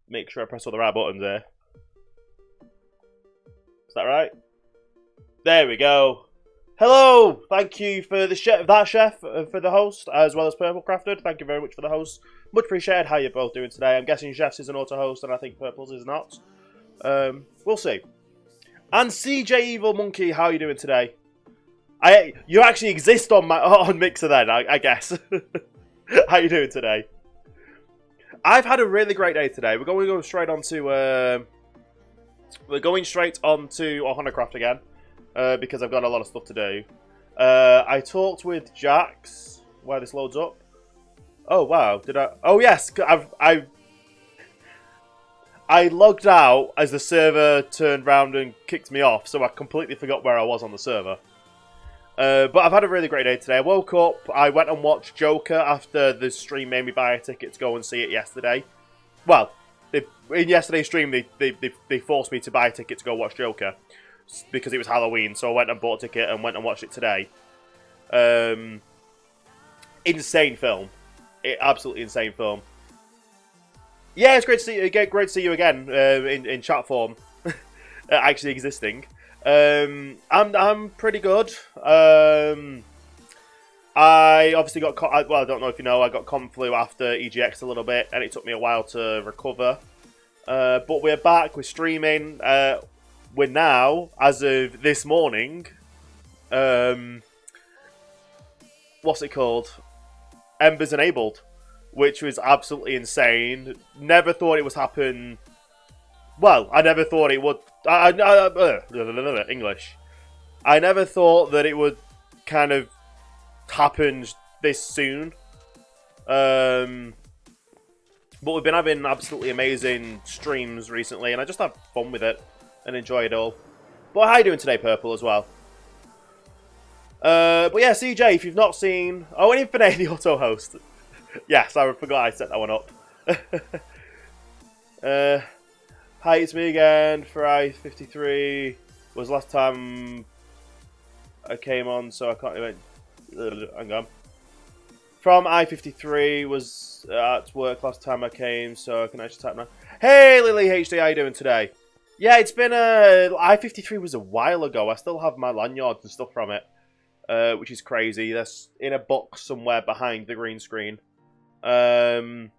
make sure I press all the right buttons here. Is that right? There we go. Hello! Thank you for the chef, for the host, as well as Purple Crafted. Thank you very much for the host. Much appreciated. How you both doing today? I'm guessing Chefs is an auto host, and I think Purple's is not. We'll see. And CJ Evil Monkey, how are you doing today? You actually exist on Mixer then, I guess. How you doing today? I've had a really great day today. We're going to go straight on to OhanaCraft again. Because I've got a lot of stuff to do. I talked with Jax while this loads up. Oh wow, did I? Oh yes, I logged out as the server turned round and kicked me off, so I completely forgot where I was on the server. But I've had a really great day today. I woke up, I went and watched Joker after the stream made me buy a ticket to go and see it yesterday. Well, in yesterday's stream they forced me to buy a ticket to go watch Joker. Because it was Halloween, so I went and bought a ticket and went and watched it today. Insane film. Absolutely insane film. Yeah, it's great to see you again. Great to see you again in chat form, actually existing. I'm pretty good. I obviously got well. I don't know if you know. I got Conflu after EGX a little bit, and it took me a while to recover. But we're back. We're streaming. We're now, as of this morning, what's it called? Embers enabled, which was absolutely insane. Never thought it would happen. Well, I never thought it would. English. I never thought that it would kind of happen this soon. But we've been having absolutely amazing streams recently, and I just have fun with it. And enjoy it all. But how are you doing today, Purple, as well? But yeah, CJ, if you've not seen... Oh, and Infinite, the auto-host. Yes, I forgot I set that one up. Hi, it's me again for I-53. Was last time I came on, so I can't even... Hang on. From I-53 was at work last time I came, so I can actually type now. Hey, Lily HD, how you doing today? Yeah, it's been I-53 was a while ago. I still have my lanyards and stuff from it, which is crazy. That's in a box somewhere behind the green screen. But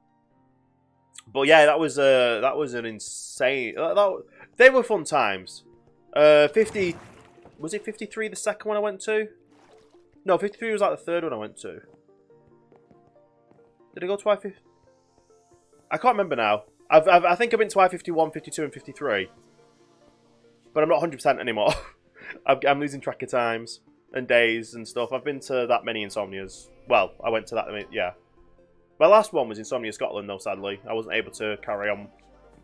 yeah, that was an insane. They were fun times. 50 was it 53? The second one I went to? No, 53 was like the third one I went to. Did I go to I-50? I can't remember now. I think I've been to I-51, 52, and 53. But I'm not 100% anymore. I'm losing track of times and days and stuff. I've been to that many Insomnias. Well, I went to that, yeah. My last one was Insomnia Scotland, though, sadly. I wasn't able to carry on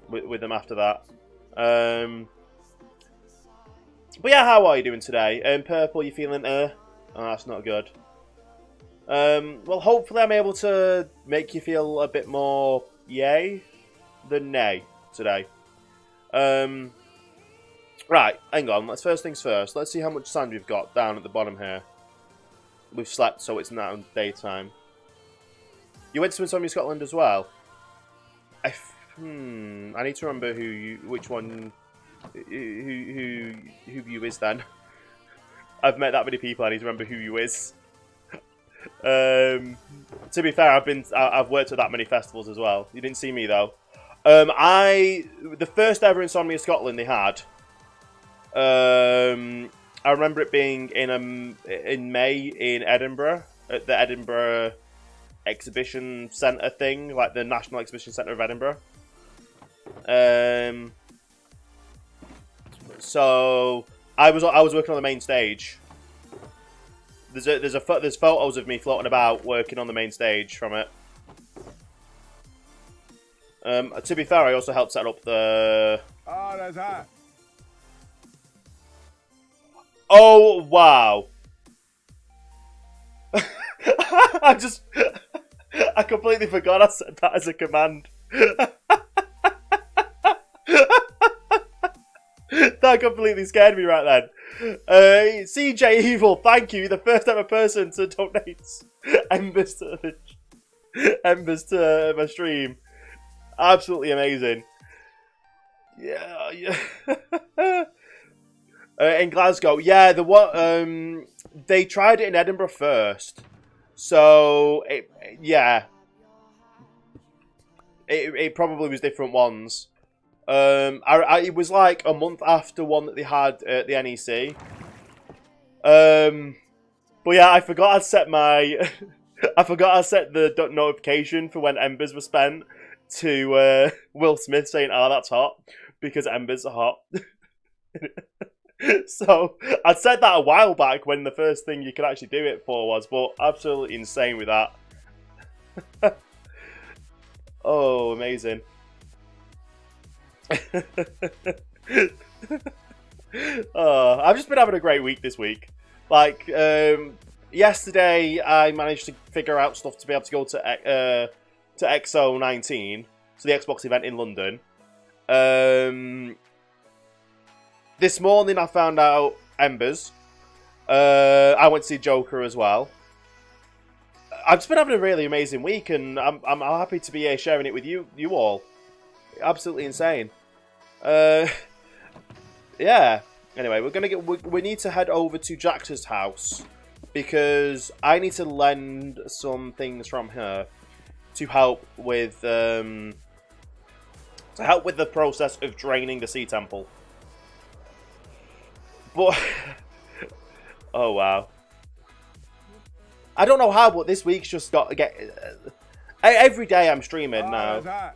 with them after that. But yeah, how are you doing today? Purple, you feeling, Oh, that's not good. Well, hopefully I'm able to make you feel a bit more yay than nay today. Right, hang on. Let's first things first. Let's see how much sand we've got down at the bottom here. We've slept, so it's now daytime. You went to Insomnia Scotland as well. I need to remember which one, who you is then. I've met that many people. I need to remember who you is. To be fair, I've worked at that many festivals as well. You didn't see me though. The first ever Insomnia Scotland they had. I remember it being in May in Edinburgh at the Edinburgh Exhibition Centre thing, like the National Exhibition Centre of Edinburgh. So I was working on the main stage. There's photos of me floating about working on the main stage from it. To be fair, I also helped set up the. Oh, there's that. Oh wow! I completely forgot I said that as a command. That completely scared me right then. CJ Evil, thank you. The first ever person to donate embers to my stream. Absolutely amazing. Yeah. In Glasgow, yeah, they tried it in Edinburgh first, so it probably was different ones. It was like a month after one that they had at the NEC. But yeah, I forgot I'd set my, I forgot I set the notification for when embers were spent to Will Smith saying, "Oh, that's hot," because embers are hot. So I'd said that a while back when the first thing you could actually do it for was, but absolutely insane with that. Oh, amazing. Oh, I've just been having a great week this week. Like, yesterday I managed to figure out stuff to be able to go to XO 19, so the Xbox event in London. This morning I found out Embers. I went to see Joker as well. I've just been having a really amazing week, and I'm happy to be here sharing it with you all. Absolutely insane. Yeah. Anyway, we need to head over to Jax's house because I need to lend some things from her to help with the process of draining the Sea Temple. But oh wow. I don't know how, but this week's just got to get. Every day I'm streaming now.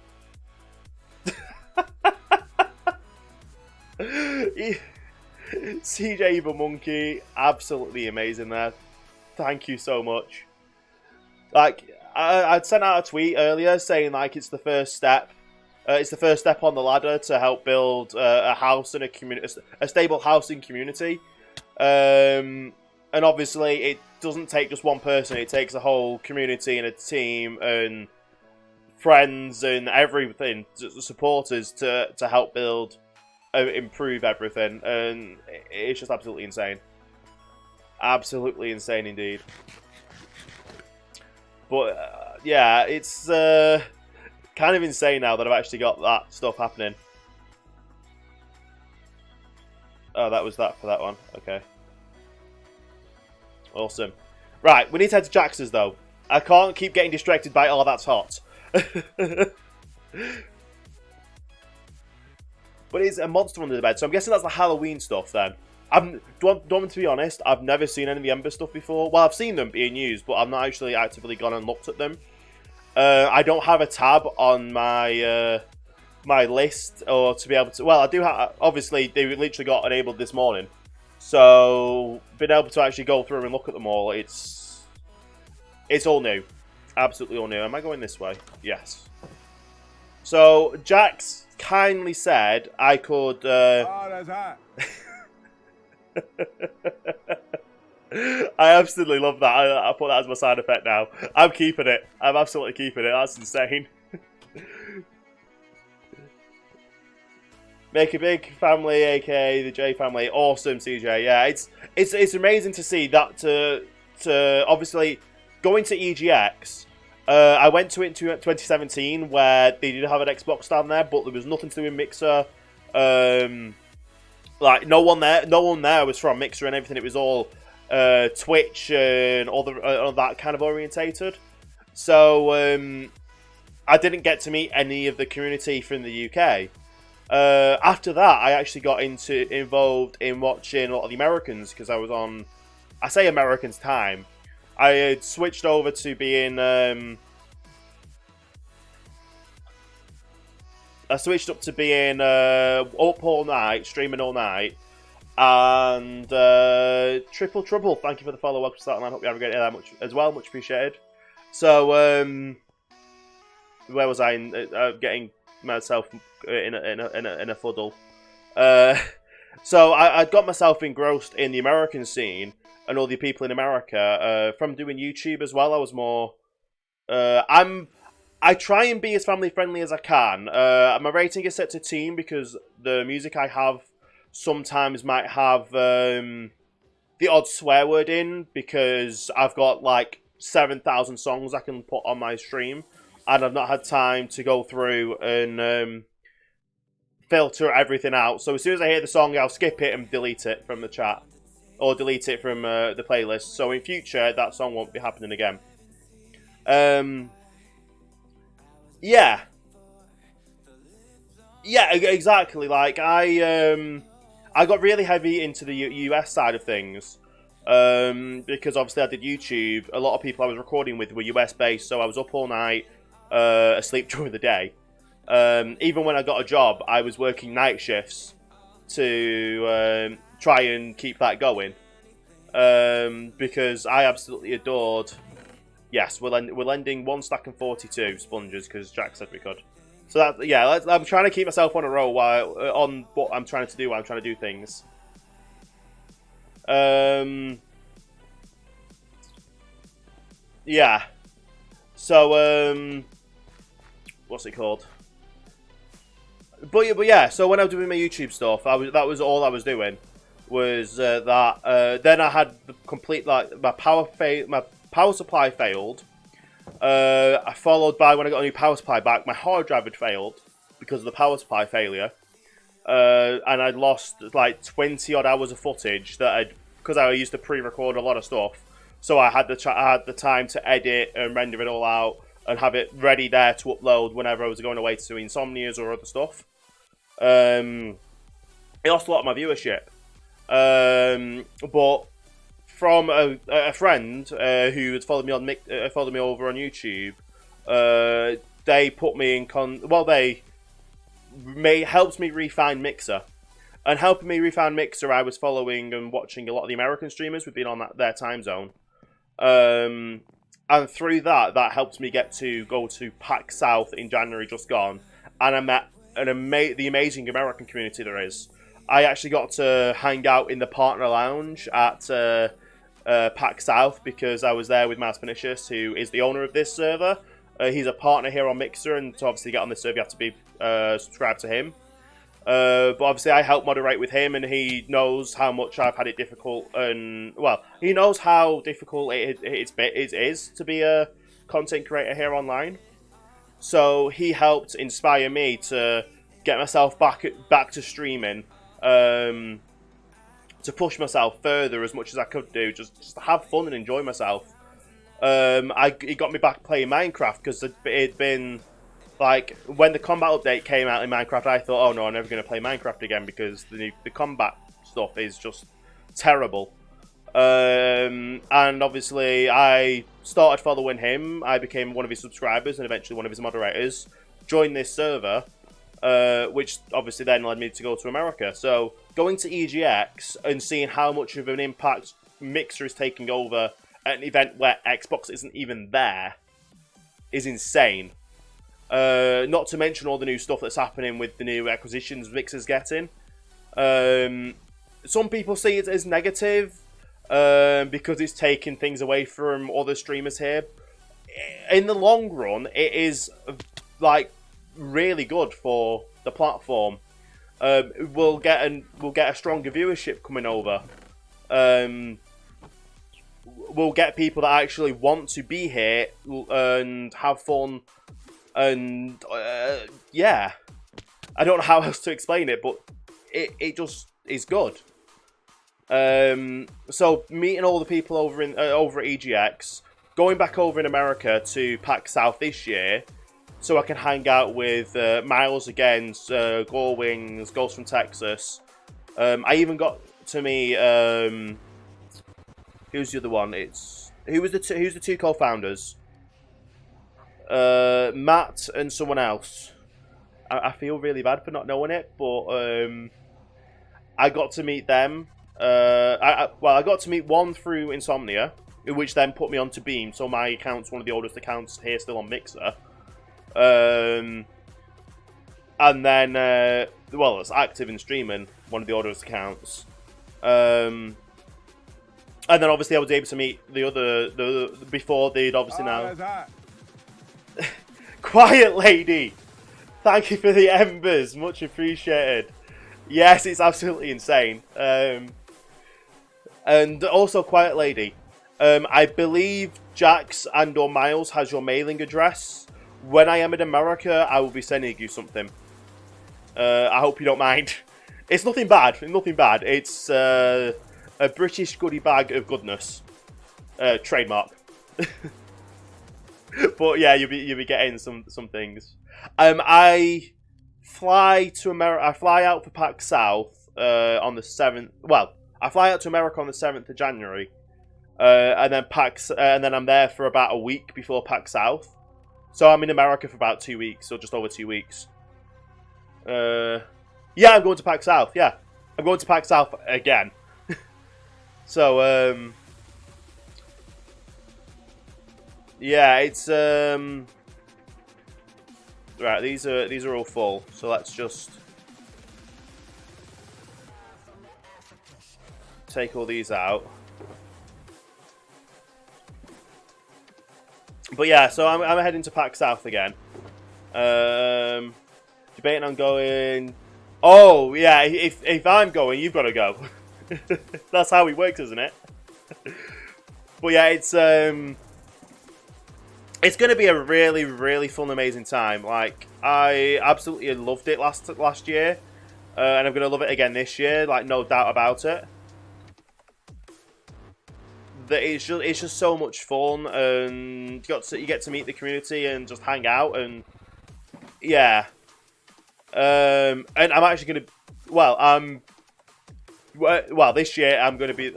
CJ Evil Monkey, absolutely amazing there. Thank you so much. Like, I'd sent out a tweet earlier saying like it's the first step. It's the first step on the ladder to help build a house and a stable housing community. And obviously, it doesn't take just one person. It takes a whole community and a team and friends and everything, supporters to help build, improve everything. And it's just absolutely insane. Absolutely insane indeed. But yeah, it's kind of insane now that I've actually got that stuff happening. Oh, that was that for that one. Okay. Awesome. Right, we need to head to Jax's though. I can't keep getting distracted by, oh, that's hot. But it's a monster under the bed, so I'm guessing that's the Halloween stuff then. Do you want me to be honest? I've never seen any of the Ember stuff before. Well, I've seen them being used, but I've not actually actively gone and looked at them. I don't have a tab on my my list, or to be able to. Well, I do have. Obviously, they literally got enabled this morning, so being able to actually go through and look at them all, it's all new, absolutely all new. Am I going this way? Yes. So Jax kindly said I could. Oh, that's hot. I absolutely love that. I put that as my sound effect now. I'm keeping it. I'm absolutely keeping it. That's insane. Make a big family, aka the J family. Awesome, CJ. Yeah, it's amazing to see that. To obviously going to EGX. I went to it in 2017 where they did have an Xbox stand there, but there was nothing to do with Mixer. Like no one there was from Mixer and everything. It was all Twitch and all that kind of orientated. So I didn't get to meet any of the community from the UK. After that, I actually got involved in watching a lot of the Americans because I was on, I say Americans time. I had switched over to being I switched up to being up all night, streaming all night, and Triple Trouble. Thank you for the follow. Welcome to that, man. Hope you have a great day that much as well. Much appreciated. So, where was I? Getting myself in a fuddle. So I got myself engrossed in the American scene and all the people in America from doing YouTube as well. I was more. I try and be as family friendly as I can. My rating is set to teen because the music I have sometimes might have the odd swear word in because I've got like 7,000 songs I can put on my stream and I've not had time to go through and filter everything out. So as soon as I hear the song, I'll skip it and delete it from the chat. Or delete it from the playlist. So in future, that song won't be happening again. Yeah. Yeah, exactly. Like, I got really heavy into the US side of things. Because obviously I did YouTube. A lot of people I was recording with were US based, so I was up all night, asleep during the day. Even when I got a job, I was working night shifts to try and keep that going. Because I absolutely adored. Yes, we're lending 1 stack and 42 sponges because Jack said we could. So that, yeah, I'm trying to keep myself on a roll while on what I'm trying to do while I'm trying to do things. Yeah. So what's it called? But yeah. So when I was doing my YouTube stuff, that was all I was doing. Was that? Then I had the complete, like, my power supply failed. I followed by, when I got a new power supply back, my hard drive had failed because of the power supply failure. And I'd lost like 20 odd hours of footage because I used to pre-record a lot of stuff. So I had the time to edit and render it all out and have it ready there to upload whenever I was going away to Insomnias or other stuff. It lost a lot of my viewership. But from a friend who had followed me over on YouTube, they put me in helped me refine Mixer. And helping me refine Mixer, I was following and watching a lot of the American streamers who'd been on their time zone. And through that helped me go to PAX South in January just gone. And I met the amazing American community there is. I actually got to hang out in the partner lounge at PAX South because I was there with Miles Pernicious, who is the owner of this server. He's a partner here on Mixer, and to obviously get on this server, you have to be subscribed to him. But obviously, I help moderate with him, and he knows how much I've had it difficult. And well, he knows how difficult it is to be a content creator here online. So he helped inspire me to get myself back to streaming, to push myself further as much as I could do, just to have fun and enjoy myself. It got me back playing Minecraft because it'd been like when the combat update came out in Minecraft, I thought, oh no, I'm never going to play Minecraft again because the combat stuff is just terrible. And obviously, I started following him. I became one of his subscribers and eventually one of his moderators. Joined this server, which obviously then led me to go to America. So going to EGX and seeing how much of an impact Mixer is taking over at an event where Xbox isn't even there is insane. Not to mention all the new stuff that's happening with the new acquisitions Mixer's getting. Some people see it as negative because it's taking things away from other streamers here. In the long run, it is like really good for the platform. We'll get a stronger viewership coming over. We'll get people that actually want to be here and have fun. And yeah, I don't know how else to explain it, but it just is good. So meeting all the people over at EGX, going back over in America to PAX South this year, so I can hang out with Miles again, Gorewings, Ghost from Texas. I even got to meet who's the other one? Who's the two co-founders? Matt and someone else. I feel really bad for not knowing it, but I got to meet them. I got to meet one through Insomnia, which then put me onto Beam, so my account's one of the oldest accounts here still on Mixer. And then, it's active and streaming, one of the oldest accounts. And then obviously I was able to meet the before they'd obviously now. Quiet Lady! Thank you for the embers, much appreciated. Yes, it's absolutely insane. And also, Quiet Lady, I believe Jax and or Miles has your mailing address. When I am in America, I will be sending you something. I hope you don't mind. It's nothing bad. Nothing bad. It's a British goodie bag of goodness. Trademark. But yeah, you'll be getting some things. I fly to America. I fly out for PAX South on the 7th. Well, I fly out to America on the 7th of January, and then I'm there for about a week before PAX South. So I'm in America for about 2 weeks, or just over 2 weeks. Yeah, I'm going to PAX South. Yeah, I'm going to PAX South again. So yeah, it's right. These are all full. So let's just take all these out. But yeah, so I'm heading to PAX South again. Debating on going. Oh yeah, if I'm going, you've got to go. That's how it works, isn't it? But yeah, it's going to be a really, really fun, amazing time. Like, I absolutely loved it last year, and I'm going to love it again this year. Like, no doubt about it. That it's just so much fun, and you get to meet the community and just hang out, and yeah. And I'm actually going to, well, this year I'm going to be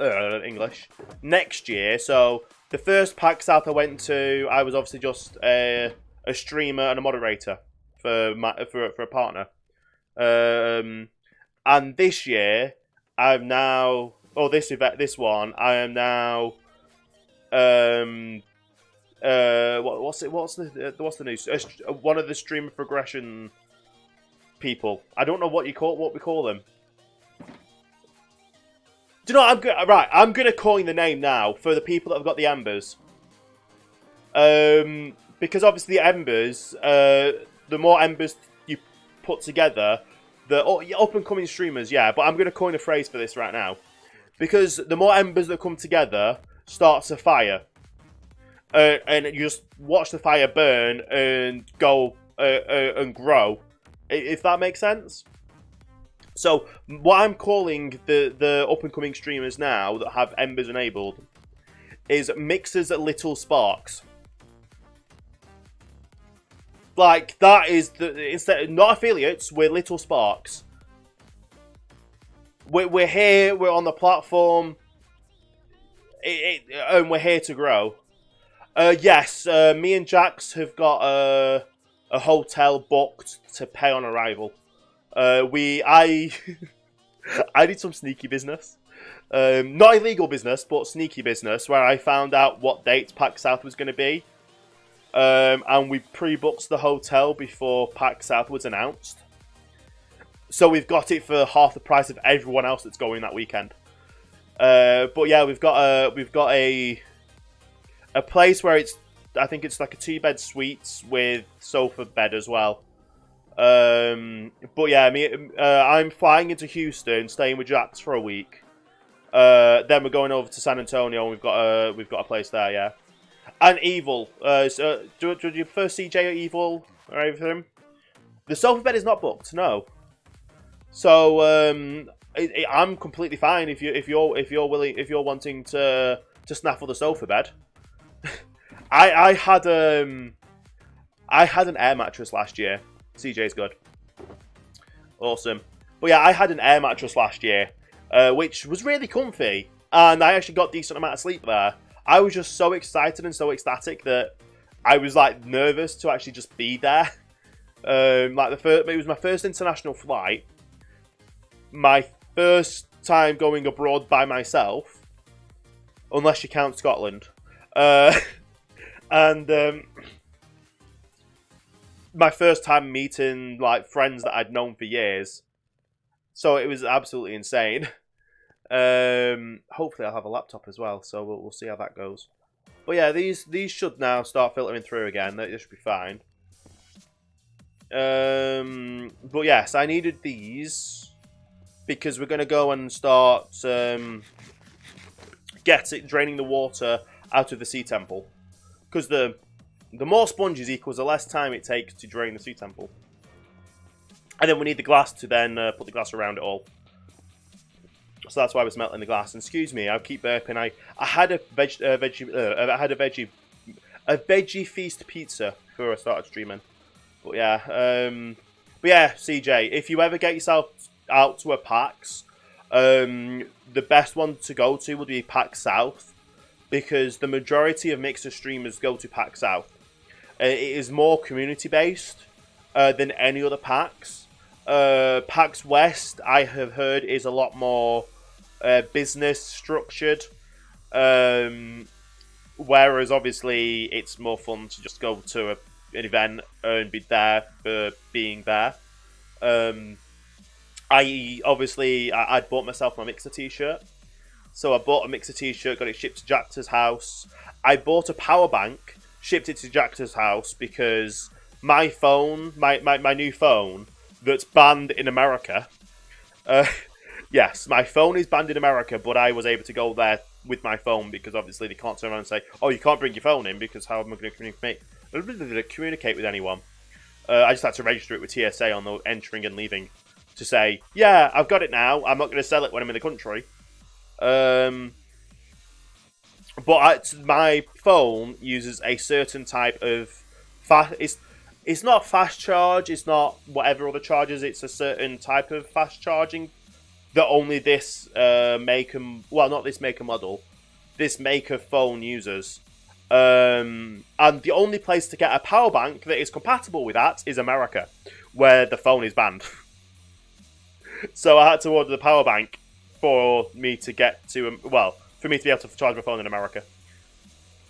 English. Next year, so the first PAX South I went to, I was obviously just a streamer and a moderator for a partner. And this year, I'm now, this one, I am now, what's the news? One of the streamer progression people. I don't know what we call them. Do you know what, I'm gonna coin the name now for the people that have got the embers. Because obviously the embers, the more embers you put together, the up and coming streamers, yeah. But I'm gonna coin a phrase for this right now, because the more embers that come together starts a fire, and you just watch the fire burn and go and grow. If that makes sense. So what I'm calling the up and coming streamers now that have embers enabled is mixers at little sparks. Like, that is instead, not affiliates, we're little sparks. We're here, we're on the platform, and we're here to grow. Yes, me and Jax have got a hotel booked to pay on arrival. I did some sneaky business. Not illegal business, but sneaky business, where I found out what date PAX South was going to be. And we pre-booked the hotel before PAX South was announced. So we've got it for half the price of everyone else that's going that weekend. But yeah, we've got a place where I think it's like a 2-bed suite with sofa bed as well. But yeah, I'm flying into Houston, staying with Jax for a week. Then we're going over to San Antonio, and we've got a place there, yeah. And Evil. So do you prefer CJ or Evil or everything? The sofa bed is not booked, no. So I'm completely fine if you're wanting to snaffle the sofa bed. I had an air mattress last year. CJ's good. Awesome. But yeah, I had an air mattress last year, which was really comfy, and I actually got a decent amount of sleep there. I was just so excited and so ecstatic that I was like nervous to actually just be there. It was my first international flight, my first time going abroad by myself, unless you count Scotland, and my first time meeting like friends that I'd known for years. So it was absolutely insane. Hopefully I'll have a laptop as well, so we'll see how that goes. But yeah, these should now start filtering through again. They should be fine. But yes, I needed these because we're going to go and start draining the water out of the sea temple. Because the more sponges equals the less time it takes to drain the sea temple. And then we need the glass to then put the glass around it all. So that's why we're smelting the glass. And excuse me, I keep burping. I had a veggie feast pizza before I started streaming. But yeah, CJ, if you ever get yourself out to a PAX, the best one to go to would be PAX South, because the majority of Mixer streamers go to PAX South. It is more community based than any other PAX. PAX West, I have heard, is a lot more business structured, whereas obviously it's more fun to just go to an event and be there for being there. I'd bought myself my Mixer t-shirt, so I bought a Mixer t-shirt, got it shipped to Jacta's house. I bought a power bank, shipped it to Jacta's house because my phone, my new phone that's banned in America. Yes, my phone is banned in America, but I was able to go there with my phone because obviously they can't turn around and say, "Oh, you can't bring your phone in," because how am I going to communicate with anyone? I just had to register it with TSA on the entering and leaving to say, "Yeah, I've got it now. I'm not going to sell it when I'm in the country." But my phone uses a certain type of It's not fast charge. It's not whatever other charges. It's a certain type of fast charging that only this not this make and model, this make of phone uses. And the only place to get a power bank that is compatible with that is America, where the phone is banned. So I had to order the power bank for me to get to, for me to be able to charge my phone in America.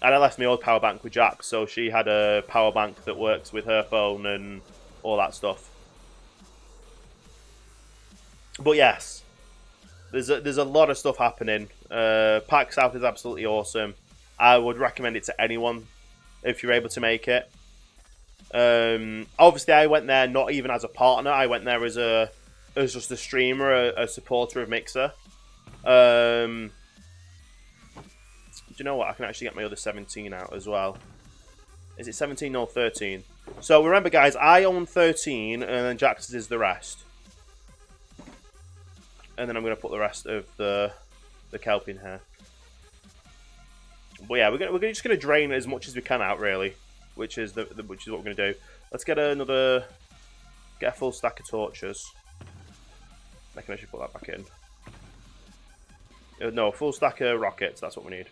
And I left my old power bank with Jack, so she had a power bank that works with her phone and all that stuff. But yes, there's a lot of stuff happening. PAX South is absolutely awesome. I would recommend it to anyone if you're able to make it. Obviously, I went there not even as a partner. I went there as just a streamer, a supporter of Mixer. Do you know what? I can actually get my other 17 out as well. Is it 17 or 13? So remember, guys, I own 13, and then Jack's is the rest. And then I'm going to put the rest of the kelp in here. But yeah, we're just going to drain as much as we can out, really, which is what we're going to do. Let's get a full stack of torches. I can actually put that back in. No, a full stack of rockets. That's what we need.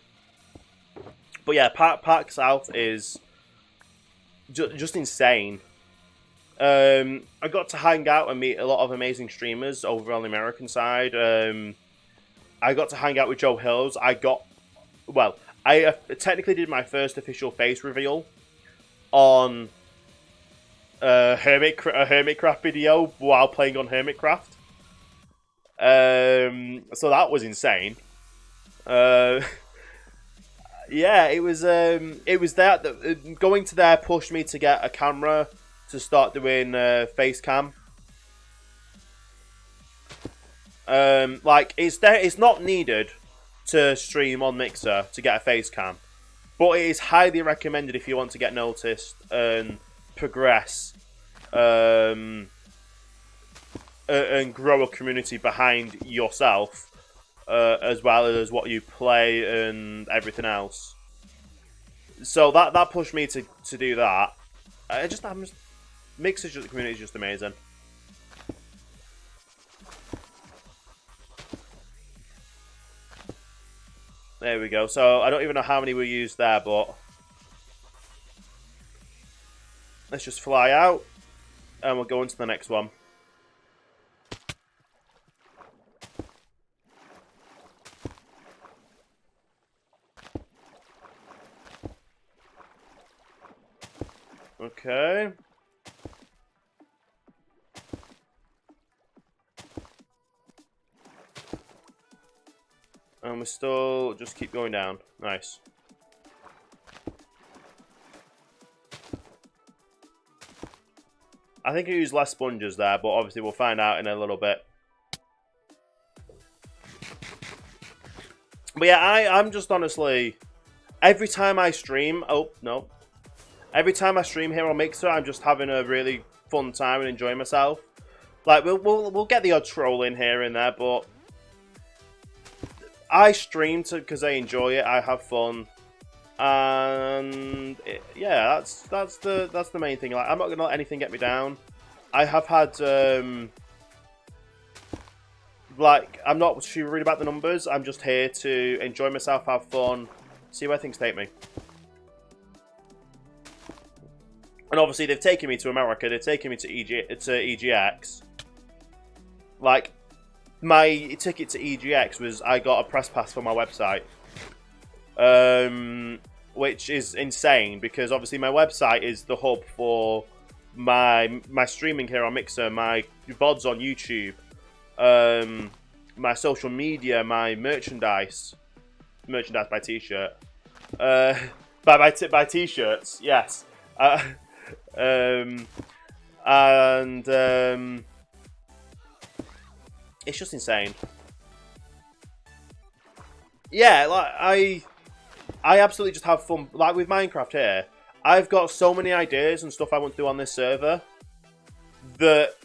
But yeah, PAX South is just insane. I got to hang out and meet a lot of amazing streamers over on the American side. I got to hang out with Joe Hills. I technically did my first official face reveal on a HermitCraft video while playing on HermitCraft. So that was insane. Yeah, it was that going to there pushed me to get a camera to start doing face cam. It's not needed to stream on Mixer to get a face cam, but it is highly recommended if you want to get noticed and progress, and grow a community behind yourself. As well as what you play and everything else. So that pushed me to do that. Mixer's the community is just amazing. There we go. So I don't even know how many we used there, but let's just fly out and we'll go into the next one. Okay. And we still just keep going down. Nice. I think I use less sponges there, but obviously we'll find out in a little bit. But yeah, I'm just honestly, every time I stream, every time I stream here on Mixer, I'm just having a really fun time and enjoying myself. Like, we'll get the odd troll in here and there, but I stream because I enjoy it. I have fun, and yeah, that's the main thing. Like, I'm not gonna let anything get me down. I have had like, I'm not too worried about the numbers. I'm just here to enjoy myself, have fun, see where things take me. And obviously, they've taken me to America. They've taken me to EGX. Like, my ticket to EGX was I got a press pass for my website, which is insane because obviously my website is the hub for my streaming here on Mixer, my VODs on YouTube, my social media, my merchandise by T-shirt, by T-shirts, yes, and it's just insane. Yeah, like I absolutely just have fun. Like with Minecraft here, I've got so many ideas and stuff I want to do on this server that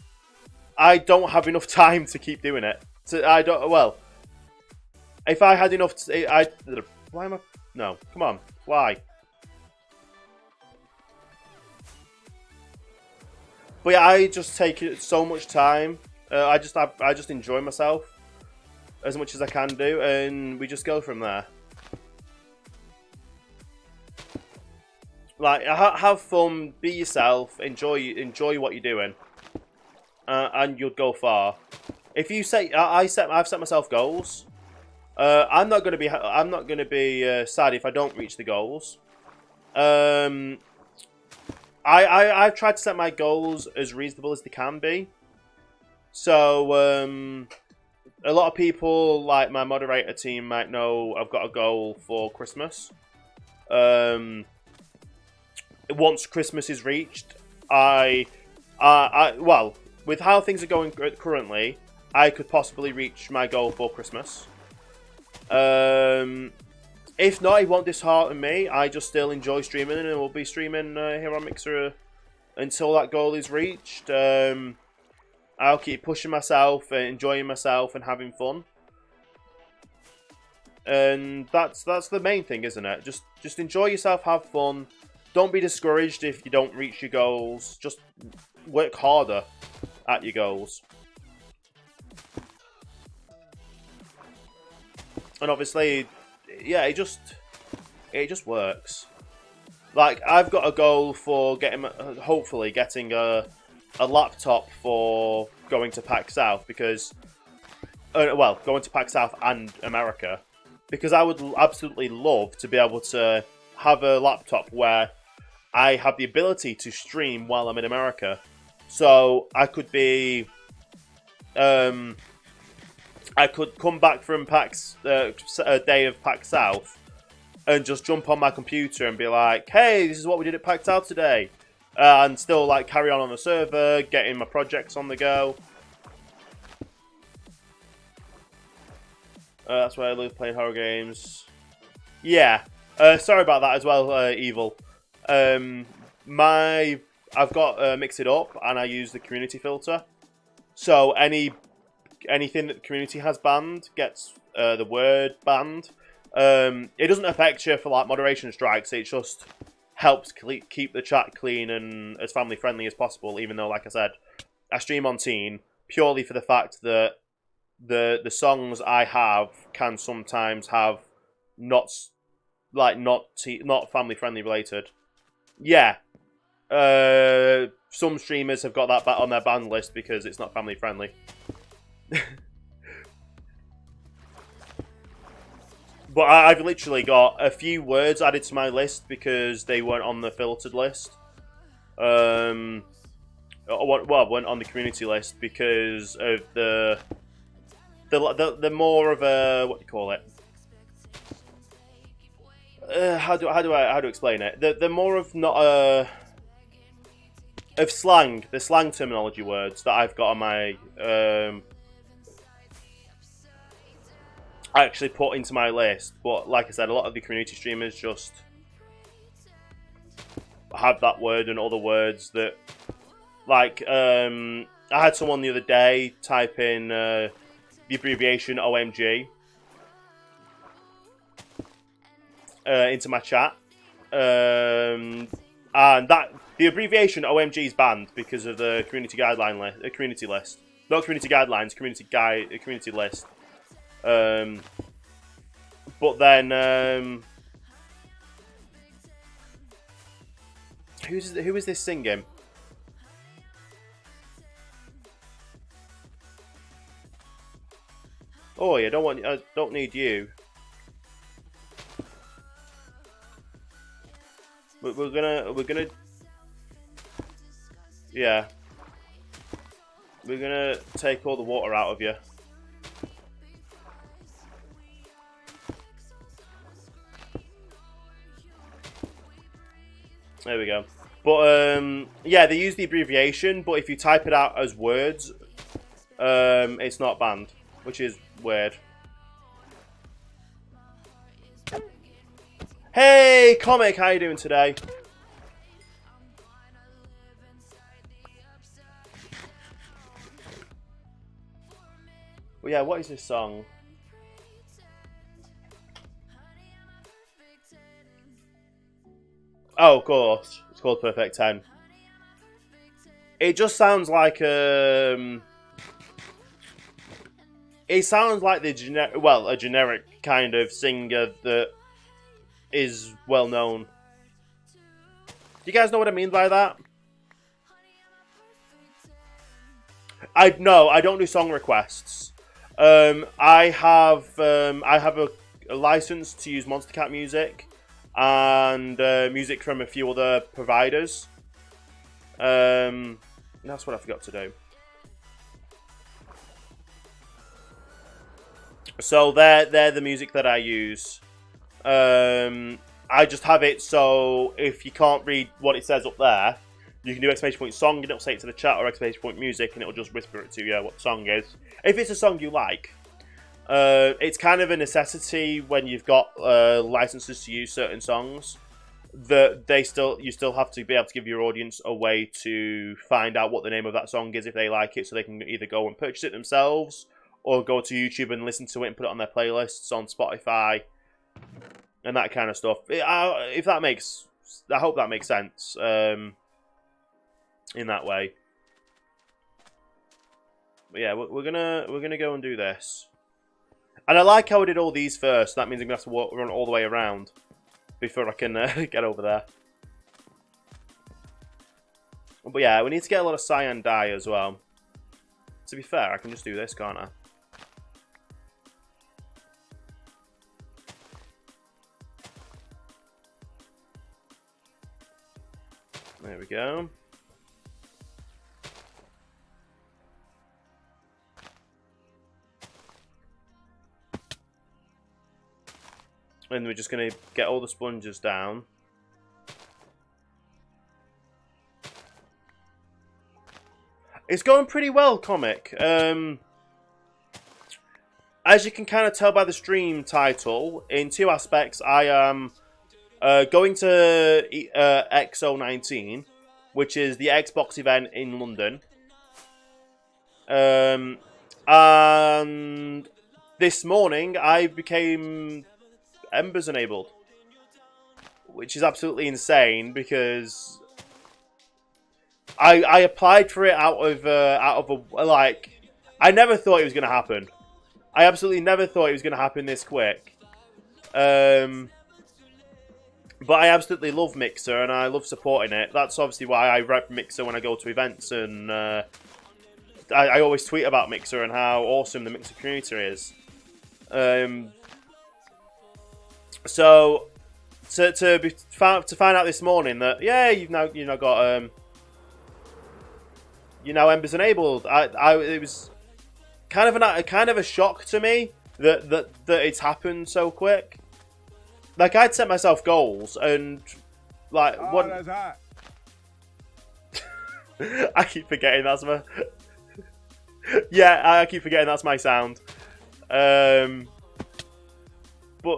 I don't have enough time to keep doing it. So I don't. Well, if I had enough, why am I? No, come on, why? But yeah, I just take so much time. I just enjoy myself as much as I can do, and we just go from there. Like, have fun, be yourself, enjoy what you're doing, and you'll go far. If you say I've set myself goals, I'm not gonna be sad if I don't reach the goals. I've tried to set my goals as reasonable as they can be. So, a lot of people, like my moderator team, might know I've got a goal for Christmas. Once Christmas is reached, well, with how things are going currently, I could possibly reach my goal for Christmas. If not, it won't dishearten me. I just still enjoy streaming, and we'll be streaming here on Mixer until that goal is reached. I'll keep pushing myself, enjoying myself, and having fun. And that's the main thing, isn't it? Just enjoy yourself, have fun. Don't be discouraged if you don't reach your goals. Just work harder at your goals. And obviously, yeah, it just works. Like, I've got a goal for hopefully getting a laptop for going to PAX South because, well, going to PAX South and America, because I would absolutely love to be able to have a laptop where I have the ability to stream while I'm in America. So I could be, I could come back from PAX, a day of PAX South, and just jump on my computer and be like, hey, this is what we did at PAX South today. And still, like, carry on the server, getting my projects on the go. That's why I love playing horror games. Yeah. Sorry about that as well, Evil. I've got Mix It Up, and I use the community filter. So anything that the community has banned gets the word banned. It doesn't affect you for, like, moderation strikes. It just helps keep the chat clean and as family friendly as possible, even though, like I said, I stream on teen purely for the fact that the songs I have can sometimes have not family friendly related. Yeah, some streamers have got that on their ban list because it's not family friendly. But I've literally got a few words added to my list because they weren't on the filtered list. Well, weren't on the community list because of the more of a, what do you call it? How do I explain it? The more of not of slang, the slang terminology words that I've got on my I actually put into my list, but like I said, a lot of the community streamers just have that word and other words that, like, I had someone the other day type in the abbreviation OMG into my chat. And that the abbreviation OMG is banned because of the community guideline list, community list, not community guidelines, community list. But then who is this singing? Oh, I don't need you. We're gonna, yeah. We're gonna take all the water out of you. There we go. But yeah, they use the abbreviation, but if you type it out as words, it's not banned, which is weird. Hey, Comic, how you doing today? Well, yeah, what is this song? Oh, of course. It's called Perfect 10. It just sounds like it sounds like a generic kind of singer that is well known. Do you guys know what I mean by that? I don't do song requests. I have a license to use Monster Cat music and music from a few other providers. That's what I forgot to do. So they're the music that I use. I just have it so if you can't read what it says up there, you can do exclamation point song and it'll say it to the chat, or exclamation point music and it'll just whisper it to you what the song is. If it's a song you like, it's kind of a necessity when you've got licenses to use certain songs that you still have to be able to give your audience a way to find out what the name of that song is if they like it, so they can either go and purchase it themselves or go to YouTube and listen to it and put it on their playlists on Spotify and that kind of stuff. If that makes, I hope that makes sense in that way. But yeah, we're gonna go and do this, and I like how I did all these first. That means I'm gonna have to run all the way around before I can get over there. But yeah, we need to get a lot of cyan dye as well. To be fair, I can just do this, can't I? There we go. And we're just going to get all the sponges down. It's going pretty well, Comic. As you can kind of tell by the stream title, in two aspects, I am going to XO19, which is the Xbox event in London. And this morning, I became Embers enabled, which is absolutely insane because I applied for it out of like, I never thought it was going to happen. I absolutely never thought it was going to happen this quick. But I absolutely love Mixer and I love supporting it. That's obviously why I rep Mixer when I go to events, and I always tweet about Mixer and how awesome the Mixer community is. So to find out this morning that you've now got Embers enabled, it was kind of a shock to me that it's happened so quick. Like, I'd set myself goals and like what? That's hot. I keep forgetting that's my. Yeah, I keep forgetting that's my sound. But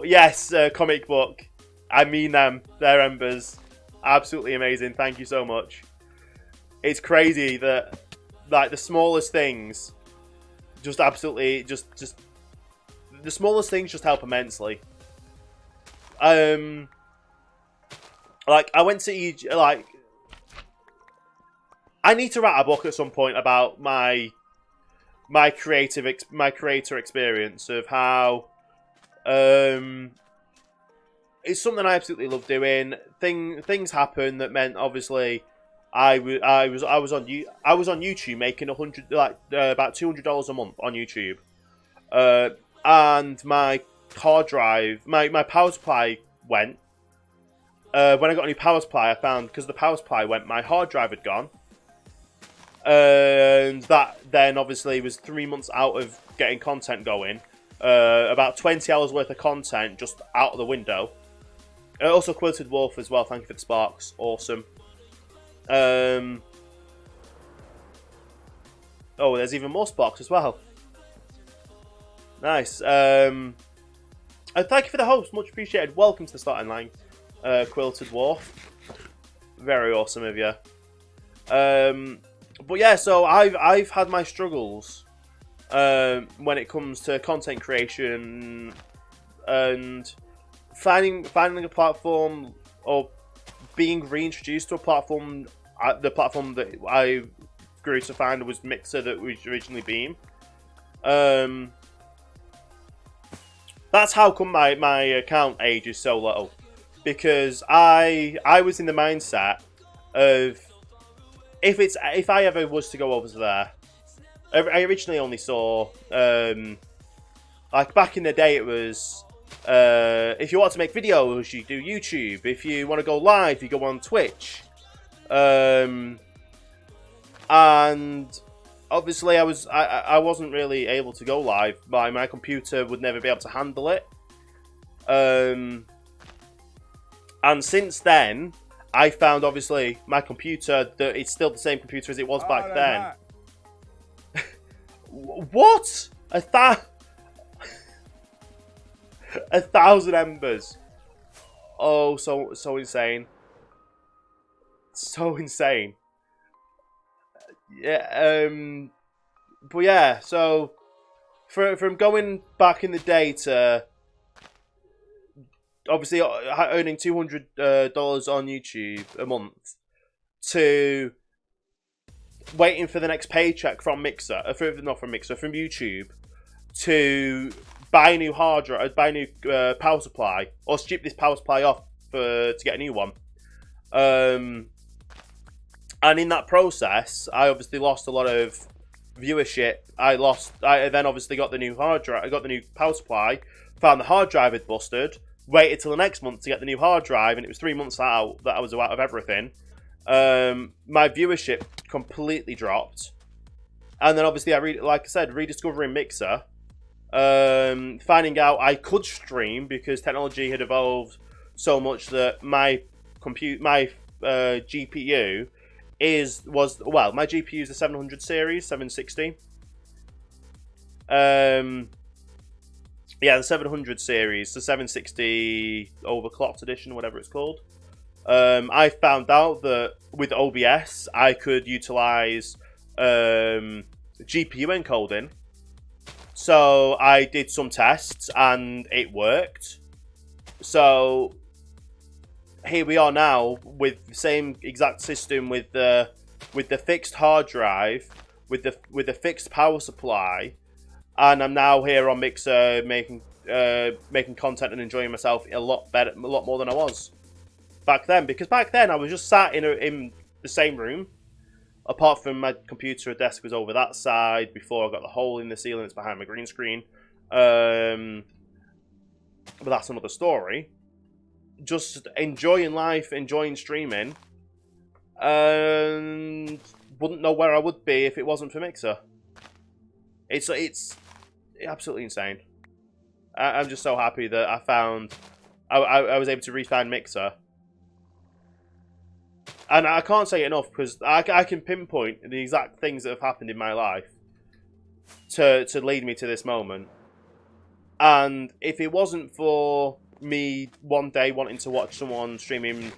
yes, comic book. I mean them. They're Embers. Absolutely amazing. Thank you so much. It's crazy that like the smallest things, just absolutely, just the smallest things just help immensely. Like I went to Egypt, like I need to write a book at some point about my creator experience of how it's something I absolutely love doing. Things happen that meant obviously I was on YouTube making about $200 a month on YouTube, and my hard drive, my power supply went. When I got a new power supply, I found because the power supply went, my hard drive had gone. And that then obviously was 3 months out of getting content going. About 20 hours worth of content just out of the window. Also Quilted Wolf as well, thank you for the sparks. Awesome. Oh, there's even more sparks as well. Nice. And thank you for the host, much appreciated. Welcome to the starting line, Quilted Wolf. Very awesome of you. But yeah, so I've had my struggles when it comes to content creation and finding a platform or being reintroduced to a platform. The platform that I grew to find was Mixer, that was originally Beam. That's how come my account age is so low, because I was in the mindset of if I ever was to go over to there, I originally only saw like back in the day it was if you want to make videos you do YouTube, if you want to go live you go on Twitch, and obviously I wasn't really able to go live. My computer would never be able to handle it, and since then I found obviously my computer that it's still the same computer as it was back then. What? 1,000 embers. Oh, so insane. So insane. Yeah, but yeah, so from going back in the day to obviously earning $200 on YouTube a month to waiting for the next paycheck from Mixer, from YouTube, to buy a new hard drive, buy a new power supply, or strip this power supply off to get a new one. And in that process, I obviously lost a lot of viewership. I then obviously got the new hard drive. I got the new power supply. Found the hard drive had busted. Waited till the next month to get the new hard drive, and it was 3 months out that I was out of everything. My viewership completely dropped, and then obviously like I said, rediscovering Mixer, finding out I could stream because technology had evolved so much that my GPU my GPU is the 700 series, 760. Yeah, the 700 series, the 760 overclocked edition, whatever it's called. I found out that with OBS, I could utilize GPU encoding. So I did some tests and it worked. So here we are now with the same exact system with the fixed hard drive, with the fixed power supply. And I'm now here on Mixer making content and enjoying myself a lot more than I was back then. Because back then I was just sat in the same room, apart from my computer desk was over that side. Before I got the hole in the ceiling, it's behind my green screen. But that's another story. Just enjoying life, enjoying streaming, and wouldn't know where I would be if it wasn't for Mixer. It's absolutely insane. I'm just so happy that I was able to re-find Mixer. And I can't say it enough, because I can pinpoint the exact things that have happened in my life to lead me to this moment. And if it wasn't for me one day wanting to watch someone streaming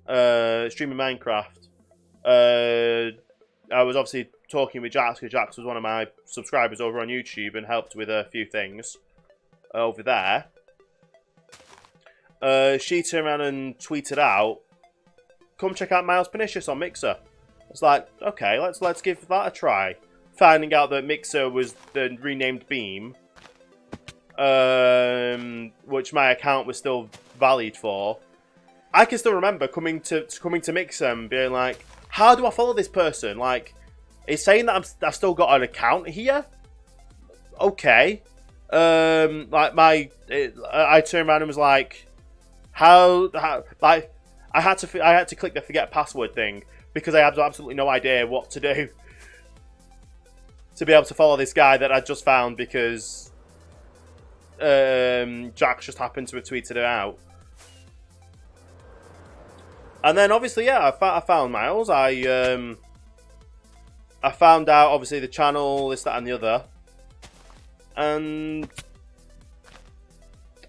Minecraft, I was obviously talking with Jax, because Jax was one of my subscribers over on YouTube and helped with a few things over there. She turned around and tweeted out, "Come check out Miles Pernicious on Mixer." It's like, okay, let's give that a try. Finding out that Mixer was the renamed Beam, which my account was still valid for. I can still remember coming to Mixer and being like, how do I follow this person? Like, it's saying that I've still got an account here. Okay. I turned around and was like, how like, I had to click the forget password thing because I had absolutely no idea what to do to be able to follow this guy that I just found because Jax just happened to have tweeted it out. And then obviously, yeah, I found Miles. I found out obviously the channel, this, that, and the other, and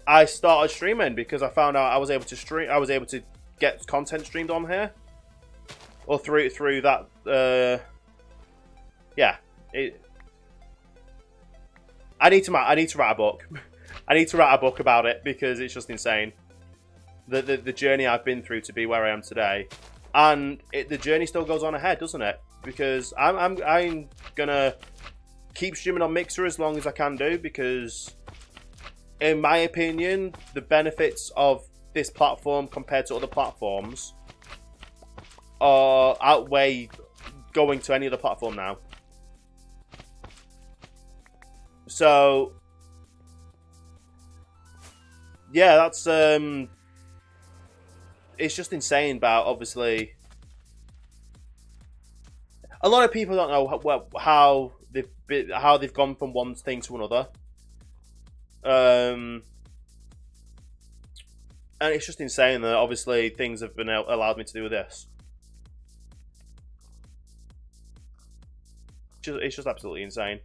I started streaming because I found out I was able to stream. I was able to get content streamed on here, or through that. Yeah, I need to write a book. I need to write a book about it because it's just insane. The journey I've been through to be where I am today, and the journey still goes on ahead, doesn't it? Because I'm gonna keep streaming on Mixer as long as I can do, because in my opinion, the benefits of this platform compared to other platforms outweigh going to any other platform now. So yeah, that's it's just insane. About obviously, a lot of people don't know how they've gone from one thing to another, and it's just insane that obviously things have been allowed me to do with this. It's just absolutely insane.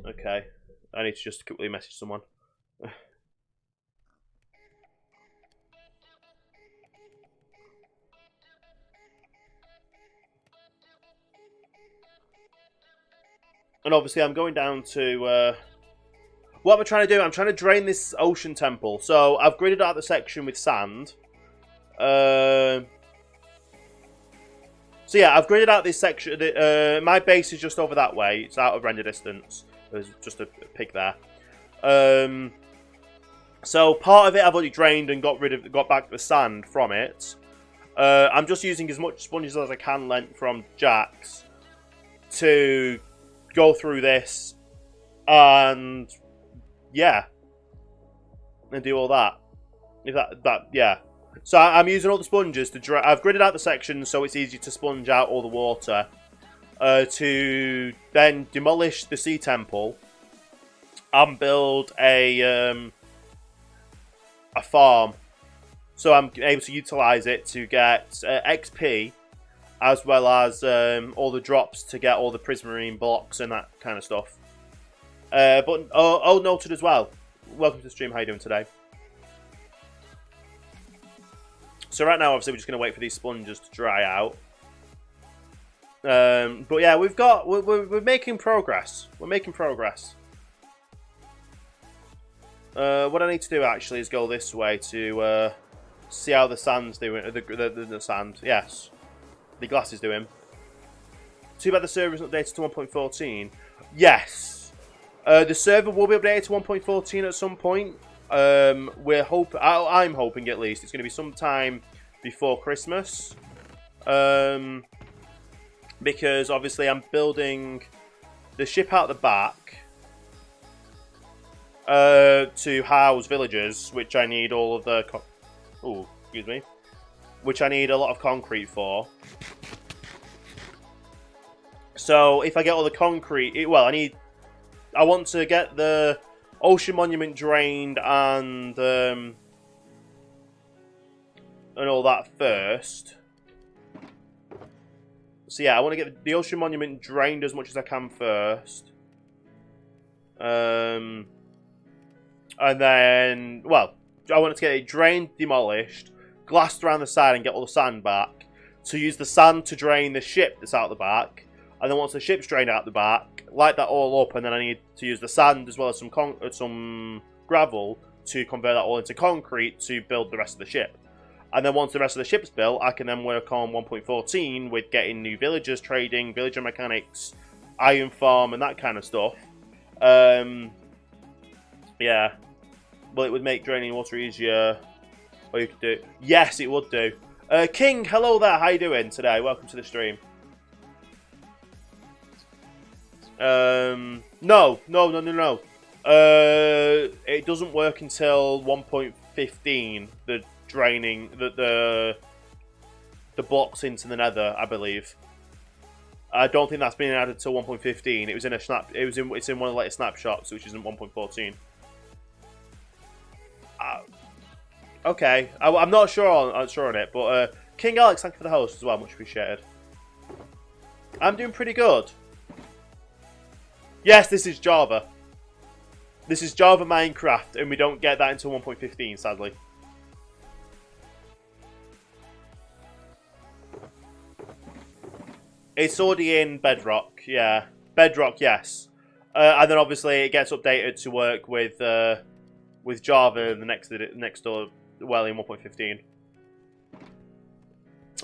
Okay, I need to just quickly message someone. And obviously I'm going down to... what am I trying to do? I'm trying to drain this ocean temple. So I've gridded out the section with sand. So yeah, I've gridded out this section. My base is just over that way. It's out of render distance. There's just a pig there. So part of it I've already drained and got back the sand from it. I'm just using as much sponges as I can lent from Jax to go through this and yeah, and do all that. Yeah. So I'm using all the sponges to I've gridded out the section so it's easy to sponge out all the water. To then demolish the sea temple and build a farm, so I'm able to utilize it to get XP as well as all the drops to get all the prismarine blocks and that kind of stuff. But noted as well. Welcome to the stream. How you doing today? So right now, obviously, we're just going to wait for these sponges to dry out. But yeah, we're making progress. We're making progress. What I need to do actually is go this way to see how the sand's doing. The sand, yes, the glass is doing. Too bad the server isn't updated to 1.14. Yes, the server will be updated to 1.14 at some point. We're hoping. I'm hoping at least it's going to be sometime before Christmas. Because obviously I'm building the ship out the back to house villagers, which I need all of the excuse me, which I need a lot of concrete for. So if I get all the concrete, well, I want to get the ocean monument drained and all that first. So yeah, I want to get the ocean monument drained as much as I can first. And then, well, I wanted to get it drained, demolished, glassed around the side and get all the sand back. To use the sand to drain the ship that's out the back. And then once the ship's drained out the back, light that all up, and then I need to use the sand as well as some gravel to convert that all into concrete to build the rest of the ship. And then once the rest of the ship's built, I can then work on 1.14 with getting new villagers, trading, villager mechanics, iron farm, and that kind of stuff. Yeah. Well, it would make draining water easier. Or you could do... Yes, it would do. King, hello there. How you doing today? Welcome to the stream. No. It doesn't work until 1.15. The draining the blocks into the nether, I believe. I don't think that's been added till 1.15. It was in a snap. It's in one of the latest snapshots, which isn't 1.14. Okay, I'm not sure on it, but King Alex, thank you for the host as well, much appreciated. I'm doing pretty good. Yes, this is Java. This is Java Minecraft, and we don't get that until 1.15, sadly. It's already in Bedrock, yeah. Bedrock, yes. And then obviously it gets updated to work with Java in the next door, well, in 1.15.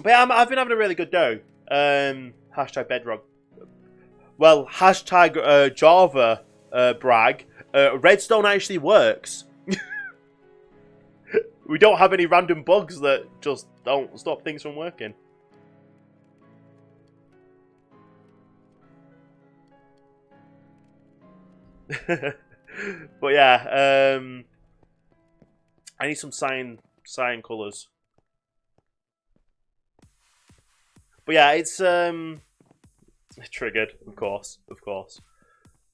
But yeah, I've been having a really good day. Hashtag Bedrock. Well, hashtag Java brag. Redstone actually works. We don't have any random bugs that just don't stop things from working. But yeah, I need some cyan colours. But yeah, it's triggered, of course.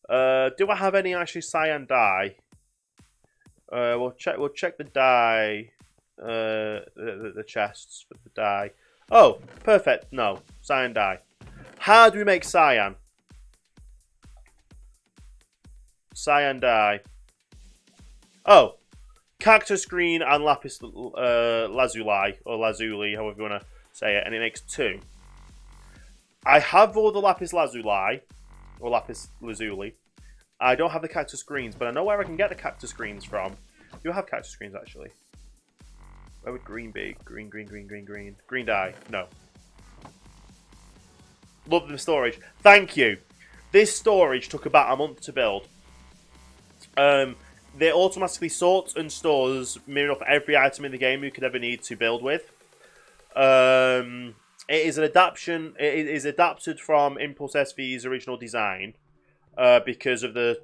Do I have any actually cyan dye? We'll check the dye, the chests for the dye. Oh, perfect. No, cyan dye. How do we make cyan? Cyan dye. Oh, cactus green and lapis lazuli, or lazuli, however you want to say it, and it makes 2. I have all the lapis lazuli, or lapis lazuli. I don't have the cactus greens, but I know where I can get the cactus greens from. You have cactus greens, actually. Where would green be? Green. Green dye. No. Love the storage. Thank you. This storage took about a month to build. They automatically sorts and stores near enough every item in the game you could ever need to build with. It is an adaptation. It is adapted from Impulse SV's original design because of the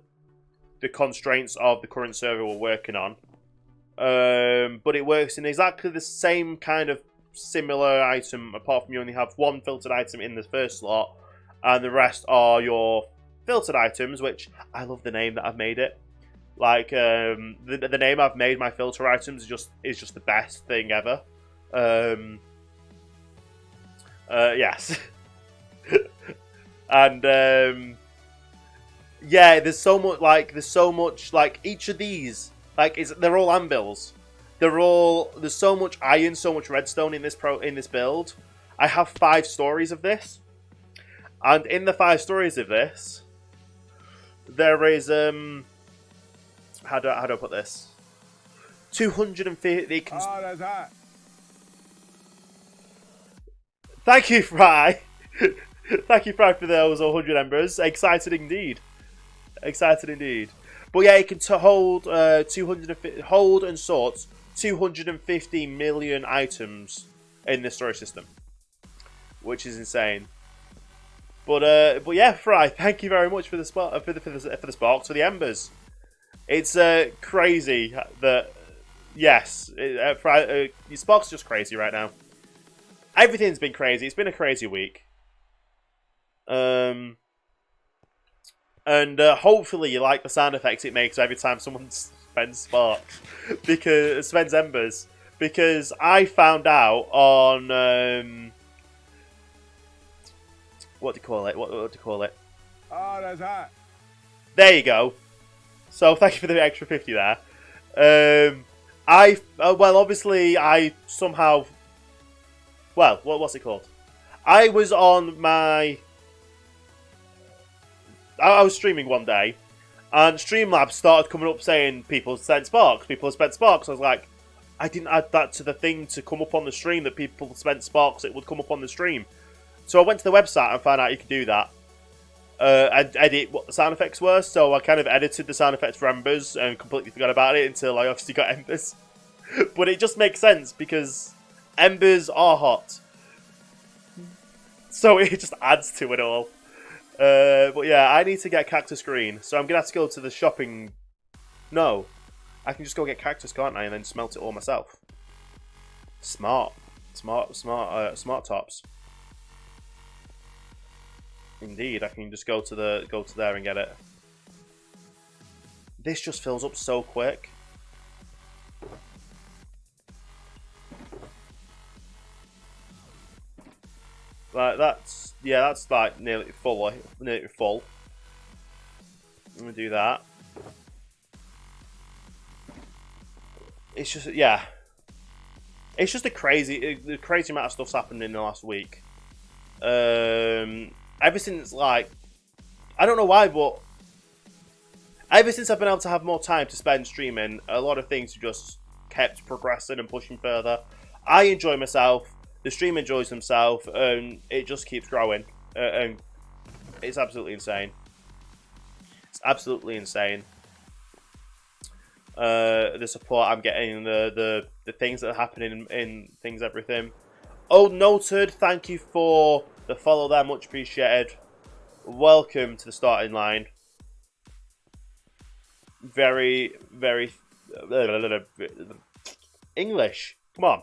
constraints of the current server we're working on. But it works in exactly the same kind of similar item, apart from you only have one filtered item in the first slot, and the rest are your filtered items, which I love the name that I've made it. Like the name I've made my filter items is just the best thing ever. Yes. And yeah, there's so much like each of these they're all anvils. There's so much iron, so much redstone in this build. I have 5 stories of this. And in the 5 stories of this, there is how do I put this? 250. Oh, that's hot. Thank you, Fry. Thank you, Fry, for those 100 embers. Excited indeed. But yeah, it can hold hold and sort 250 million items in the storage system, which is insane. But yeah, Fry, thank you very much for the spot for the sparks, for the embers. It's crazy that yes, Fry, your sparks are just crazy right now. Everything's been crazy. It's been a crazy week. And hopefully you like the sound effects it makes every time someone spends sparks, because spends embers. Because I found out on what do you call it? What do you call it? Oh, that's hot. There you go. So thank you for the extra 50 there. Well, obviously, I somehow, well, what's it called? I was on my, I was streaming one day, and Streamlabs started coming up saying people spent Sparks, people have spent Sparks. I was like, I didn't add that to the thing to come up on the stream that people spent Sparks, it would come up on the stream. So I went to the website and found out you could do that. And edit what the sound effects were, so I kind of edited the sound effects for Embers and completely forgot about it until I obviously got Embers. But it just makes sense because Embers are hot. So it just adds to it all. But yeah, I need to get Cactus Green, so I'm going to have to go to the shopping... No. I can just go get Cactus, can't I, and then smelt it all myself. Smart tops. Indeed, I can just go to there and get it. This just fills up so quick. Like that's like nearly full. I'm gonna do that. It's just it's just the crazy amount of stuff's happened in the last week. Ever since, like, I don't know why, but ever since I've been able to have more time to spend streaming, a lot of things have just kept progressing and pushing further. I enjoy myself, the stream enjoys himself, and it just keeps growing. And it's absolutely insane. It's absolutely insane. The support I'm getting, the things that are happening in things, everything. Oh, noted, thank you for the follow there, much appreciated. Welcome to the starting line. Very, very... English. Come on.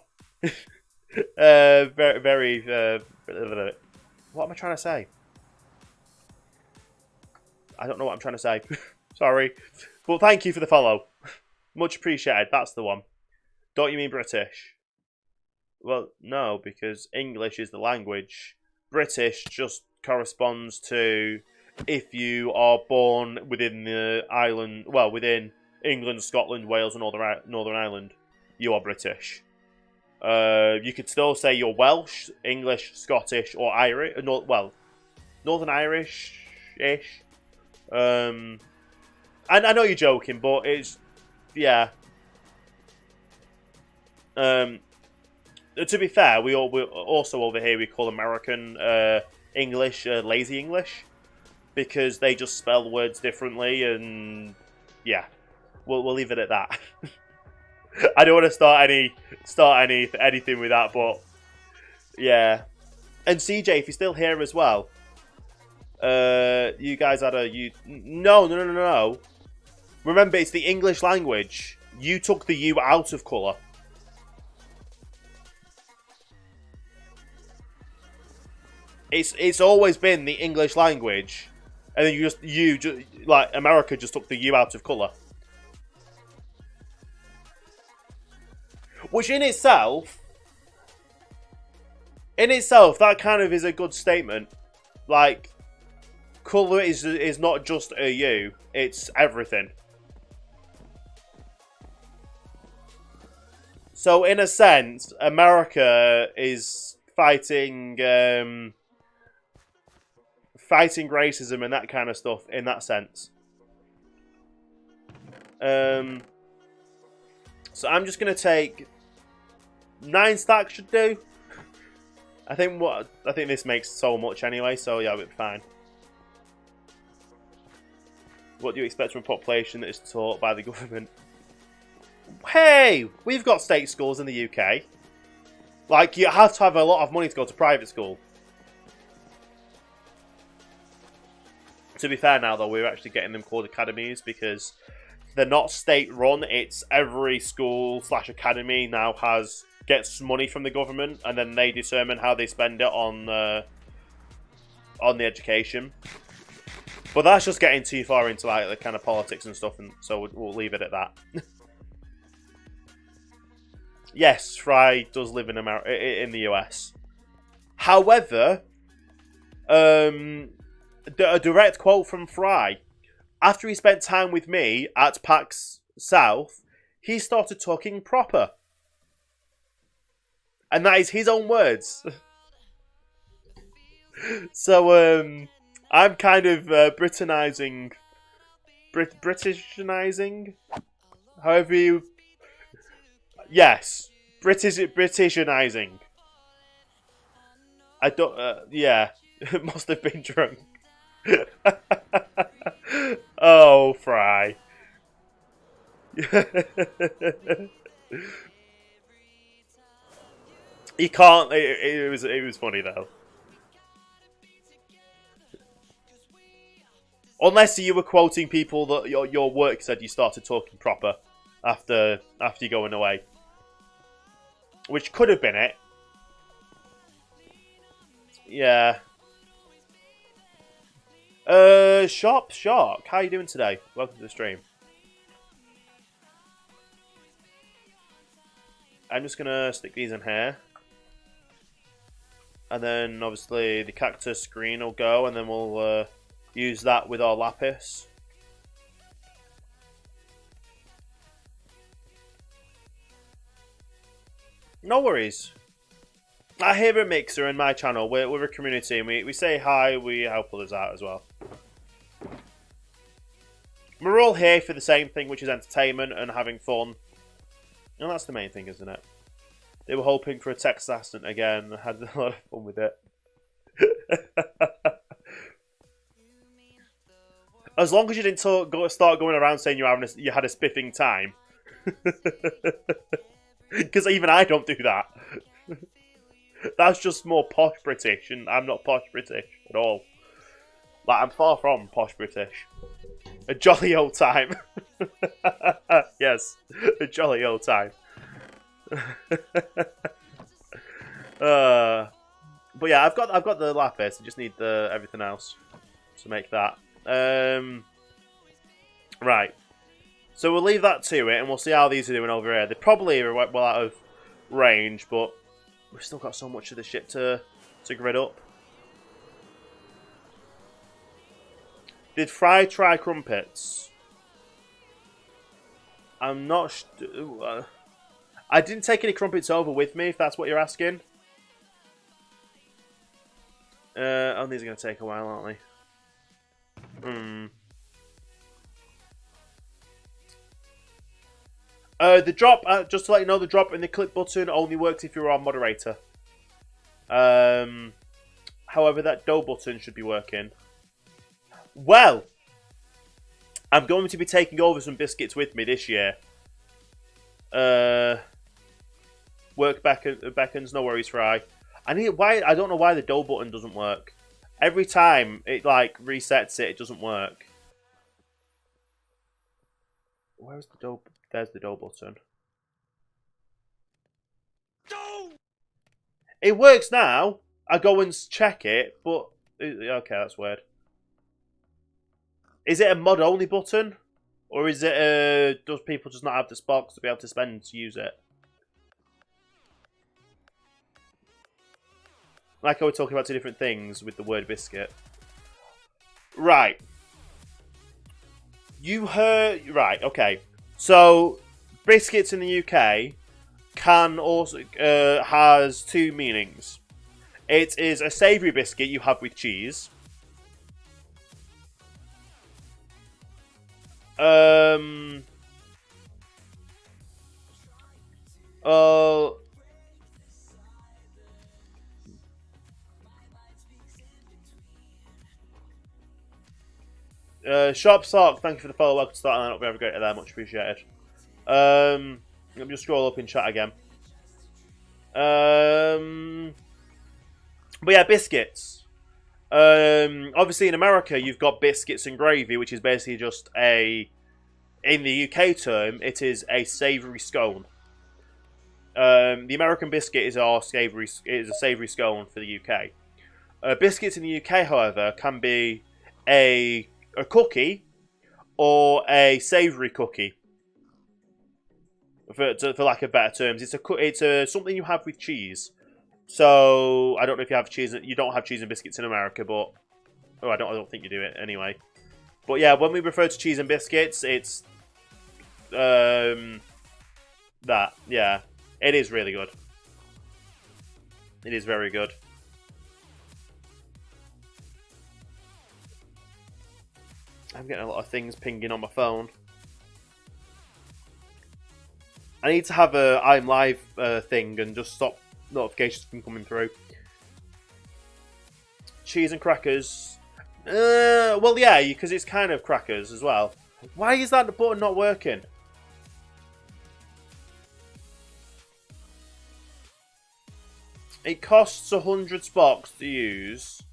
Very... what am I trying to say? I don't know what I'm trying to say. Sorry. But thank you for the follow. Much appreciated. That's the one. Don't you mean British? Well, no, because English is the language. British just corresponds to if you are born within the island, well, within England, Scotland, Wales, and Northern Ireland, you are British. You could still say you're Welsh, English, Scottish, or Irish. Well, Northern Irish-ish. And I know you're joking, but it's, yeah. To be fair, we also over here we call American English lazy English because they just spell words differently, and yeah, we'll leave it at that. I don't want to start anything with that, but yeah. And CJ, if you're still here as well, you guys had no. Remember, it's the English language. You took the U out of colour. It's always been the English language, and then you just like America just took the U out of colour, which in itself that kind of is a good statement. Like, colour is not just a U; it's everything. So in a sense, America is fighting racism and that kind of stuff in that sense. So I'm just going to take 9 stacks should do. I think this makes so much anyway, so yeah, we'll be fine. What do you expect from a population that is taught by the government? Hey, we've got state schools in the UK. Like, you have to have a lot of money to go to private school. To be fair now, though, we're actually getting them called academies because they're not state-run. It's every school/academy now gets money from the government, and then they determine how they spend it on the education. But that's just getting too far into like the kind of politics and stuff, and so we'll leave it at that. Yes, Fry does live in the US. However, a direct quote from Fry: after he spent time with me at PAX South, he started talking proper. And that is his own words. So, I'm kind of Britanizing. Britishanizing? However you... Yes. Britishanizing. I don't... yeah. Must have been drunk. Oh, Fry. You can't... It was funny, though. Unless you were quoting people that your work said you started talking proper after you going away. Which could have been it. Yeah. Sharp Shark, how are you doing today? Welcome to the stream. I'm just gonna stick these in here. And then obviously the cactus green will go, and then we'll use that with our lapis. No worries. I hear a mixer in my channel. We're a community, and we say hi, we help others out as well. We're all here for the same thing, which is entertainment and having fun. And that's the main thing, isn't it? They were hoping for a text assistant again. I had a lot of fun with it. As long as you didn't start going around saying you had a spiffing time. Because even I don't do that. That's just more posh British, and I'm not posh British at all. Like, I'm far from posh British. A jolly old time. Yes, a jolly old time. But yeah, I've got the lapis. I just need everything else to make that. Right. So we'll leave that to it, and we'll see how these are doing over here. They probably are well out of range, but we've still got so much of the shit to grid up. Did Fry try crumpets? I'm not... I didn't take any crumpets over with me, if that's what you're asking. Oh, these are going to take a while, aren't they? The drop, just to let you know, the drop in the click button only works if you're on moderator. However, that dough button should be working. Well, I'm going to be taking over some biscuits with me this year. Work beckons, no worries, Fry. I don't know why the dough button doesn't work. Every time it like resets it doesn't work. Where's the dough? There's the dough button. It works now. I go and check it, but okay, that's weird. Is it a mod only button, or is it does people just not have the sparks to be able to spend to use it? Like I was talking about two different things with the word biscuit. Right. You heard... Right, okay. So, biscuits in the UK can also... has two meanings. It is a savoury biscuit you have with cheese. Sharp Sark, thank you for the follow. Welcome to starting that up. We have a great day there, much appreciated. Let me just scroll up in chat again. But yeah, biscuits. Obviously in America you've got biscuits and gravy, which is basically just in the UK term, it is a savoury scone. The American biscuit is a savoury scone for the UK. Biscuits in the UK, however, can be a cookie or a savoury cookie. For lack of better terms, it's something you have with cheese. So I don't know if you have cheese. You don't have cheese and biscuits in America, but I don't think you do it anyway. But yeah, when we refer to cheese and biscuits, it's that. Yeah, it is really good. It is very good. I'm getting a lot of things pinging on my phone. I need to have a I'm live thing and just stop notifications from coming through. Cheese and crackers. Well, yeah, because it's kind of crackers as well. Why is that button not working? It costs 100 Spox to use.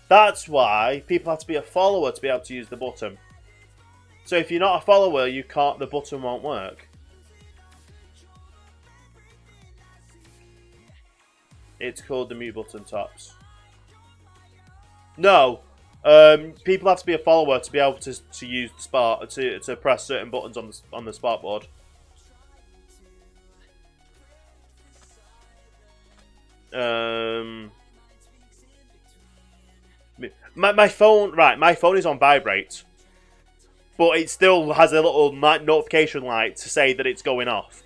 That's why people have to be a follower to be able to use the button. So if you're not a follower, you can't. The button won't work. It's called the mute button, Tops. No, people have to be a follower to be able to use the spark to press certain buttons on the spark board. My phone, right? My phone is on vibrate. But it still has a little notification light to say that it's going off.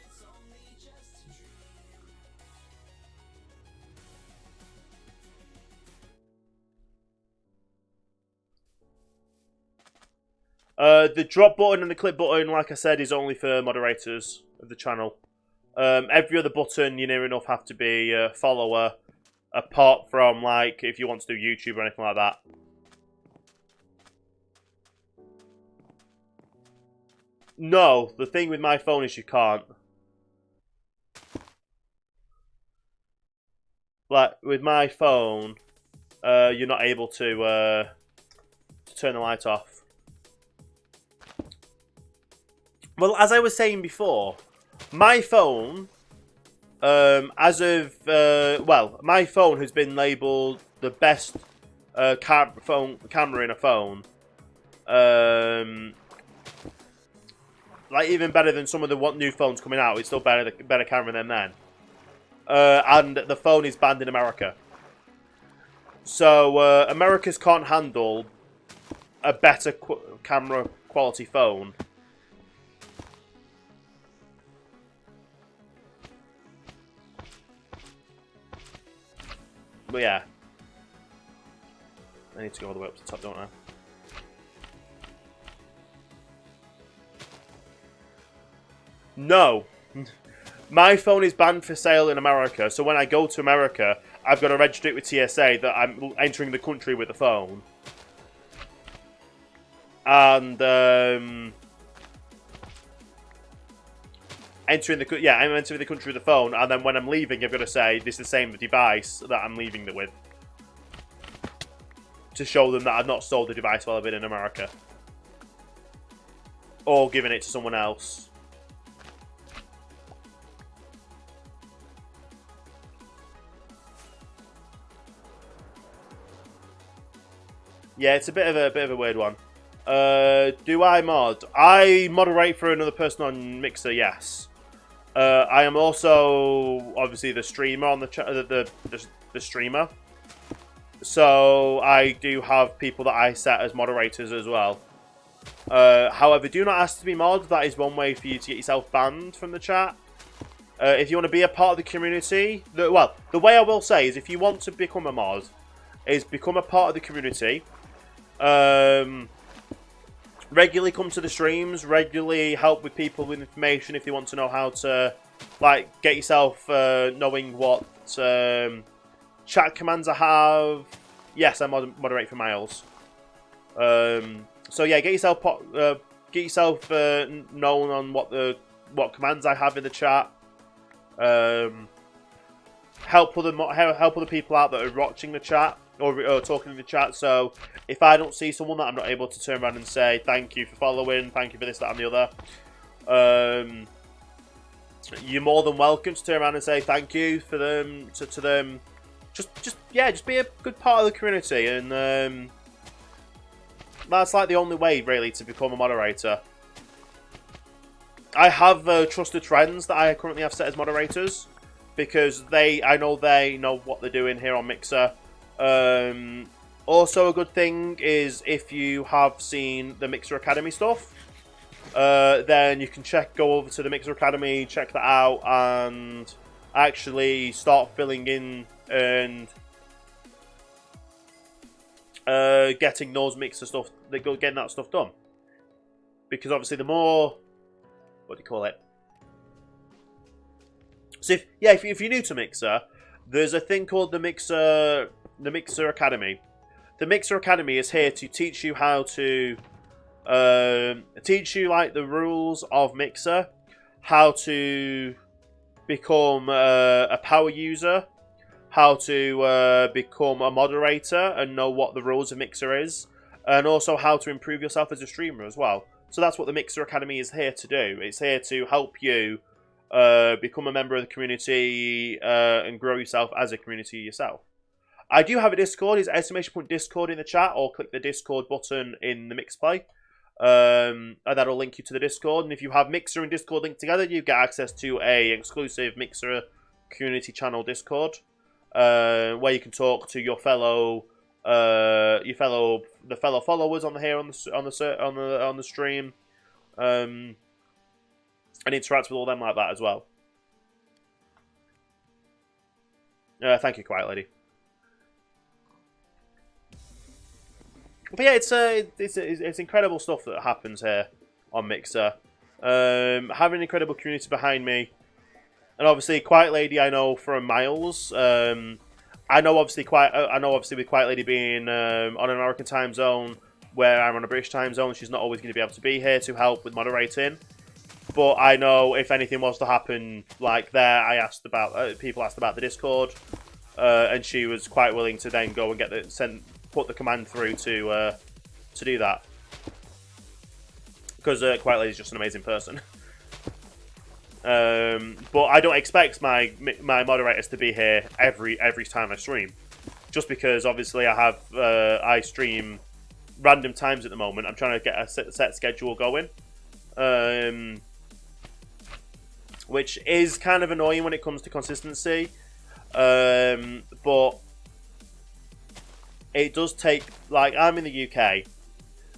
The drop button and the clip button, like I said, is only for moderators of the channel. Every other button, you near enough have to be a follower, apart from like if you want to do YouTube or anything like that. No, the thing with my phone is you can't. Like, with my phone, you're not able to turn the light off. Well, as I was saying before, my phone, as of, my phone has been labelled the best camera in a phone. Like, even better than some of the new phones coming out. It's still better camera than then. And the phone is banned in America. So, Americans can't handle a better camera quality phone. But yeah. I need to go all the way up to the top, don't I? No. My phone is banned for sale in America, so when I go to America, I've got to register it with TSA that I'm entering the country with the phone. And, I'm entering the country with the phone, and then when I'm leaving, I've got to say this is the same device that I'm leaving it with. To show them that I've not sold the device while I've been in America. Or given it to someone else. Yeah, it's a bit of a weird one. Do I mod? I moderate for another person on Mixer. Yes. I am also obviously the streamer on the streamer. So I do have people that I set as moderators as well. However, do not ask to be mod. That is one way for you to get yourself banned from the chat. If you want to be a part of the community, the way I will say is if you want to become a mod, is become a part of the community. Regularly come to the streams, regularly help with people with information if you want to know how to, like, get yourself knowing what chat commands I have. Yes, I moderate for Miles. So yeah, get yourself known on what commands I have in the chat. Help other people out that are watching the chat or talking in the chat. So if I don't see someone that I'm not able to turn around and say thank you for following, thank you for this, that, and the other, you're more than welcome to turn around and say thank you for them to them. Just be a good part of the community, and that's like the only way really to become a moderator. I have trusted friends that I currently have set as moderators because I know they know what they're doing here on Mixer. Also, a good thing is if you have seen the Mixer Academy stuff, then you can go over to the Mixer Academy, check that out, and actually start filling in and getting those mixer stuff, getting that stuff done. Because obviously, the more, what do you call it? So if you're new to Mixer, there's a thing called the Mixer Academy. The Mixer Academy is here to teach you how to teach you like the rules of Mixer, how to become a power user, how to become a moderator and know what the rules of Mixer is, and also how to improve yourself as a streamer as well. So that's what the Mixer Academy is here to do. It's here to help you become a member of the community and grow yourself as a community yourself. I do have a Discord. It's !Discord in the chat, or click the Discord button in the Mixplay. And that'll link you to the Discord. And if you have Mixer and Discord linked together, you get access to a exclusive Mixer community channel Discord, where you can talk to your fellow followers on the stream, and interact with all them like that as well. Thank you, Quiet Lady. But yeah, it's incredible stuff that happens here on Mixer. Having an incredible community behind me, and obviously Quiet Lady I know from miles. I know obviously with Quiet Lady being on an American time zone, where I'm on a British time zone, she's not always going to be able to be here to help with moderating. But I know if anything was to happen like there, people asked about the Discord, and she was quite willing to then go and put the command through to do that, because Quiet Lady is just an amazing person. But I don't expect my moderators to be here every time I stream, just because obviously I stream random times at the moment. I'm trying to get a set schedule going, which is kind of annoying when it comes to consistency, but it does take, like, I'm in the UK.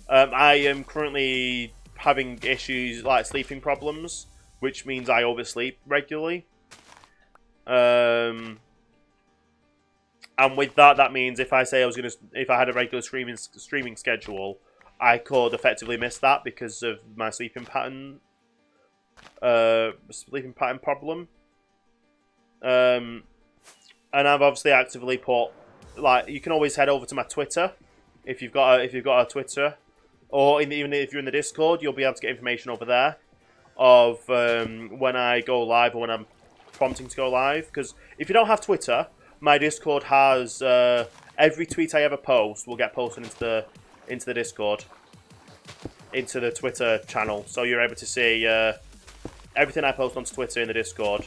I am currently having issues like sleeping problems, which means I oversleep regularly. And with that means if I had a regular streaming schedule, I could effectively miss that because of my sleeping pattern problem. And I've obviously actively put, like, you can always head over to my Twitter if you've got a Twitter, or even if you're in the Discord, you'll be able to get information over there of when I go live or when I'm prompting to go live. Because if you don't have Twitter, my Discord has every tweet I ever post will get posted into the Discord, into the Twitter channel, so you're able to see everything I post onto Twitter in the Discord.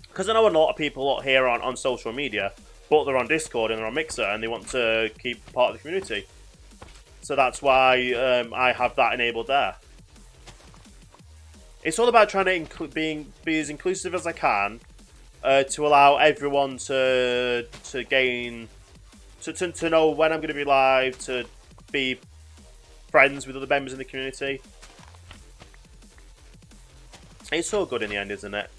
Because I know a lot of people here on social media, but they're on Discord and they're on Mixer and they want to keep part of the community. So that's why I have that enabled there. It's all about trying to be as inclusive as I can to allow everyone to know when I'm going to be live, to be friends with other members in the community. It's so good in the end, isn't it?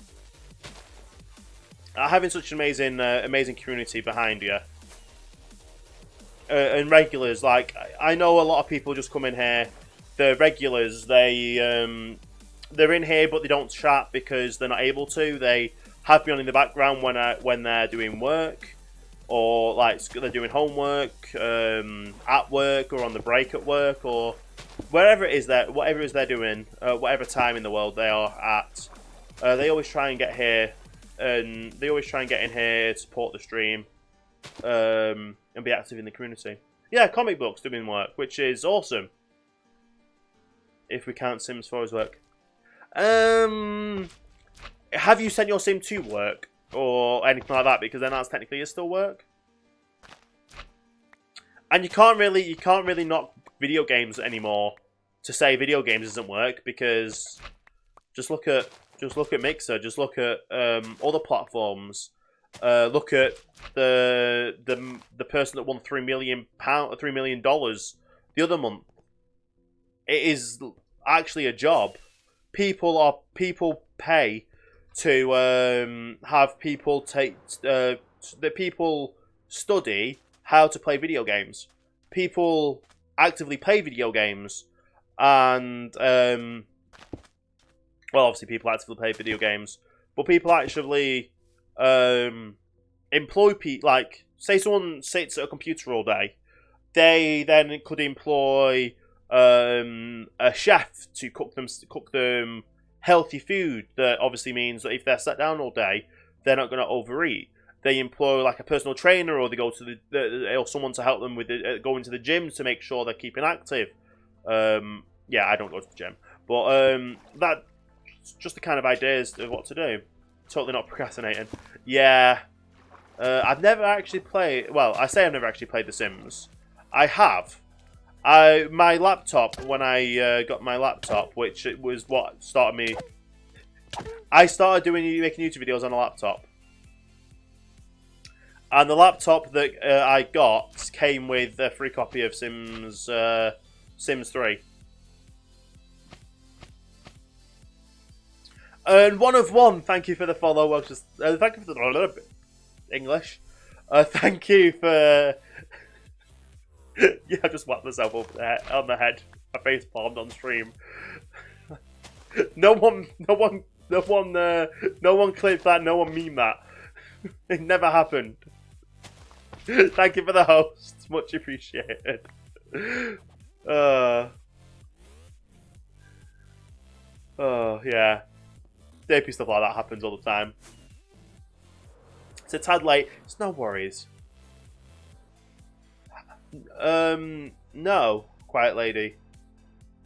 Having such an amazing community behind you, and regulars. Like, I know a lot of people just come in here. The regulars, they're in here, but they don't chat because they're not able to. They have me on in the background when they're doing work, or like they're doing homework at work, or on the break at work, or whatever it is they're doing, whatever time in the world they are at. They always try and get here. And they always try and get in here, support the stream, and be active in the community. Yeah, comic books doing work, which is awesome. If we count Sims for his work. Have you sent your Sim to work or anything like that? Because then that's technically still work. And you can't really knock video games anymore to say video games doesn't work, because just look at Mixer. Just look at other platforms. Look at the person that won $3 million the other month. it is actually a job. People pay to have people that people study how to play video games. People actively play video games, and well, obviously people actively play video games, but people actually employ people. Like, say someone sits at a computer all day, they then could employ a chef to cook them healthy food. That obviously means that if they're sat down all day, they're not going to overeat. They employ like a personal trainer, or they go to or someone to help them with going to the gym to make sure they're keeping active. Yeah, I don't go to the gym, but that's just the kind of ideas of what to do. Totally not procrastinating. Yeah, I've never actually played. Well, I say I've never actually played The Sims. I have. My laptop, when I got my laptop, which it was what started me. I started making YouTube videos on a laptop. And the laptop that I got came with a free copy of Sims 3. And one of one, thank you for the follow. Well, just thank you for the English. Thank you for. Yeah, I just whacked myself on the head. My face palmed on stream. No one clipped that. No one memed that. It never happened. Thank you for the host. Much appreciated. Oh, yeah. DP stuff like that happens all the time. It's a tad late. It's no worries. No, Quiet Lady.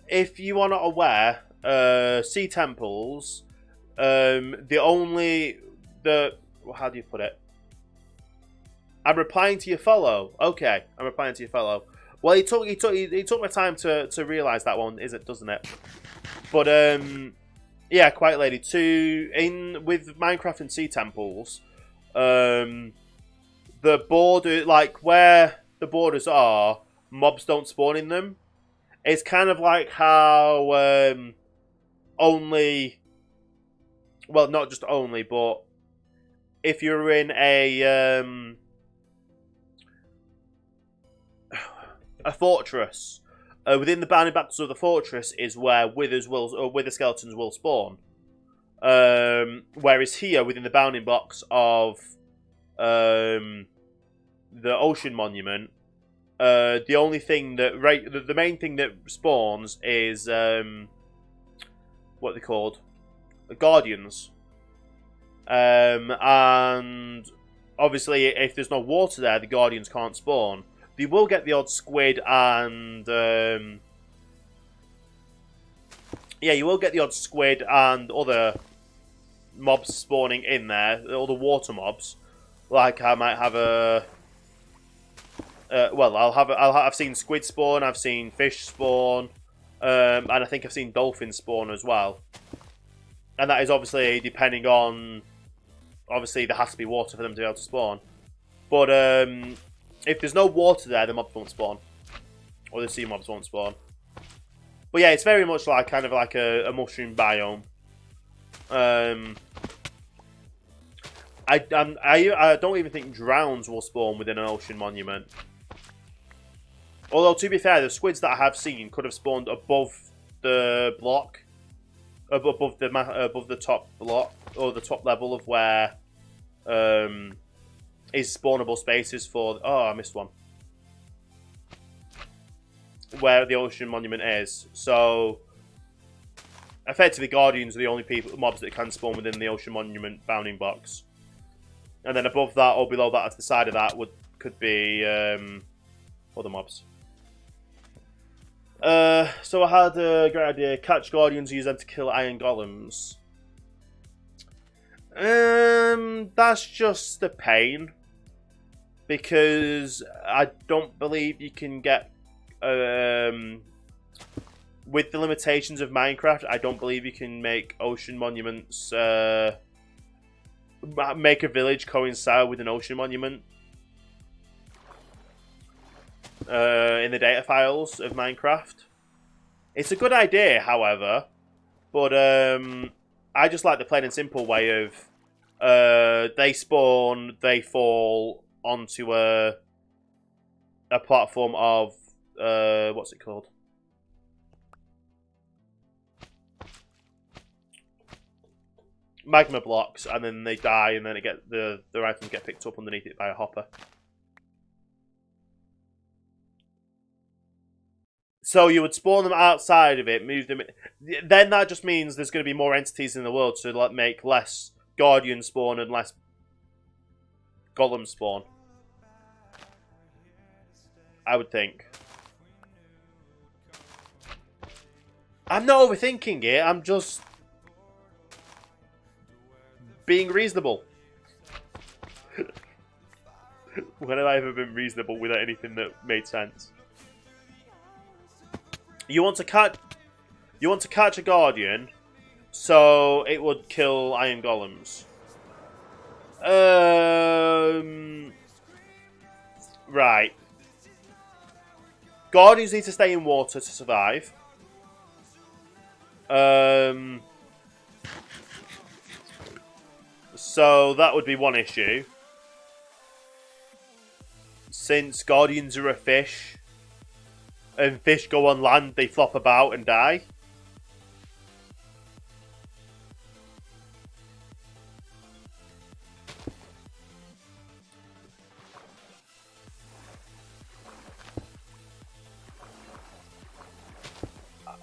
If you are not aware, Sea Temples, how do you put it? I'm replying to your follow. Okay, I'm replying to your follow. Well, he took my time to realise that one, doesn't it? But yeah, Quiet Lady. With Minecraft and Sea Temples, the border, like where the borders are, mobs don't spawn in them. It's kind of like how not just only, but if you're in a fortress, within the bounding boxes of the fortress is where wither skeletons will spawn. Whereas here, within the bounding box of the Ocean Monument, the only thing the main thing that spawns is what they're called, Guardians. And obviously, if there's no water there, the Guardians can't spawn. You will get the odd squid and you will get the odd squid and other mobs spawning in there, all the water mobs. Like I might have I've seen squid spawn, I've seen fish spawn, and I think I've seen dolphins spawn as well. And that is obviously depending on, obviously there has to be water for them to be able to spawn. But if there's no water there, the mobs won't spawn, or the sea mobs won't spawn. But yeah, it's very much like kind of like a mushroom biome. I don't even think drowns will spawn within an ocean monument. Although, to be fair, the squids that I have seen could have spawned above the block, above the top block, or the top level of where is spawnable spaces for. Oh, I missed one. Where the ocean monument is. So, effectively, Guardians are the only mobs that can spawn within the ocean monument bounding box. And then above that or below that, to the side of that, could be other mobs. So I had a great idea. Catch Guardians, use them to kill iron golems. That's just a pain. Because I don't believe you can get... with the limitations of Minecraft, I don't believe you can make ocean monuments... make a village coincide with an ocean monument. In the data files of Minecraft. It's a good idea, however, but I just like the plain and simple way of they spawn, they fall onto a platform of what's it called? Magma blocks, and then they die, and then their items get picked up underneath it by a hopper. So you would spawn them outside of it, move them. Then that just means there's going to be more entities in the world to make less Guardian spawn and less Golem spawn. I would think. I'm not overthinking it. I'm just being reasonable. When have I ever been reasonable without anything that made sense? You want to catch a Guardian, so it would kill Iron Golems. Right. Guardians need to stay in water to survive. So that would be one issue. Since Guardians are a fish, and fish go on land, they flop about and die.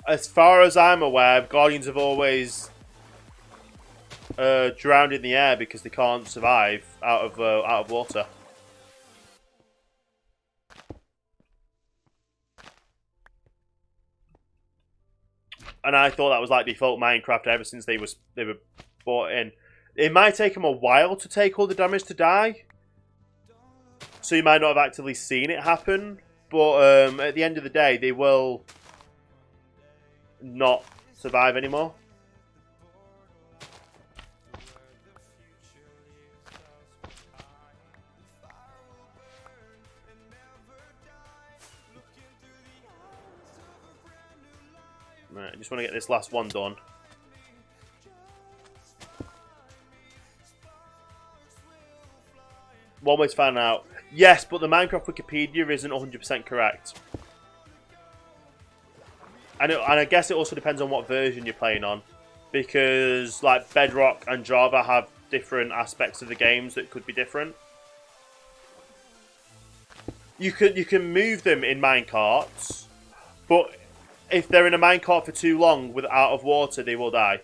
As far as I'm aware, Guardians have always drowned in the air because they can't survive out of water. And I thought that was like default Minecraft ever since they were brought in. It might take them a while to take all the damage to die, so you might not have actively seen it happen. But at the end of the day, they will not survive anymore. Right, I just want to get this last one done. One way to find out. Yes, but the Minecraft Wikipedia isn't 100% correct. And I guess it also depends on what version you're playing on. Because like Bedrock and Java have different aspects of the games that could be different. You can move them in minecarts, but if they're in a minecart for too long out of water, they will die.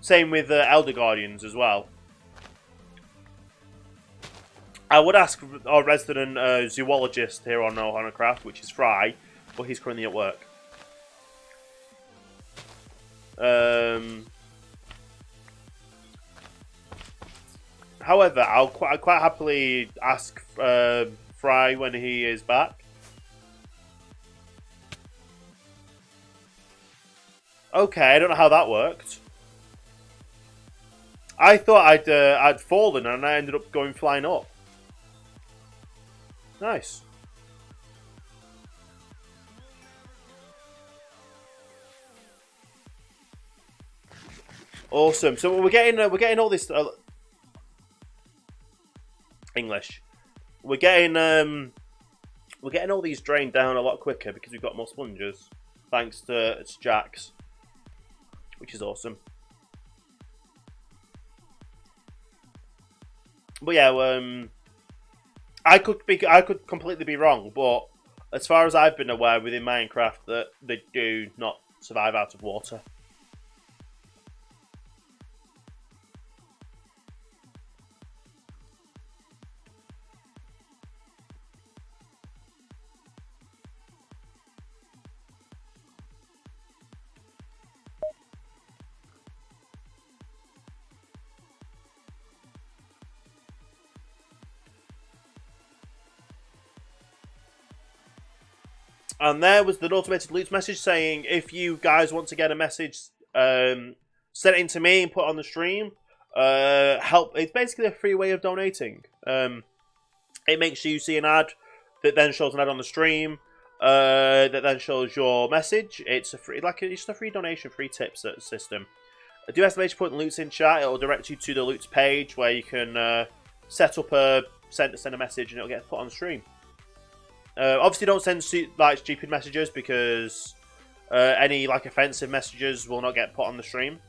Same with Elder Guardians as well. I would ask our resident zoologist here on OhanaCraft, which is Fry, but he's currently at work. However, I'll quite happily ask Fry when he is back. Okay, I don't know how that worked. I thought I'd fallen and I ended up going flying up. Nice. Awesome. So we're getting all this English. We're getting all these drained down a lot quicker because we've got more sponges, thanks to Jax, which is awesome. But yeah, I could completely be wrong, but as far as I've been aware within Minecraft, that they do not survive out of water. And there was the automated loot message saying, if you guys want to get a message, send it in to me and put it on the stream. help. It's basically a free way of donating. It makes sure you see an ad that then shows an ad on the stream. That then shows your message. It's a free, it's just a free donation, free tips system. I do estimate you put loots in chat. It'll direct you to the loots page where you can set up send a message and it'll get put on the stream. Obviously, don't send stupid messages because any offensive messages will not get put on the stream.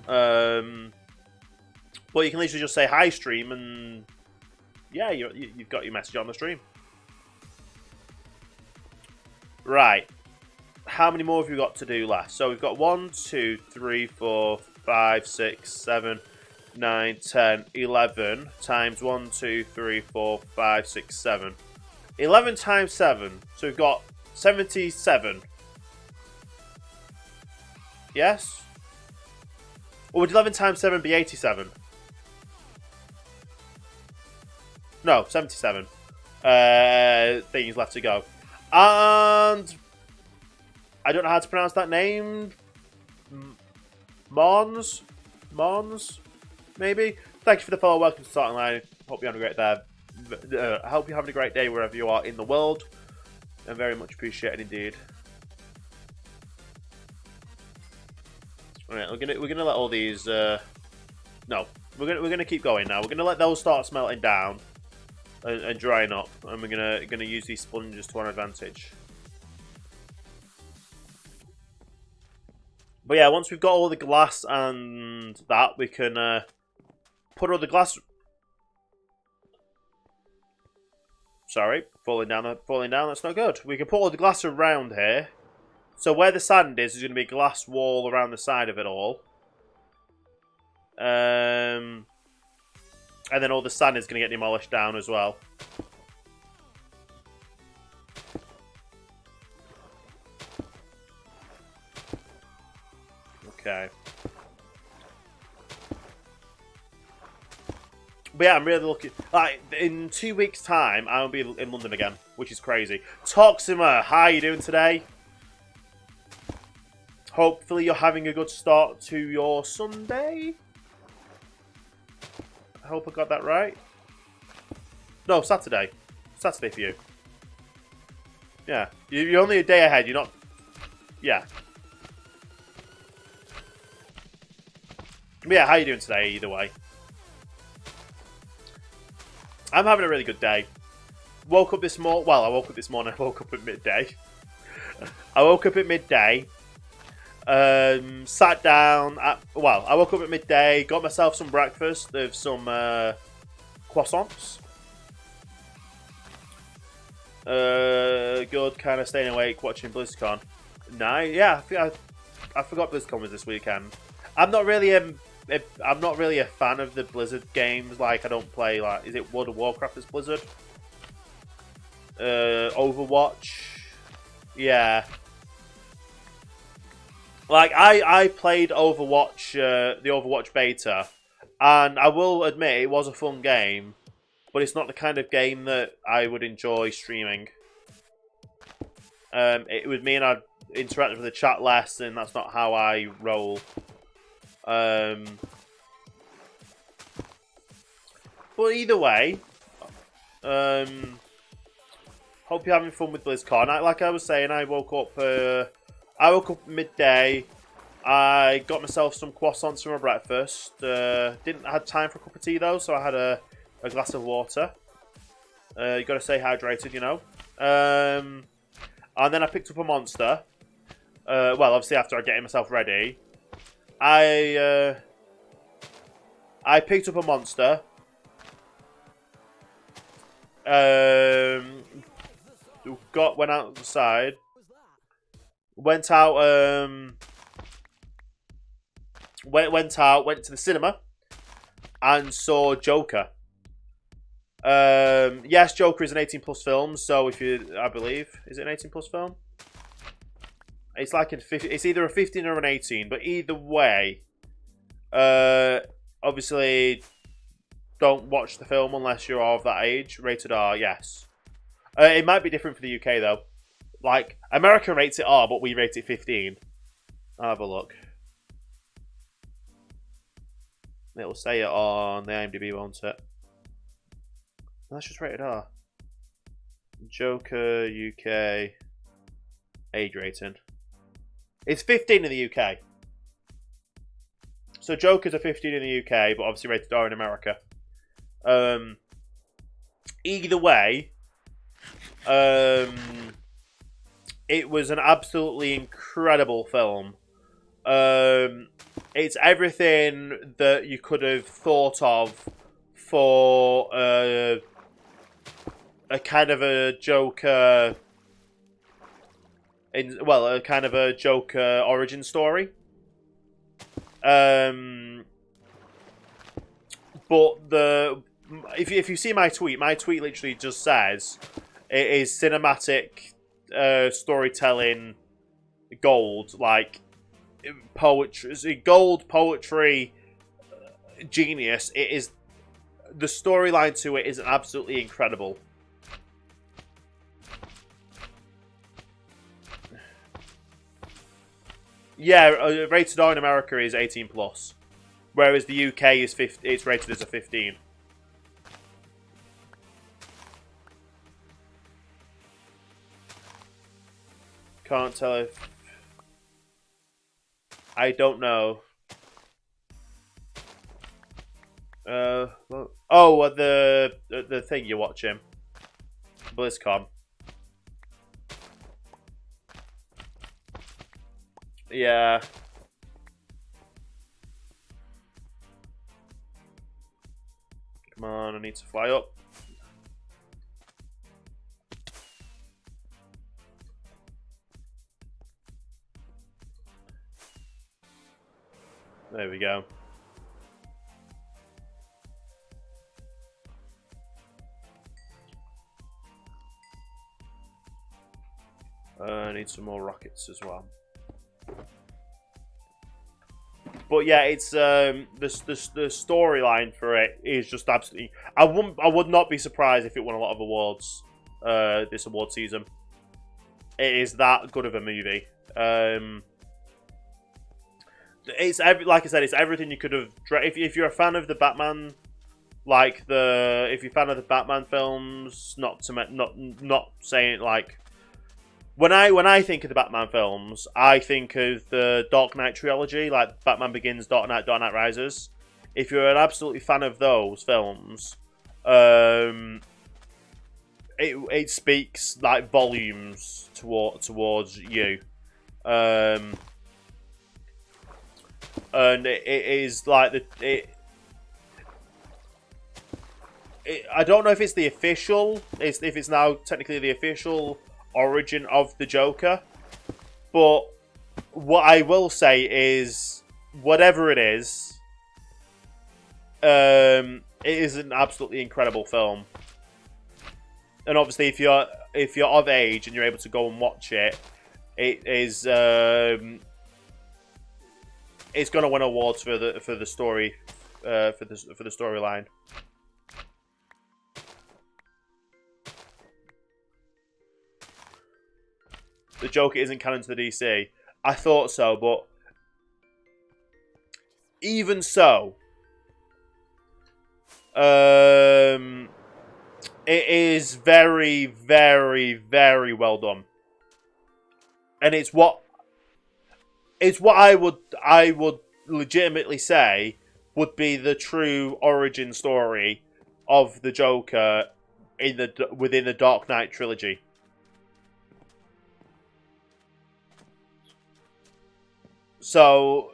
But you can literally just say hi stream and yeah, you've got your message on the stream. Right. How many more have we got to do left? So we've got 1, 2, 3, 4, 5, 6, 7, 9, 10, 11 times 1, 2, 3, 4, 5, 6, 7. 11 times 7. So we've got 77. Yes? Or would 11 times 7 be 87? No, 77. Things left to go. And I don't know how to pronounce that name. Mons? Maybe? Thank you for the follow. Welcome to Starting Line. Hope you're having a great day. I hope you're having a great day wherever you are in the world. And very much appreciated indeed. Alright, we're gonna let all these no. We're gonna keep going now. We're gonna let those start smelting down and drying up, and we're gonna use these sponges to our advantage. But yeah, once we've got all the glass and that, we can put all the glass. Sorry, falling down. That's not good. We can put all the glass around here. So where the sand is, there's going to be a glass wall around the side of it all. And then all the sand is going to get demolished down as well. Okay. But yeah, I'm really looking. In 2 weeks' time, I'll be in London again, which is crazy. Toxima, how are you doing today? Hopefully you're having a good start to your Sunday. I hope I got that right. No, Saturday. Saturday for you. Yeah. You're only a day ahead. You're not... Yeah. But yeah, how are you doing today, either way? I'm having a really good day. Woke up this morning... Well, I woke up this morning. I woke up at midday. I woke up at midday. Sat down at, well, I woke up at midday, got myself some breakfast with some croissants. Good, kind of staying awake watching BlizzCon. Nice, yeah. I forgot BlizzCon was this weekend. I'm not really a fan of the Blizzard games. Like, I don't play is it World of Warcraft as Blizzard? Overwatch, yeah. Like, I played Overwatch, the Overwatch beta, and I will admit it was a fun game, but it's not the kind of game that I would enjoy streaming. It was me and I'd interact with the chat less, and that's not how I roll. But either way, hope you're having fun with BlizzCon. Like I was saying, I woke up midday. I got myself some croissants for my breakfast. Didn't have time for a cup of tea though, so I had a glass of water. You got to stay hydrated, you know. And then I picked up a Monster. Well, obviously after I getting myself ready, I picked up a Monster. Went outside. Went out. Went to the cinema and saw Joker. Yes, Joker is an 18+ film. So I believe, is it an 18+ film? It's like it's either a 15 or an 18, but either way, obviously, don't watch the film unless you're of that age. Rated R, yes. It might be different for the UK though. Like, America rates it R, but we rate it 15. I'll have a look. It'll say it on the IMDb, won't it? That's just rated R. Joker UK age rating. It's 15 in the UK. So Joker's a 15 in the UK, but obviously rated R in America. Either way, it was an absolutely incredible film. It's everything that you could have thought of for a kind of a Joker, a kind of a Joker origin story. But if you see my tweet literally just says it is cinematic storytelling gold, like poetry, gold poetry genius. It is, the storyline to it is absolutely incredible. Yeah, rated R in America is 18 plus, whereas the UK is it's rated as a 15. Can't tell if I don't know. The thing you're watching, BlizzCon. Yeah. Come on, I need to fly up. There we go. I need some more rockets as well. But yeah, it's the storyline for it is just absolutely. I would not be surprised if it won a lot of awards this award season. It is that good of a movie. It's like I said, it's everything you could have. If you're a fan of the Batman, if you're a fan of the Batman films, not saying like. When I think of the Batman films, I think of the Dark Knight trilogy, like Batman Begins, Dark Knight Rises. If you're an absolutely fan of those films, it speaks like volumes towards you, and it is like I don't know if it's the official, if it's now technically the official origin of the Joker, but what I will say is, whatever it is an absolutely incredible film. And obviously, if you're of age and you're able to go and watch it, it is it's going to win awards for the story, for the storyline. The Joker isn't canon to the DC. I thought so, but even so, it is very, very, very well done, and it's what I would legitimately say would be the true origin story of the Joker within the Dark Knight trilogy. So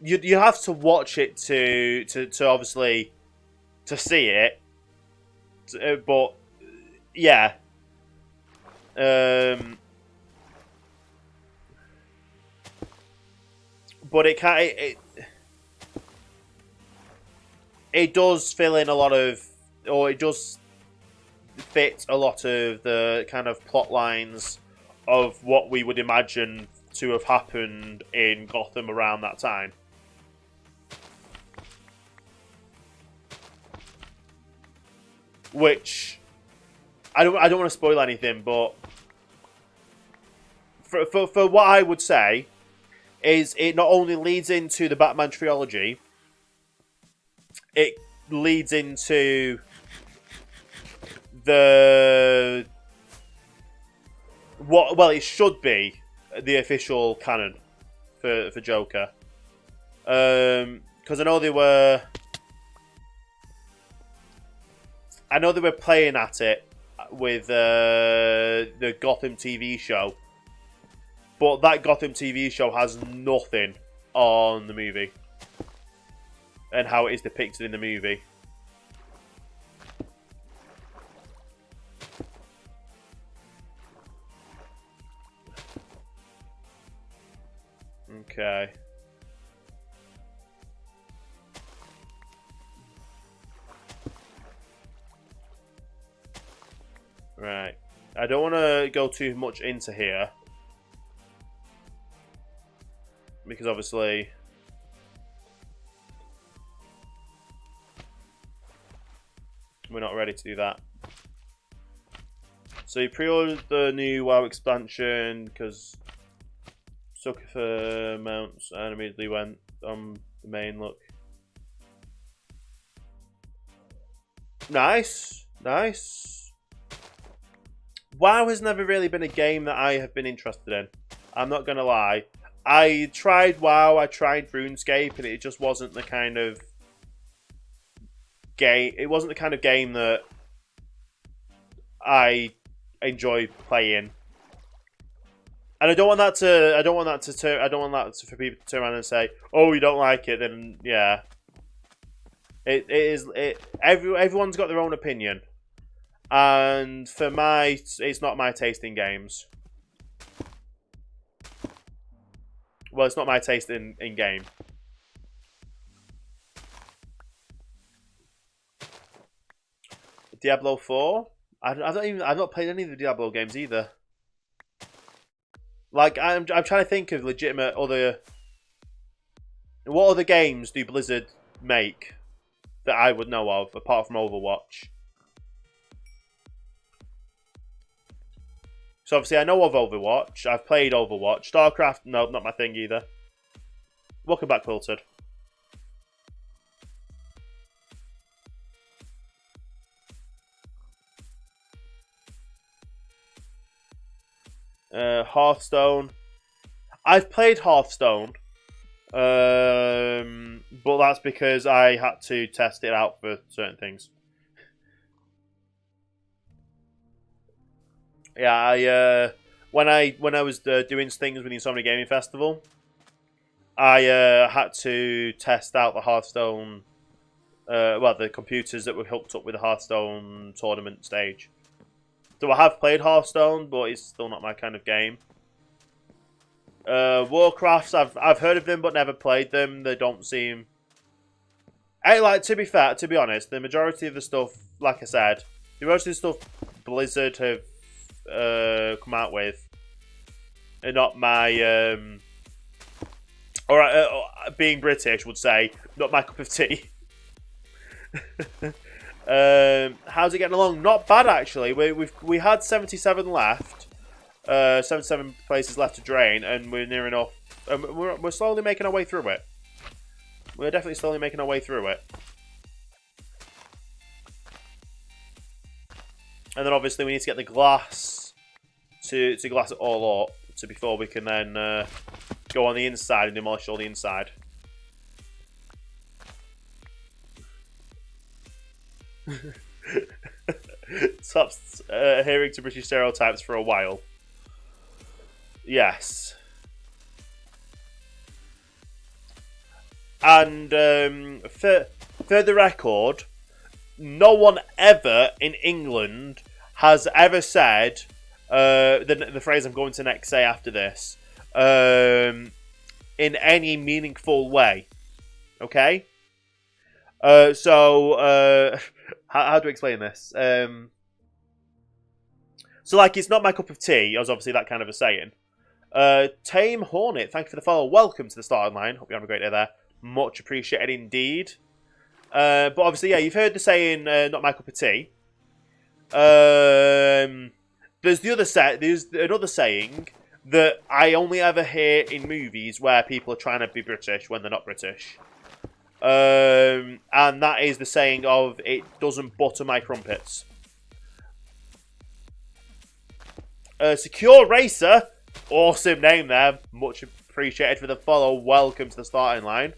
you have to watch it to obviously to see it, but yeah, but it does fill in a lot of, or it does fit a lot of the kind of plot lines of what we would imagine to have happened in Gotham around that time. Which I don't want to spoil anything, but for what I would say is, it not only leads into the Batman trilogy, it leads into the well, it should be the official canon for Joker. Because I know they were playing at it with the Gotham TV show, but that Gotham TV show has nothing on the movie and how it is depicted in the movie. Okay. Right. I don't want to go too much into here, because obviously we're not ready to do that. So you pre-ordered the new WoW expansion because sucker for mounts and immediately went on the main look. Nice. Nice. WoW has never really been a game that I have been interested in. I'm not going to lie. I tried WoW, I tried RuneScape, and it just wasn't the kind of game. It wasn't the kind of game that I enjoy playing. And I don't want that for people to turn around and say, "Oh, you don't like it." Then yeah, everyone's got their own opinion. And for it's not my taste in games. Well, it's not my taste in game. Diablo 4? I've not played any of the Diablo games either. Like I'm trying to think of legitimate other. What other games do Blizzard make that I would know of apart from Overwatch? So obviously I know of Overwatch. I've played Overwatch. StarCraft, no, not my thing either. Welcome back, Quilted. Hearthstone. I've played Hearthstone. But that's because I had to test it out for certain things. Yeah, when I was doing things with the Insomnia Gaming Festival, I had to test out the Hearthstone. Well, the computers that were hooked up with the Hearthstone tournament stage. So I have played Hearthstone, but it's still not my kind of game. Warcrafts, I've heard of them but never played them. They don't seem. To be honest, the majority of the stuff, like I said, the majority of the stuff Blizzard have come out with are not my being British would say not my cup of tea. How's it getting along? Not bad actually. We had 77 left, 77 places left to drain, and we're near enough. We're slowly making our way through it. We're definitely slowly making our way through it. And then obviously we need to get the glass to glass it all up before we can then go on the inside and demolish all the inside. Stops adhering to British stereotypes for a while. Yes. And for the record, no one ever in England has ever said the phrase I'm going to next say after this in any meaningful way. Okay? So how do I explain this? So, like, it's not my cup of tea, as obviously that kind of a saying. Tame Hornet, thank you for the follow. Welcome to the starting line. Hope you're having a great day there. Much appreciated indeed. But obviously, yeah, you've heard the saying, not my cup of tea. There's another saying that I only ever hear in movies where people are trying to be British when they're not British. And that is the saying of it doesn't butter my crumpets. Secure Racer, awesome name there. Much appreciated for the follow. Welcome to the starting line.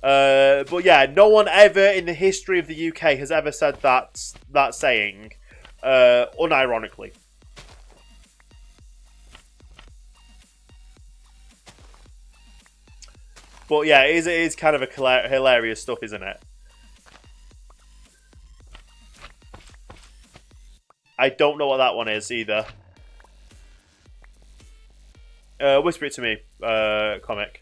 But yeah, no one ever in the history of the UK has ever said that saying, unironically. But yeah, it is kind of a hilarious stuff, isn't it? I don't know what that one is either. Whisper it to me, comic.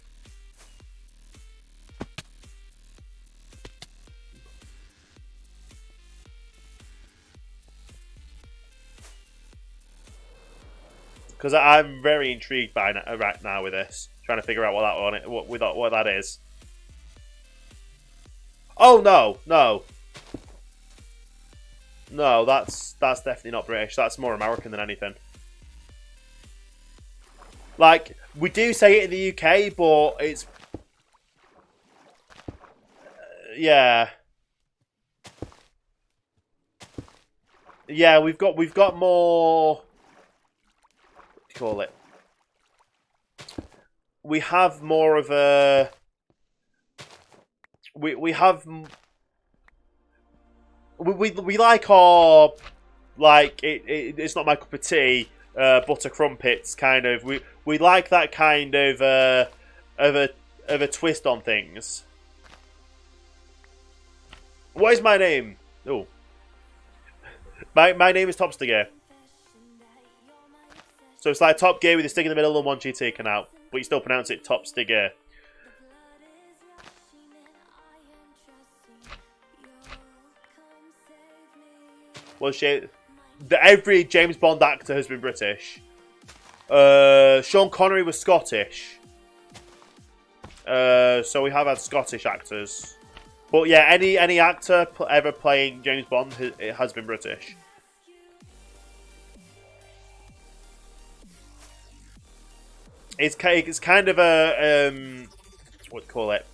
Because I'm very intrigued by right now with this, trying to figure out what that is. Oh no, that's definitely not British. That's more American than anything. Like, we do say it in the UK, but it's yeah, yeah. We've got more. Call it. We have more of a. We have. We like our it's not my cup of tea. Butter crumpets, kind of. We like that kind of a twist on things. What is my name? Oh, my name is TopStiGear. So it's like Top Gear with a stick in the middle and one G taken out, but you still pronounce it TopStiGear. Well, every James Bond actor has been British. Sean Connery was Scottish. So we have had Scottish actors. But yeah, any actor ever playing James Bond has been British. It's kind of a what do you call it?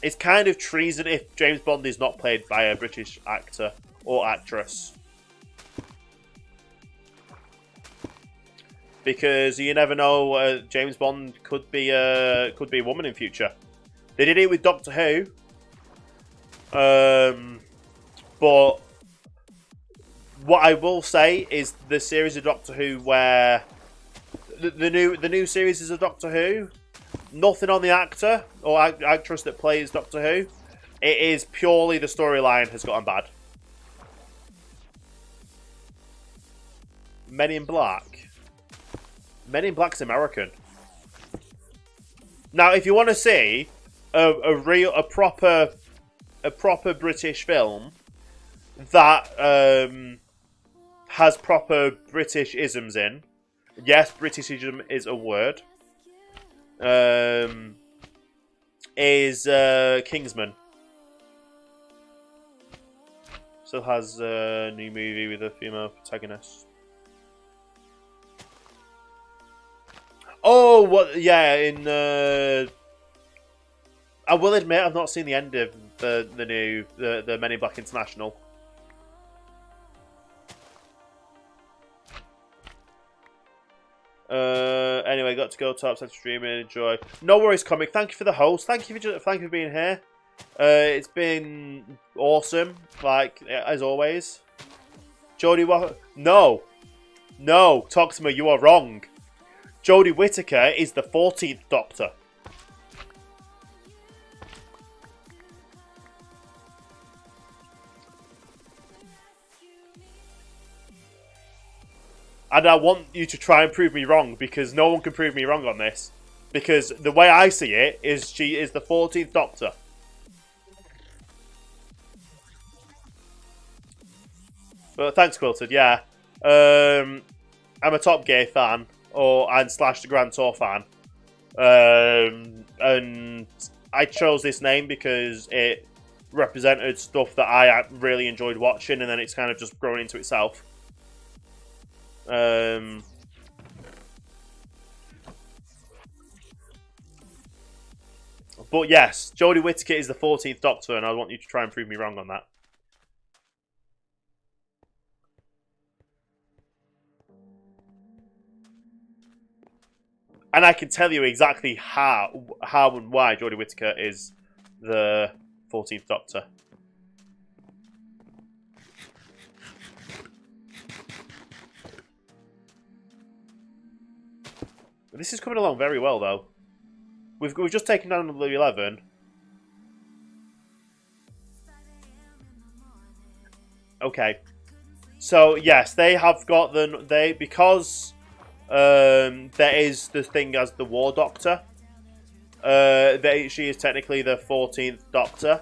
It's kind of treason if James Bond is not played by a British actor or actress, because you never know. James Bond could be a woman in future. They did it with Doctor Who, but what I will say is the series of Doctor Who where the new series is of Doctor Who. Nothing on the actor or actress that plays Doctor Who. It is purely the storyline has gotten bad. Men in Black. Men in Black's American. Now, if you want to see a proper British film that has proper British isms in. Yes, Britishism is a word. Is Kingsman. Still has a new movie with a female protagonist. Oh, what? Yeah, in. I will admit I've not seen the end of the new Men in Black International. Anyway, got to go top set streaming. Enjoy. No worries, comic. Thank you for the host. Thank you for being here. It's been awesome, like as always. Jodie, what? No, Toxima, you are wrong. Jodie Whittaker is the 14th Doctor. And I want you to try and prove me wrong, because no one can prove me wrong on this. Because the way I see it is she is the 14th Doctor. But thanks, Quilted, yeah. I'm a Top Gear fan, and slash the Grand Tour fan. And I chose this name because it represented stuff that I really enjoyed watching, and then it's kind of just grown into itself. But yes, Jodie Whittaker is the 14th Doctor, and I want you to try and prove me wrong on that. And I can tell you exactly how and why Jodie Whittaker is the 14th Doctor. This is coming along very well, though. We've just taken down number 11. Okay. So, yes, they have got because there is the thing as the War Doctor. She is technically the 14th Doctor.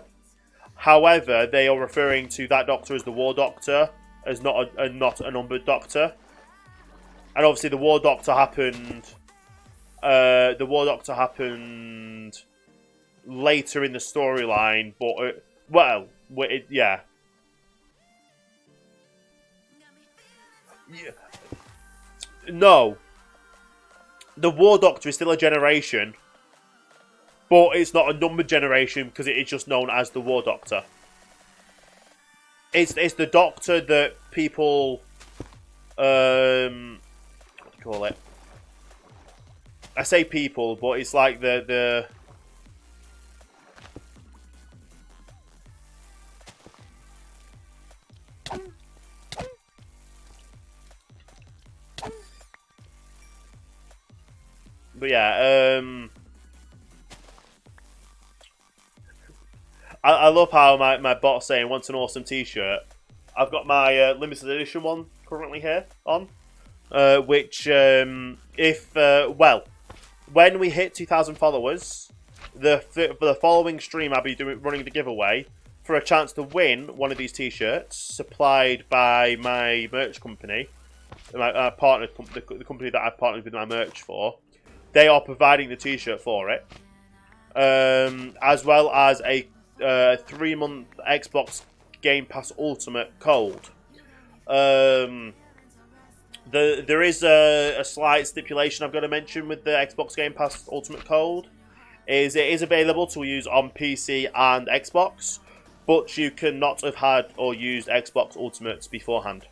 However, they are referring to that Doctor as the War Doctor, as not a numbered Doctor. And obviously, the War Doctor happened. The War Doctor happened later in the storyline, but yeah. No, the War Doctor is still a generation, but it's not a numbered generation because it is just known as the War Doctor. It's the Doctor that people, what do you call it? I say people, but it's like the but yeah, I love how my bot's saying wants an awesome t-shirt. I've got my limited edition one currently here on, which when we hit 2,000 followers, for the following stream I'll be running the giveaway for a chance to win one of these t-shirts supplied by my merch company, my partner, the company that I've partnered with my merch for. They are providing the t-shirt for it, as well as a 3-month Xbox Game Pass Ultimate code. There is a slight stipulation I've got to mention with the Xbox Game Pass Ultimate code. It is available to use on PC and Xbox, but you cannot have had or used Xbox Ultimates beforehand.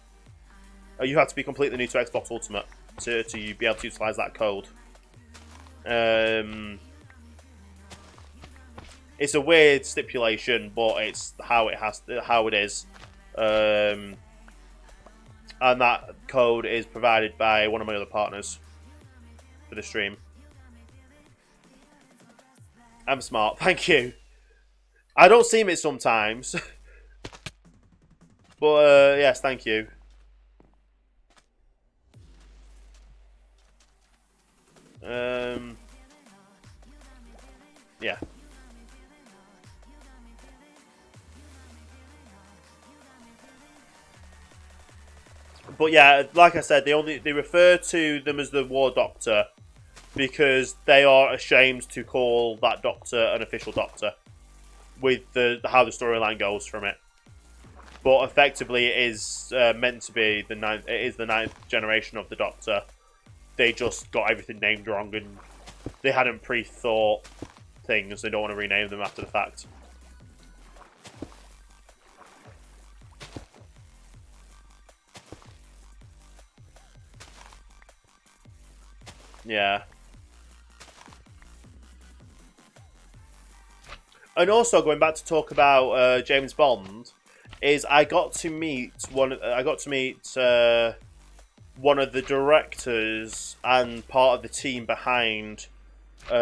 You have to be completely new to Xbox Ultimate to be able to utilize that code. It's a weird stipulation, but it's how it is. And that code is provided by one of my other partners for the stream. I'm smart, thank you. I don't seem it sometimes. But yes, thank you. Yeah. But yeah, like I said, they refer to them as the War Doctor because they are ashamed to call that Doctor an official Doctor with how the storyline goes from it. But effectively, it is meant to be the ninth generation of the Doctor. They just got everything named wrong and they hadn't pre-thought things. They don't want to rename them after the fact. Yeah. And also going back to talk about James Bond, is I got to meet one of the directors and part of the team behind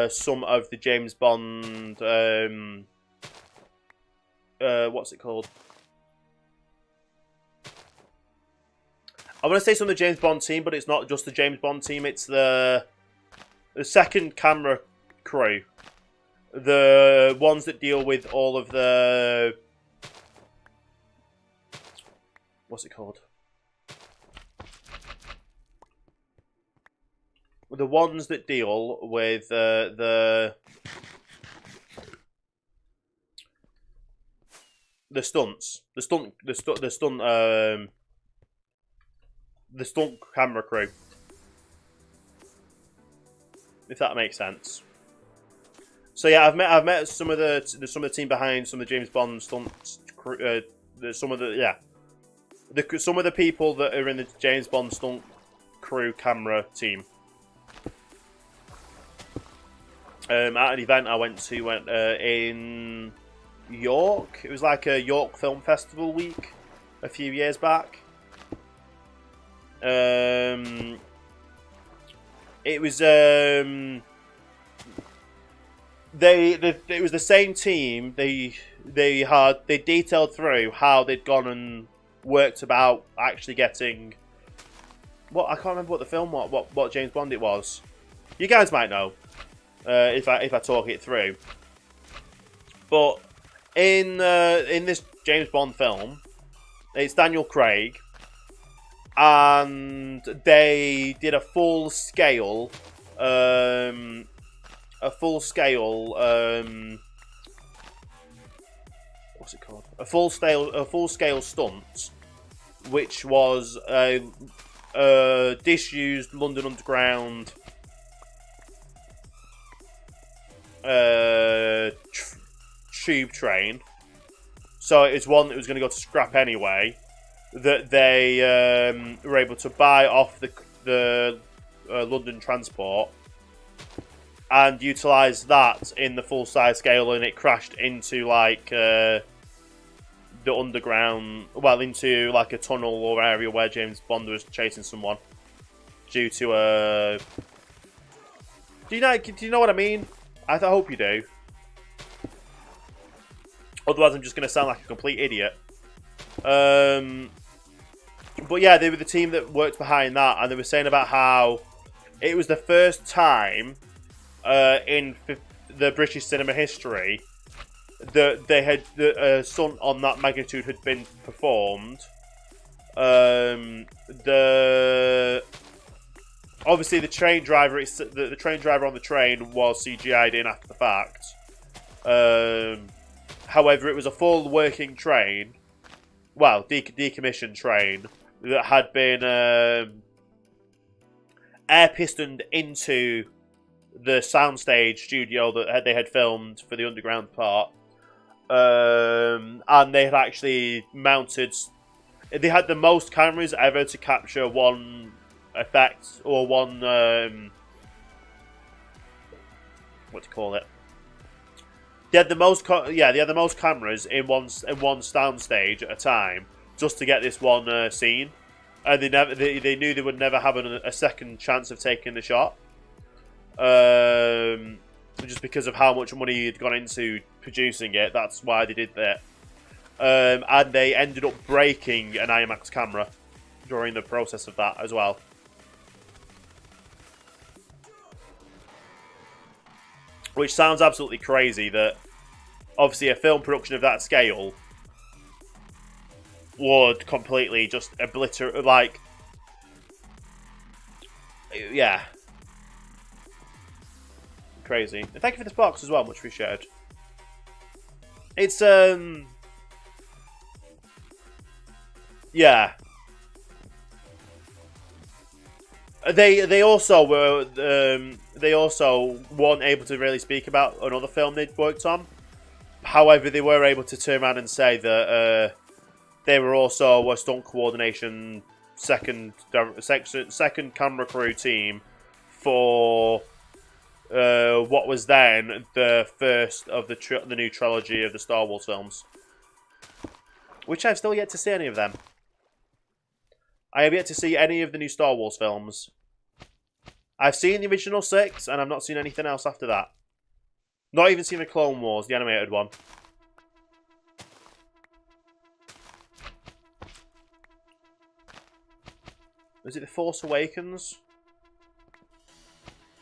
some of the James Bond. What's it called? I want to say some of the James Bond team, but it's not just the James Bond team. It's the second camera crew. The ones that deal with all of the... What's it called? The ones that deal with the stunts. The stunt camera crew. If that makes sense. So yeah, I've met some of the team behind some of the James Bond stunts. Some of the people that are in the James Bond stunt crew camera team. At an event I went to in York. It was like a York Film Festival week a few years back. It was it was the same team. They detailed through how they'd gone and worked about actually getting I can't remember what the film what James Bond it was. You guys might know if I talk it through. But in this James Bond film, it's Daniel Craig, and they did a full scale what's it called? A full scale stunt, which was a disused London Underground tube train. So it was one that was going to go to scrap anyway, that they were able to buy off the London Transport and utilise that in the full size scale, and it crashed into like the underground, well, into like a tunnel or area where James Bond was chasing someone due to a. Do you know what I mean? I hope you do. Otherwise, I'm just going to sound like a complete idiot. But yeah, they were the team that worked behind that, and they were saying about how it was the first time in the British cinema history that they had a stunt on that magnitude had been performed. Obviously the train driver on the train was CGI'd in after the fact. However, it was a full working train, well, decommissioned train that had been air pistoned into the soundstage studio that they had filmed for the underground part. And they had actually mounted. They had the most cameras ever to capture one effect or one. What do you call it? They had the most. They had the most cameras in one soundstage at a time, just to get this one scene, and they knew they would never have a second chance of taking the shot. Just because of how much money had gone into producing it, that's why they did that. And they ended up breaking an IMAX camera during the process of that as well. Which sounds absolutely crazy that obviously a film production of that scale would completely just obliterate, like, yeah. Crazy. And thank you for this box as well, much appreciated. It's yeah. They also weren't able to really speak about another film they'd worked on. However, they were able to turn around and say that they were also a stunt coordination second camera crew team for what was then the first of the new trilogy of the Star Wars films, which I've still yet to see any of them. I have yet to see any of the new Star Wars films. I've seen the original 6, and I've not seen anything else after that. Not even seen the Clone Wars, the animated one. Was it The Force Awakens?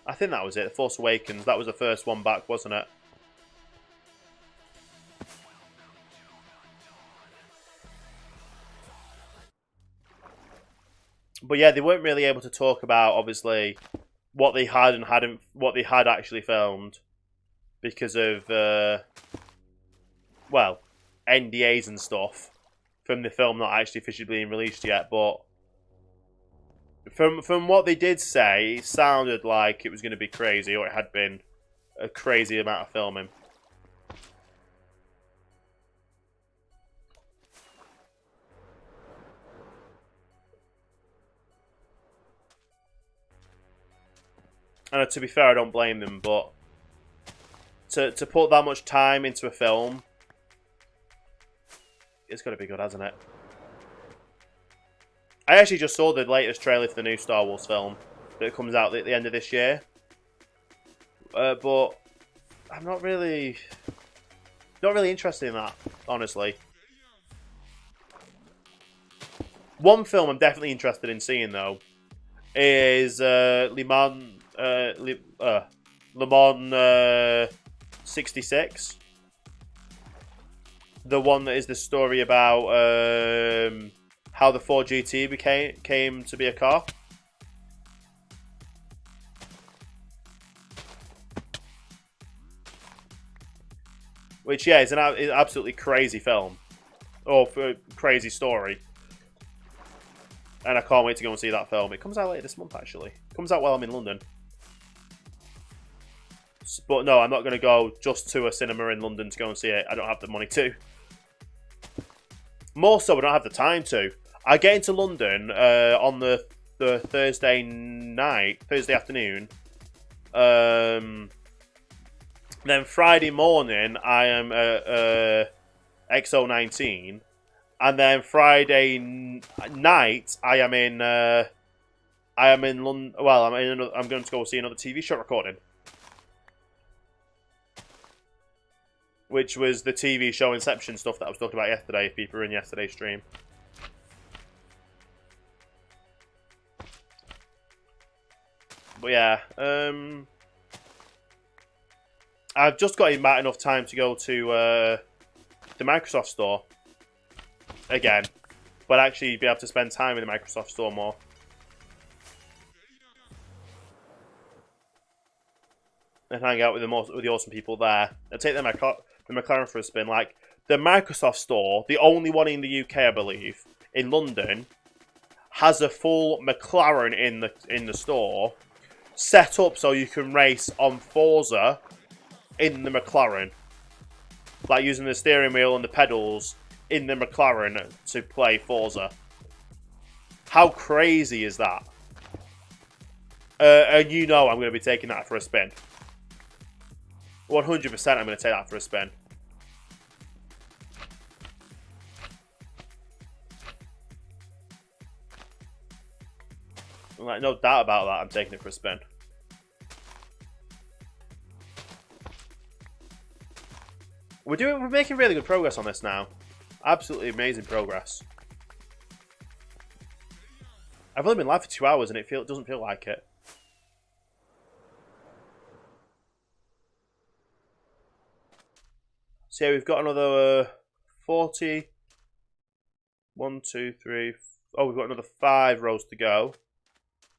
I think that was it, The Force Awakens. That was the first one back, wasn't it? But yeah, they weren't really able to talk about, obviously, what they had and hadn't, what they had actually filmed, because of, well, NDAs and stuff from the film not actually officially being released yet. But from what they did say, it sounded like it was going to be crazy, or it had been a crazy amount of filming. And to be fair, I don't blame them, but to put that much time into a film, it's got to be good, hasn't it? I actually just saw the latest trailer for the new Star Wars film that comes out at the end of this year. But I'm not really interested in that, honestly. One film I'm definitely interested in seeing, though, is Le Mans 66. The one that is the story about how the Ford GT came to be a car. Which, yeah, is an absolutely crazy film. Or crazy story. And I can't wait to go and see that film. It comes out later this month, actually. It comes out while I'm in London. But no, I'm not going to go just to a cinema in London to go and see it. I don't have the money to. More so, I don't have the time to. I get into London on the Thursday afternoon. Then Friday morning, I am at XO19. And then Friday night, I am in London. Well, I'm going to go see another TV show recording, which was the TV show Inception stuff that I was talking about yesterday. If people were in yesterday's stream, but yeah, I've just got about enough time to go to the Microsoft store again, but actually be able to spend time in the Microsoft store more. And hang out with the awesome people there. And take the McLaren for a spin. Like, the Microsoft store, the only one in the UK, I believe, in London, has a full McLaren in the store, set up so you can race on Forza in the McLaren. Like, using the steering wheel and the pedals in the McLaren to play Forza. How crazy is that? And you know I'm going to be taking that for a spin. 100% I'm going to take that for a spin. Like, no doubt about that, I'm taking it for a spin. We're making really good progress on this now. Absolutely amazing progress. I've only been live for 2 hours and it doesn't feel like it. So yeah, we've got another 40. 1, 2, 3. Oh, we've got another 5 rows to go.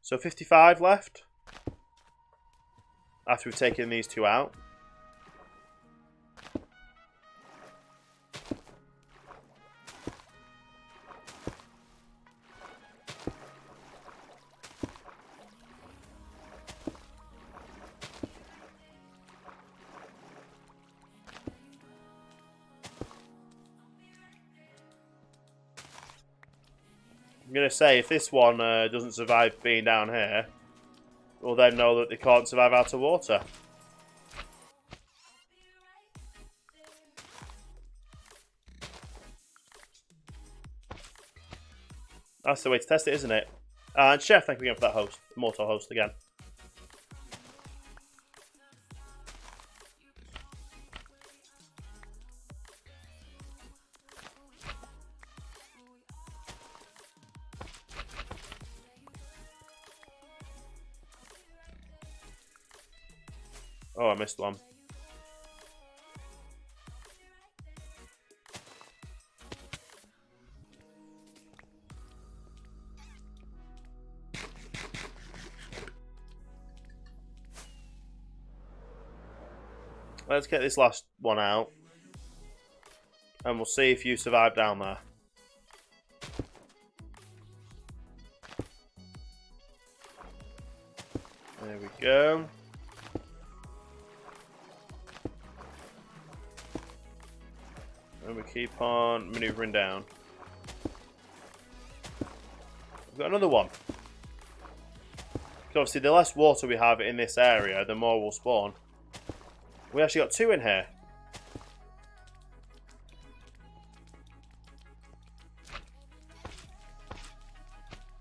So 55 left. After we've taken these 2 out. I'm going to say, if this one doesn't survive being down here, we'll then know that they can't survive out of water. That's the way to test it, isn't it? And Chef, thank you again for that host. Mortal host again. Oh, I missed one. Let's get this last one out. And we'll see if you survive down there. There we go. And we keep on maneuvering down. We've got another one. So obviously, the less water we have in this area, the more will spawn. We actually got 2 in here.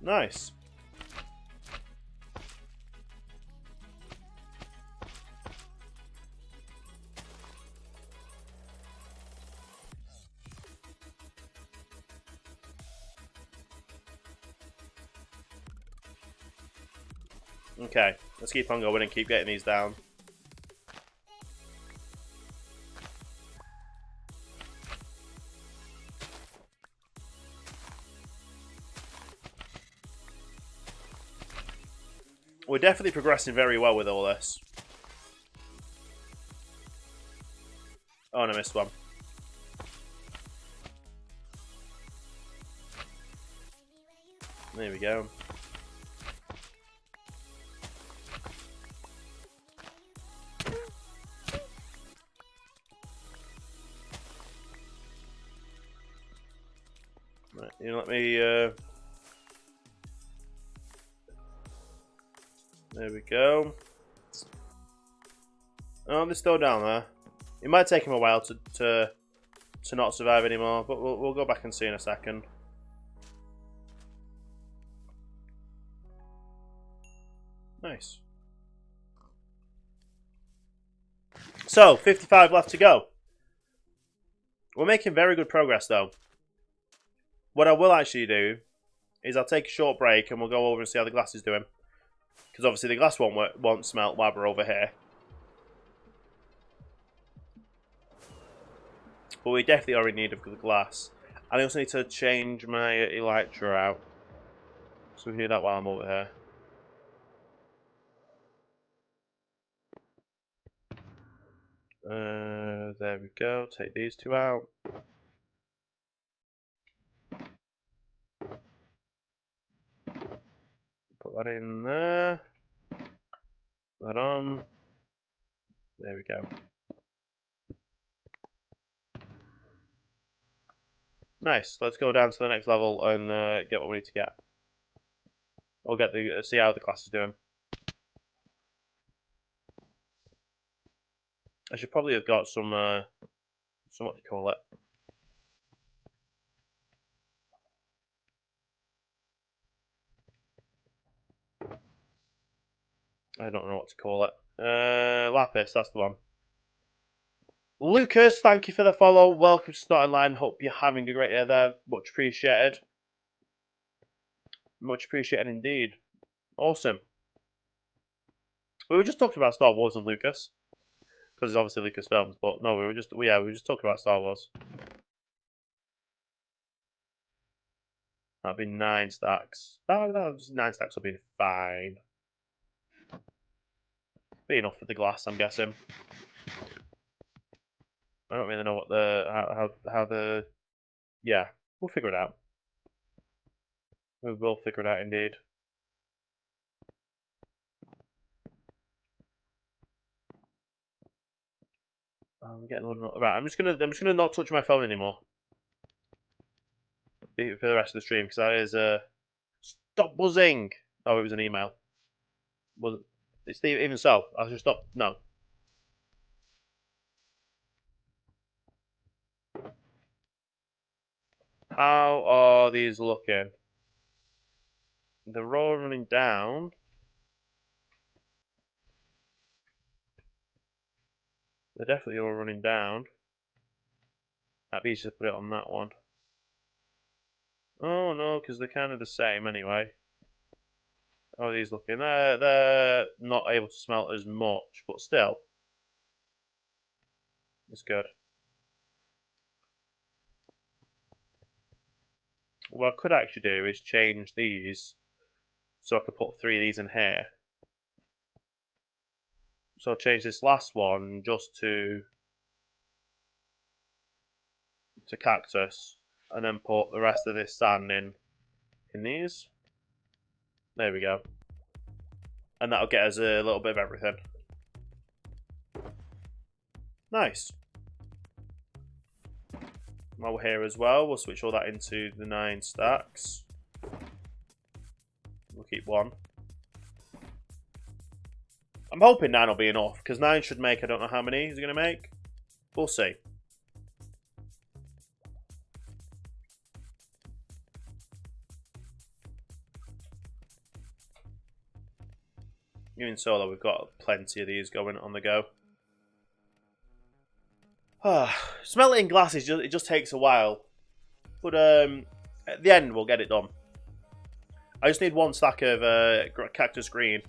Nice. Okay, let's keep on going and keep getting these down. We're definitely progressing very well with all this. Oh, and I missed one. There we go. Right, you let me. There we go. Oh, they're still down there. It might take him a while to not survive anymore, but we'll go back and see in a second. Nice. So, 55 left to go. We're making very good progress, though. What I will actually do is I'll take a short break and we'll go over and see how the glass is doing. Because obviously the glass won't smelt while we're over here. But we definitely are in need of the glass. And I also need to change my elytra out. So we can do that while I'm over here. There we go. Take these 2 out. Put that in there. Put that on. There we go. Nice. Let's go down to the next level and get what we need to get. We'll get see how the class is doing. I should probably have got some what do you call it? I don't know what to call it. Lapis, that's the one. Lucas, thank you for the follow. Welcome to Starting Line. Hope you're having a great day there. Much appreciated. Much appreciated indeed. Awesome. We were just talking about Star Wars and Lucas. Because it's obviously Lucasfilms, but no, we were just talking about Star Wars. That'd be 9 stacks. That 9 stacks will be fine. Be enough for the glass, I'm guessing. I don't really know what how the yeah, we'll figure it out. We will figure it out indeed. I'm getting a little right. I'm just gonna not touch my phone anymore for the rest of the stream because that is stop buzzing. Oh, it was an email. Well, it's even so. I should stop. No. How are these looking? They're all running down. They're definitely all running down. That'd be easy to put it on that one. Oh no, because they're kind of the same anyway. How are these looking? They're not able to smelt as much, but still. It's good. What I could actually do is change these so I could put 3 of these in here. So I'll change this last one just to cactus and then put the rest of this sand in these. There we go. And that'll get us a little bit of everything. Nice. while we're here as well, we'll switch all that into the 9 stacks. We'll keep 1. I'm hoping 9 will be enough, because 9 should make, I don't know how many is it going to make. We'll see. Even so, though, we've got plenty of these going on the go. Smelting glass is it just takes a while. But at the end, we'll get it done. I just need 1 stack of cactus green.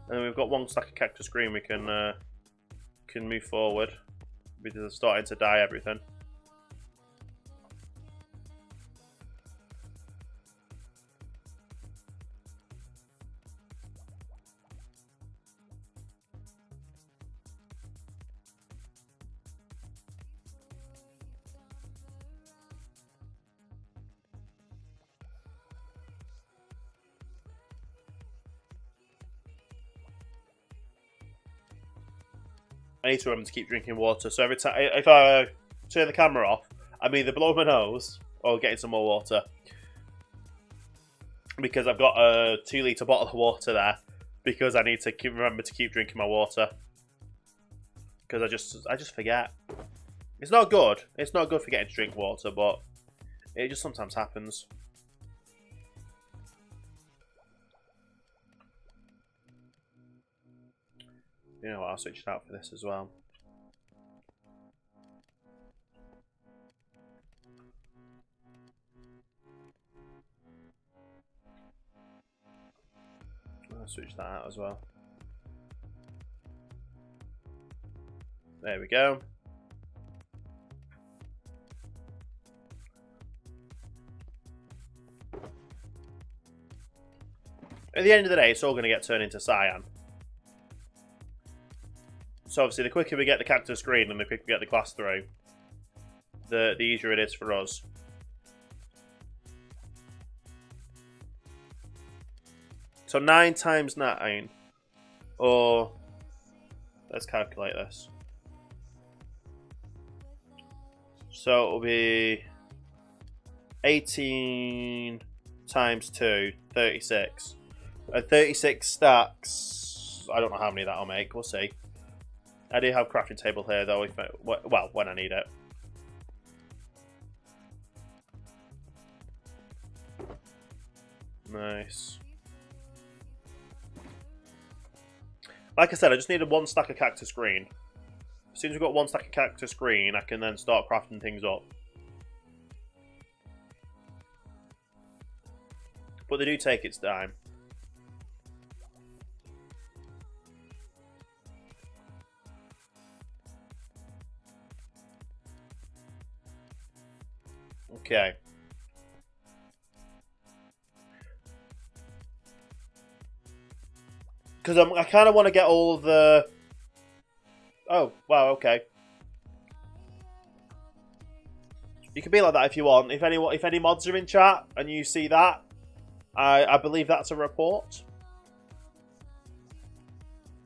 And then we've got 1 stack of cactus green, we can move forward. Because it's starting to dye everything. I need to remember to keep drinking water. So every time, if I turn the camera off, I'm either blowing my nose or getting some more water. Because I've got a 2-litre bottle of water there. Because I need to remember to keep drinking my water. Because I just forget. It's not good. It's not good forgetting to drink water, but it just sometimes happens. You know what, I'll switch it out for this as well. I'll switch that out as well. There we go. At the end of the day, it's all going to get turned into cyan. So obviously, the quicker we get the cactus green and the quicker we get the glass through, the easier it is for us. So 9 times 9, or let's calculate this. So it'll be 18 times 2, 36. 36 stacks. I don't know how many that'll make. We'll see. I do have a crafting table here, though. Well, when I need it. Nice. Like I said, I just needed 1 stack of cactus green. As soon as we've got 1 stack of cactus green, I can then start crafting things up. But they do take its time. Okay. Because I kind of want to get all of the... Oh, wow, okay. You can be like that if you want. If any mods are in chat and you see that, I believe that's a report.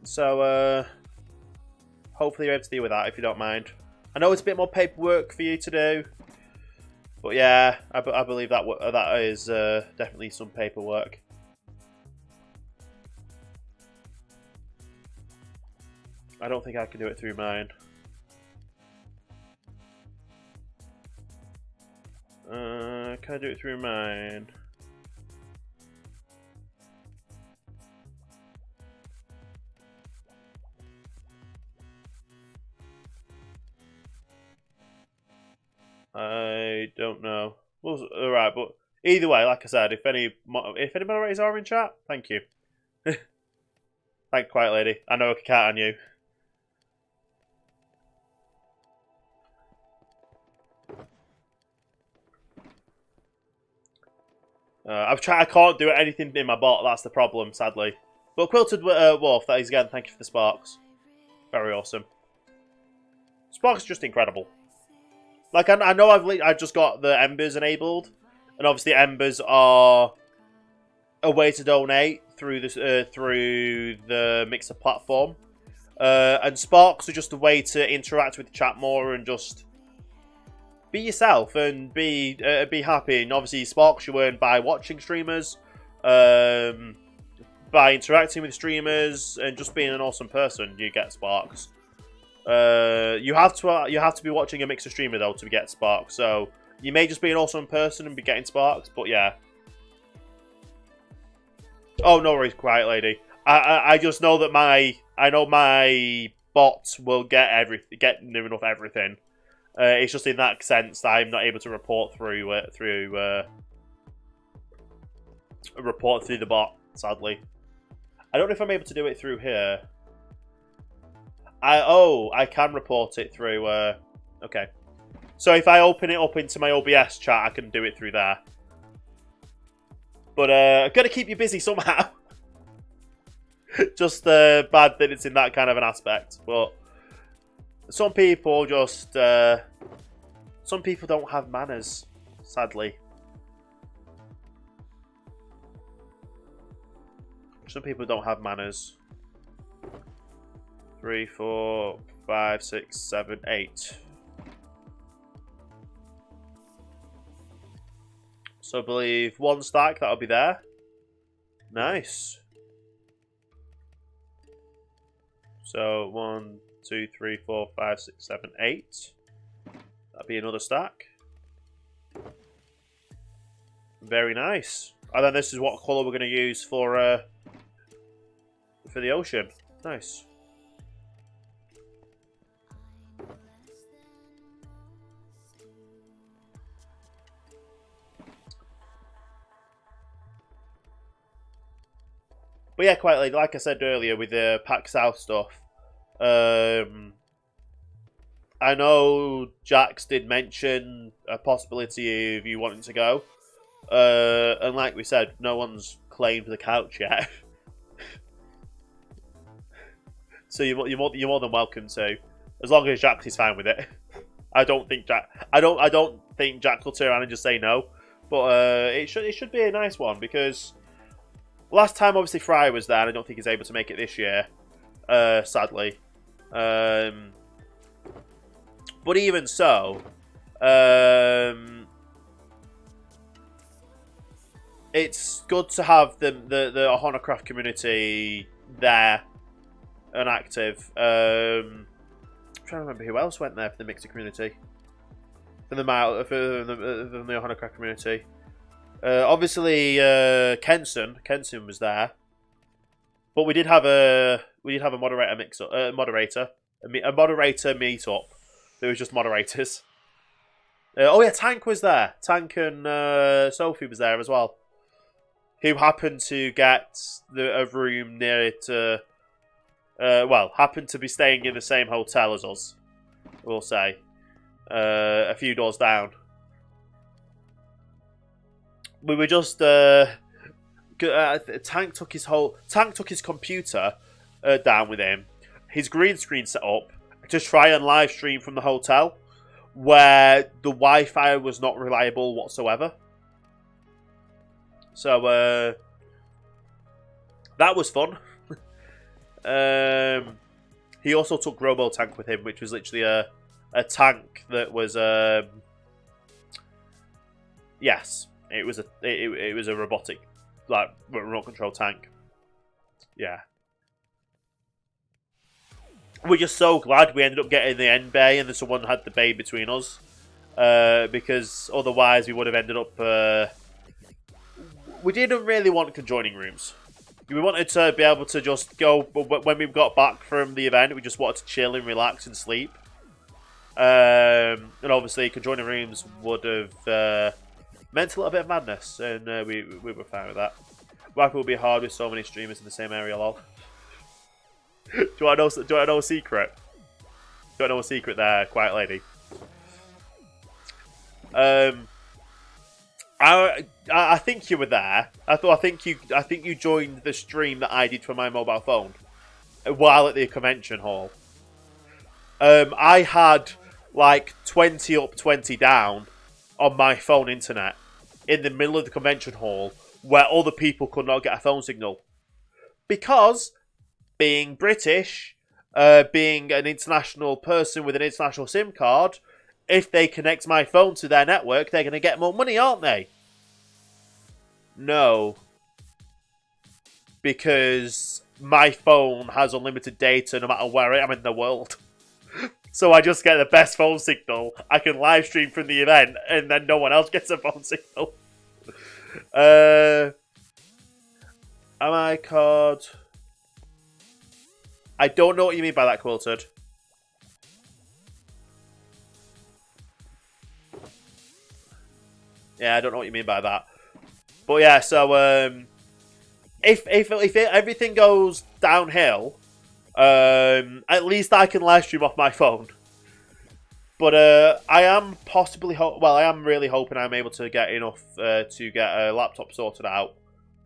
So, hopefully you're able to deal with that if you don't mind. I know it's a bit more paperwork for you to do. But yeah, I believe that is definitely some paperwork. I don't think I can do it through mine. Can I do it through mine? I don't know. Well, alright, but either way, like I said, if any moderators are in chat, thank you. Thank you, Quiet Lady. I know I can count on you. I can't do anything in my bot, that's the problem, sadly. But Quilted Wolf, that is again, thank you for the sparks. Very awesome. Sparks are just incredible. Like, I know I've just got the embers enabled, and obviously embers are a way to donate through the Mixer platform, and sparks are just a way to interact with the chat more and just be yourself and be happy. And obviously, sparks you earn by watching streamers, by interacting with streamers, and just being an awesome person. You get sparks. You have to be watching a mix of streamer though to get sparks. So you may just be an awesome person and be getting sparks, but yeah. Oh, no worries, Quiet Lady. I just know that my bot will get near enough everything. It's just in that sense that I'm not able to report through the bot. Sadly, I don't know if I'm able to do it through here. I can report it through. Okay, so if I open it up into my OBS chat, I can do it through there. But I've got to keep you busy somehow. Just bad that it's in that kind of an aspect. But some people just... some people don't have manners, sadly. Some people don't have manners. 3, 4, 5, 6, 7, 8. So I believe 1 stack, that'll be there. Nice. So 1, 2, 3, 4, 5, 6, 7, 8. That'll be another stack. Very nice. And then this is what colour we're going to use for the ocean. Nice. But yeah, quite like I said earlier with the Pack South stuff, I know Jax did mention a possibility of you wanting to go, and like we said, no one's claimed the couch yet, so you're more than welcome to, as long as Jax is fine with it. I don't think Jax will turn around and just say no, but it should be a nice one because. Last time, obviously, Fry was there, and I don't think he's able to make it this year, sadly. But even so, it's good to have the OhanaCraft community there and active. I'm trying to remember who else went there for the mixer community, from the OhanaCraft community. Obviously, Kenson was there, but we did have a moderator meetup. There was just moderators. Oh yeah, Tank was there. Tank and Sophie was there as well, who happened to get a room near to. Happened to be staying in the same hotel as us. We'll say a few doors down. We were just Tank took his computer down with him, his green screen set up to try and live stream from the hotel, where the Wi-Fi was not reliable whatsoever. So that was fun. He also took Robo Tank with him, which was literally a tank that was yes. It was a robotic, like, remote control tank. Yeah. We're just so glad we ended up getting the end bay and then someone had the bay between us. Because otherwise we would have ended up... we didn't really want conjoining rooms. We wanted to be able to just go... When we got back from the event, we just wanted to chill and relax and sleep. And obviously conjoining rooms would have... meant a little bit of madness, and we were fine with that. Rapid will be hard with so many streamers in the same area, lol. Do I know a secret? Do I know a secret there, Quiet Lady? I think you were there. I think you joined the stream that I did for my mobile phone while at the convention hall. I had like 20 up, 20 down on my phone internet in the middle of the convention hall where other people could not get a phone signal. Because, being British, being an international person with an international SIM card, if they connect my phone to their network, they're going to get more money, aren't they? No. Because my phone has unlimited data no matter where I am in the world. So I just get the best phone signal. I can live stream from the event, and then no one else gets a phone signal. Am I card? I don't know what you mean by that, Quilted. Yeah, I don't know what you mean by that. But yeah, so if everything goes downhill, at least I can live stream off my phone. But I am possibly I am really hoping I'm able to get enough to get a laptop sorted out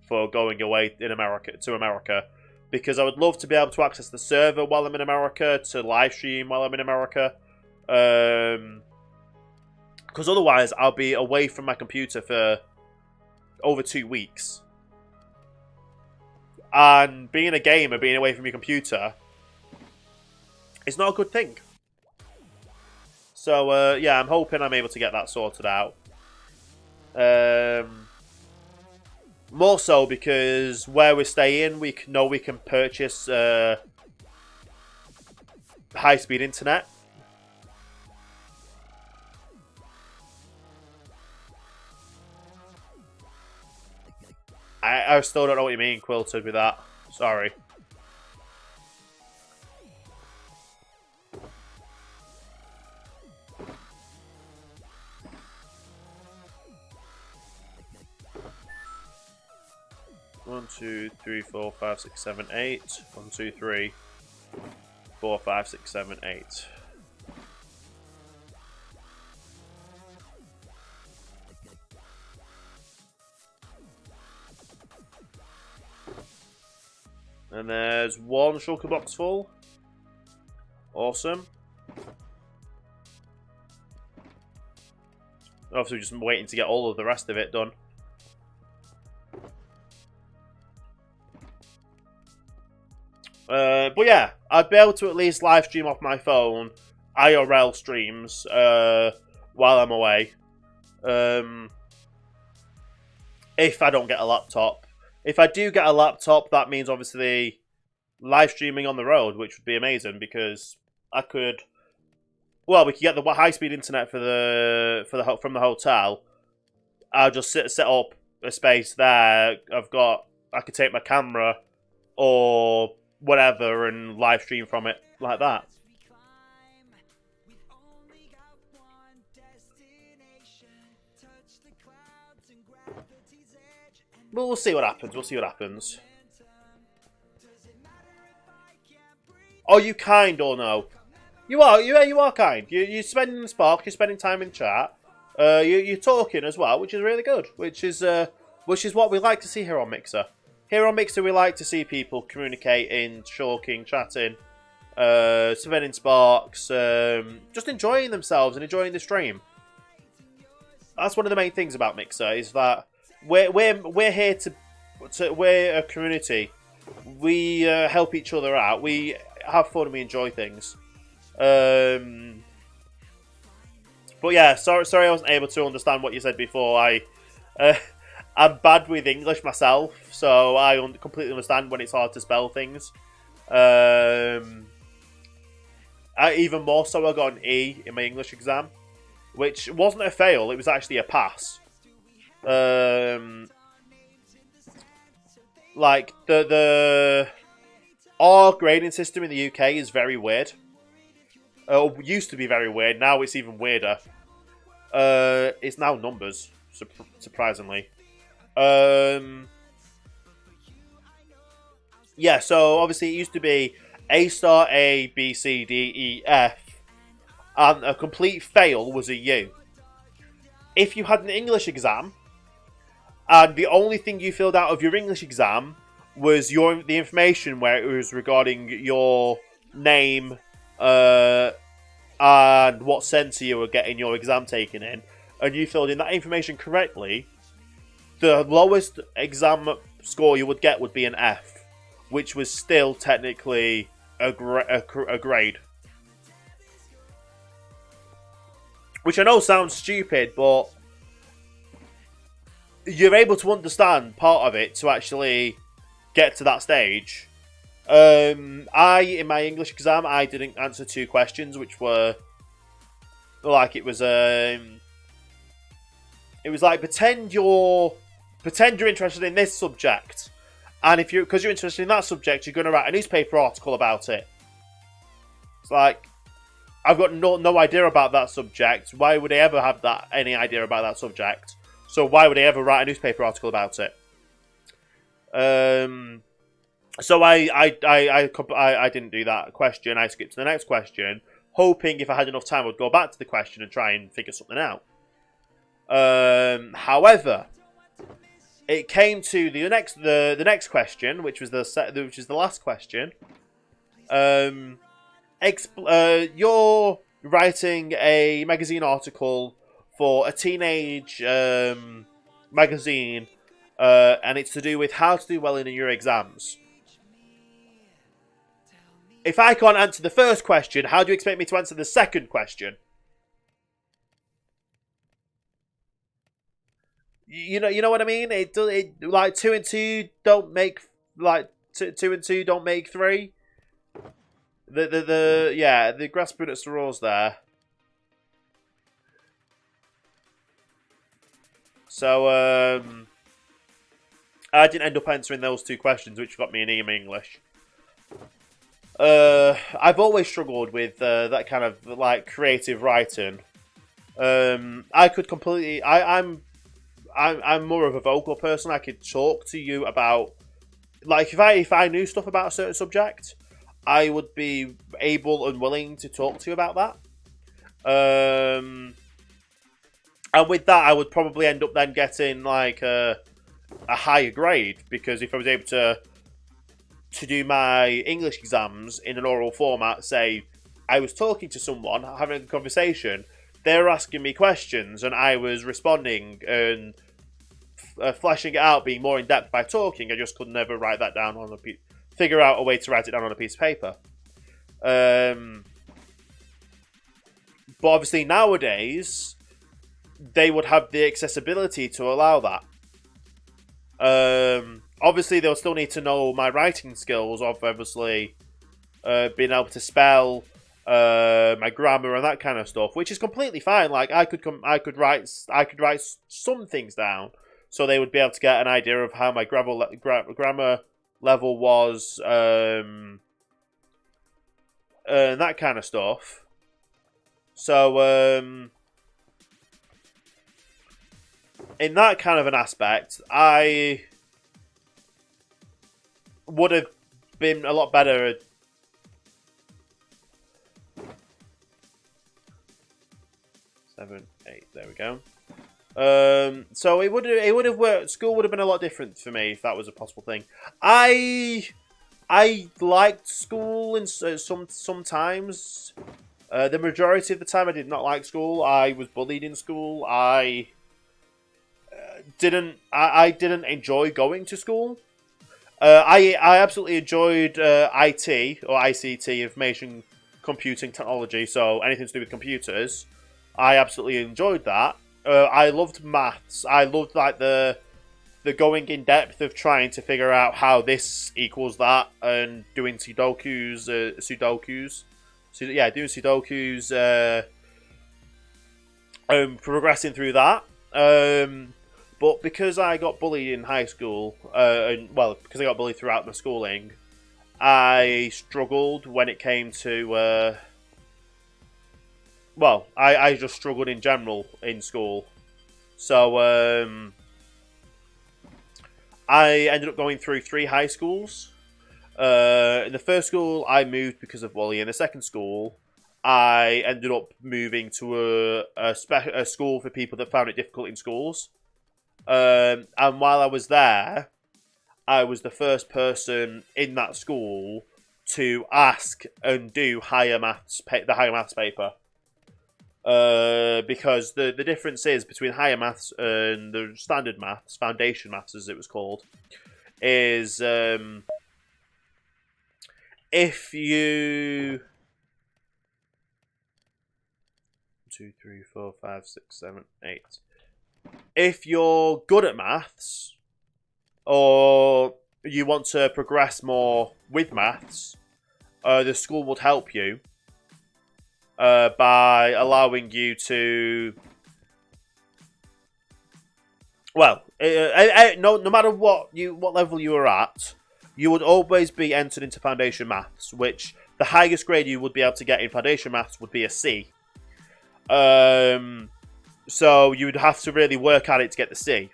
for going away to America, because I would love to be able to access the server while I'm in America, to live stream while I'm in America. Because otherwise I'll be away from my computer for over 2 weeks. And being a gamer, being away from your computer, is not a good thing. So, yeah, I'm hoping I'm able to get that sorted out. More so because where we're staying, we can purchase high-speed internet. I still don't know what you mean, Quilted, with that. Sorry. One, 2, 3, 4, 5, 6, 7, 8. 1, 2, 3, 4, 5, 6, 7, 8. And there's one shulker box full. Awesome. Obviously, just waiting to get all of the rest of it done. But yeah, I'd be able to at least live stream off my phone, IRL streams, while I'm away. If I don't get a laptop. If I do get a laptop, that means obviously live streaming on the road, which would be amazing, because I could. Well, we could get the high-speed internet from the hotel. I'll just set up a space there. I could take my camera or whatever and live stream from it like that. But we'll see what happens. We'll see what happens. Are you kind or no? You are. You are kind. You're spending the spark. You're spending time in chat. You're talking as well, which is really good. Which is what we like to see here on Mixer. Here on Mixer, we like to see people communicating, talking, chatting, spending sparks, just enjoying themselves and enjoying the stream. That's one of the main things about Mixer, is that we're here to we're a community. We help each other out. We have fun and we enjoy things. But yeah, sorry I wasn't able to understand what you said before. I'm bad with English myself, so I completely understand when it's hard to spell things. Even more so, I got an E in my English exam, which wasn't a fail, it was actually a pass. Like, our grading system in the UK is very weird. Used to be very weird, now it's even weirder. It's now numbers, surprisingly. Yeah, so obviously it used to be A star, A, B, C, D, E, F, and a complete fail was a U. If you had an English exam, and the only thing you filled out of your English exam was the information where it was regarding your name, and what centre you were getting your exam taken in, and you filled in that information correctly, the lowest exam score you would get would be an F, which was still technically a grade. which I know sounds stupid, but you're able to understand part of it to actually get to that stage. In my English exam, I didn't answer 2 questions, which were like it was like pretend you're interested in this subject, and because you're interested in that subject, you're going to write a newspaper article about it. It's like, I've got no idea about that subject. Why would I ever have any idea about that subject? So why would I ever write a newspaper article about it? So I didn't do that question. I skipped to the next question, hoping if I had enough time, I would go back to the question and try and figure something out. However, it came to the next question, which was the last question. You're writing a magazine article for a teenage magazine, and it's to do with how to do well in your exams. If I can't answer the first question, how do you expect me to answer the second question? You know what I mean? It like 2 and 2 don't make 2 and 2 don't make 3. The grasp at straws there. So I didn't end up answering those 2 questions, which got me an E in English. I've always struggled with that kind of like creative writing. I could completely. I'm more of a vocal person. I could talk to you about, like, if I knew stuff about a certain subject, I would be able and willing to talk to you about that. And with that, I would probably end up then getting like a higher grade, because if I was able to do my English exams in an oral format, say I was talking to someone, having a conversation, they were asking me questions and I was responding and fleshing it out, being more in depth by talking. I just could never write that down on figure out a way to write it down on a piece of paper. But obviously nowadays they would have the accessibility to allow that. Obviously, they'll still need to know my writing skills of obviously being able to spell, my grammar and that kind of stuff, which is completely fine. Like I could write some things down, so they would be able to get an idea of how my grammar level was, and that kind of stuff. So in that kind of an aspect, I would have been a lot better at 7, 8. There we go. So it would have worked. School would have been a lot different for me if that was a possible thing. I liked school in sometimes. The majority of the time, I did not like school. I was bullied in school. I didn't enjoy going to school. I absolutely enjoyed IT or ICT, information computing technology. So anything to do with computers, I absolutely enjoyed that. I loved maths. I loved like the going in depth of trying to figure out how this equals that and doing sudokus. Doing sudokus. Progressing through that. But because I got bullied in high school, because I got bullied throughout my schooling, I struggled when it came to, I just struggled in general in school. So, I ended up going through 3 high schools. In the first school, I moved because of bullying. In the second school, I ended up moving to a school for people that found it difficult in schools. And while I was there, I was the first person in that school to ask and do the higher maths paper. Because the difference is between higher maths and the standard maths, foundation maths as it was called, is if you... 2, 3, 4, 5, 6, 7, 8. If you're good at maths, or you want to progress more with maths, the school would help you by allowing you to... Well, no matter what level you were at, you would always be entered into Foundation Maths, which the highest grade you would be able to get in Foundation Maths would be a C. So you would have to really work at it to get the C.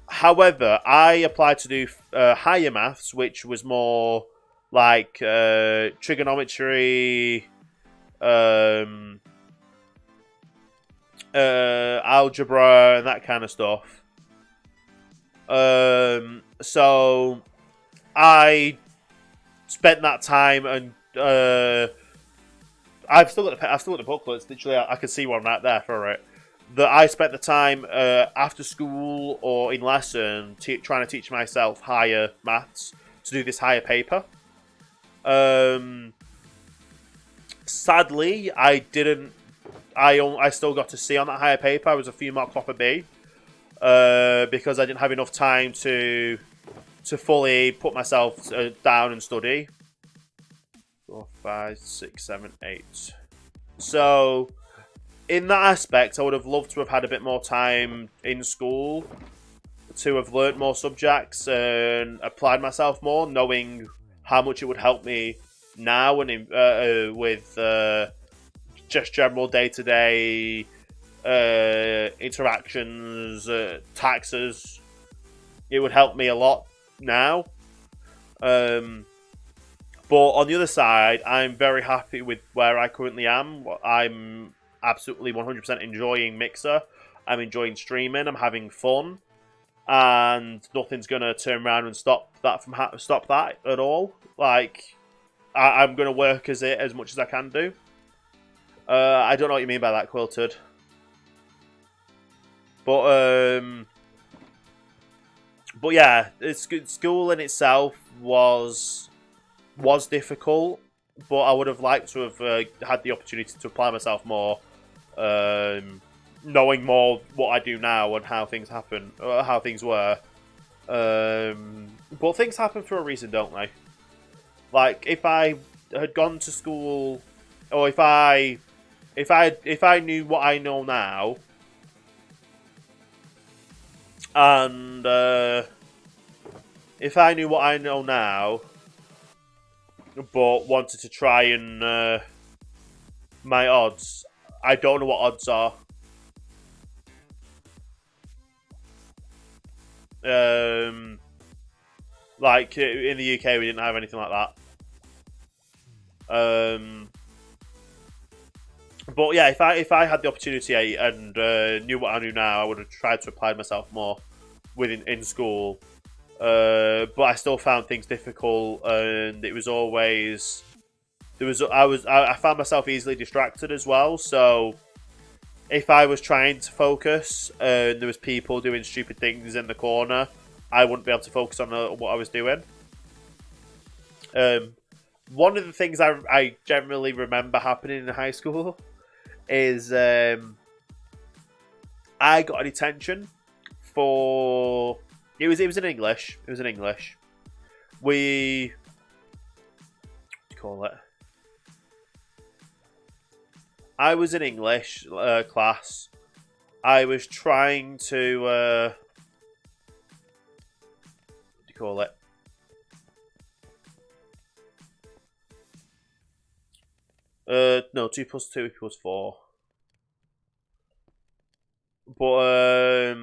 However, I applied to do higher maths, which was more like trigonometry, algebra, and that kind of stuff. So I spent that time, and I've still got the booklets. Literally, I can see one right there for it. That I spent the time after school or in lesson trying to teach myself higher maths to do this higher paper. Sadly, I didn't. I still got to C on that higher paper. I was a few marks off a B because I didn't have enough time to fully put myself down and study. 4, 5, 6, 7, 8. So, in that aspect, I would have loved to have had a bit more time in school to have learnt more subjects and applied myself more, knowing how much it would help me now and with just general day-to-day interactions, taxes. It would help me a lot now. But on the other side, I'm very happy with where I currently am. I'm absolutely 100% enjoying Mixer. I'm enjoying streaming. I'm having fun, and nothing's gonna turn around and stop that at all. Like, I'm gonna work as much as I can do. I don't know what you mean by that, Quilted. But yeah, school in itself was difficult, but I would have liked to have had the opportunity to apply myself more, knowing more what I do now and how things happen, how things were. But things happen for a reason, don't they? Like, if I had gone to school, or if I knew what I know now, and if I knew what I know now, but wanted to try and my odds, I don't know what odds are. Like in the UK, we didn't have anything like that. But yeah, if I had the opportunity and knew what I knew now, I would have tried to apply myself more in school. But I still found things difficult, and it was always I found myself easily distracted as well. So if I was trying to focus and there was people doing stupid things in the corner, I wouldn't be able to focus on what I was doing. One of the things I generally remember happening in high school is I got a detention for... It was in English. It was in English. What do you call it? I was in English class. I was trying to... what do you call it? No, 2 plus 2 equals 4. But,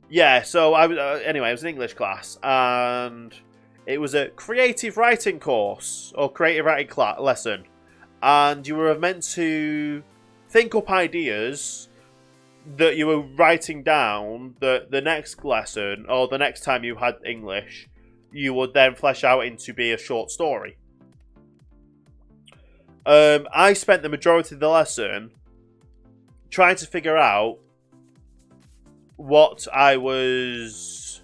yeah, so I was anyway, it was an English class, and it was a creative writing course, or creative writing lesson. And you were meant to think up ideas that you were writing down that the next lesson, or the next time you had English, you would then flesh out into be a short story. I spent the majority of the lesson trying to figure out what I wanted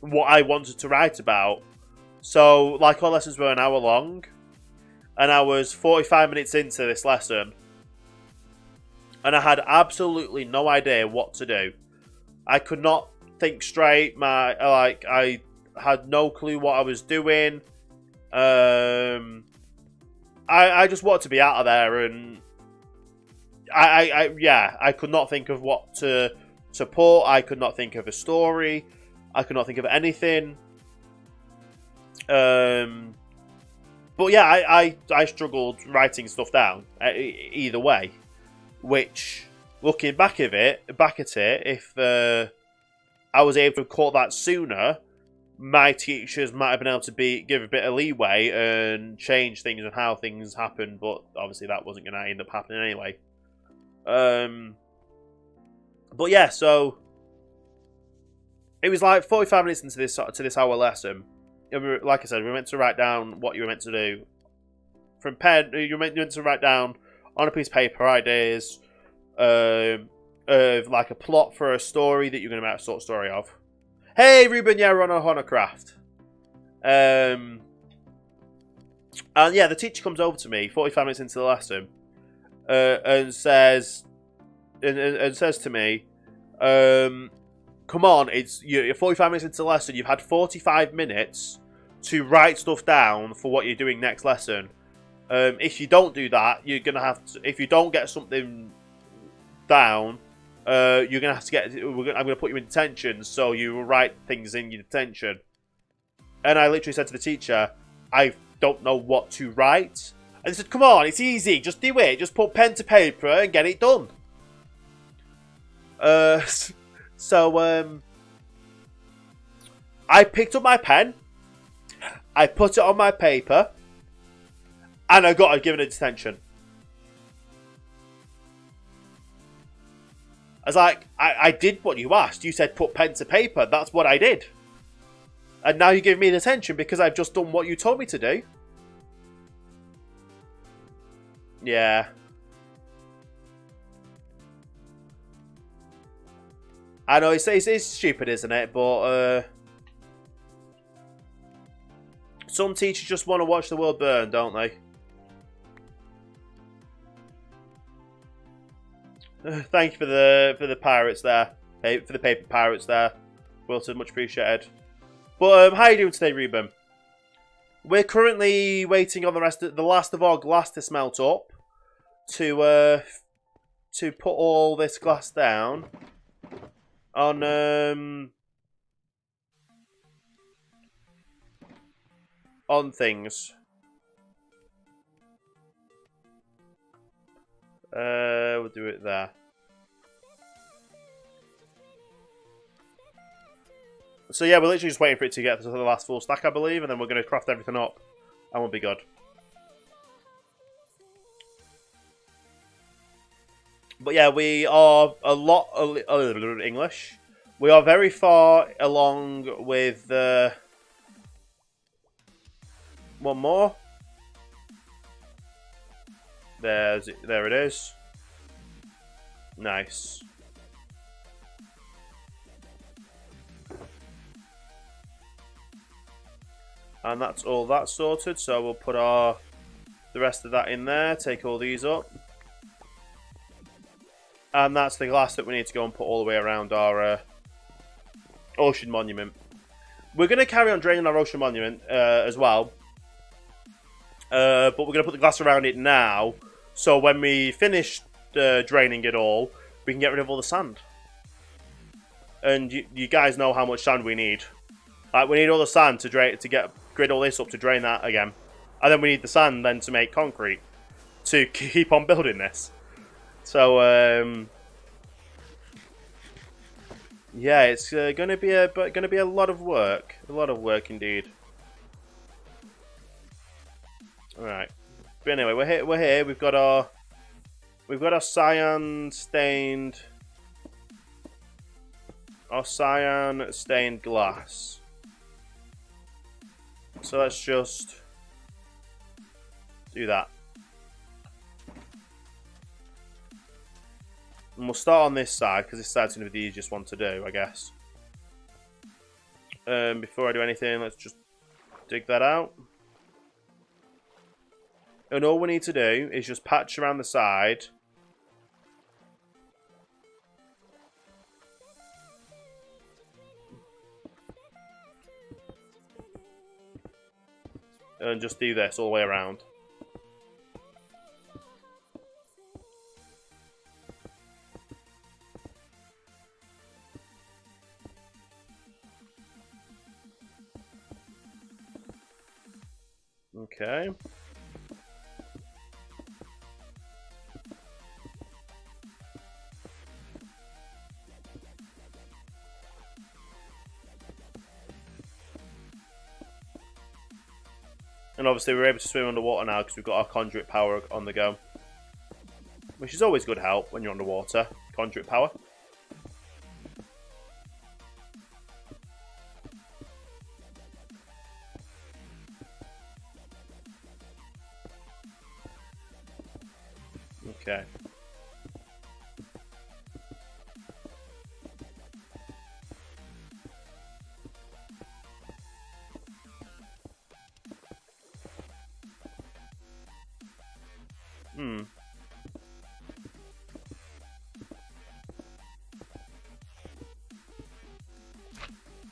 to write about. So, like, our lessons were an hour long, and I was 45 minutes into this lesson, and I had absolutely no idea what to do. I could not think straight. I had no clue what I was doing. I just wanted to be out of there, and I could not think of what to support. I could not think of a story. I could not think of anything. But yeah, I struggled writing stuff down either way. Which, looking back at it, if I was able to have caught that sooner, my teachers might have been able to give a bit of leeway and change things and how things happened. But obviously, that wasn't going to end up happening anyway. But yeah, so it was like 45 minutes into this hour lesson. And like I said, we were meant to write down what you were meant to do from pen. You were meant to write down on a piece of paper ideas of like a plot for a story that you're going to make a sort of story of. Hey, Ruben, yeah, we're on OhanaCraft. And yeah, the teacher comes over to me 45 minutes into the lesson and says to me, come on, you're 45 minutes into the lesson. You've had 45 minutes to write stuff down for what you're doing next lesson. If you don't do that, you're gonna have to. If you don't get something down, you're gonna have to get. I'm gonna put you in detention, so you will write things in your detention. And I literally said to the teacher, I don't know what to write. And he said, come on, it's easy. Just do it. Just put pen to paper and get it done. So I picked up my pen, I put it on my paper, and I got given a detention. I was like, I did what you asked. You said put pen to paper. That's what I did. And now you give me detention because I've just done what you told me to do. Yeah. I know, it's stupid, isn't it? But some teachers just want to watch the world burn, don't they? Thank you for the pirates there. For the paper pirates there. Wilson, much appreciated. But how are you doing today, Ruben? We're currently waiting on the last of our glass to smelt up to put all this glass down on things. We'll do it there. So yeah, we're literally just waiting for it to get to the last full stack, I believe, and then we're going to craft everything up, and we'll be good. But yeah, we are a little English. We are very far along with one more. There it is. Nice. And that's all that sorted, so we'll put the rest of that in there, take all these up. And that's the glass that we need to go and put all the way around our ocean monument. We're going to carry on draining our ocean monument as well. But we're going to put the glass around it now, so when we finish draining it all, we can get rid of all the sand. And you guys know how much sand we need. Like, we need all the sand to grid all this up to drain that again. And then we need the sand then to make concrete to keep on building this. So, yeah, it's gonna be a lot of work. A lot of work indeed. All right. But anyway, we're here. We've got our cyan stained glass. So let's just do that. And we'll start on this side, because this side's going to be the easiest one to do, I guess. Before I do anything, let's just dig that out. And all we need to do is just patch around the side. And just do this all the way around. Okay. And obviously we're able to swim underwater now because we've got our conduit power on the go. Which is always good help when you're underwater. Conduit power. Okay.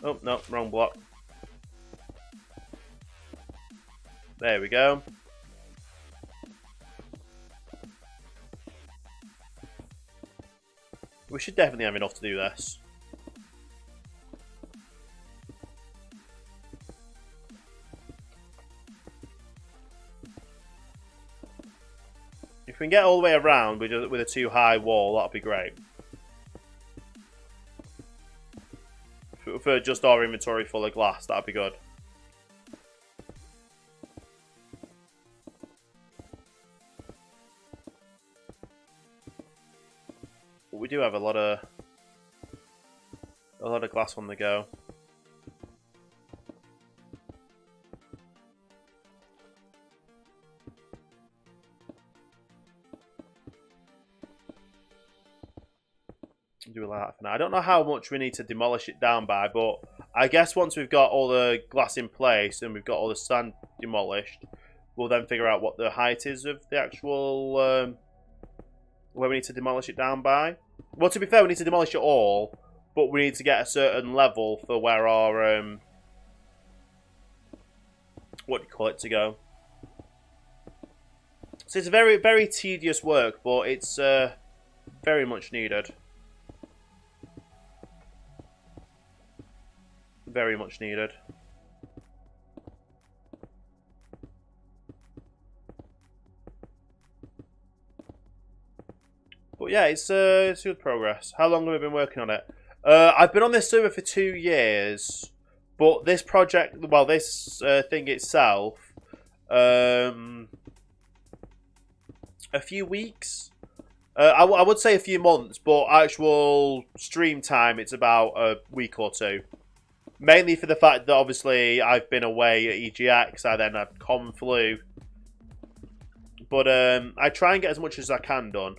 Oh, no, wrong block. There we go. We should definitely have enough to do this. If we can get all the way around with a too high wall, that'd be great. For just our inventory full of glass, that'd be good. But we do have a lot of glass on the go. Do like that for now. I don't know how much we need to demolish it down by, but I guess once we've got all the glass in place and we've got all the sand demolished, we'll then figure out what the height is of the actual where we need to demolish it down by. Well, to be fair, we need to demolish it all, but we need to get a certain level for where our what do you call it to go. So it's a very, very tedious work, but it's very much needed. Very much needed. But yeah, it's good progress. How long have we been working on it? I've been on this server for 2 years, but this project, well, this thing itself, a few weeks. I would say a few months, but actual stream time, it's about a week or two. Mainly for the fact that obviously I've been away at EGX, I then had common flu. But I try and get as much as I can done.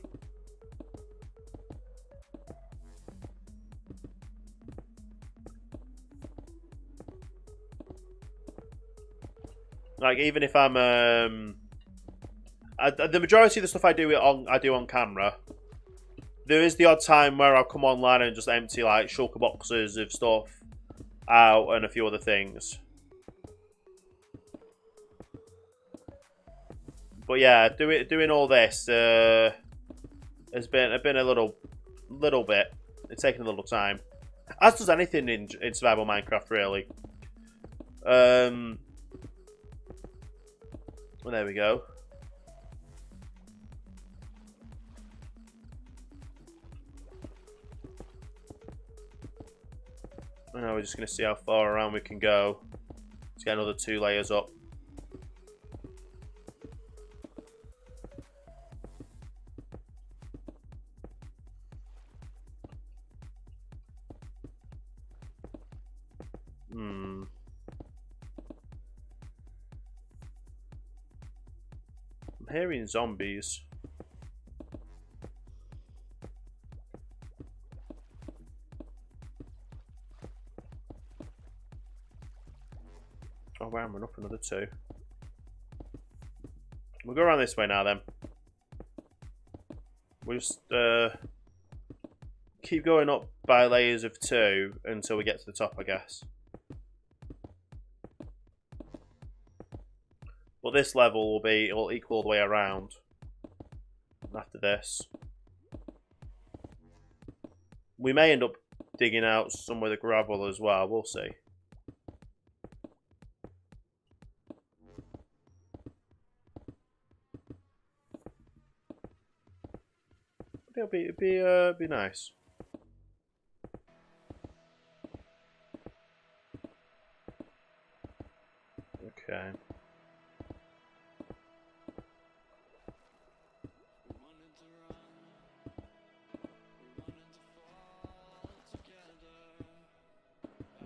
Like even if I'm the majority of the stuff I do on camera. There is the odd time where I'll come online and just empty like shulker boxes of stuff out and a few other things. But yeah, doing all this has been a little bit. It's taken a little time, as does anything in survival Minecraft, really. Well, there we go. And now we're just going to see how far around we can go to get another 2 layers up. I'm hearing zombies. Oh wow, I'm up another 2. We'll go around this way now then. We'll just keep going up by layers of 2 until we get to the top, I guess. But this level it'll equal all the way around after this. We may end up digging out some with the gravel as well, we'll see. It'd be nice. Okay.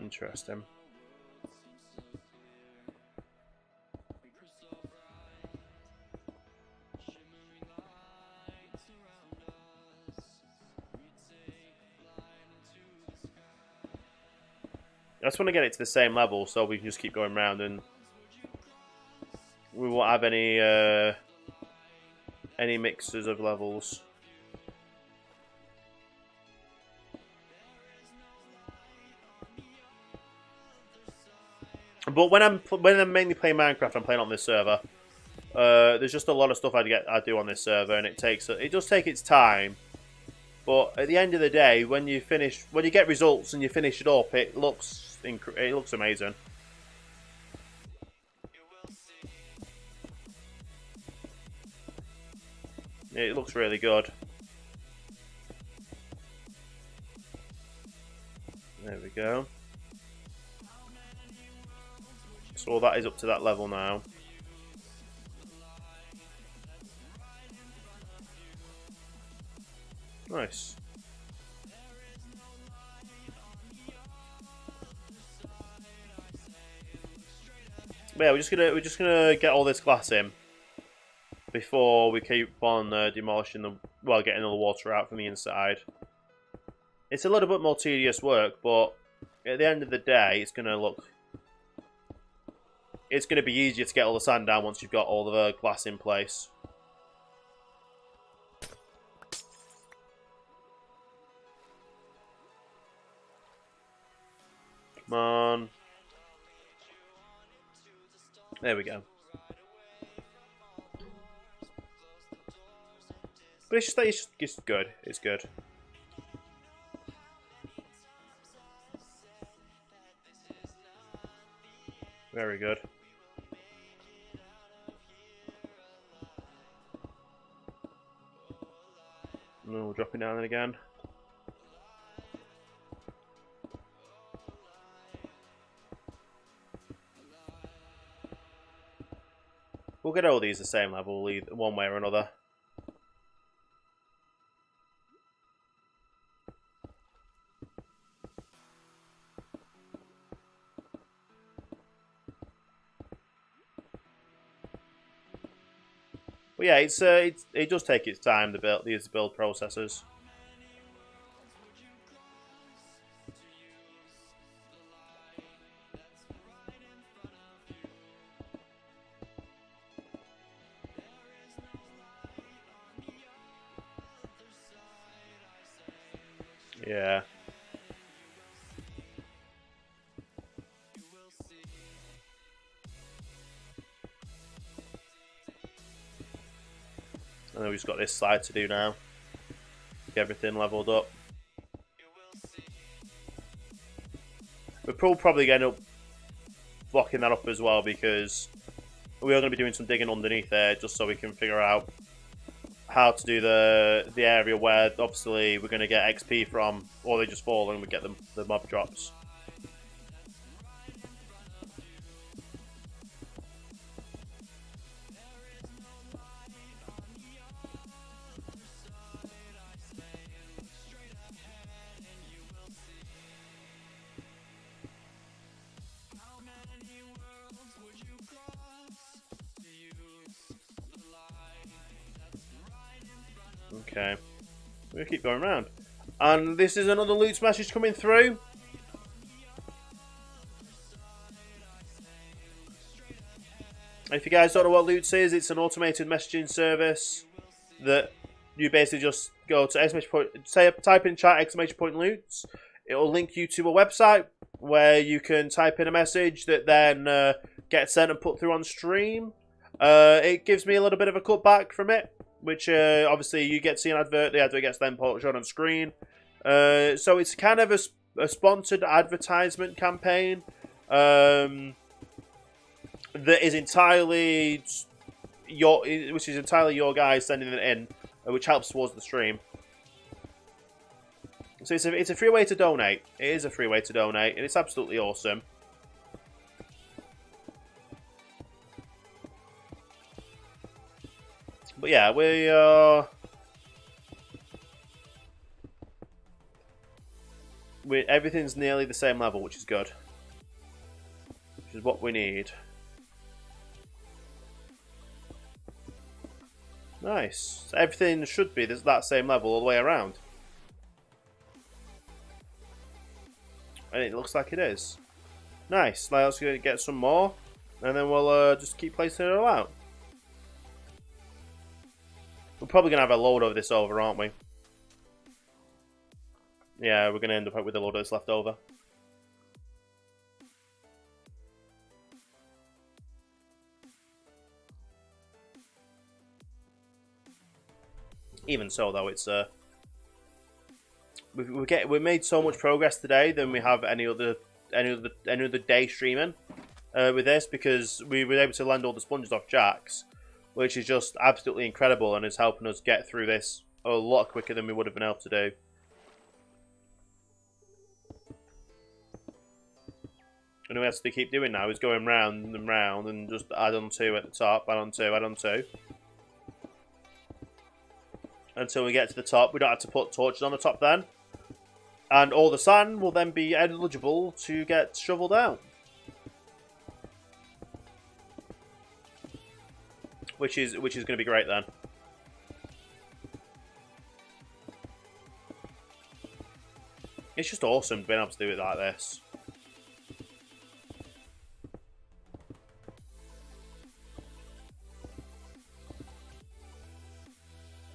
Interesting. I just want to get it to the same level so we can just keep going around and we won't have any mixes of levels. But when I'm mainly playing Minecraft, I'm playing on this server. There's just a lot of stuff I do on this server, and it does take its time. But at the end of the day, when you get results and you finish it up, it looks amazing. It looks really good. There we go. So all that is up to that level now. Nice. But yeah, we're just gonna get all this glass in before we keep on demolishing getting all the water out from the inside. It's a little bit more tedious work, but at the end of the day, it's gonna be easier to get all the sand down once you've got all the glass in place. Come on. There we go. But it's good. It's good. Very good. No, we'll drop it down again. We'll get all these the same level, either one way or another. But yeah, it does take its time to build these build processes. Yeah. And then we've just got this side to do now. Get everything leveled up. We're probably going to end up blocking that up as well because we are going to be doing some digging underneath there just so we can figure out how to do the area where obviously we're going to get XP from, or they just fall and we get the mob drops. Okay, we're going to keep going around. And this is another loot smashes coming through. If you guys don't know what Loots is, it's an automated messaging service that you basically just go to exclamation point, type in chat exclamation point Loots. It will link you to a website where you can type in a message that then gets sent and put through on stream. It gives me a little bit of a cutback from it, which obviously you get to see an advert. The advert gets then shown on screen. So it's kind of a sponsored advertisement campaign that is entirely your guys sending it in, which helps towards the stream. So it's a free way to donate. It is a free way to donate, and it's absolutely awesome. But yeah, everything's nearly the same level, which is good. Which is what we need. Nice. So everything should be that same level all the way around. And it looks like it is. Nice. Now let's get some more. And then we'll just keep placing it all out. We're probably going to have a load of this over, aren't we? Yeah, we're going to end up with a load of this left over. Even so, though, it's we made so much progress today than we have any other day streaming with this, because we were able to land all the sponges off Jack's, which is just absolutely incredible and is helping us get through this a lot quicker than we would have been able to do. And we have to keep doing now is going round and round and just add on 2 at the top, add on 2, add on 2. Until we get to the top. We don't have to put torches on the top then. And all the sand will then be eligible to get shoveled out. Which is going to be great then. It's just awesome being able to do it like this.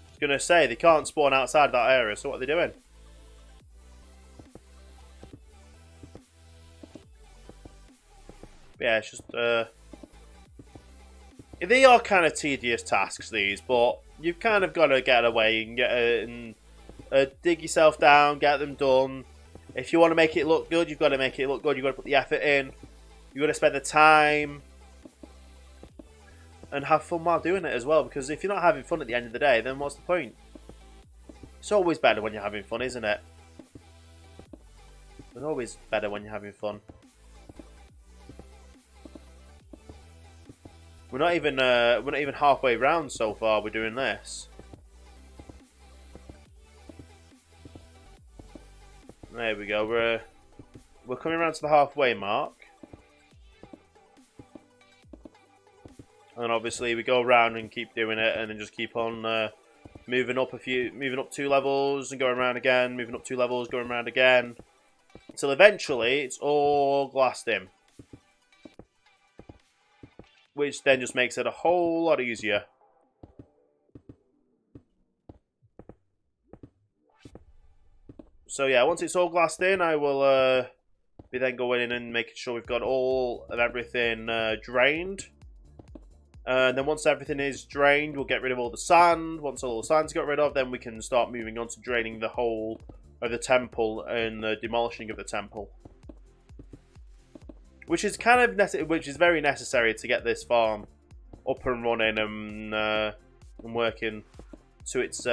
I was going to say, they can't spawn outside that area, so what are they doing? Yeah, it's just... they are kind of tedious tasks, these, but you've kind of got to get away and dig yourself down, get them done. If you want to make it look good, you've got to make it look good. You've got to put the effort in. You've got to spend the time. And have fun while doing it as well, because if you're not having fun at the end of the day, then what's the point? It's always better when you're having fun, isn't it? It's always better when you're having fun. We're not even halfway round so far. We're doing this. There we go. We're coming around to the halfway mark. And obviously we go around and keep doing it, and then just keep on moving up 2 levels and going around again, moving up 2 levels, going around again, until eventually it's all glassed in, which then just makes it a whole lot easier. So yeah, once it's all glassed in, I will be then going in and making sure we've got all of everything drained. And then once everything is drained, we'll get rid of all the sand. Once all the sand's got rid of, then we can start moving on to draining the whole of the temple and the demolishing of the temple, which is very necessary to get this farm up and running and working to its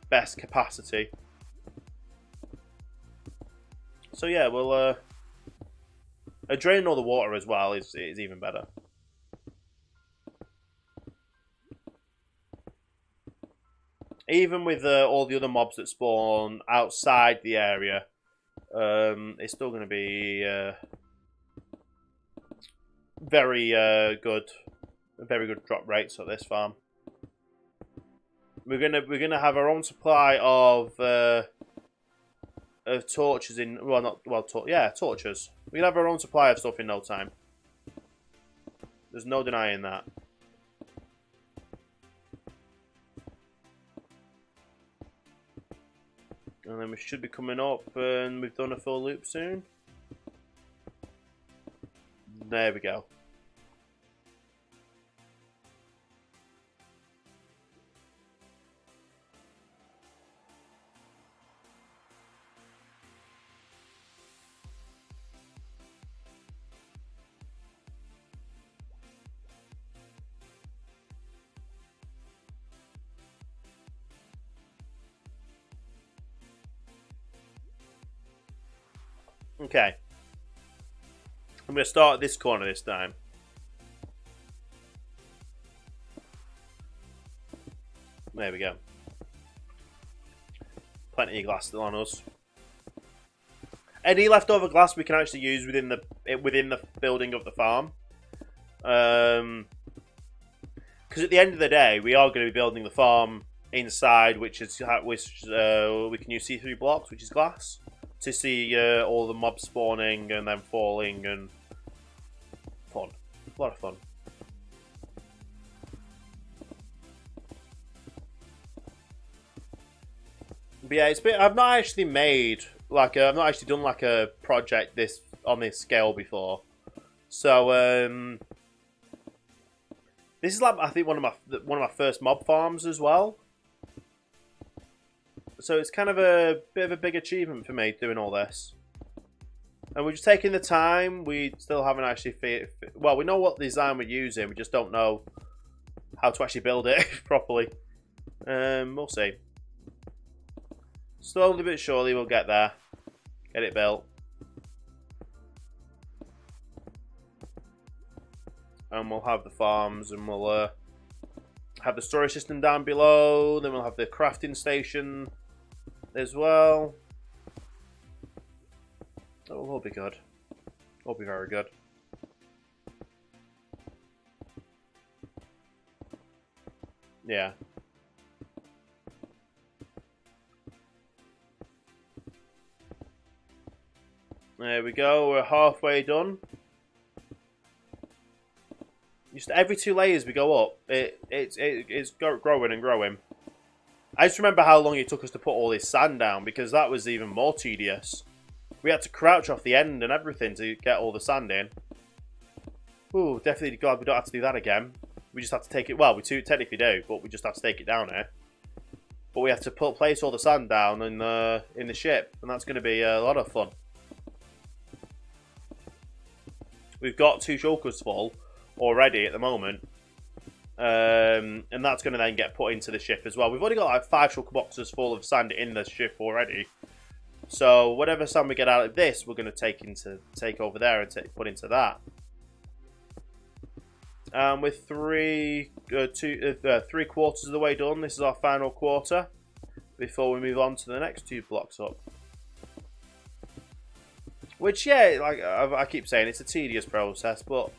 best capacity. So yeah, we'll draining all the water as well is even better. Even with all the other mobs that spawn outside the area, it's still going to be very good drop rates at this farm. We're gonna have our own supply of torches in torches. We can have our own supply of stuff in no time. There's no denying that. And then we should be coming up and we've done a full loop soon. There we go. Okay. I'm going to start at this corner this time. There we go. Plenty of glass still on us. Any leftover glass we can actually use within the building of the farm. Because at the end of the day, we are going to be building the farm inside, which we can use see-through blocks, which is glass, to see all the mobs spawning and then falling and fun. A lot of fun. But yeah, I've not actually made I've not actually done like a project on this scale before, so this is like I think one of my first mob farms as well. So it's kind of a bit of a big achievement for me doing all this, and we're just taking the time. We still haven't actually well, we know what design we're using. We just don't know how to actually build it properly. We'll see. Slowly but surely we'll get there. Get it built. And we'll have the farms and we'll have the storage system down below. Then we'll have the crafting station as well. It'll all be good. It'll be very good. Yeah. There we go, we're halfway done. Just every 2 layers we go up, it's growing and growing. I just remember how long it took us to put all this sand down, because that was even more tedious. We had to crouch off the end and everything to get all the sand in. Ooh, definitely glad we don't have to do that again. We just have to take it, well, we technically do, but we just have to take it down here. But we have to place all the sand down in the ship, and that's going to be a lot of fun. We've got 2 shulkers full already at the moment. And that's going to then get put into the ship as well. We've already got like 5 shulker boxes full of sand in the ship already. So whatever sand we get out of this, we're going to take over there and put into that. With 3 quarters of the way done, this is our final quarter before we move on to the next 2 blocks up. Which, yeah, like I keep saying, it's a tedious process, but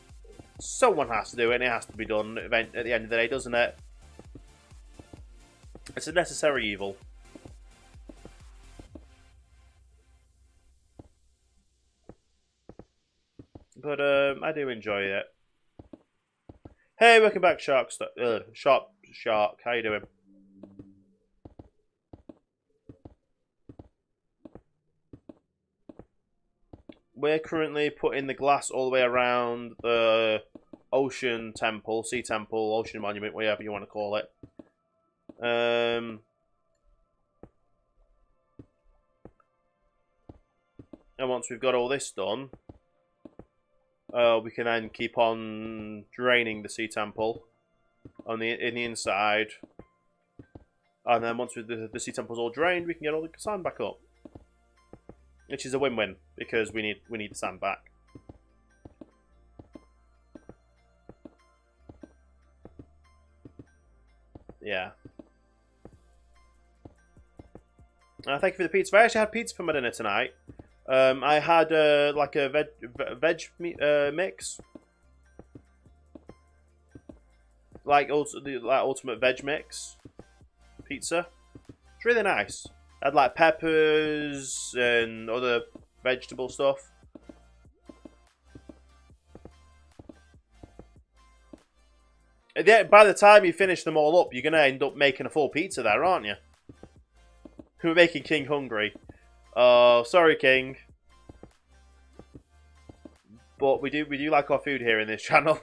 someone has to do it, and it has to be done at the end of the day, doesn't it? It's a necessary evil. But I do enjoy it. Hey, welcome back, Shark. Shark. How you doing? We're currently putting the glass all the way around the ocean temple, sea temple, ocean monument, whatever you want to call it. And once we've got all this done, we can then keep on draining the sea temple in the inside. And then once the sea temple's all drained, we can get all the sand back up. Which is a win-win, because we need the sand back. Yeah. Thank you for the pizza. I actually had pizza for my dinner tonight. I had like a veg mix, like also the ultimate veg mix pizza. It's really nice. I had like peppers and other vegetable stuff. By the time you finish them all up, you're going to end up making a full pizza there, aren't you? We're making King hungry. Oh, sorry, King. But we do like our food here in this channel.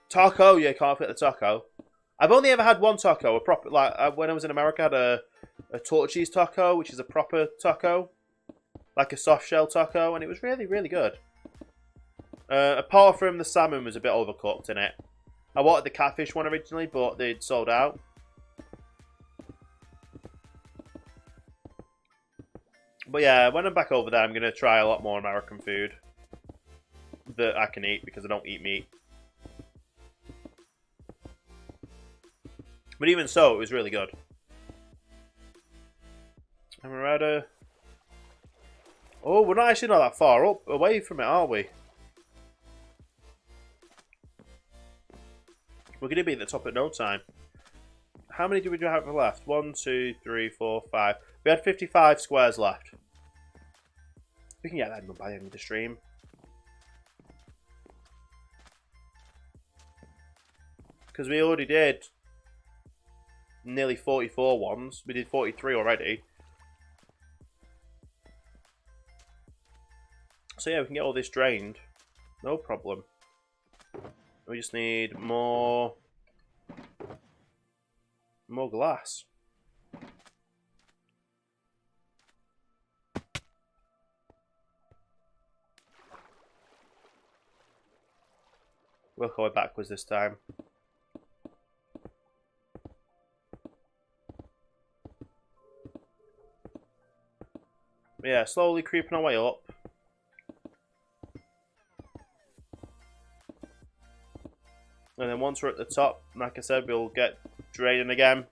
Taco, yeah, can't forget the taco. I've only ever had one taco, a proper, like when I was in America, I had a torta cheese taco, which is a proper taco, like a soft shell taco, and it was really, really good. Apart from the salmon was a bit overcooked in it. I wanted the catfish one originally, but they'd sold out. But yeah, when I'm back over there, I'm going to try a lot more American food that I can eat because I don't eat meat. But even so, it was really good. Amarada. Oh, we're not actually not that far up away from it, are we? We're going to be at the top at no time. How many do we have left? 1, 2, 3, 4, 5. We had 55 squares left. We can get that done by the end of the stream. Because we already did nearly 44 ones. We did 43 already. So yeah, we can get all this drained. No problem. We just need more glass. Work our way backwards this time. Yeah, slowly creeping our way up. And then once we're at the top, like I said, we'll get draining again.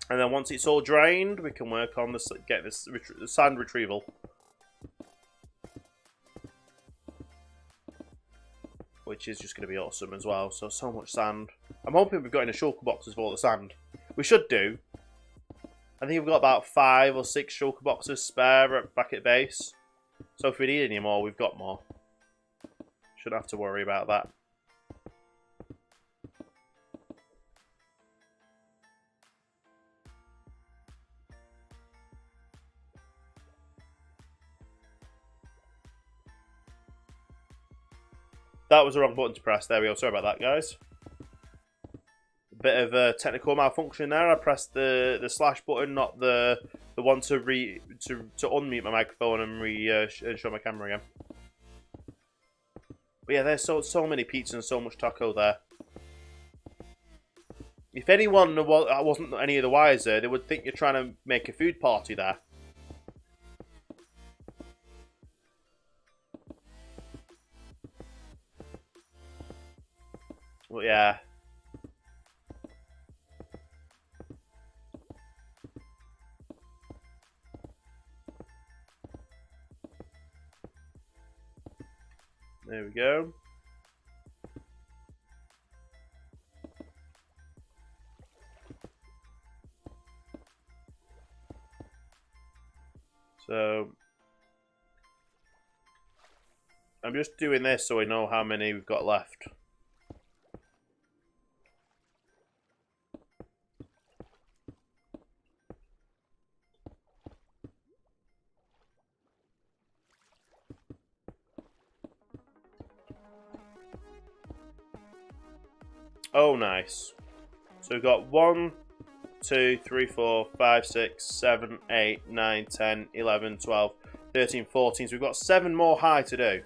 And then once it's all drained, we can work on this, get this sand retrieval. Which is just going to be awesome as well. So much sand. I'm hoping we've got enough shulker boxes for all the sand. We should do. I think we've got about 5 or 6 shulker boxes spare back at base. So if we need any more, we've got more. Shouldn't have to worry about that. That was the wrong button to press. There we go. Sorry about that, guys. A bit of a technical malfunction there. I pressed the slash button, not the one to unmute my microphone and show my camera again. But yeah, there's so many pizzas and so much taco there. If anyone wasn't any of the wiser, they would think you're trying to make a food party there. But yeah. There we go. So I'm just doing this so we know how many we've got left. Oh, nice. So we've got 1, 2, 3, 4, 5, 6, 7, 8, 9, 10, 11, 12, 13, 14. So we've got 7 more high to do.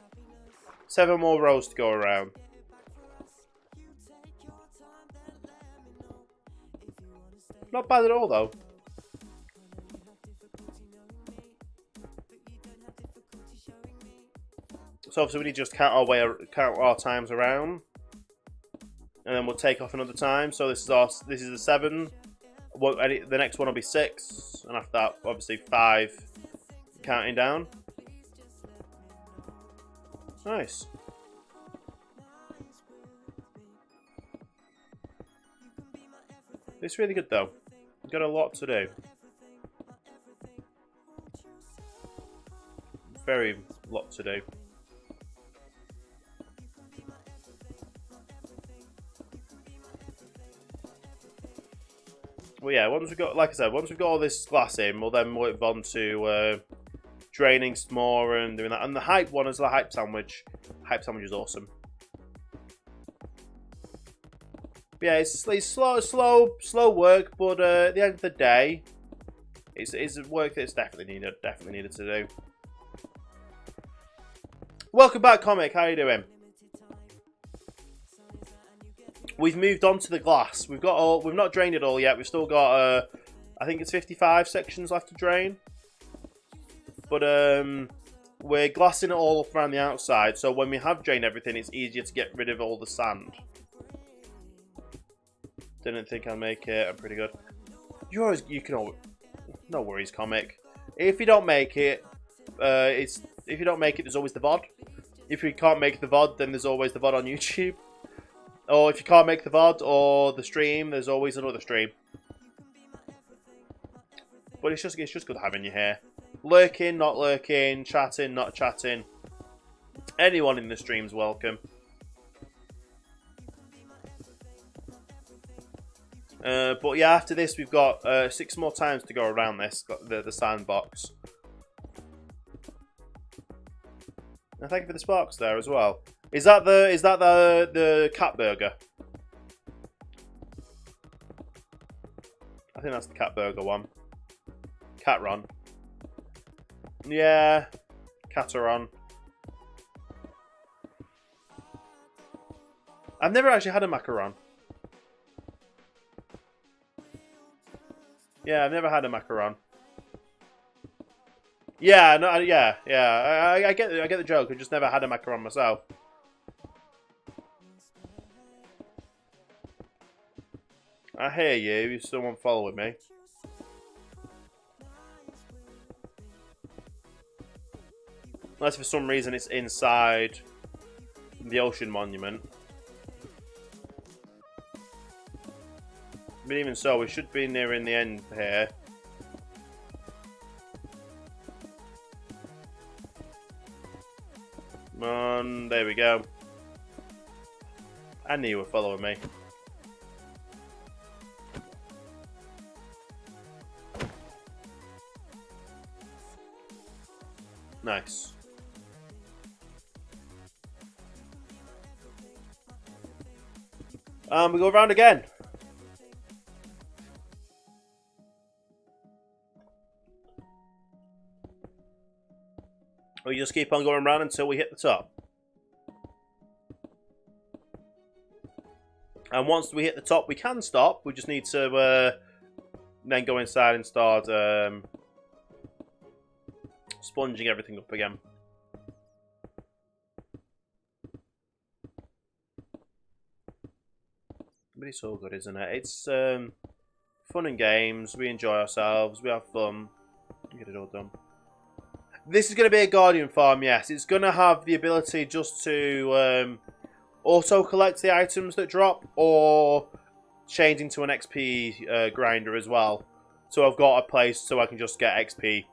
7 more rows to go around. Not bad at all, though. So obviously we need to just count our times around. And then we'll take off another time. So this is the 7. The next one will be 6, and after that, obviously 5. Counting down. Nice. It's really good though. We've got a lot to do. Very lot to do. Well, yeah, once we've got, like I said, once we've got all this glass in, we'll then move on to draining some more and doing that. And the hype one is the hype sandwich. Hype sandwich is awesome. Yeah, it's slow work, but at the end of the day, it's work that's definitely needed to do. Welcome back, Comic. How you doing? We've moved on to the glass. We've not drained it all yet. We've still got I think it's 55 sections left to drain. But we're glassing it all up around the outside, so when we have drained everything, it's easier to get rid of all the sand. Didn't think I'd make it. I'm pretty good. You can always, no worries, Comic. If you don't make it, there's always the VOD. If you can't make the VOD, then there's always the VOD on YouTube. Or if you can't make the VOD or the stream, there's always another stream. But it's just good having you here. Lurking, not lurking, chatting, not chatting. Anyone in the stream's welcome. But yeah, after this we've got 6 more times to go around this, the sandbox. And thank you for the sparks there as well. Is that the cat burger? I think that's the cat burger one. Catron. Yeah, Cataron. I've never actually had a macaron. Yeah, I've never had a macaron. Yeah, no, yeah. I get the joke. I've just never had a macaron myself. I hear you. There's someone following me. Unless for some reason it's inside the ocean monument. But even so, we should be nearing the end here. Come on, there we go. I knew you were following me. Nice. We go around again. We just keep on going around until we hit the top. And once we hit the top, we can stop. We just need to then go inside and start sponging everything up again. But it's all good, isn't it? It's fun and games. We enjoy ourselves. We have fun. Get it all done. This is going to be a Guardian farm, yes. It's going to have the ability just to auto-collect the items that drop, or change into an XP grinder as well. So I've got a place so I can just get XP.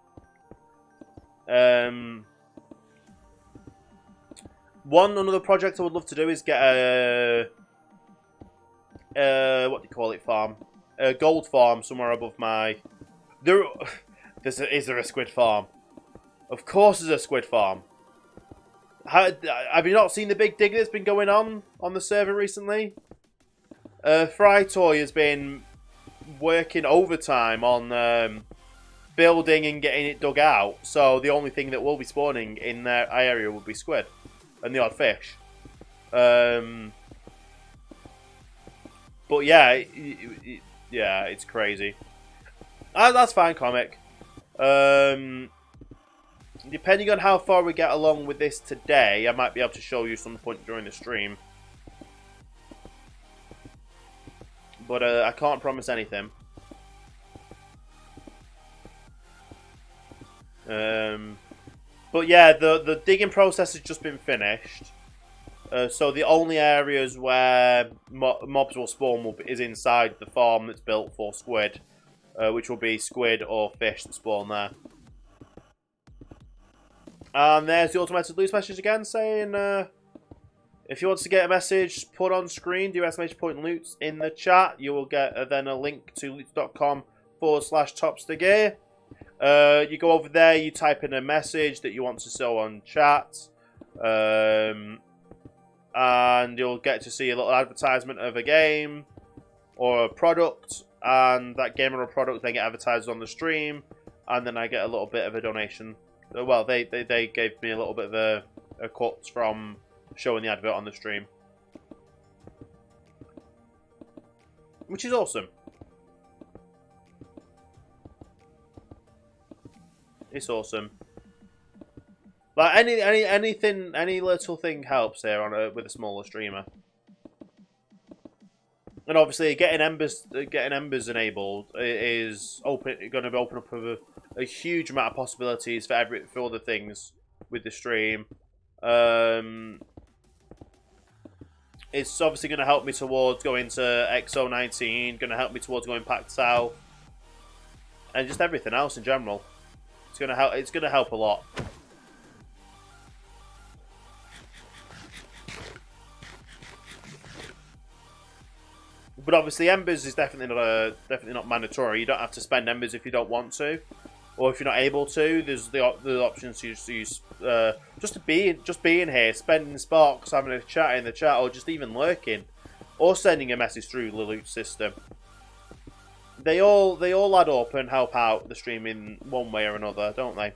Another project I would love to do is get a what do you call it, farm? A gold farm somewhere above my... Is there a squid farm? Of course there's a squid farm. Have you not seen the big dig that's been going on the server recently? Fry Toy has been working overtime on building and getting it dug out. So the only thing that will be spawning in their area will be squid and the odd fish. But yeah, yeah, it's crazy. That's fine, Comic. Depending on how far we get along with this today, I might be able to show you some point during the stream. But I can't promise anything. But yeah, the digging process has just been finished. So the only areas where mobs will spawn is inside the farm that's built for squid. Which will be squid or fish that spawn there. And there's the automated loot message again saying If you want to get a message put on screen, do exclamation point loot in the chat. You will get then a link to loot.com/TopStiGear. You go over there, you type in a message that you want to show on chat. And you'll get to see a little advertisement of a game or a product. And that game or a product then get advertised on the stream. And then I get a little bit of a donation. Well, they gave me a little bit of a cut from showing the advert on the stream, which is awesome. It's awesome. Like any little thing helps here on with a smaller streamer. And obviously, getting embers enabled is going to open up a huge amount of possibilities for other things with the stream. It's obviously going to help me towards going to XO19, going to help me towards going Pack South, and just everything else in general. It's going to help. It's going to help a lot. But obviously, embers is definitely not mandatory. You don't have to spend embers if you don't want to, or if you're not able to. There's the options to use just being here, spending sparks, having a chat in the chat, or just even lurking, or sending a message through the loot system. They all add up and help out the stream in one way or another, don't they?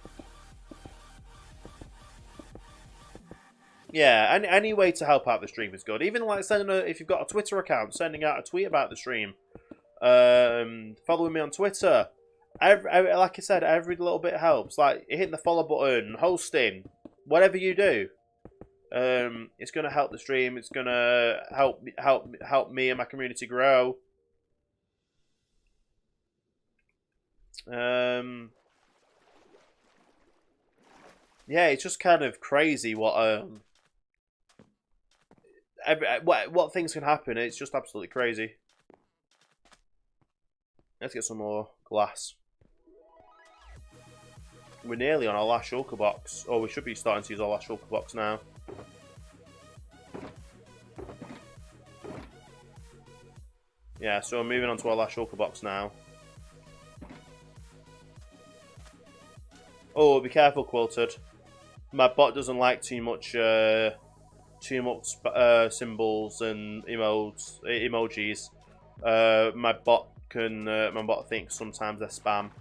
Yeah, any way to help out the stream is good. Even like if you've got a Twitter account, sending out a tweet about the stream, following me on Twitter. Like I said, every little bit helps. Like hitting the follow button, hosting, whatever you do, it's gonna help the stream. It's gonna help me and my community grow. Yeah, it's just kind of crazy what things can happen. It's just absolutely crazy. Let's get some more glass. We're nearly on our last shulker box. Or we should be starting to use our last shulker box now. Yeah, so we're moving on to our last shulker box now. Oh, be careful, Quilted. My bot doesn't like too much symbols and emojis. My bot thinks sometimes they're spam.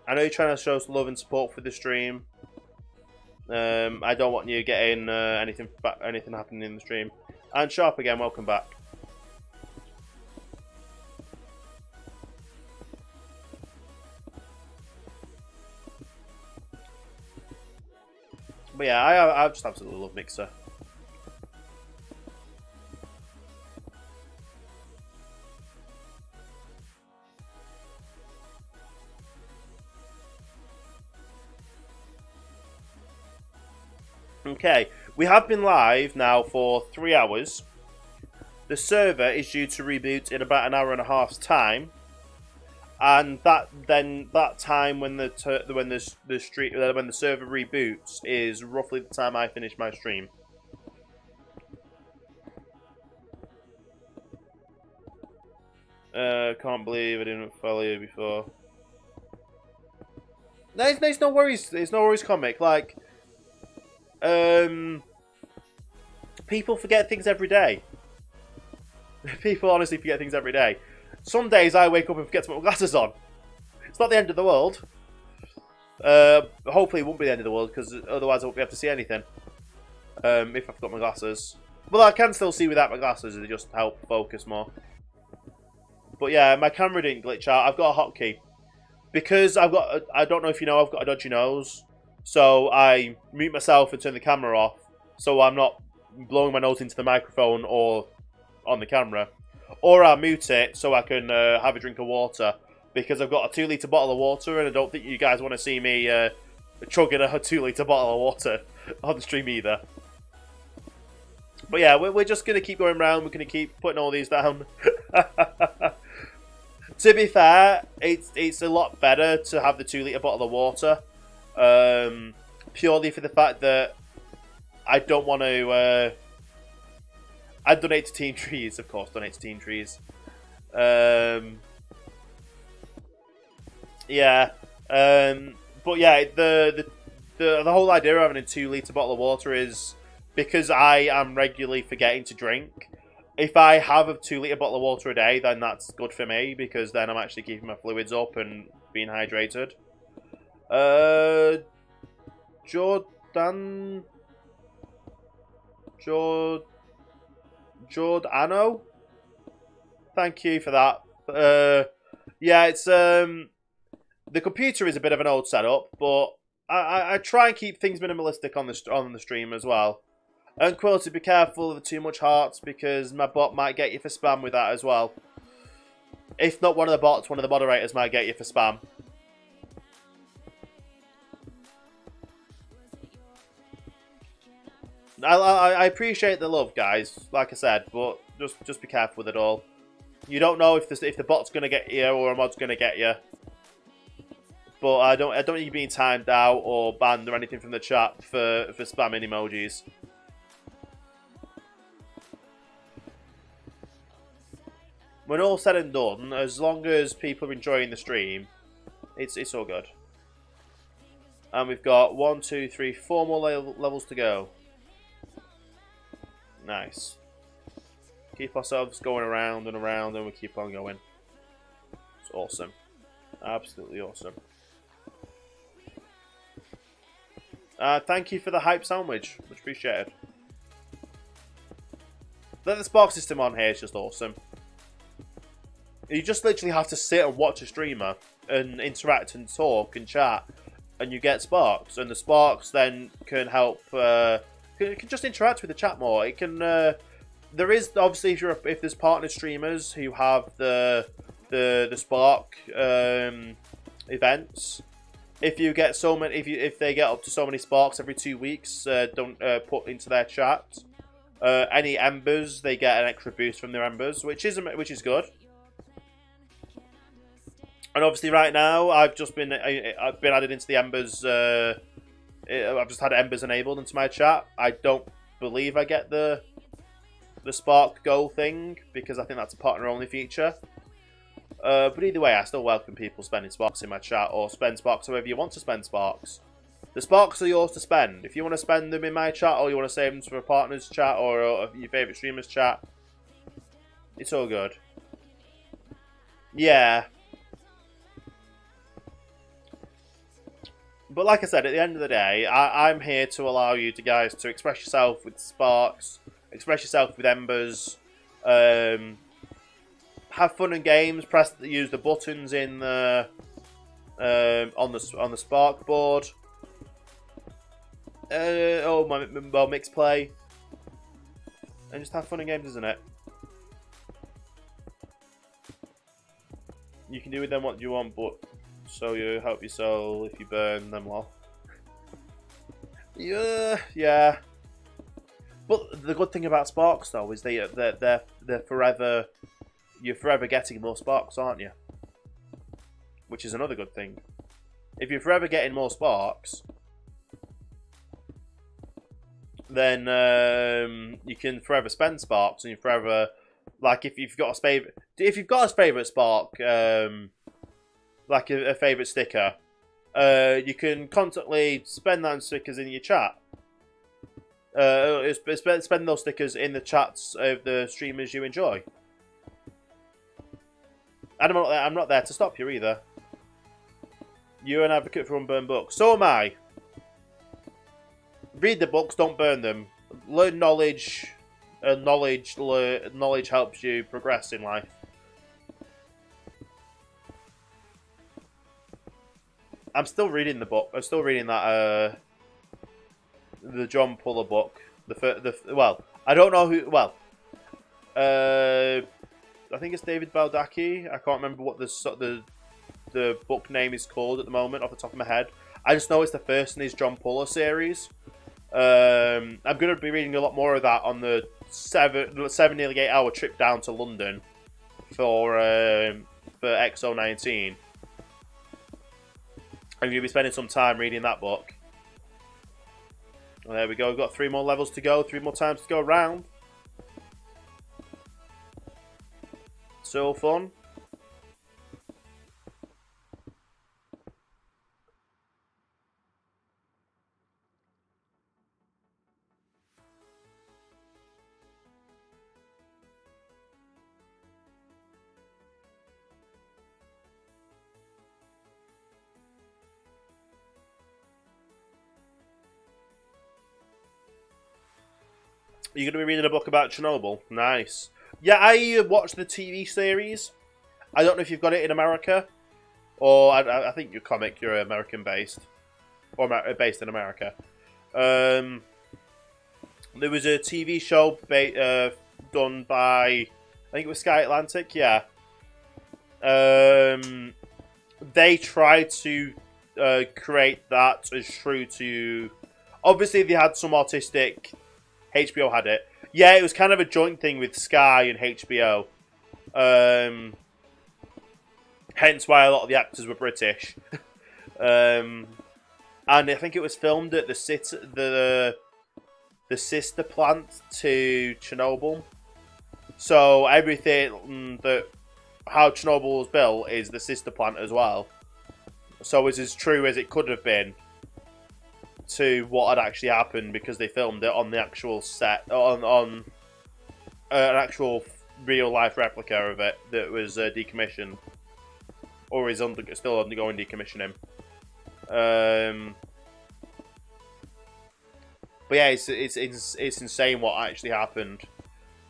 I know you're trying to show us love and support for the stream. I don't want you getting anything happening in the stream. And Sharp again, welcome back. But yeah, I just absolutely love Mixer. Okay, we have been live now for 3 hours. The server is due to reboot in about an hour and a half's time, and that time when the server reboots is roughly the time I finish my stream. Can't believe I didn't follow you before. There's no worries. There's no worries, comic. Like, people forget things every day. People honestly forget things every day. Some days I wake up and forget to put my glasses on. It's not the end of the world. Hopefully it won't be the end of the world, because otherwise I won't be able to see anything. If I've got my glasses. Well, I can still see without my glasses. They just help focus more. But yeah, my camera didn't glitch out. I've got a hotkey. Because I don't know if you know, I've got a dodgy nose. So I mute myself and turn the camera off, so I'm not blowing my nose into the microphone or on the camera. Or I mute it so I can have a drink of water, because I've got a 2-litre bottle of water, and I don't think you guys want to see me chugging a 2-litre bottle of water on the stream either. But yeah, we're just going to keep going around. We're going to keep putting all these down. To be fair, it's a lot better to have the 2-litre bottle of water. Purely for the fact that I don't want to. I donate to Team Trees, of course. Donate to Team Trees. Yeah. But yeah, the whole idea of having a 2-litre bottle of water is because I am regularly forgetting to drink. If I have a 2-litre bottle of water a day, then that's good for me because then I'm actually keeping my fluids up and being hydrated. Jordano? Thank you for that. Yeah, it's the computer is a bit of an old setup, but I try and keep things minimalistic on the stream as well. And Quilty, be careful of too much hearts because my bot might get you for spam with that as well. If not one of the bots, one of the moderators might get you for spam. I appreciate the love, guys. Like I said, but just be careful with it all. You don't know if the bot's gonna get you or a mod's gonna get you. But I don't need you being timed out or banned or anything from the chat for spamming emojis. When all said and done, as long as people are enjoying the stream, it's all good. And we've got 1, 2, 3, 4 more levels to go. Nice. Keep ourselves going around and around, and we keep on going. It's awesome. Absolutely awesome. Thank you for the hype sandwich. Much appreciated. The spark system on here is just awesome. You just literally have to sit and watch a streamer and interact and talk and chat, and you get sparks. And the sparks then can help. Can just interact with the chat more. It can. There is obviously if there's partner streamers who have the spark events. If you get so many, if they get up to so many sparks every 2 weeks, don't put into their chat. Any embers, they get an extra boost from their embers, which is good. And obviously, right now, I've been added into the embers. I've just had embers enabled into my chat. I don't believe I get the spark goal thing because I think that's a partner only feature. But either way, I still welcome people spending sparks in my chat or spend sparks however you want to spend sparks. The sparks are yours to spend. If you want to spend them in my chat or you want to save them for a partner's chat or your favourite streamer's chat, it's all good. Yeah. But like I said, at the end of the day, I'm here to allow you guys to express yourself with sparks, express yourself with embers, have fun and games. Use the buttons in the on the spark board. Mix play, and just have fun and games, isn't it? You can do with them what you want, but so you help your soul if you burn them well. Yeah. But the good thing about sparks though is they're forever. You're forever getting more sparks, aren't you? Which is another good thing. If you're forever getting more sparks, then you can forever spend sparks, and you forever, like if you've got a favorite spark, like a favorite sticker, you can constantly spend that on stickers in your chat. Spend those stickers in the chats of the streamers you enjoy. And I'm not there to stop you either. You're an advocate for unburned books. So am I. Read the books, don't burn them. Learn knowledge, and knowledge helps you progress in life. I'm still reading the book. I'm still reading that the John Puller book. Well, I don't know who. Well, I think it's David Baldacci. I can't remember what the book name is called at the moment off the top of my head. I just know it's the first in his John Puller series. I'm going to be reading a lot more of that on the nearly 8 hour trip down to London for XO19. I'm going to be spending some time reading that book. Well, there we go. We've got 3 more levels to go. 3 more times to go around. So fun. You're going to be reading a book about Chernobyl? Nice. Yeah, I watched the TV series. I don't know if you've got it in America. Or I think you're comic, you're American-based. Or based in America. There was a TV show done by, I think it was Sky Atlantic, yeah. They tried to create that as true to... Obviously, they had some autistic... HBO had it. Yeah, it was kind of a joint thing with Sky and HBO. Hence why a lot of the actors were British. And I think it was filmed at the sister plant to Chernobyl. So everything how Chernobyl was built is the sister plant as well. So it's as true as it could have been to what had actually happened, because they filmed it on the actual set, on an actual real life replica of it that was decommissioned, or is still undergoing decommissioning. But yeah, it's insane what actually happened,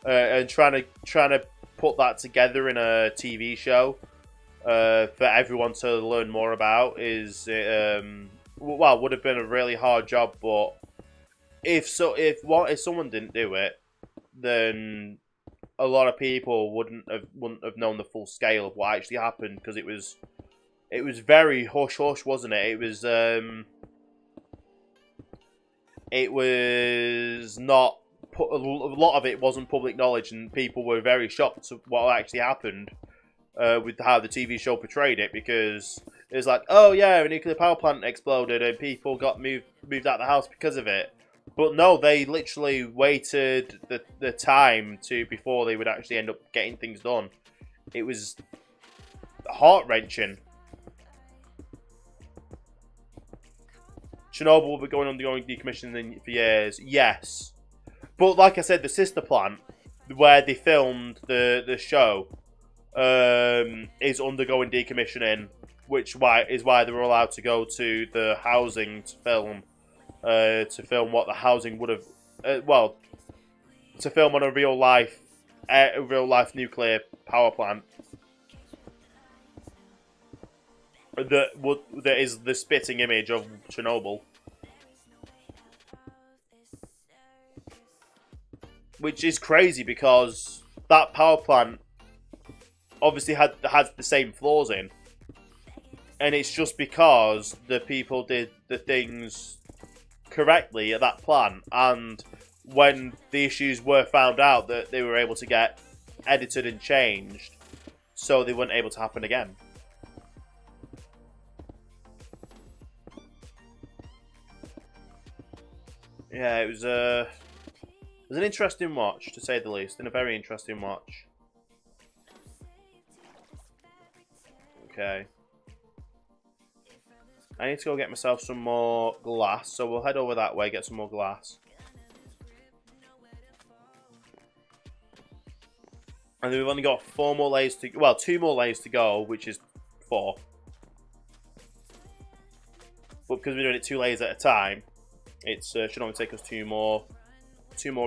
and trying to put that together in a TV show for everyone to learn more about is well, would have been a really hard job. But if someone didn't do it, then a lot of people wouldn't have known the full scale of what actually happened, because it was very hush hush, wasn't it? It was not a lot of it wasn't public knowledge, and people were very shocked at what actually happened with how the TV show portrayed it, because it was like, oh yeah, a nuclear power plant exploded and people got moved out of the house because of it. But no, they literally waited the time before they would actually end up getting things done. It was heart-wrenching. Chernobyl will be undergoing decommissioning for years. Yes. But like I said, the sister plant, where they filmed the show, is undergoing decommissioning, which is why they were allowed to go to the housing to film what the housing would have, to film on a real life nuclear power plant that is the spitting image of Chernobyl, which is crazy because that power plant obviously has the same flaws in, and it's just because the people did the things correctly at that plant, and when the issues were found out, that they were able to get edited and changed so they weren't able to happen again. Yeah, it was an interesting watch, to say the least, and a very interesting watch. Okay. I need to go get myself some more glass, so we'll head over that way, get some more glass. And then we've only got 4 more layers to... Well, 2 more layers to go, which is 4. But because we're doing it 2 layers at a time, it should only take us 2 more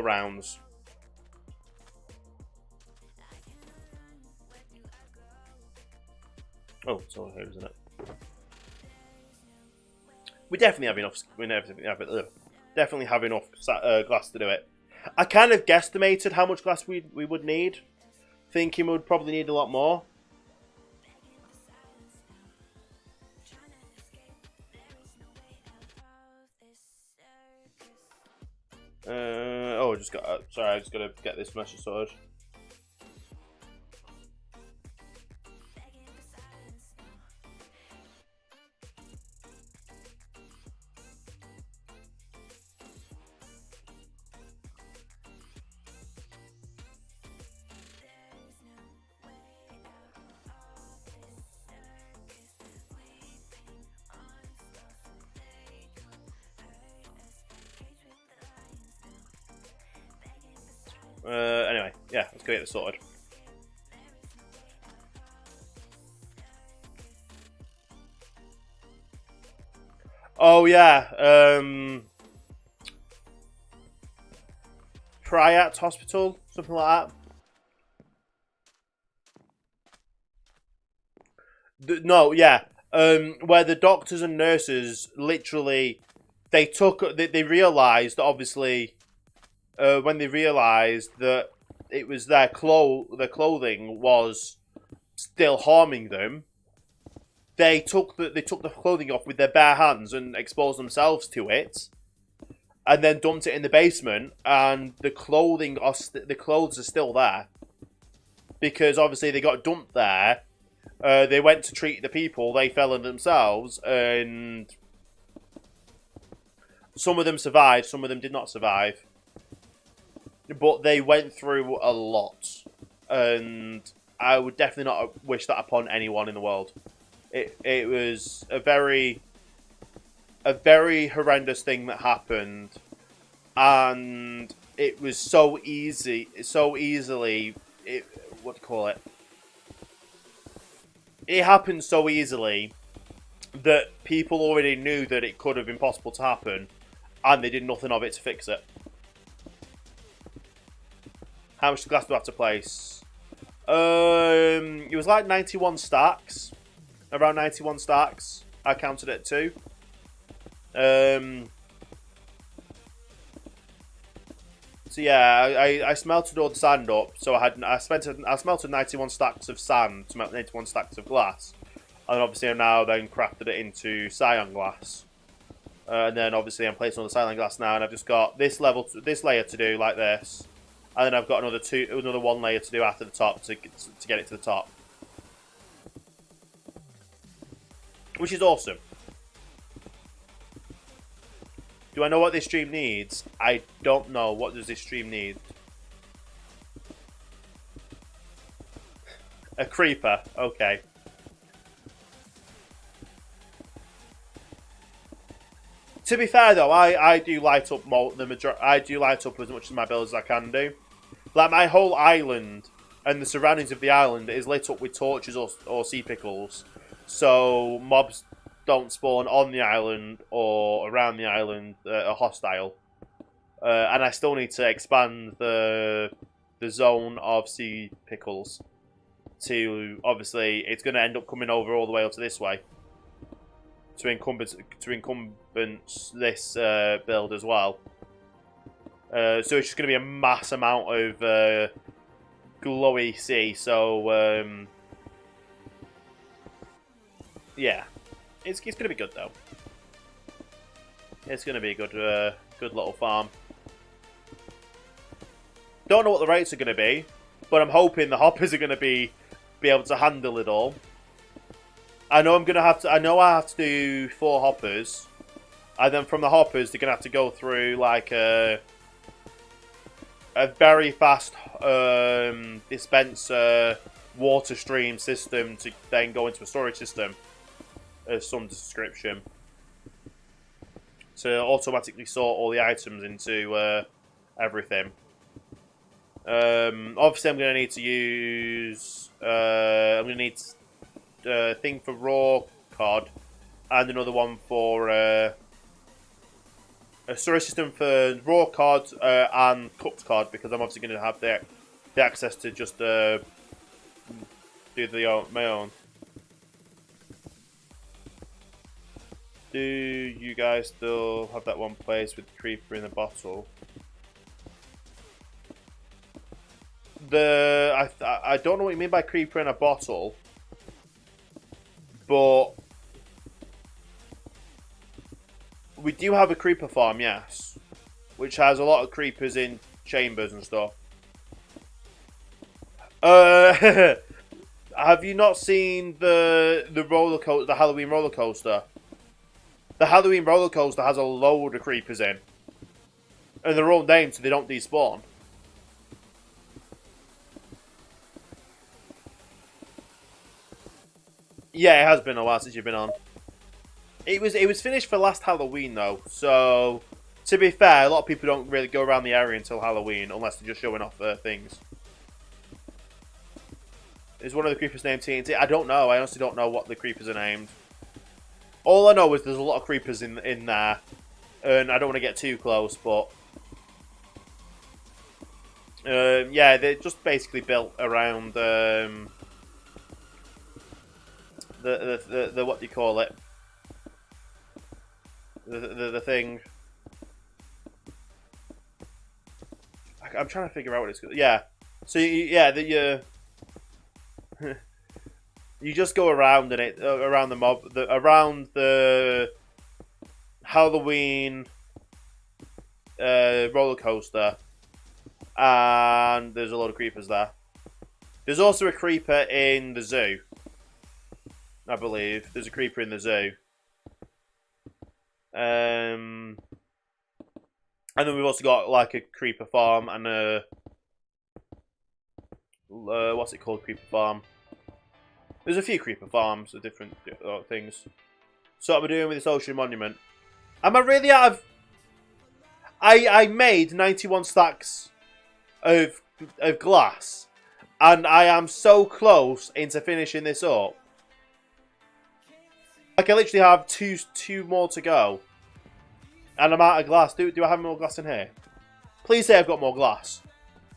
rounds. Oh, it's all here, isn't it? We definitely have enough. Definitely have enough glass to do it. I kind of guesstimated how much glass we would need, thinking we would probably need a lot more. Sorry, I just got to get this message sorted. Anyway, yeah, let's go get this sorted. Oh yeah, Prayat Hospital, something like that. No, yeah, where the doctors and nurses literally they realised obviously when they realised that it was their clothing was still harming them. They took the clothing off with their bare hands and exposed themselves to it, and then dumped it in the basement. And the clothes are still there because obviously they got dumped there. They went to treat the people. They fell in themselves, and some of them survived. Some of them did not survive, but they went through a lot, and I would definitely not wish that upon anyone in the world. It was a very horrendous thing that happened, and it was so easily what do you call it? It happened so easily that people already knew that it could have been possible to happen, and they did nothing of it to fix it. How much glass do I have to place? It was like 91 stacks. Around 91 stacks. I counted it too. So yeah, I smelted all the sand up. So I smelted 91 stacks of sand to melt 91 stacks of glass, and obviously I'm now then crafted it into cyan glass. And then obviously I'm placing on the cyan glass now, and I've just got this layer to do like this, and then I've got another one layer to do after the top to get it to the top. Which is awesome. Do I know what this stream needs? I don't know. What does this stream need? A creeper. Okay. To be fair though, I do light up I do light up as much of my build as I can do. Like my whole island and the surroundings of the island is lit up with torches or sea pickles. So mobs don't spawn on the island or around the island are hostile. And I still need to expand the zone of sea pickles to, obviously, it's going to end up coming over all the way up to this way. To incumbents this build as well. So it's just going to be a mass amount of glowy sea. So yeah, it's going to be good though. It's going to be a good little farm. Don't know what the rates are going to be, but I'm hoping the hoppers are going to be able to handle it all. I know I have to do 4 hoppers, and then from the hoppers they're going to have to go through like a very fast dispenser water stream system to then go into a storage system of some description to automatically sort all the items into everything. Obviously, I'm going to need to use. I'm going to need a thing for raw cod and another one for a storage system for raw cod and cooked cod, because I'm obviously going to have the access to just do my own. Do you guys still have that one place with the creeper in the bottle? I don't know what you mean by creeper in a bottle, but we do have a creeper farm, yes, which has a lot of creepers in chambers and stuff. Have you not seen the roller coaster, the Halloween roller coaster? The Halloween roller coaster has a load of creepers in, and they're all named so they don't despawn. Yeah, it has been a while since you've been on. It was finished for last Halloween though, so To be fair, a lot of people don't really go around the area until Halloween, unless they're just showing off things. Is one of the creepers named TNT? I don't know. I honestly don't know what the creepers are named. All I know is there's a lot of creepers in there. And I don't want to get too close, but... yeah, they're just basically built around the what do you call it? The thing. I'm trying to figure out what it's. Yeah. So you just go around and around the mob, around the Halloween roller coaster, and there's a lot of creepers there. There's also a creeper in the zoo, I believe. There's a creeper in the zoo. And then we've also got like a creeper farm and a what's it called? Creeper farm. There's a few creeper farms of different things. So what am I doing with this ocean monument? Am I really out of? I made 91 stacks of glass, and I am so close into finishing this up. Like I literally have two more to go, and I'm out of glass. Do I have more glass in here? Please say I've got more glass.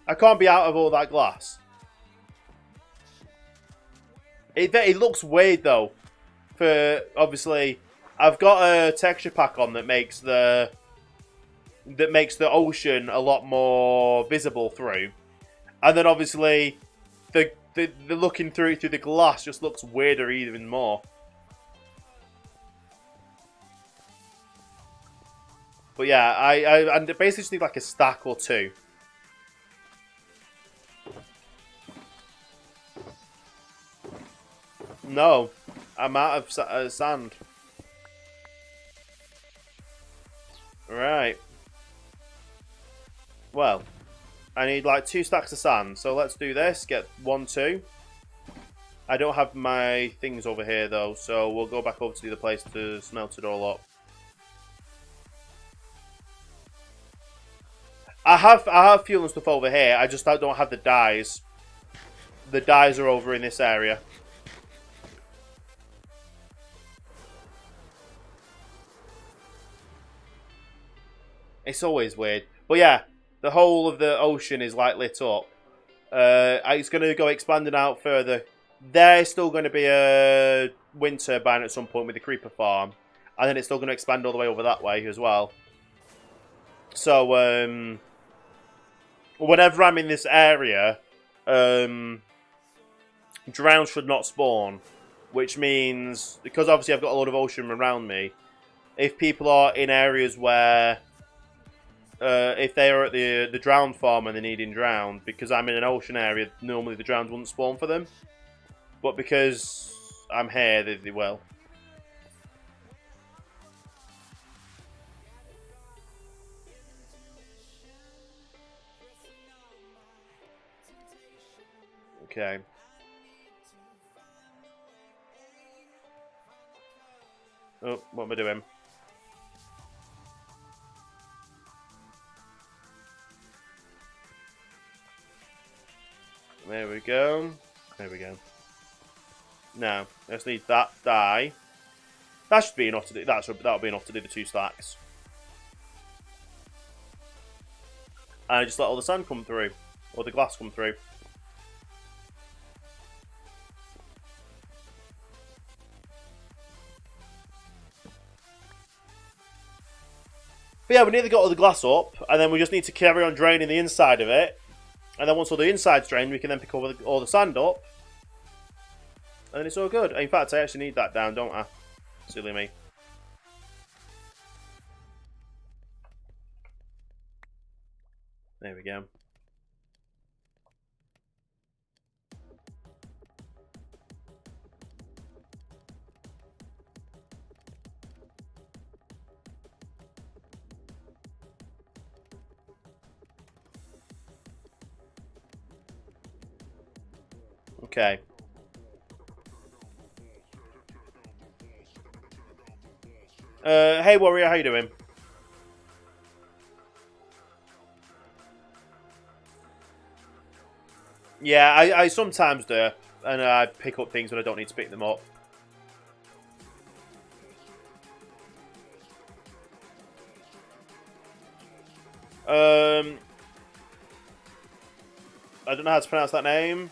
I can't be out of all that glass. It looks weird though. For obviously, I've got a texture pack on that makes the ocean a lot more visible through, and then obviously the looking through the glass just looks weirder even more. But yeah, I basically just need like a stack or two. No, I'm out of sand. Right. Well, I need like 2 stacks of sand. So let's do this. Get 1, 2. I don't have my things over here though, so we'll go back over to the other place to smelt it all up. I have fuel and stuff over here. I just don't have the dyes. The dyes are over in this area. It's always weird. But yeah, the whole of the ocean is like lit up. It's going to go expanding out further. There's still going to be a wind turbine at some point with the creeper farm. And then it's still going to expand all the way over that way as well. So, whenever I'm in this area, drown should not spawn. Which means, because obviously I've got a lot of ocean around me, if people are in areas where... if they are at the drowned farm and they're needing drowned, because I'm in an ocean area, normally the drowned wouldn't spawn for them. But because I'm here, they will. Okay. Oh, what am I doing? There we go. There we go. Now, let's need that dye. That should be enough to do. That'll be enough to do the 2 stacks. And I just let all the sand come through, or the glass come through. But yeah, we nearly got all the glass up, and then we just need to carry on draining the inside of it. And then once all the inside's drained, we can then pick all the sand up. And then it's all good. In fact, I actually need that down, don't I? Silly me. There we go. Okay. Hey Warrior, how you doing? Yeah, I sometimes do, and I pick up things when I don't need to pick them up. I don't know how to pronounce that name.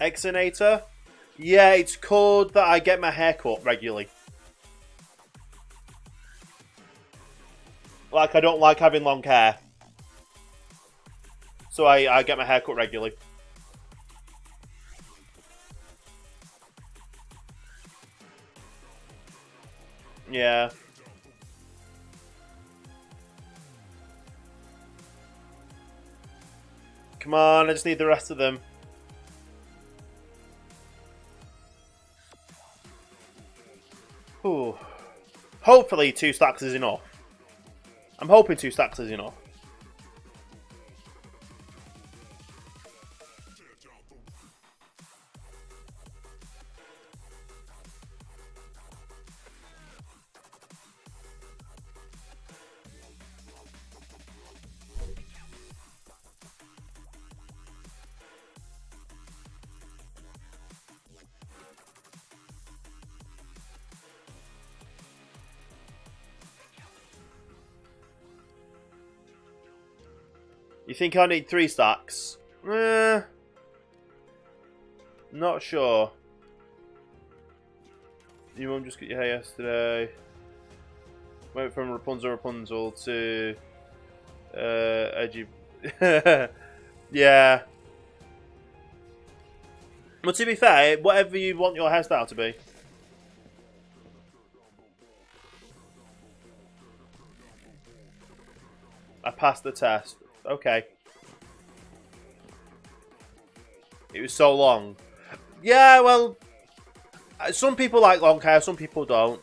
Exonator? Yeah, it's called that I get my hair cut regularly. Like, I don't like having long hair. So I get my hair cut regularly. Yeah. Come on, I just need the rest of them. Ooh. Hopefully 2 stacks is enough. I'm hoping 2 stacks is enough. You think I need 3 stacks? Not sure. Your mum just got your hair yesterday. Went from Rapunzel to edgy. Yeah. But to be fair, whatever you want your hairstyle to be. I passed the test. Okay. It was so long. Yeah, well, some people like long hair, some people don't.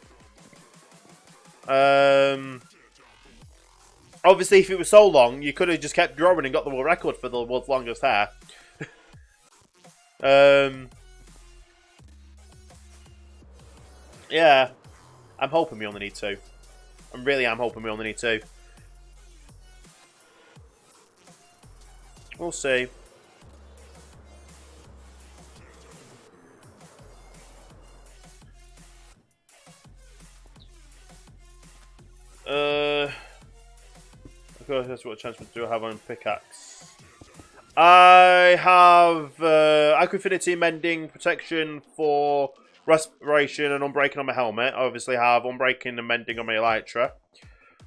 Obviously, if it was so long, you could have just kept growing and got the world record for the world's longest hair. Yeah. I'm hoping we only need 2. I really am hoping we only need 2. We'll see. That's what chance do I have on pickaxe? I have Aquafinity, Mending, Protection for Respiration and Unbreaking on my helmet. I obviously have Unbreaking and Mending on my Elytra.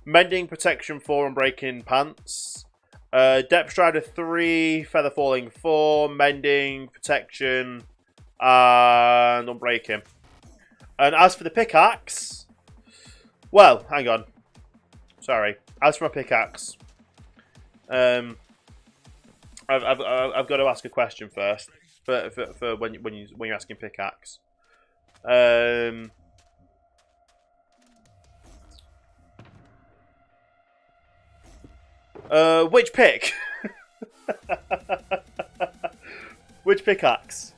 Mending, Protection 4, Unbreaking pants. Depth Strider 3, Feather Falling 4, Mending, Protection, and Unbreaking. And as for the pickaxe, well, hang on. Sorry. As for my pickaxe, I've got to ask a question first for when you're asking pickaxe. Which pick? Which pickaxe?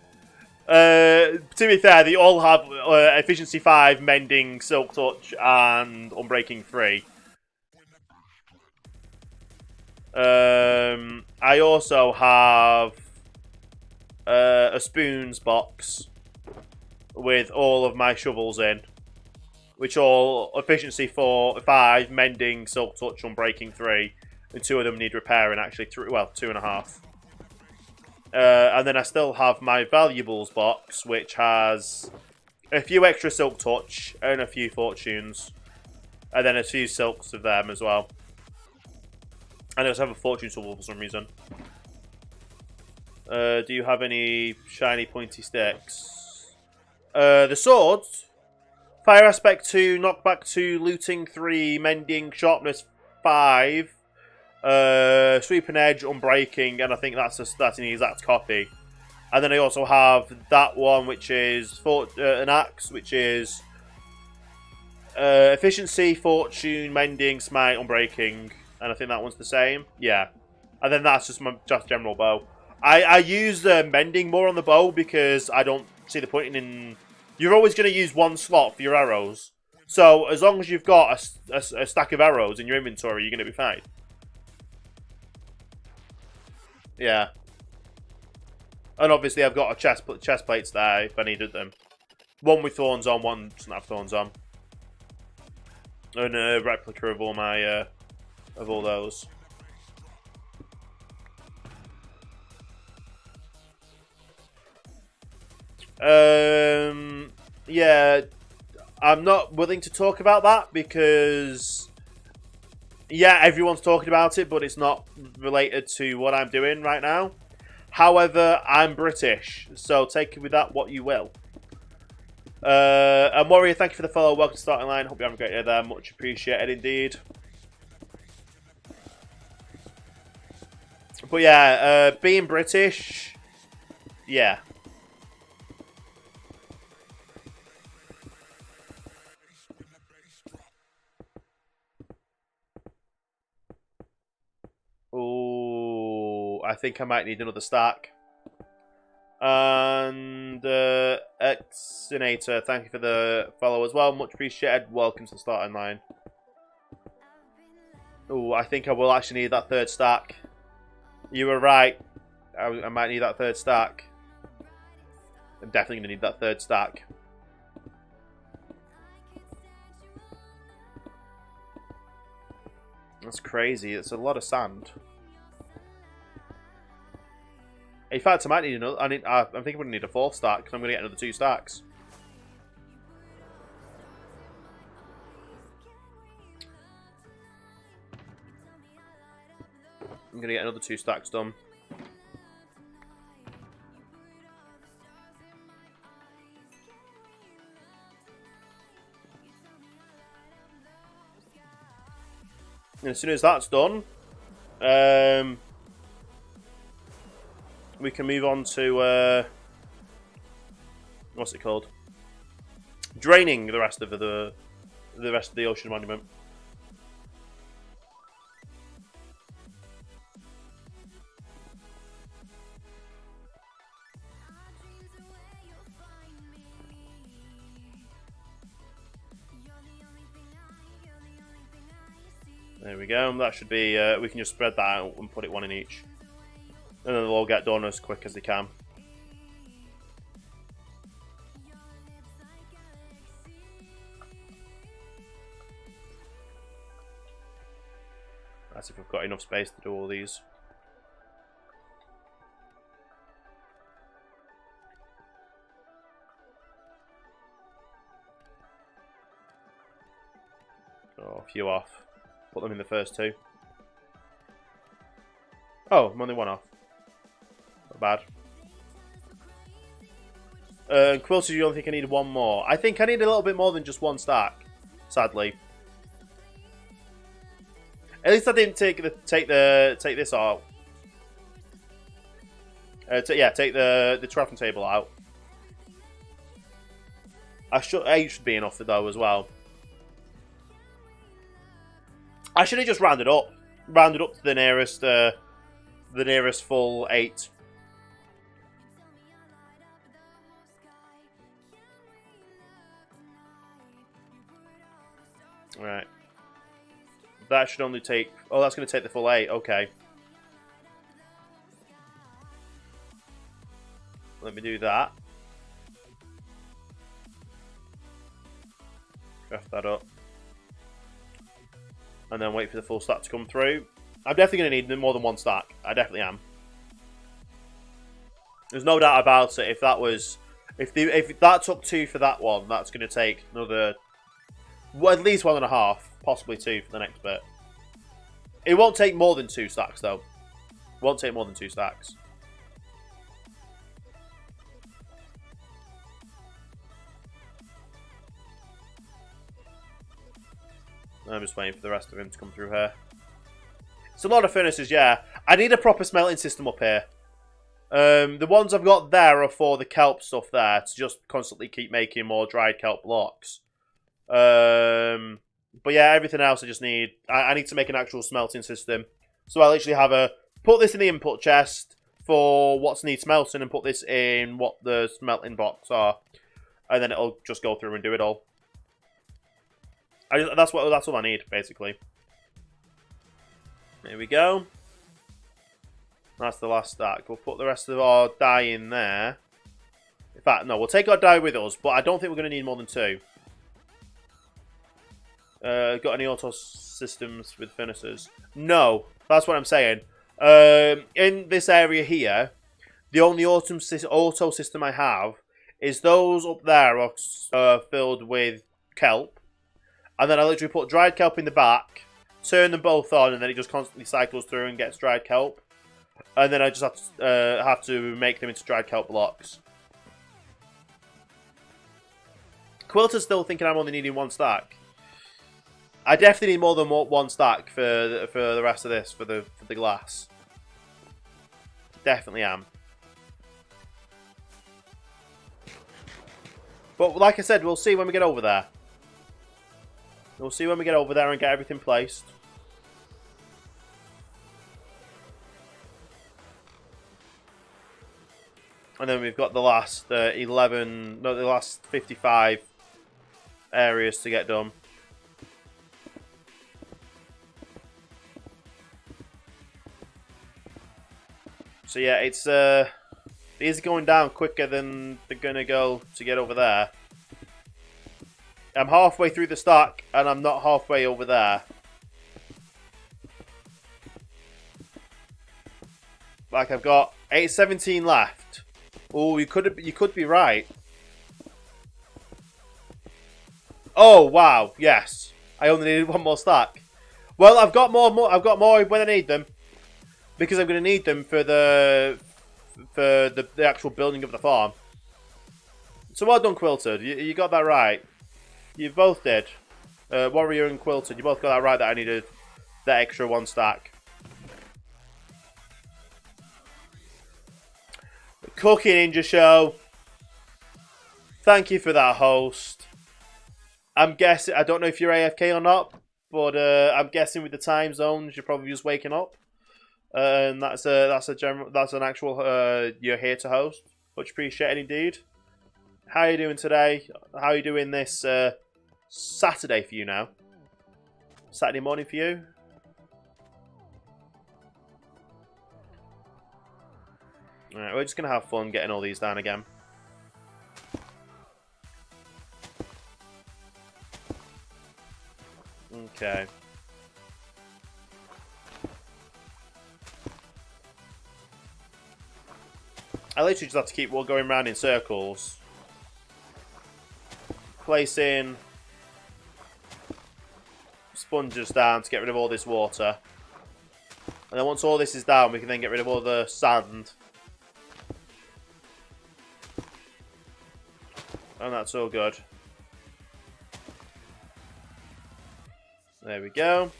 To be fair, they all have Efficiency 5, Mending, Silk Touch, and Unbreaking 3. I also have a spoons box with all of my shovels in, which all Efficiency 5, Mending, Silk Touch, Unbreaking 3, and 2 of them need repairing actually. 2.5. And then I still have my valuables box, which has a few extra Silk Touch and a few fortunes, and then a few silks of them as well. And I also have a fortune shovel for some reason. Do you have any shiny pointy sticks? The swords. Fire aspect 2, knockback 2, looting 3, mending, sharpness 5, sweeping edge, unbreaking, and I think that's an exact copy. And then I also have that one, which is an axe, which is efficiency, fortune, mending, smite, unbreaking. And I think that one's the same. Yeah. And then that's just my general bow. I use mending more on the bow because I don't see the point in... You're always going to use one slot for your arrows. So as long as you've got a stack of arrows in your inventory, you're going to be fine. Yeah. And obviously I've got a chest plates there if I needed them. One with thorns on, one doesn't have thorns on. And a replica of all my, of all those. Yeah, I'm not willing to talk about that because, yeah, everyone's talking about it, but it's not related to what I'm doing right now. However, I'm British, so take with that what you will. And Warrior, thank you for the follow. Welcome to Starting Line. Hope you're having a great day there. Much appreciated indeed. But yeah, being British, yeah. Oh, I think I might need another stack. And Exinator, thank you for the follow as well. Much appreciated. Welcome to the Starting Line. Oh, I think I will actually need that third stack. You were right. I might need that third stack. I'm definitely going to need that third stack. That's crazy. It's a lot of sand. In fact, I might need another. I'm thinking we're going to need a fourth stack because I'm going to get another 2 stacks. I'm going to get another 2 stacks done. And as soon as that's done, we can move on to what's it called? Draining the rest of the ocean monument. There we go. That should be. We can just spread that out and put it one in each. And then they'll all get done as quick as they can. That's if we've got enough space to do all these. Oh, a few off. Put them in the first 2. Oh, I'm only 1 off. Not bad. Quilter, you don't think I need 1 more? I think I need a little bit more than just 1 stack. Sadly. At least I didn't take this out. Yeah, take the crafting table out. 8 should be enough though as well. I should have just rounded up to the nearest full 8. Right. That should only take... Oh, that's going to take the full 8. Okay. Let me do that. Craft that up. And then wait for the full stack to come through. I'm definitely going to need more than 1 stack. I definitely am. There's no doubt about it. If that was... If that took 2 for that one, that's going to take another... Well, at least 1.5. Possibly 2 for the next bit. It won't take more than 2 stacks, though. It won't take more than 2 stacks. I'm just waiting for the rest of him to come through here. It's a lot of furnaces, yeah. I need a proper smelting system up here. The ones I've got there are for the kelp stuff there, to just constantly keep making more dried kelp blocks. But yeah, everything else I just need... I need to make an actual smelting system. So I'll literally have a... Put this in the input chest for what's needs smelting and put this in what the smelting blocks are. And then it'll just go through and do it all. That's all I need, basically. There we go. That's the last stack. We'll put the rest of our dye in there. In fact, no, we'll take our dye with us, but I don't think we're going to need more than 2. Got any auto systems with furnaces? No, that's what I'm saying. In this area here, the only auto system I have is those up there are filled with kelp. And then I literally put dried kelp in the back, turn them both on, and then it just constantly cycles through and gets dried kelp. And then I just have to make them into dried kelp blocks. Quilter's still thinking I'm only needing 1 stack. I definitely need more than 1 stack for the rest of this, for the glass. Definitely am. But like I said, we'll see when we get over there. We'll see when we get over there and get everything placed. And then we've got the last the last 55 areas to get done. So yeah, it's these are going down quicker than they're gonna go to get over there. I'm halfway through the stack and I'm not halfway over there. Like I've got 817 left. Oh, you could be right. Oh wow, yes. I only needed 1 more stack. Well, I've got more. I've got more when I need them, because I'm going to need them for the actual building of the farm. So well done, Quilted. You got that right. You both did. Warrior and Quilted, you both got that right. That I needed that extra 1 stack. Cooking Ninja Show. Thank you for that, host. I'm guessing, I don't know if you're AFK or not, but I'm guessing with the time zones you're probably just waking up, and that's an actual you're here to host. Much appreciated indeed. How are you doing today? How are you doing this Saturday for you now? Saturday morning for you? Alright, we're just going to have fun getting all these down again. Okay. I literally just have to keep going around in circles. Placing sponges down to get rid of all this water. And then once all this is down, we can then get rid of all the sand. And that's all good. There we go.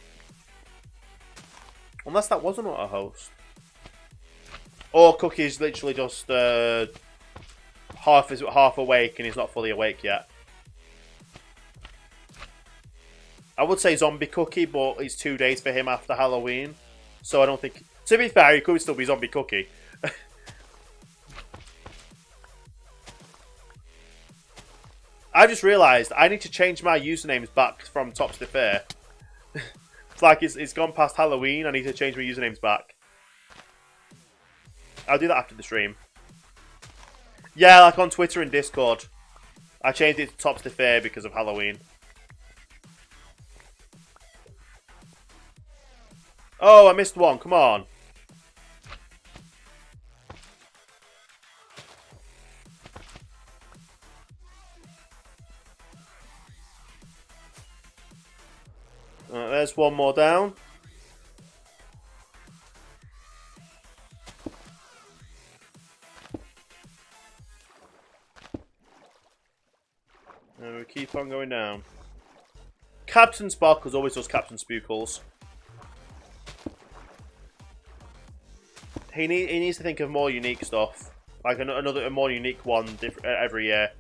Unless that wasn't auto host. Or Cookie's literally just half awake and he's not fully awake yet. I would say Zombie Cookie, but it's 2 days for him after Halloween. So I don't think... To be fair, he could still be Zombie Cookie. I just realised I need to change my usernames back from TopStiGear. It's like it's gone past Halloween. I need to change my usernames back. I'll do that after the stream. Yeah, like on Twitter and Discord. I changed it to TopStiGear because of Halloween. Oh, I missed one. Come on. There's one more down. And we keep on going down. Captain Sparkles always does Captain Spookles. He needs to think of more unique stuff, like a more unique one every year.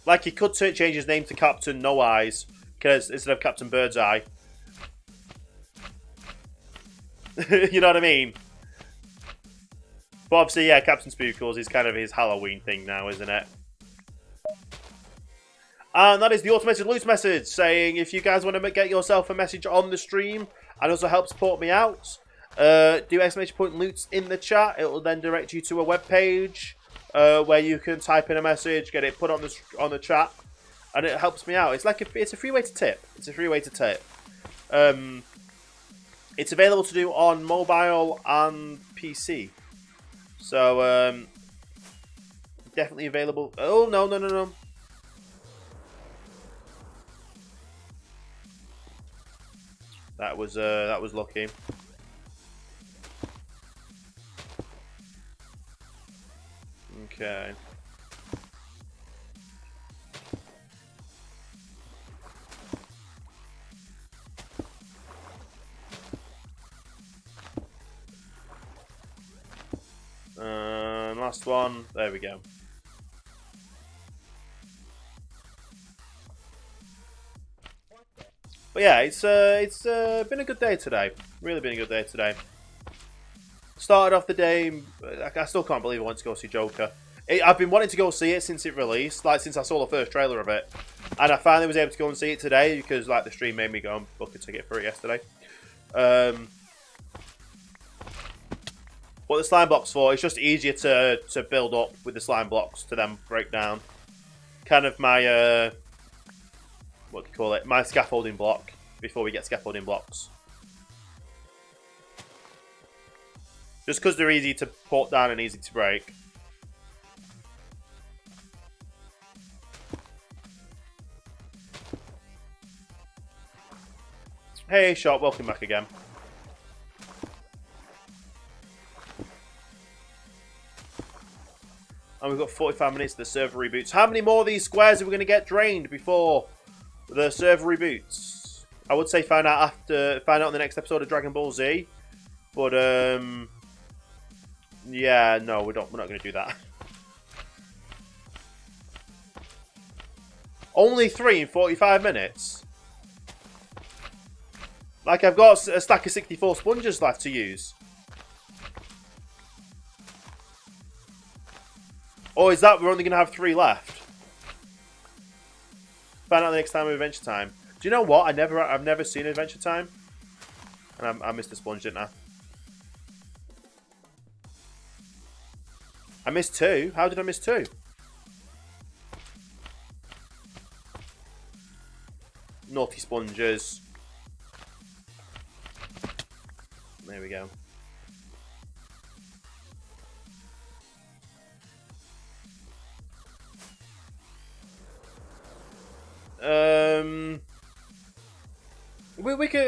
Like he could change his name to Captain No Eyes, because instead of Captain Birdseye. You know what I mean? But obviously, yeah, Captain Spookles is kind of his Halloween thing now, isn't it? And that is the automated loot message saying if you guys want to get yourself a message on the stream and also help support me out, do exclamation point loots in the chat. It will then direct you to a web page where you can type in a message, get it put on the chat, and it helps me out. It's like it's a free way to tip. It's a free way to tip. It's available to do on mobile and PC. So definitely available. Oh no. That was lucky. Okay. Last one. There we go. But yeah, it's been a good day today. Really been a good day today. Started off the day. I still can't believe I went to go see Joker. I've been wanting to go see it since it released, like since I saw the first trailer of it, and I finally was able to go and see it today because like the stream made me go and book a ticket for it yesterday. What the slime blocks for? It's just easier to build up with the slime blocks to then break down. Kind of my what do you call it? My scaffolding block before we get scaffolding blocks. Just because they're easy to put down and easy to break. Hey, Shop, welcome back again. And we've got 45 minutes to the server reboots. How many more of these squares are we going to get drained before the server reboots? I would say find out in the next episode of Dragon Ball Z. But yeah, no, we're not going to do that. Only 3 in 45 minutes. Like I've got a stack of 64 sponges left to use. Or is that we're only going to have 3 left? Find out the next time of Adventure Time. Do you know what? I've never seen Adventure Time. And I missed a sponge, didn't I? I missed 2. How did I miss 2? Naughty sponges. There we go.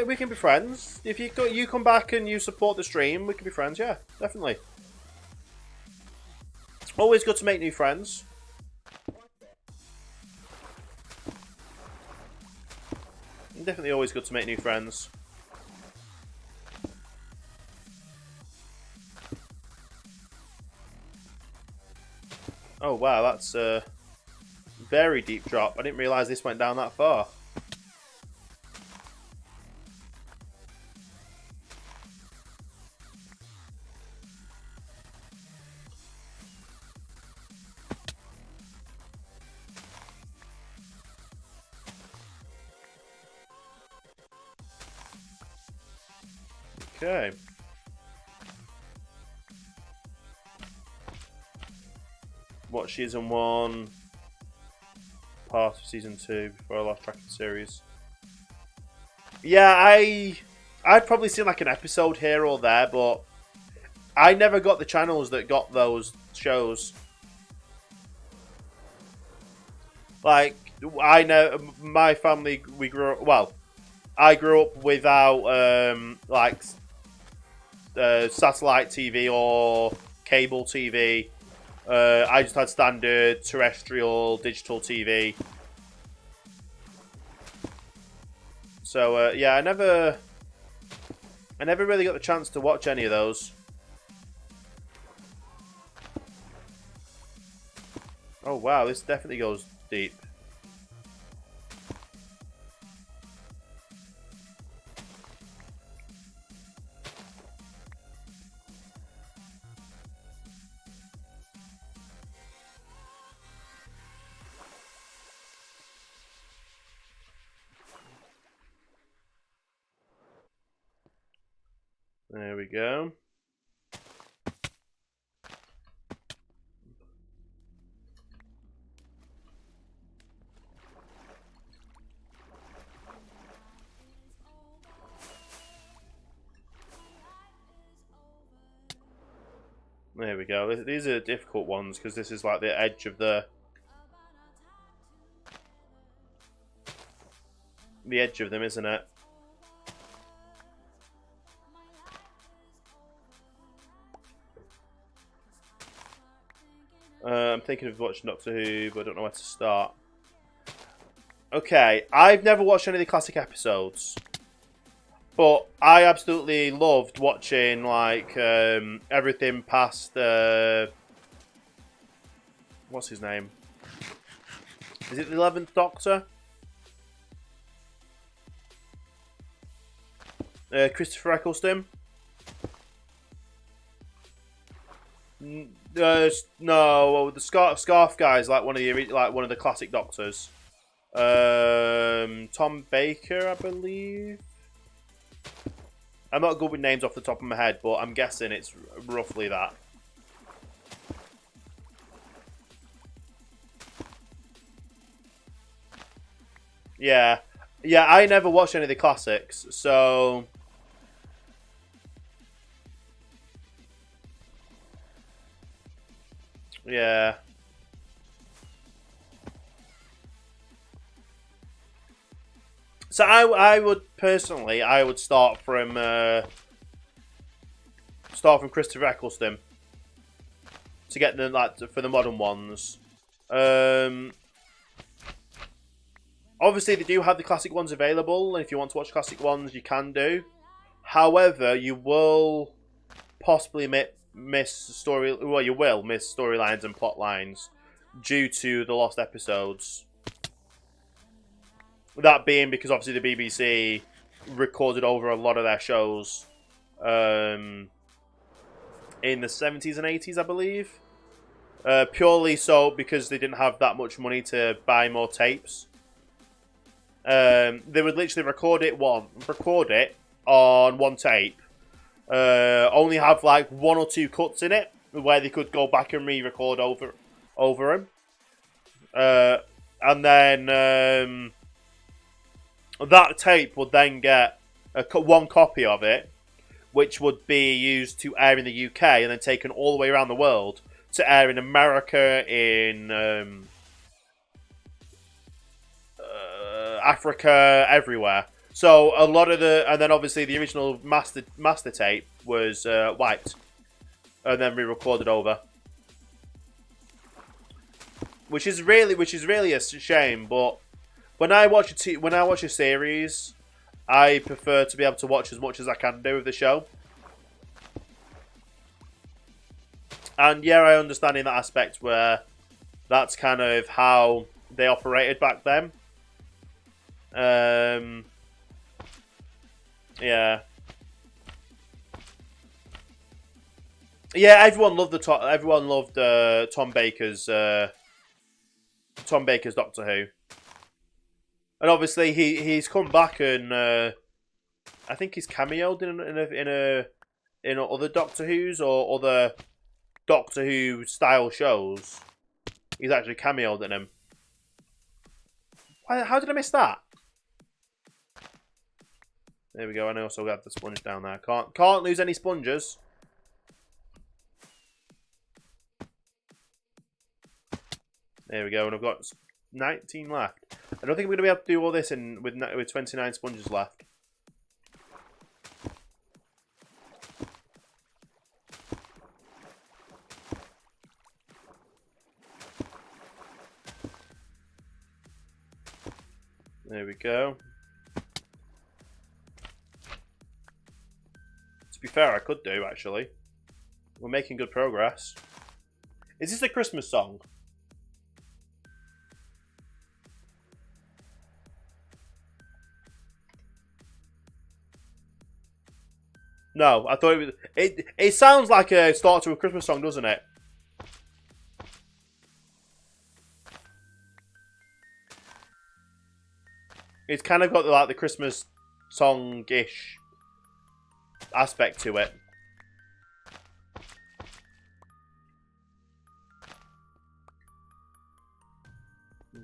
We can be friends. If you come back and you support the stream, we can be friends. Yeah, definitely. Always good to make new friends. Definitely always good to make new friends. Oh wow, that's a very deep drop. I didn't realise this went down that far. Okay. Watch season 1, part of season 2 before I lost track of the series. Yeah, I'd probably seen like an episode here or there, but I never got the channels that got those shows. Like, I know my family, we grew up, well, I grew up without like satellite TV or cable TV. I just had standard terrestrial digital TV. So yeah, I never really got the chance to watch any of those. Oh wow, this definitely goes deep. There we go. There we go. These are difficult ones because this is like the edge of the edge of them, isn't it? I'm thinking of watching Doctor Who, but I don't know where to start. Okay, I've never watched any of the classic episodes, but I absolutely loved watching like everything past what's his name? Is it the 11th Doctor? Christopher Eccleston? No, the Scarf guy is like one of the classic Doctors. Tom Baker, I believe. I'm not good with names off the top of my head, but I'm guessing it's roughly that. Yeah. Yeah, I never watched any of the classics, so... Yeah. So I would personally start from Christopher Eccleston to get the for the modern ones. Obviously they do have the classic ones available, and if you want to watch classic ones, you can do. However, you will possibly miss storylines and plot lines due to the lost episodes. That being because obviously the BBC recorded over a lot of their shows in the 70s and 80s, I believe. Purely so because they didn't have that much money to buy more tapes. They would literally record it on one tape. Only have like 1 or 2 cuts in it where they could go back and re-record over them. And then that tape would then get one copy of it, which would be used to air in the UK and then taken all the way around the world to air in America, in Africa, everywhere. So a lot of and then obviously the original master tape was wiped and then re-recorded over, which is really a shame. But when I watch a series, I prefer to be able to watch as much as I can do of the show. And yeah, I understand in that aspect where that's kind of how they operated back then. Yeah. Yeah, everyone loved Tom Baker's Doctor Who. And obviously he's come back and I think he's cameoed in other Doctor Who's or other Doctor Who style shows. He's actually cameoed in them. How did I miss that? There we go. And I also got the sponge down there. Can't lose any sponges. There we go. And I've got 19 left. I don't think we're going to be able to do all this with 29 sponges left. There we go. To be fair, I could do, actually. We're making good progress. Is this a Christmas song? No, I thought it was... It sounds like a start to a Christmas song, doesn't it? It's kind of got like the Christmas song-ish aspect to it.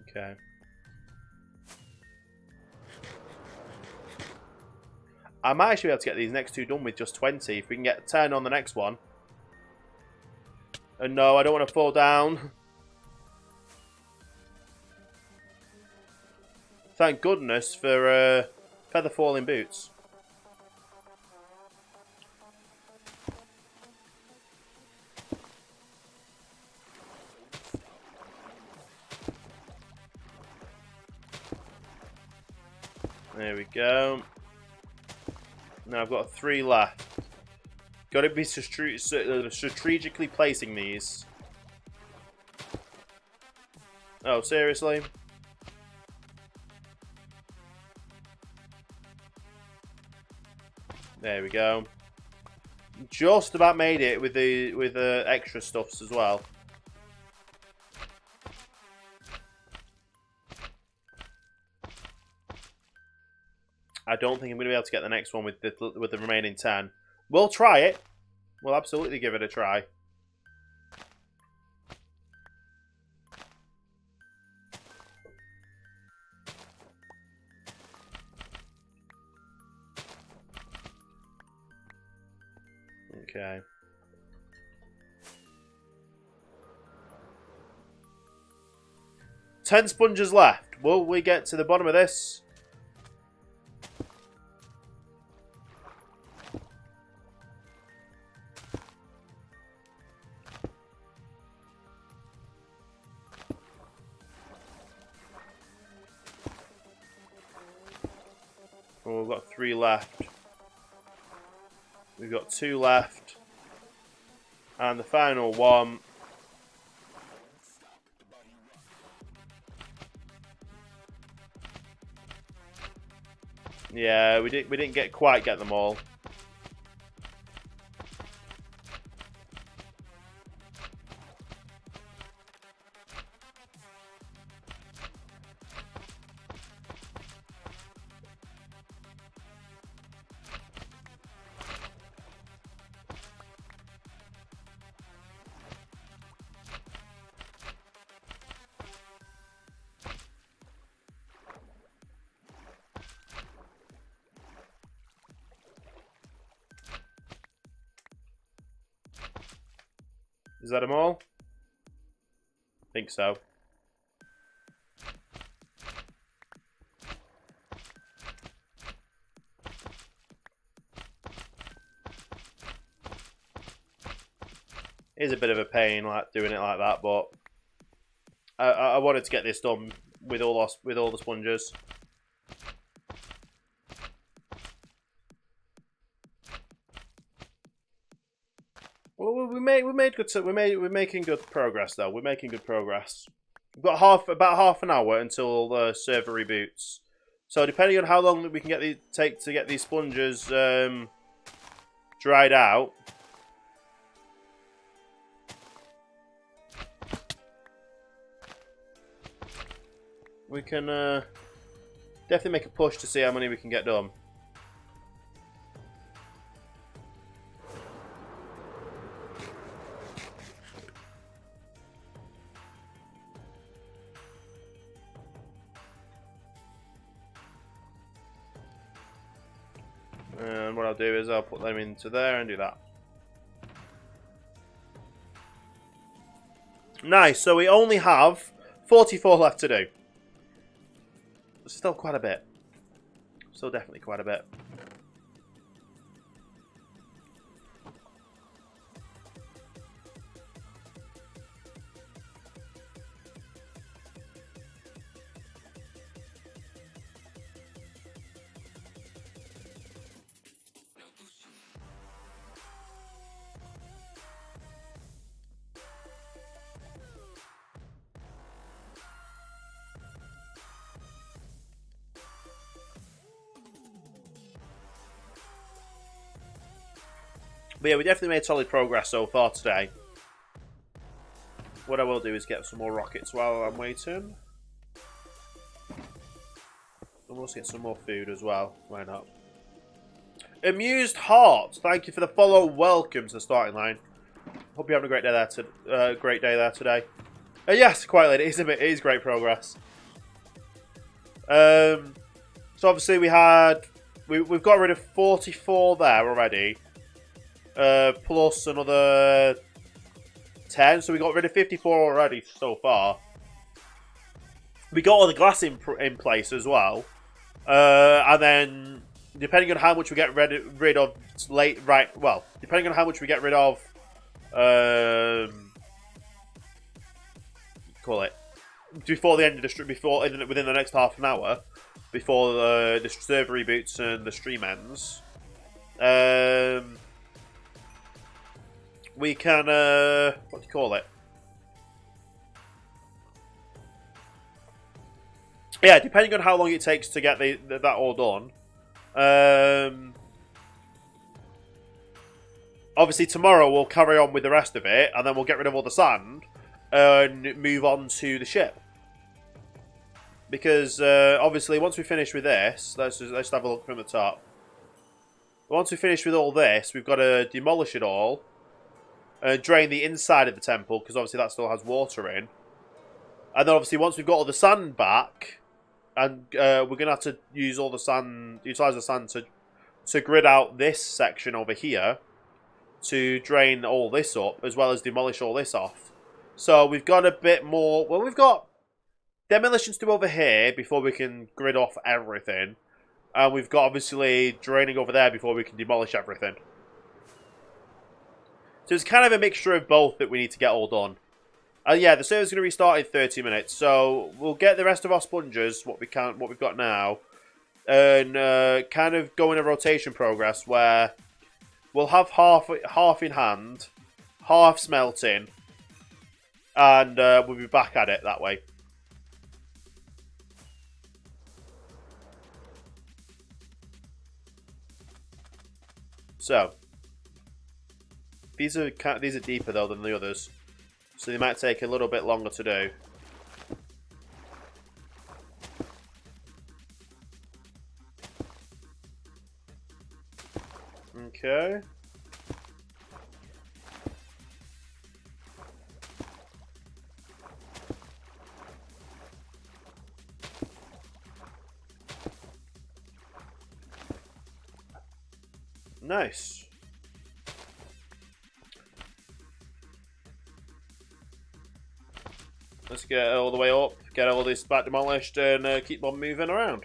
Okay. I might actually be able to get these next two done with just 20 if we can get 10 on the next one. And no, I don't want to fall down. Thank goodness for feather falling boots. There we go. Now I've got 3 left. Got to be strategically placing these. Oh, seriously? There we go. Just about made it with the extra stuffs as well. I don't think I'm going to be able to get the next one with the remaining 10. We'll try it. We'll absolutely give it a try. Okay. Ten sponges left. Will we get to the bottom of this? Oh, we've got 3 left. We've got 2 left. And the final one. Yeah, we didn't quite get them all. Is that them all? I think so. It is a bit of a pain, like doing it like that, but I wanted to get this done with all the sponges. Well, we're making good progress though. We're making good progress. We've got about half an hour until the server reboots. So depending on how long we can take to get these sponges dried out, we can definitely make a push to see how many we can get done. And what I'll do is I'll put them into there and do that. Nice, so we only have 44 left to do. Still quite a bit. Still definitely quite a bit. But yeah, we definitely made solid progress so far today. What I will do is get some more rockets while I'm waiting. And we'll get some more food as well. Why not? Amused Heart, thank you for the follow. Welcome to the starting line. Hope you're having a great day there. Great day there today. Yes, quite late. It is great progress. So obviously we've got rid of 44 there already. Plus another 10, so we got rid of 54 already so far. We got all the glass in place as well. And then depending on how much we get rid of depending on how much we get rid of, before the end of the within the next half an hour, before the server reboots and the stream ends, we can yeah, depending on how long it takes to get that all done. Obviously tomorrow we'll carry on with the rest of it, and then we'll get rid of all the sand and move on to the ship. Because obviously once we finish with this, let's have a look from the top. Once we finish with all this, we've got to demolish it all and drain the inside of the temple, because obviously that still has water in. And then obviously once we've got all the sand back, and we're going to have to use all the sand, utilize the sand to grid out this section over here to drain all this up, as well as demolish all this off. So we've got a bit more. Well, we've got demolitions to do over here before we can grid off everything, and we've got obviously draining over there before we can demolish everything. So it's kind of a mixture of both that we need to get all done. Yeah, the server's going to restart in 30 minutes, so we'll get the rest of our sponges, what we've got now, and kind of go in a rotation progress where we'll have half in hand, half smelting, and we'll be back at it that way. So these are deeper though than the others. So they might take a little bit longer to do. Okay. Nice. Let's get all the way up, get all this back demolished, and keep on moving around.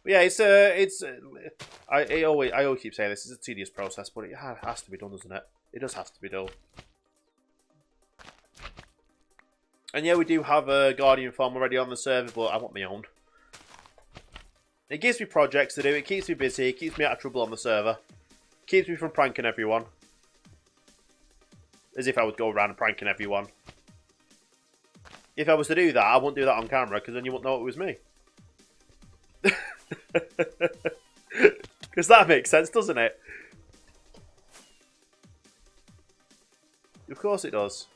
Yeah, I always keep saying this is a tedious process, but it has to be done, doesn't it? It does have to be done. And yeah, we do have a Guardian farm already on the server, but I want my own. It gives me projects to do, it keeps me busy, it keeps me out of trouble on the server. It keeps me from pranking everyone. As if I would go around pranking everyone. If I was to do that, I wouldn't do that on camera, because then you wouldn't know it was me. Because that makes sense, doesn't it? Of course it does.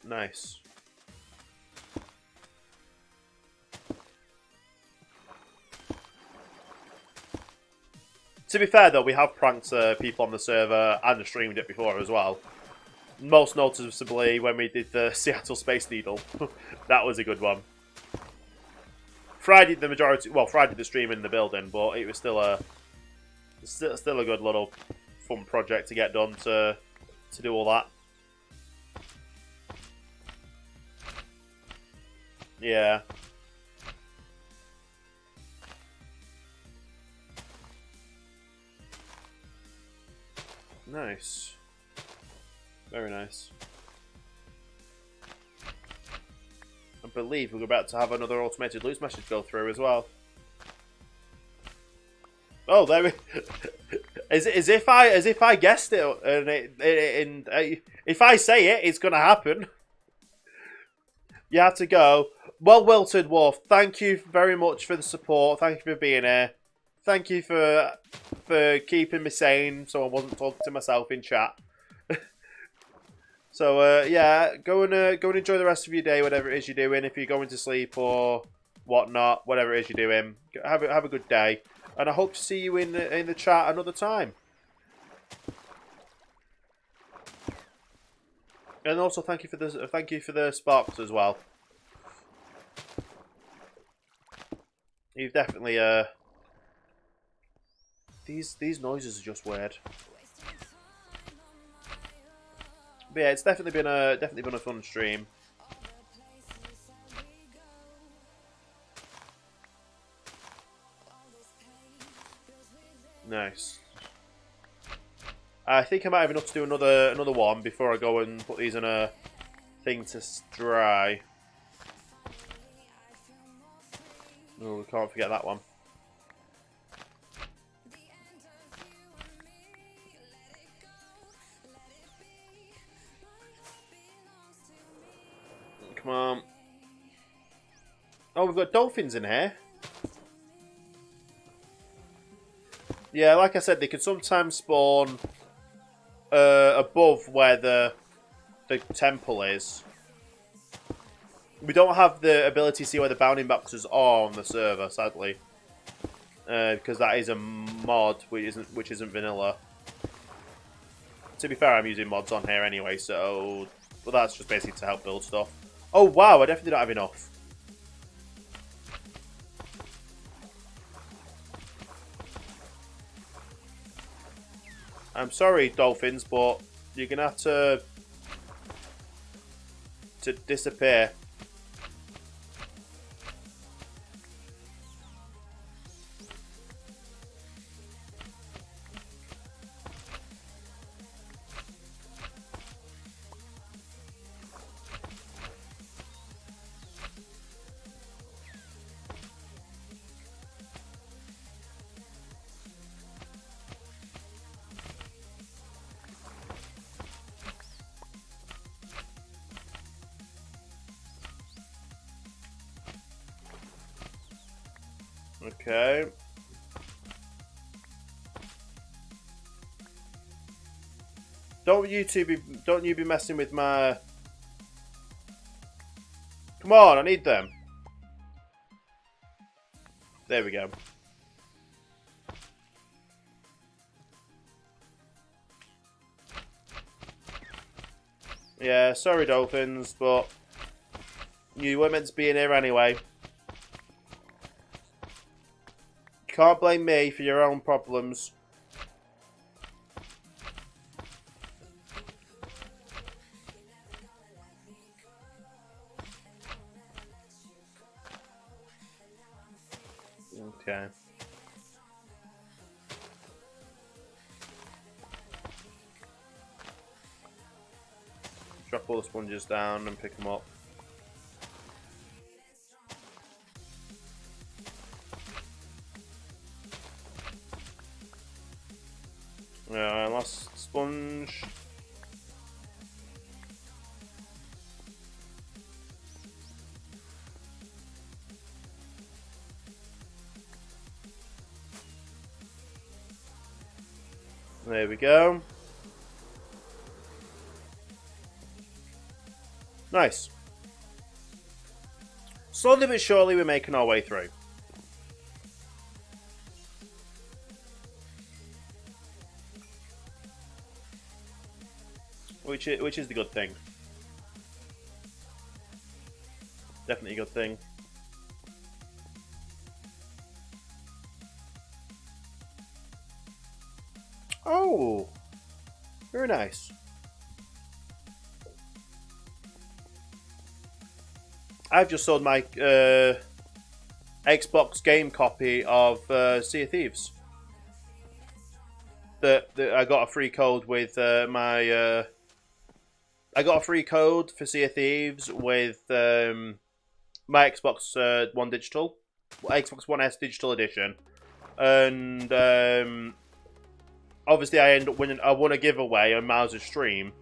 Nice. To be fair though, we have pranked people on the server and streamed it before as well. Most noticeably when we did the Seattle Space Needle. That was a good one. Friday did the stream in the building, but it was still a good little fun project to get done to do all that. Yeah. Nice. Very nice. I believe we're about to have another automated loot message go through as well. Oh, there we. as if I guessed it, and if I say it, it's gonna happen. You have to go. Well, Wilted Wolf, thank you very much for the support. Thank you for being here. thank you for keeping me sane, so I wasn't talking to myself in chat. So yeah, go and enjoy the rest of your day, whatever it is you're doing. If you're going to sleep or whatnot, whatever it is you're doing, have a good day, and I hope to see you in the chat another time. And also thank you for the sparks as well. You've definitely these noises are just weird. But yeah, it's definitely been a fun stream. Nice. I think I might have enough to do another one before I go and put these in a thing to dry. Oh, we can't forget that one. Come on. Oh, we've got dolphins in here. Yeah, like I said, they can sometimes spawn above where the temple is. We don't have the ability to see where the bounding boxes are on the server, sadly, because that is a mod which isn't vanilla. To be fair, I'm using mods on here anyway, so well, that's just basically to help build stuff. Oh wow, I definitely don't have enough. I'm sorry, dolphins, but you're gonna have to disappear. Okay. Don't you be messing with my... Come on, I need them. There we go. Yeah, sorry dolphins, but you were meant to be in here anyway. Can't blame me for your own problems. Okay. Drop all the sponges down and pick them up. Yeah, last sponge. There we go. Nice. Slowly but surely we're making our way through. Which is the good thing. Definitely a good thing. Oh, very nice. I've just sold my Xbox game copy of Sea of Thieves. That I got a free code with my. I got a free code for Sea of Thieves with my Xbox One Digital, Xbox One S Digital Edition, and obviously I ended up winning. I won a giveaway on Miles' stream,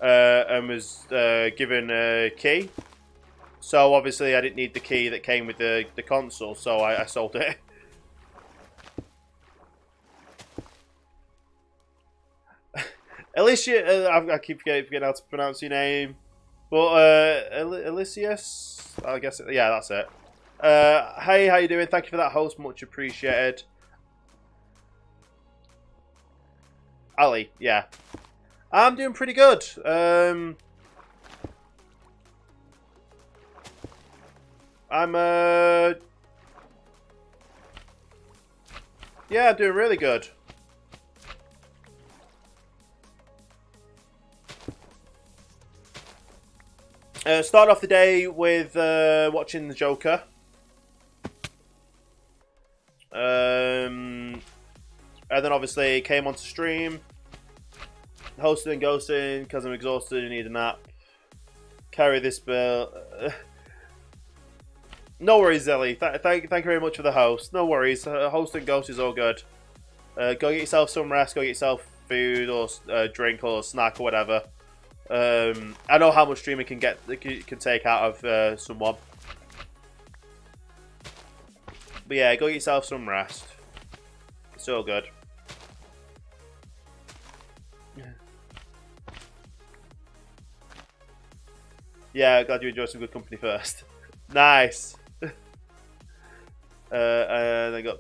and was given a key. So obviously I didn't need the key that came with the console, so I sold it. Alicia, I keep forgetting how to pronounce your name. But, Elysius? I guess, yeah, that's it. Hey, how you doing? Thank you for that host, much appreciated. Ali, yeah. I'm doing pretty good. Yeah, I'm doing really good. Start off the day with watching the Joker. And then obviously came onto stream. Hosting and ghosting because I'm exhausted and need a nap. Carry this bill. No worries, Ellie. Thank you very much for the host. No worries. Host and ghost is all good. Go get yourself some rest. Go get yourself food or drink or snack or whatever. I know how much streaming can take out of someone. But yeah, go get yourself some rest. It's all good. Yeah, glad you enjoyed some good company first. Nice. And I got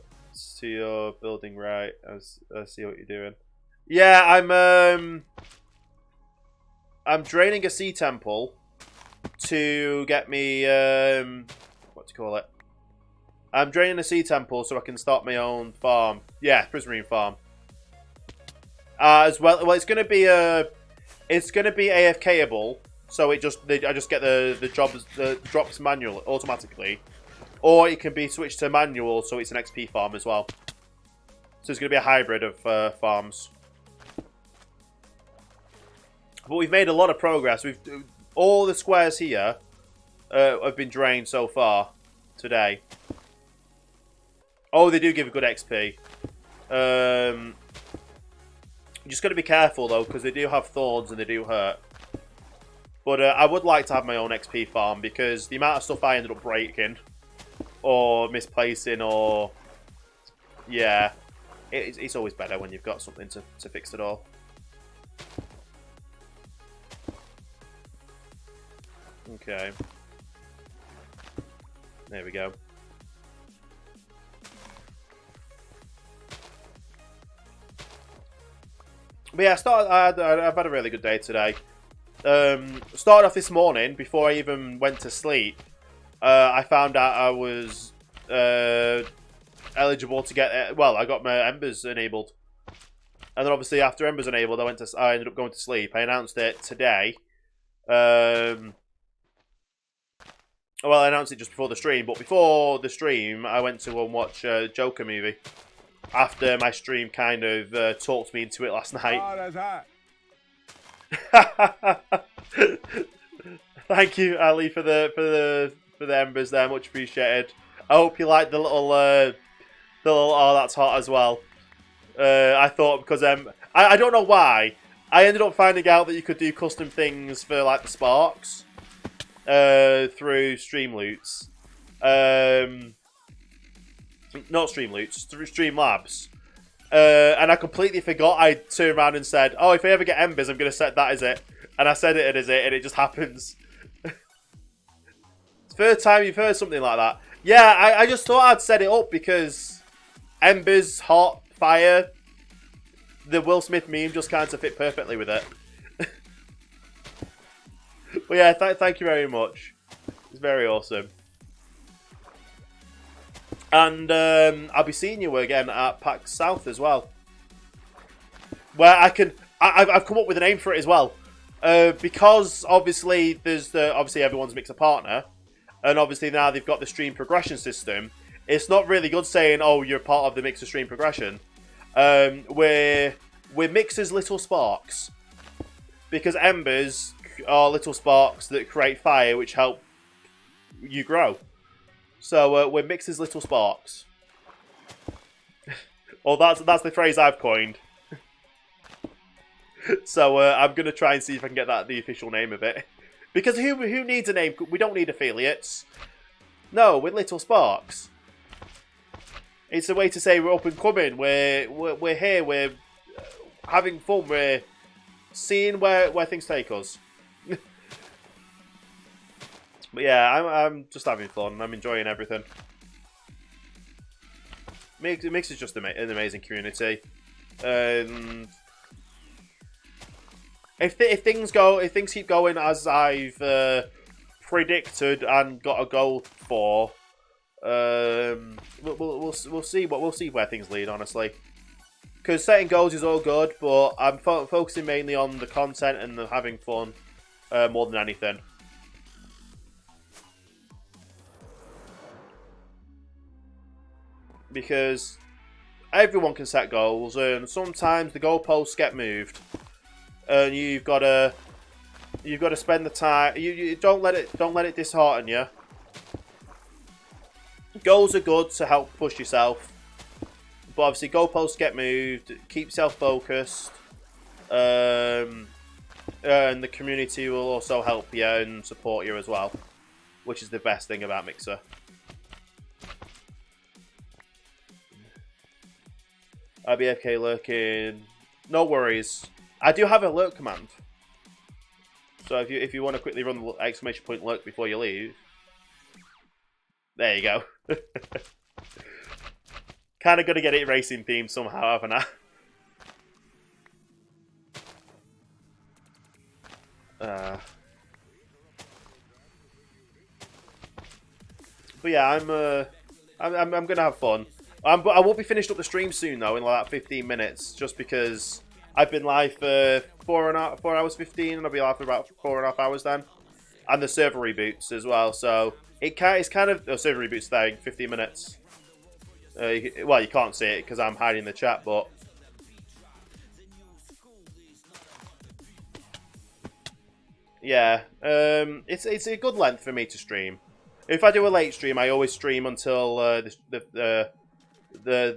to your building right. I see what you're doing. Yeah, I'm draining a sea temple to get me what to call it. I'm draining a sea temple so I can start my own farm. Yeah, prismarine farm. As well, it's gonna be AFKable. So I just get the drops manual automatically, or it can be switched to manual, so it's an XP farm as well. So it's going to be a hybrid of farms. But we've made a lot of progress. All the squares here have been drained so far today. Oh, they do give a good XP. You just got to be careful though, because they do have thorns and they do hurt. But I would like to have my own XP farm because the amount of stuff I ended up breaking or misplacing or... Yeah, it's always better when you've got something to fix it all. Okay. There we go. But yeah, I've had a really good day today. Started off this morning, before I even went to sleep, I found out I was eligible to get... well, I got my Embers enabled. And then obviously after Embers enabled, I ended up going to sleep. I announced it today. Well, I announced it just before the stream, but before the stream, I went to go and watch a Joker movie. After my stream kind of talked me into it last night. Oh, that's hot. Thank you, Ali, for the embers there. Much appreciated. I hope you like the little oh, that's hot as well. I thought because I don't know why I ended up finding out that you could do custom things for like the sparks through Streamloots. Not Streamloots, through Streamlabs. And I completely forgot. I turned around and said, oh, if I ever get embers, I'm going to set that as it. And I said it as it, and it just happens. It's the first time you've heard something like that. Yeah, I just thought I'd set it up because embers, hot, fire, the Will Smith meme just kind of fit perfectly with it. But yeah, thank you very much. It's very awesome. And I'll be seeing you again at PAX South as well. Where I've come up with a name for it as well. Because obviously obviously everyone's Mixer partner. And obviously now they've got the stream progression system. It's not really good saying, oh, you're part of the Mixer stream progression. We're Mixer's little sparks. Because embers are little sparks that create fire which help you grow. So we're Mixer's little sparks. Well, that's the phrase I've coined. So I'm gonna try and see if I can get that the official name of it. Because who needs a name? We don't need affiliates. No, we're little sparks. It's a way to say we're up and coming. We're here. We're having fun. We're seeing where things take us. But yeah, I'm just having fun. I'm enjoying everything. Mix is just an amazing community. If things keep going as I've predicted and got a goal for, we'll see where things lead, honestly. Because setting goals is all good, but I'm focusing mainly on the content and the having fun more than anything. Because everyone can set goals, and sometimes the goalposts get moved, and you've got to spend the time. You don't let it dishearten you. Goals are good to help push yourself, but obviously goalposts get moved. Keep yourself focused, and the community will also help you and support you as well, which is the best thing about Mixer. IBFK lurking. No worries. I do have a lurk command. So if you want to quickly run the exclamation point lurk before you leave. There you go. Kind of got to get it racing themed somehow, haven't I? But yeah, I'm gonna have fun. But I will be finished up the stream soon though, in like 15 minutes, just because I've been live for 4 hours 15, and I'll be live for about 4.5 hours then, and the server reboots as well. So it's kind of server reboots there 15 minutes. Well, you can't see it because I'm hiding the chat, but yeah, it's a good length for me to stream. If I do a late stream, I always stream until the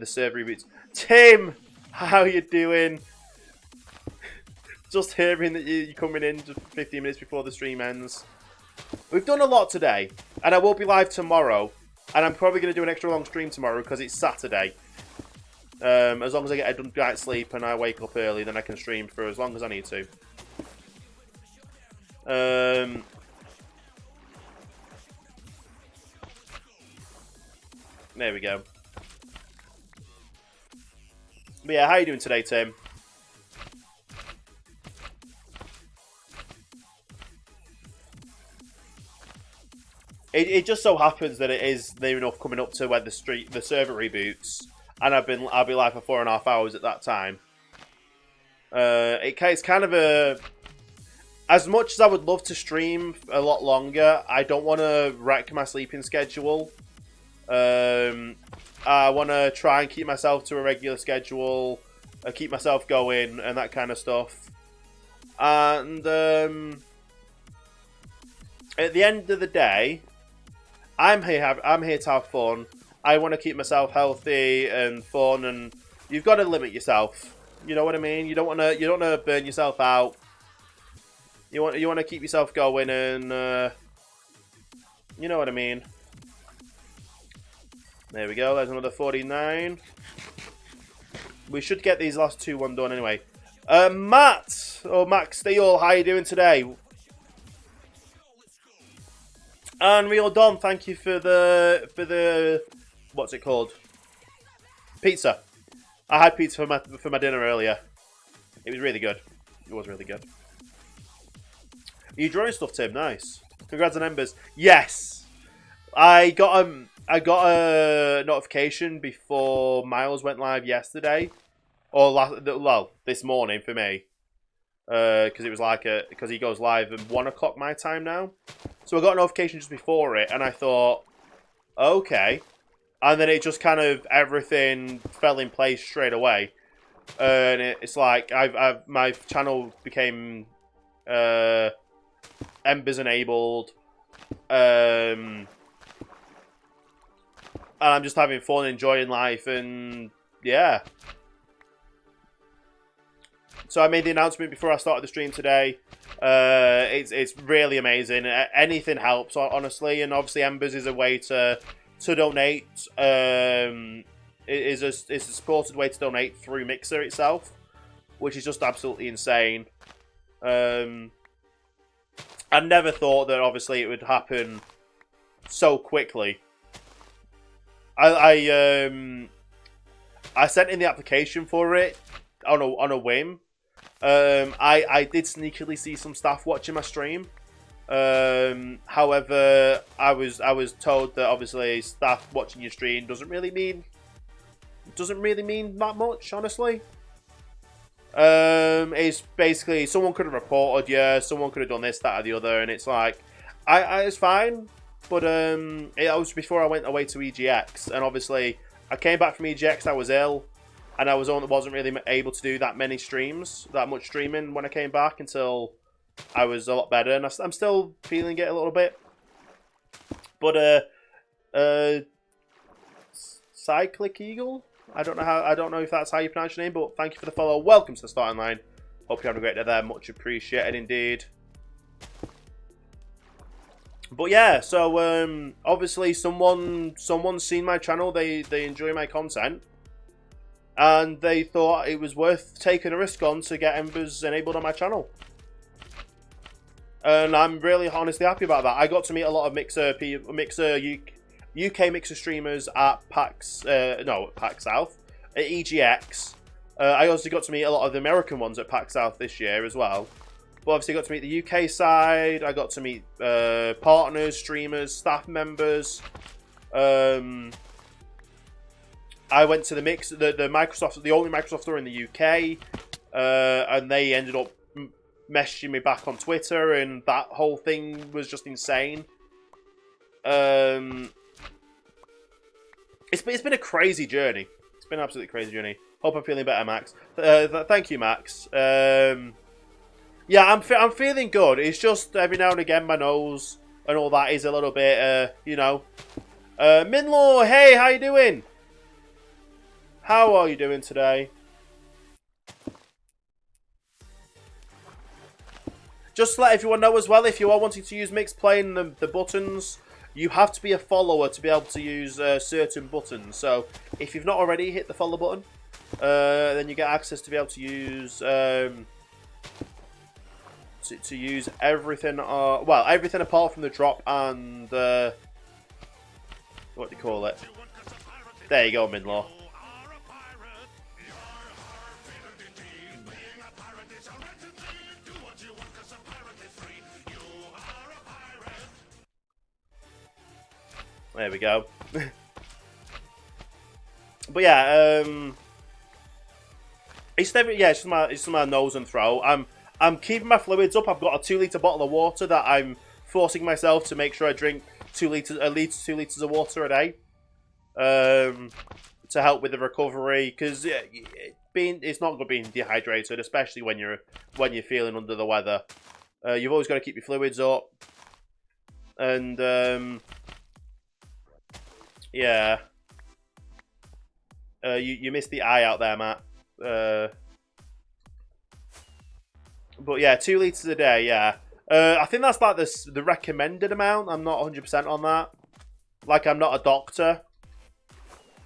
server reboots. Tim, how you doing? Just hearing that you're coming in just 15 minutes before the stream ends. We've done a lot today, and I will be live tomorrow, and I'm probably going to do an extra long stream tomorrow because it's Saturday. As long as I get a good night's sleep and I wake up early, then I can stream for as long as I need to. There we go. But yeah, how are you doing today, Tim? It just so happens that it is near enough coming up to where the server reboots, and I'll be live for 4.5 hours at that time. It's kind of a, as much as I would love to stream a lot longer, I don't want to wreck my sleeping schedule. I want to try and keep myself to a regular schedule, keep myself going, and that kind of stuff. And at the end of the day, I'm here to have fun. I want to keep myself healthy and fun, and you've got to limit yourself. You know what I mean? You don't want to burn yourself out. You want to keep yourself going, and you know what I mean. There we go. There's another 49. We should get these last 2 done anyway. Matt or Max Steele, how you doing today? Unreal Don, thank you for the what's it called? Pizza. I had pizza for my dinner earlier. It was really good. It was really good. Are you drawing stuff, Tim? Nice. Congrats on Embers. Yes, I got a notification before Miles went live yesterday, or this morning for me, because it was because he goes live at 1 o'clock my time now. So I got a notification just before it, and I thought, okay. And then it just kind of, everything fell in place straight away. And it's like, my channel became Embers enabled. And I'm just having fun, enjoying life, and yeah. So I made the announcement before I started the stream today. It's really amazing. Anything helps, honestly, and obviously Embers is a way to donate. It's a supported way to donate through Mixer itself, which is just absolutely insane. I never thought that obviously it would happen so quickly. I sent in the application for it on a whim. I did sneakily see some staff watching my stream. However, I was told that obviously staff watching your stream doesn't really mean that much, honestly. It's basically someone could have reported you, someone could have done this, that, or the other, and it's like, it's fine. But it was before I went away to EGX, and obviously I came back from EGX. I was ill, and I wasn't really able to do that much streaming when I came back until I was a lot better, and I'm still feeling it a little bit. But Cyclic Eagle, I don't know if that's how you pronounce your name, but thank you for the follow. Welcome to the starting line. Hope you're having a great day there. Much appreciated indeed. But yeah, so obviously someone's seen my channel. They enjoy my content, and they thought it was worth taking a risk on to get Embers enabled on my channel. And I'm really honestly happy about that. I got to meet a lot of UK Mixer streamers at PAX South, at EGX. I also got to meet a lot of the American ones at PAX South this year as well. But obviously got to meet the UK side. I got to meet partners, streamers, staff members. I went to the Microsoft, the only Microsoft store in the UK, and they ended up messaging me back on Twitter, and that whole thing was just insane. It's been a crazy journey. It's been an absolutely crazy journey. Hope I'm feeling better, Max. Thank you, Max. Yeah, I'm feeling good. It's just every now and again my nose and all that is a little bit, you know. Minlaw, hey, how you doing? How are you doing today? Just to let everyone know as well, if you are wanting to use Mix playing the buttons, you have to be a follower to be able to use certain buttons. So if you've not already, hit the follow button. Then you get access to be able to use to use everything. Well, everything apart from the drop and what do you call it? There you go, Minlaw. There we go. But yeah, it's just my nose and throat. I'm keeping my fluids up. I've got a 2-litre bottle of water that I'm forcing myself to make sure I drink 2 litres of water a day, to help with the recovery. Because it's not good being dehydrated, especially when you're feeling under the weather. You've always got to keep your fluids up, and yeah. You missed the eye out there, Matt. But yeah, 2 litres a day, yeah. I think that's like the recommended amount. I'm not 100% on that. Like, I'm not a doctor.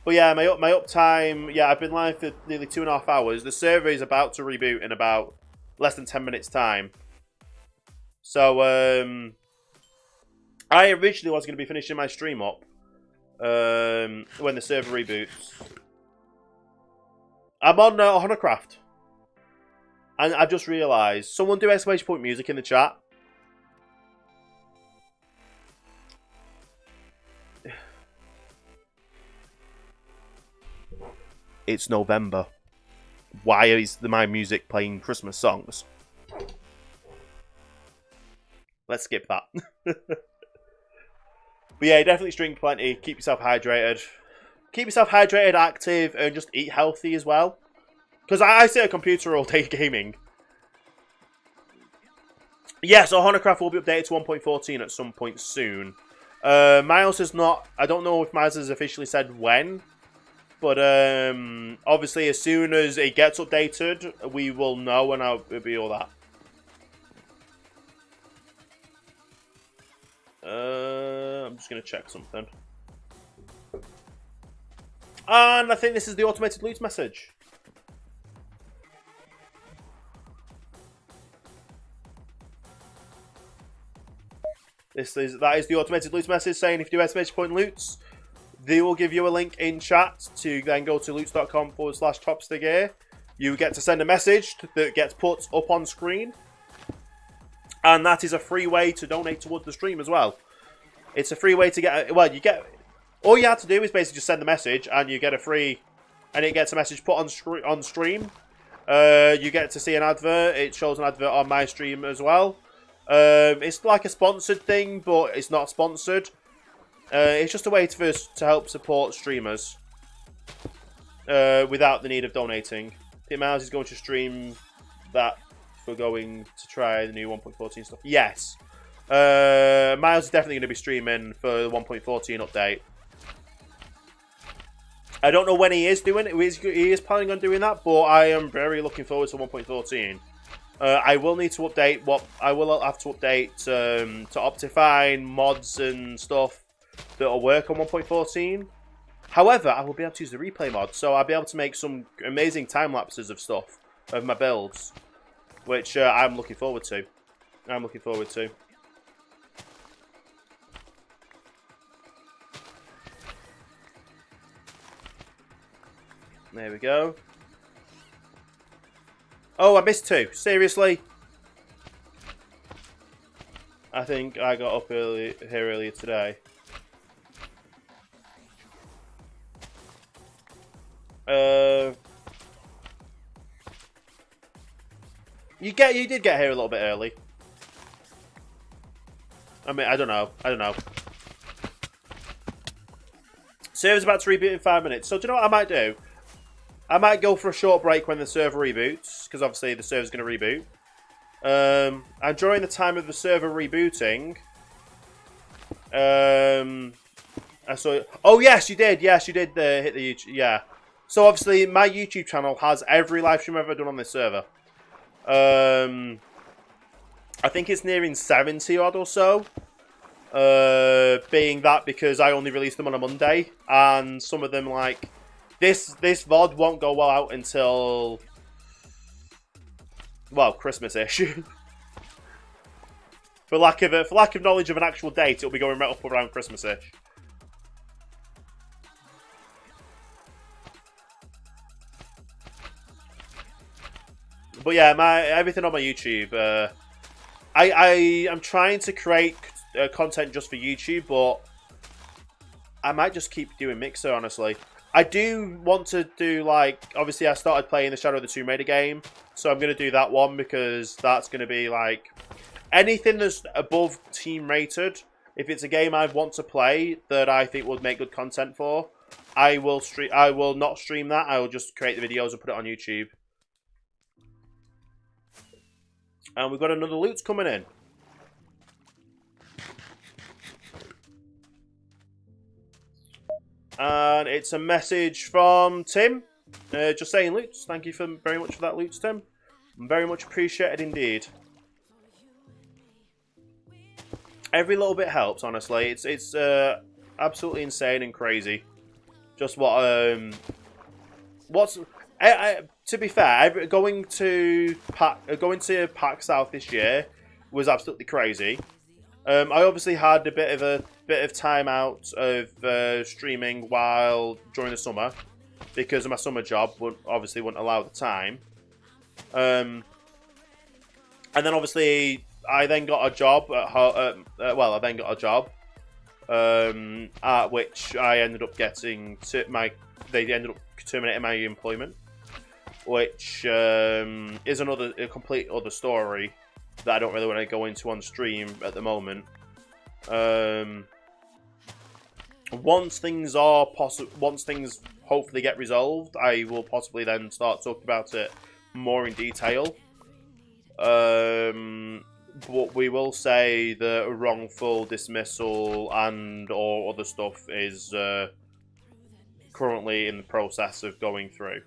But yeah, my uptime, yeah, I've been live for nearly 2.5 hours. The server is about to reboot in about less than 10 minutes' time. So, I originally was going to be finishing my stream up when the server reboots. I'm on OhanaCraft. And I've just realised, someone do exclamation point music in the chat. It's November. Why is my music playing Christmas songs? Let's skip that. But yeah, definitely drink plenty. Keep yourself hydrated. Keep yourself hydrated, active, and just eat healthy as well. Because I sit at a computer all day gaming. Yes, OhanaCraft will be updated to 1.14 at some point soon. Miles has not... I don't know if Miles has officially said when. But obviously, as soon as it gets updated, we will know and it'll be all that. I'm just going to check something. And I think this is the automated loot message. That is the automated loot message saying if you do exclamation point loots, they will give you a link in chat to then go to loots.com/TopStiGear. You get to send a message that gets put up on screen. And that is a free way to donate towards the stream as well. It's a free way to get... Well, you get... All you have to do is basically just send the message and you get a free... And it gets a message put on stream. You get to see an advert. It shows an advert on my stream as well. It's like a sponsored thing, but it's not sponsored. It's just a way for us to help support streamers without the need of donating. I think Miles is going to stream that for going to try the new 1.14 stuff. Yes. Miles is definitely going to be streaming for the 1.14 update. I don't know when he is doing it. He is planning on doing that, but I am very looking forward to 1.14. I will need to update I will have to update to Optifine mods and stuff that will work on 1.14. However, I will be able to use the replay mod, so I'll be able to make some amazing time lapses of stuff of my builds, which I'm looking forward to. There we go. Oh, I missed 2. Seriously? I think I got up here earlier today. You did get here a little bit early. I mean, I don't know. Server's about to reboot in 5 minutes. So do you know what I might do? I might go for a short break when the server reboots, because obviously the server's going to reboot. And during the time of the server rebooting, I saw. Oh yes, you did. Yes, you did hit the YouTube. Yeah. So obviously my YouTube channel has every live stream I've ever done on this server. I think it's nearing 70 odd or so. Being that because I only released them on a Monday, and some of them like. This VOD won't go well out until, well, Christmas-ish. for lack of knowledge of an actual date, it'll be going right up around Christmas-ish. But yeah, everything on my YouTube. I'm trying to create content just for YouTube, but I might just keep doing Mixer, honestly. I do want to do, like, obviously I started playing the Shadow of the Tomb Raider game, so I'm going to do that one because that's going to be, like, anything that's above team rated, if it's a game I want to play that I think would make good content for, I will not stream that, I will just create the videos and put it on YouTube. And we've got another loot coming in. And it's a message from Tim. Just saying, Lutz, thank you very much for that, Lutz, Tim. Very much appreciated indeed. Every little bit helps, honestly. It's absolutely insane and crazy. Just to be fair, going to PAX South this year was absolutely crazy. I obviously had a bit of time out of streaming during the summer because of my summer job. Obviously wouldn't allow the time. And then obviously I then got a job at which I ended up getting they ended up terminating my employment, which is a complete other story that I don't really want to go into on stream at the moment. Once things hopefully get resolved, I will possibly then start talking about it more in detail. But we will say the wrongful dismissal and or other stuff is currently in the process of going through.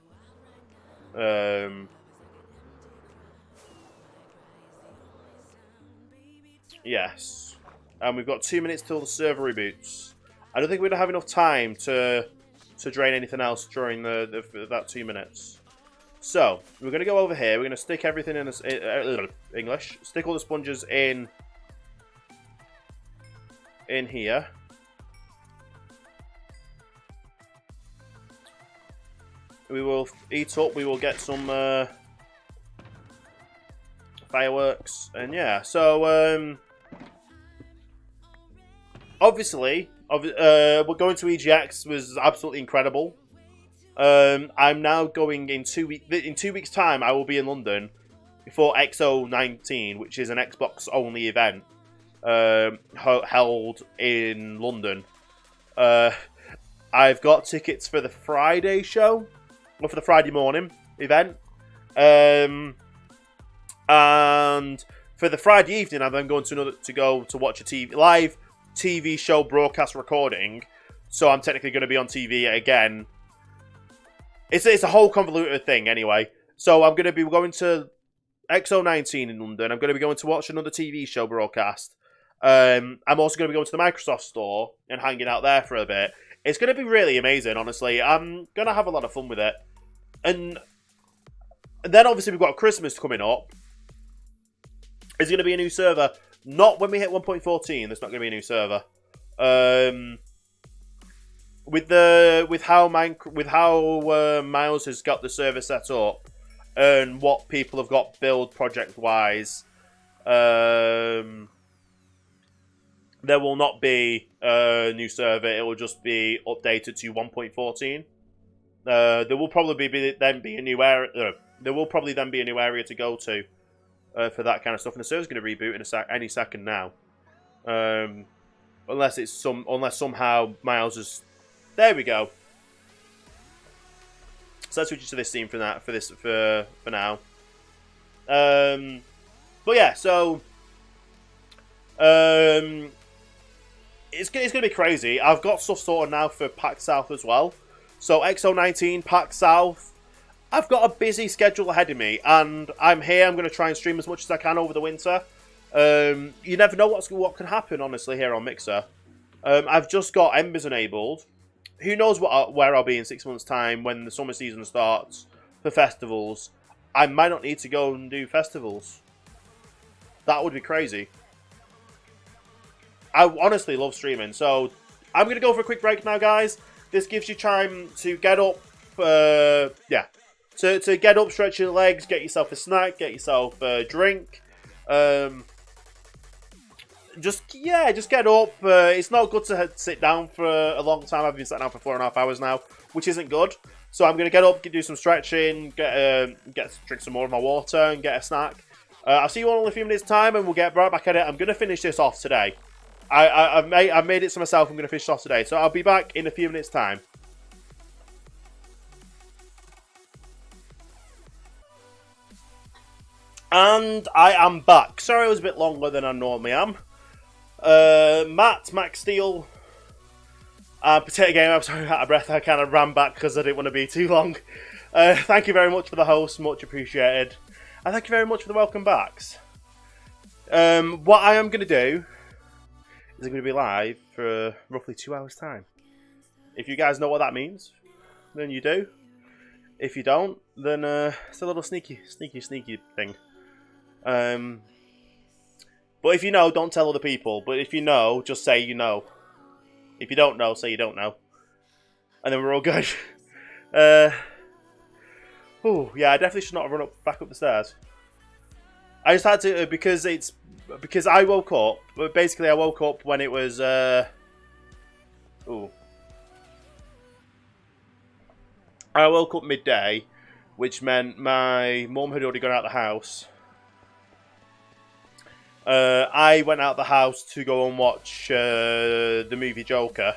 Yes. And we've got 2 minutes till the server reboots. I don't think we're going to have enough time to drain anything else during that 2 minutes. So, we're going to go over here. We're going to stick everything in English. Stick all the sponges in in here. We will eat up. We will get some fireworks, and yeah. So obviously, we're going to EGX was absolutely incredible. I'm now going in 2 weeks. In 2 weeks' time, I will be in London for XO19, which is an Xbox-only event held in London. I've got tickets for the Friday show, or for the Friday morning event, and for the Friday evening, I'm then going to watch a live TV show broadcast recording. So I'm technically going to be on TV again. It's a whole convoluted thing anyway. So I'm going to be going to XO19 in London. I'm going to be going to watch another TV show broadcast. I'm also going to be going to the Microsoft store and hanging out there for a bit. It's going to be really amazing, honestly. I'm going to have a lot of fun with it. And then obviously we've got Christmas coming up. There's going to be a new server. Not when we hit 1.14. There's not going to be a new server. With how Miles has got the server set up and what people have got build project wise, there will not be a new server. It will just be updated to 1.14. There will probably then be a new area. There will probably then be a new area to go to for that kind of stuff. And the server's going to reboot in any second now, unless somehow Miles is. There we go. So let's switch to this scene for now. But yeah, so it's going to be crazy. I've got stuff sorted now for PAX South as well. So XO19, PAX South. I've got a busy schedule ahead of me, and I'm here. I'm going to try and stream as much as I can over the winter. You never know what can happen, honestly, here on Mixer. I've just got Embers enabled. Who knows where I'll be in 6 months' time when the summer season starts for festivals. I might not need to go and do festivals. That would be crazy. I honestly love streaming, so I'm going to go for a quick break now, guys. This gives you time to get up, to get up, stretch your legs, get yourself a snack, get yourself a drink. Just get up. It's not good to sit down for a long time. I've been sitting down for 4.5 hours now, which isn't good. So I'm going to get up, do some stretching, drink some more of my water, and get a snack. I'll see you all in a few minutes' time, and we'll get right back at it. I'm going to finish this off today. I've made it to myself. I'm going to finish it off today. So I'll be back in a few minutes' time. And I am back. Sorry it was a bit longer than I normally am. Max Steel, Potato Game, I'm sorry, out of breath. I kind of ran back because I didn't want to be too long. Thank you very much for the host, much appreciated. And thank you very much for the welcome backs. What I am going to do is I'm going to be live for roughly 2 hours' time. If you guys know what that means, then you do. If you don't, then it's a little sneaky thing. But if you know, don't tell other people. But if you know, just say you know. If you don't know, say you don't know. And then we're all good. Yeah, I definitely should not have run back up the stairs. I just had to, because I woke up. But basically, I woke up when it was, I woke up midday, which meant my mum had already gone out the house. I went out the house to go and watch the movie Joker.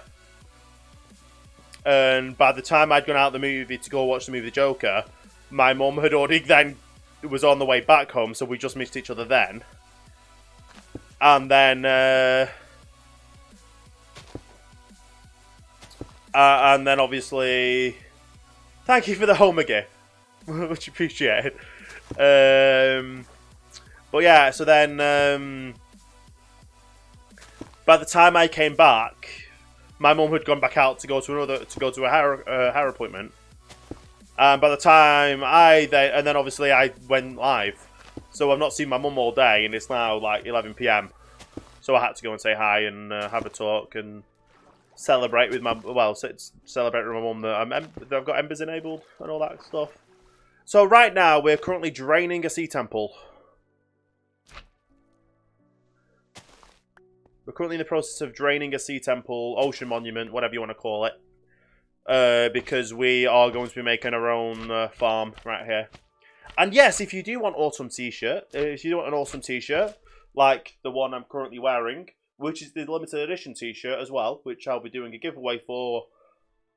And by the time I'd gone out the movie to go watch the movie Joker, my mum had already then was on the way back home, so we just missed each other then. And then obviously, thank you for the Homer gift, much appreciated. But yeah, so then by the time I came back, my mum had gone back out to go to a hair appointment. And by the time and then obviously I went live, so I've not seen my mum all day, and it's now like 11 PM. So I had to go and say hi and have a talk and celebrate with my celebrate with my mum that I've got embers enabled and all that stuff. So right now we're currently draining a sea temple. We're currently in the process of draining a sea temple, ocean monument, whatever you want to call it, because we are going to be making our own farm right here. And yes, if you do want autumn t-shirt, if you do want an awesome t-shirt like the one I'm currently wearing, which is the limited edition t-shirt as well, which I'll be doing a giveaway for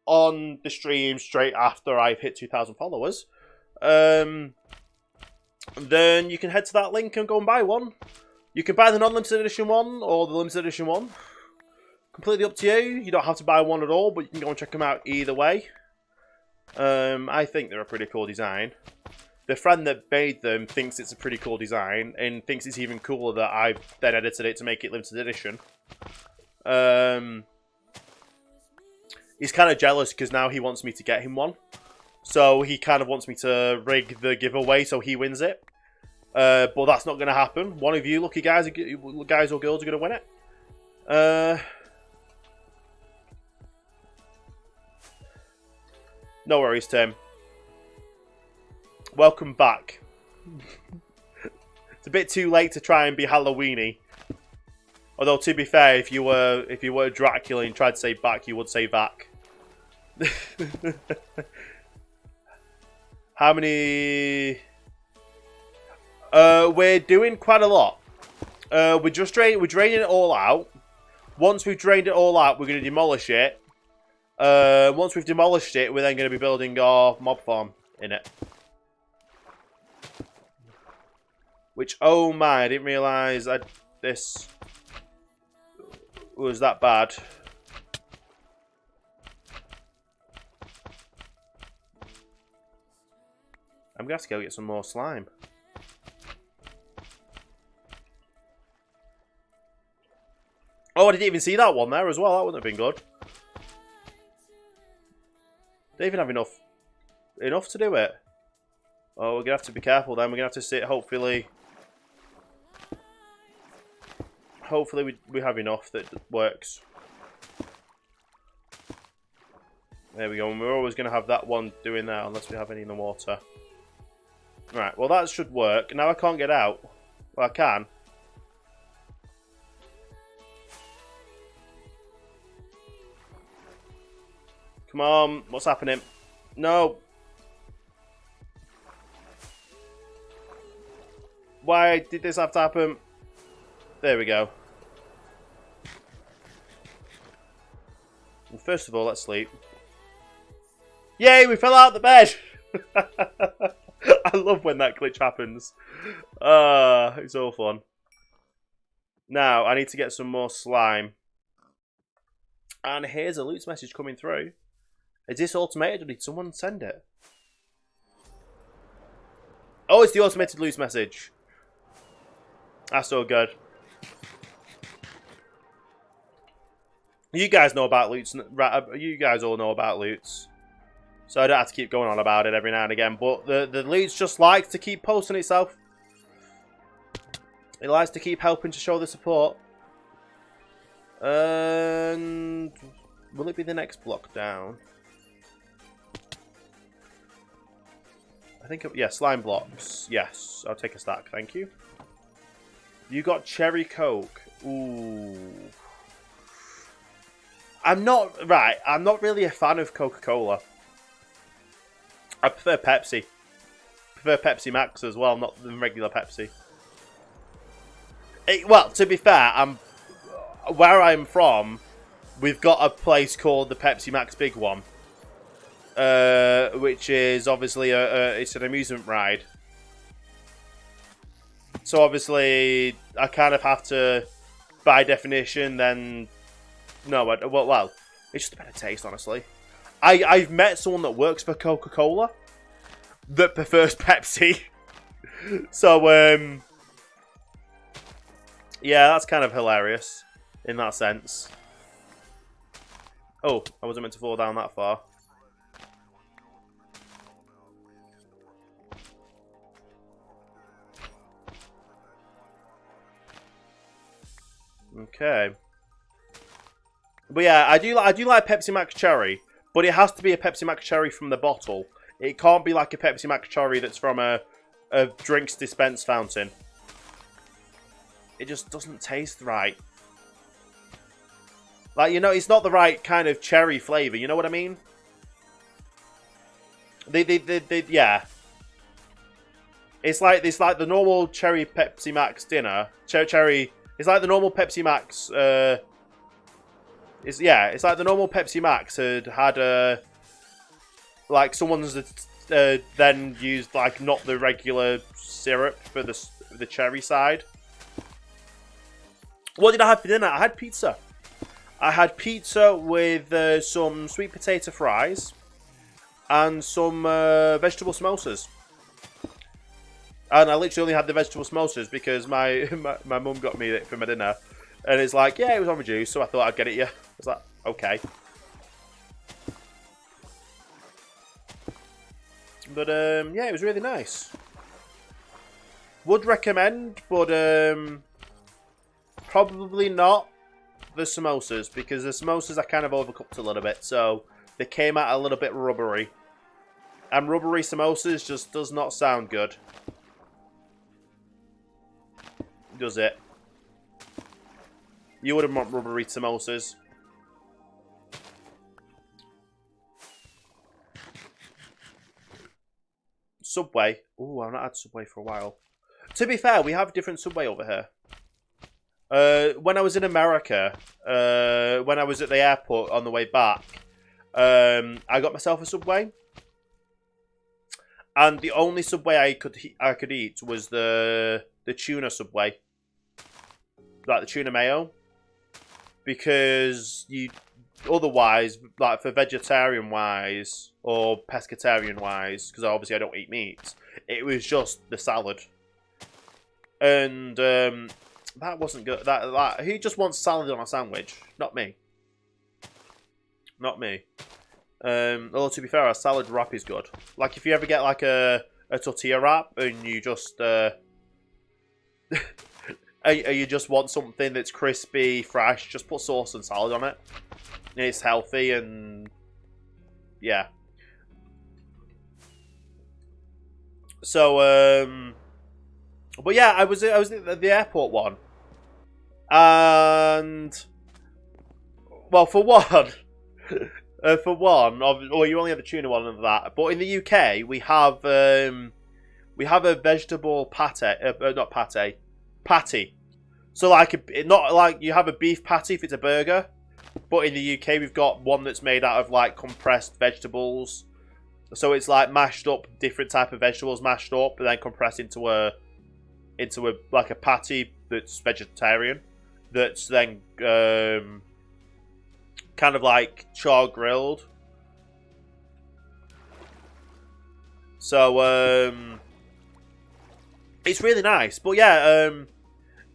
on the stream straight after I've hit 2,000 followers, then you can head to that link and go and buy one. You can buy the non-limited edition one or the limited edition one. Completely up to you. You don't have to buy one at all, but you can go and check them out either way. I think they're a pretty cool design. The friend that made them thinks it's a pretty cool design and thinks it's even cooler that I've then edited it to make it limited edition. He's kind of jealous because now he wants me to get him one. So he kind of wants me to rig the giveaway so he wins it. But that's not going to happen. One of you lucky guys or girls are going to win it. No worries, Tim. Welcome back. It's a bit too late to try and be Halloweeny. Although to be fair, if you were Dracula and tried to say back, you would say back. How many? We're doing quite a lot. We're draining it all out. Once we've drained it all out, we're going to demolish it. Once we've demolished it, we're then going to be building our mob farm in it. Which, oh my, I didn't realise this was that bad. I'm going to have to go get some more slime. Oh, I didn't even see that one there as well. That wouldn't have been good. They even have enough to do it. Oh, we're going to have to be careful then. We're going to have to sit, hopefully we have enough that works. There we go. And we're always going to have that one doing that unless we have any in the water. Right, well that should work. Now I can't get out. Well, I can. Come on, what's happening? No. Why did this have to happen? There we go. And first of all, let's sleep. Yay, we fell out of the bed! I love when that glitch happens. It's all fun. Now, I need to get some more slime. And here's a loot message coming through. Is this automated or did someone send it? Oh, it's the automated loot message. That's so good. You guys know about loots. You guys all know about loots. So I don't have to keep going on about it every now and again. But the loots just likes to keep posting itself. It likes to keep helping to show the support. And will it be the next block down? I think, yeah, slime blocks. Yes, I'll take a stack, thank you. You got cherry coke. Ooh. I'm not really a fan of Coca-Cola. I prefer Pepsi. I prefer Pepsi Max as well, not the regular Pepsi. Well, to be fair, where I'm from, we've got a place called the Pepsi Max Big One. Which is obviously it's an amusement ride. So obviously, I kind of have to, by definition, then... No, well, it's just a better taste, honestly. I've met someone that works for Coca-Cola that prefers Pepsi. So, yeah, that's kind of hilarious in that sense. Oh, I wasn't meant to fall down that far. Okay. But yeah, I do like Pepsi Max Cherry, but it has to be a Pepsi Max Cherry from the bottle. It can't be like a Pepsi Max Cherry that's from a drinks dispense fountain. It just doesn't taste right. Like, you know, it's not the right kind of cherry flavour, you know what I mean? Yeah. It's like the normal cherry Pepsi Max dinner. Cherry. It's like the normal Pepsi Max. It's like the normal Pepsi Max had like someone's then used like not the regular syrup for the cherry side. What did I have for dinner? I had pizza. I had pizza with some sweet potato fries and some vegetable samosas. And I literally only had the vegetable samosas because my mum got me it for my dinner. And it's like, yeah, it was on reduce, so I thought I'd get it, yeah. I was like, okay. But, yeah, it was really nice. Would recommend, but probably not the samosas, because the samosas are kind of overcooked a little bit, so they came out a little bit rubbery. And rubbery samosas just does not sound good. Does it? You wouldn't want rubbery samosas. Subway. Ooh, I've not had Subway for a while. To be fair, we have different Subway over here. When I was in America, when I was at the airport on the way back, I got myself a Subway. And the only Subway I could eat was the tuna Subway. Like the tuna mayo. Because otherwise, like for vegetarian wise or pescatarian wise, because obviously I don't eat meat, it was just the salad, and that wasn't good. That who just wants salad on a sandwich? Not me. Not me. Although to be fair, a salad wrap is good. Like if you ever get like a tortilla wrap and you just you just want something that's crispy, fresh, just put sauce and salad on it. It's healthy and yeah. So but yeah, I was at the airport one, and well, for one, you only have the tuna one and that. But in the UK, we have a vegetable patty. So like not like you have a beef patty if it's a burger, but in the UK we've got one that's made out of like compressed vegetables. So it's like mashed up different type of vegetables mashed up and then compressed into a like a patty that's vegetarian, that's then kind of like char grilled. So it's really nice. But yeah,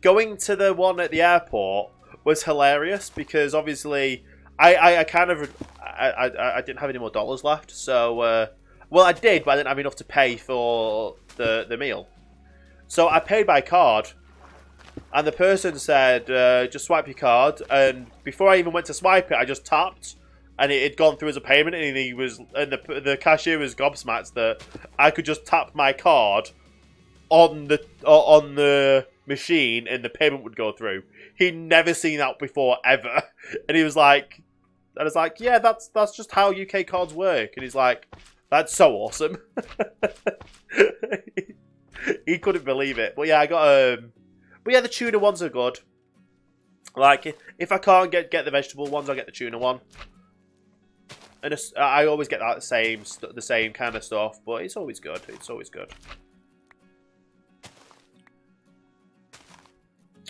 going to the one at the airport was hilarious because obviously I didn't have any more dollars left. So well, I did, but I didn't have enough to pay for the meal. So I paid by card, and the person said, "Just swipe your card." And before I even went to swipe it, I just tapped, and it had gone through as a payment. And the cashier was gobsmacked that I could just tap my card on the machine and the payment would go through. He'd never seen that before ever, and he was like, "I was like, yeah, that's just how UK cards work." And he's like, "That's so awesome." He couldn't believe it. But yeah, I got but yeah, the tuna ones are good. Like if I can't get the vegetable ones, I'll get the tuna one. And I always get that the same kind of stuff, but it's always good. It's always good.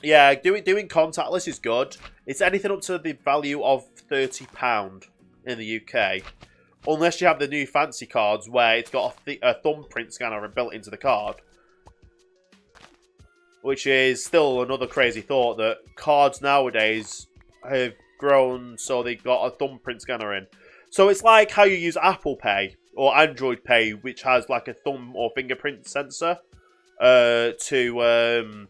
Yeah, doing contactless is good. It's anything up to the value of £30 in the UK. Unless you have the new fancy cards where it's got a thumbprint scanner built into the card. Which is still another crazy thought that cards nowadays have grown so they've got a thumbprint scanner in. So it's like how you use Apple Pay or Android Pay, which has like a thumb or fingerprint sensor to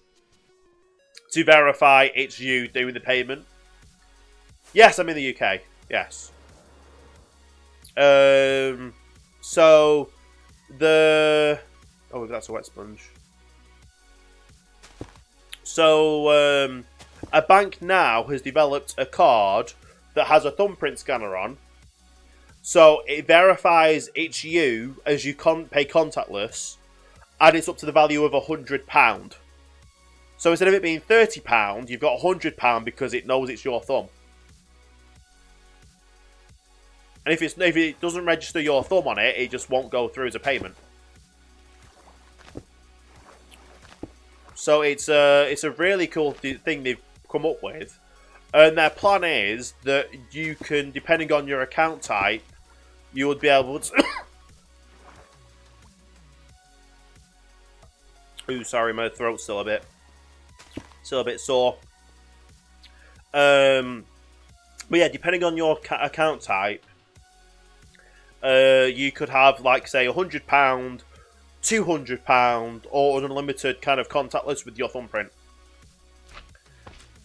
to verify it's you doing the payment. Yes, I'm in the UK. Yes. So the that's a wet sponge. So a bank now has developed a card that has a thumbprint scanner on. So it verifies it's you as you pay contactless, and it's up to the value of £100. So instead of it being £30, you've got £100 because it knows it's your thumb. And if it doesn't register your thumb on it, it just won't go through as a payment. So it's a really cool thing they've come up with. And their plan is that you can, depending on your account type, you would be able to... Ooh, sorry, my throat's still a bit sore. But yeah, depending on your account type, you could have, like, say, £100, £200, or an unlimited kind of contactless with your thumbprint.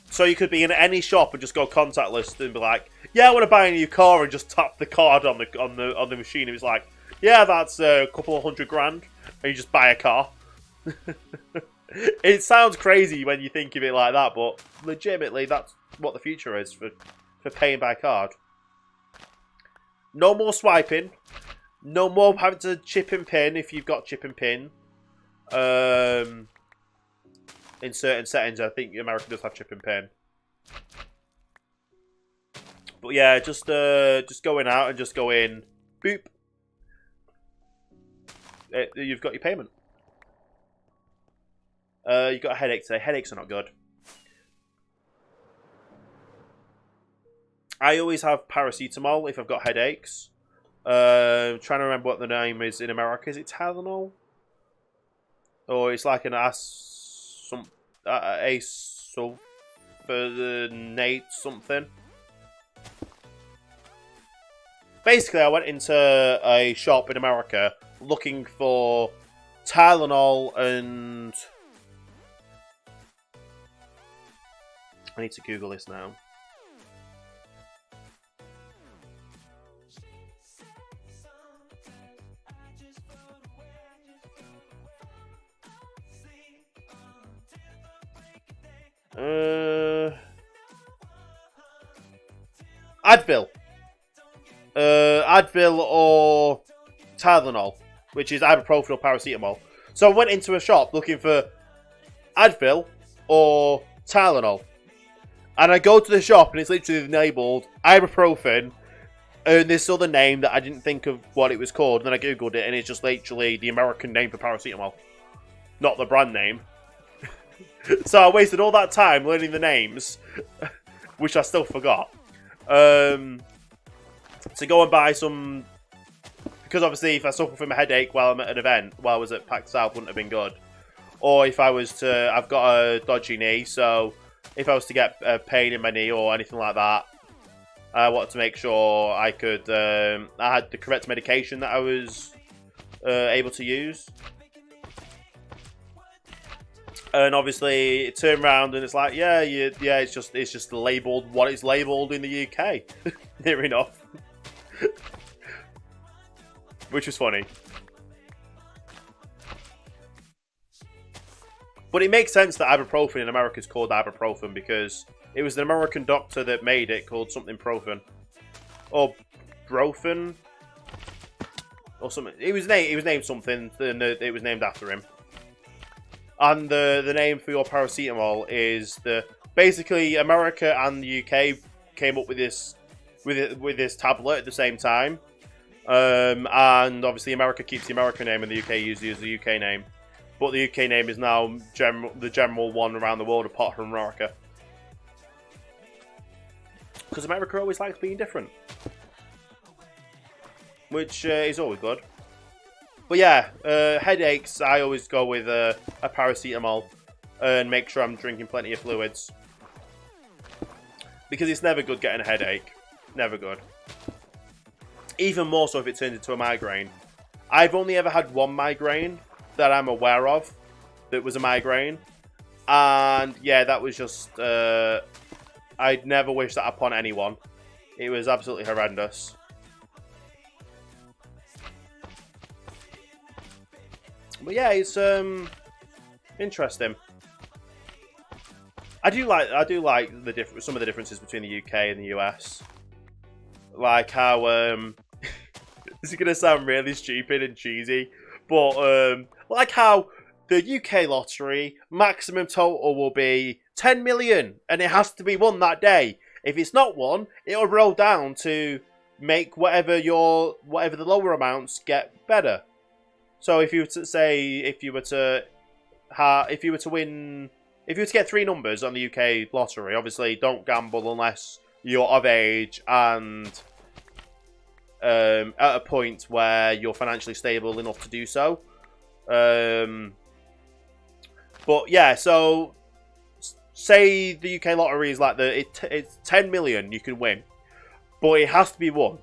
So you could be in any shop and just go contactless and be like, "Yeah, I want to buy a new car," and just tap the card on the machine. And it's like, "Yeah, that's a couple of £100,000," and you just buy a car. It sounds crazy when you think of it like that, but legitimately, that's what the future is for paying by card. No more swiping. No more having to chip and pin if you've got chip and pin. In certain settings, I think America does have chip and pin. But yeah, just going out and just go in, boop. You've got your payment. You've got a headache today. Headaches are not good. I always have paracetamol if I've got headaches. Trying to remember what the name is in America. Is it Tylenol? Or it's like an asulfonate something. Basically, I went into a shop in America looking for Tylenol and... I need to Google this now. Advil. Advil or Tylenol, which is ibuprofen or paracetamol. So I went into a shop looking for Advil or Tylenol. And I go to the shop and it's literally labelled ibuprofen and this other name that I didn't think of what it was called. And then I Googled it and it's just literally the American name for paracetamol, not the brand name. So I wasted all that time learning the names, which I still forgot. To go and buy some... Because obviously if I suffer from a headache while I'm at an event, while I was at PAX South, wouldn't have been good. Or if I was to... I've got a dodgy knee, so if I was to get a pain in my knee or anything like that, I wanted to make sure I could... I had the correct medication that I was able to use. And obviously, it turned around and it's like, yeah, it's just labelled what it's labelled in the UK. Near enough. Which was funny. But it makes sense that ibuprofen in America is called ibuprofen because it was an American doctor that made it called something profen. Or brofen. Or something. It was named something, and it was named after him. And the name for your paracetamol is basically America and the UK came up with this tablet at the same time, and obviously America keeps the American name and the UK uses the UK name, but the UK name is now the general one around the world apart from America, because America always likes being different, which is always good. But yeah, headaches, I always go with a paracetamol and make sure I'm drinking plenty of fluids. Because it's never good getting a headache. Never good. Even more so if it turns into a migraine. I've only ever had one migraine that I'm aware of that was a migraine. And yeah, that was just... I'd never wish that upon anyone. It was absolutely horrendous. But yeah, it's interesting. I do like the some of the differences between the UK and the US. Like how this is gonna sound really stupid and cheesy, but like how the UK lottery maximum total will be 10 million, and it has to be won that day. If it's not won, it'll roll down to make whatever the lower amounts get better. So if you were to say, if you were to get 3 numbers on the UK lottery, obviously don't gamble unless you're of age and at a point where you're financially stable enough to do so. But yeah, so say the UK lottery is like it's 10 million you can win, but it has to be won.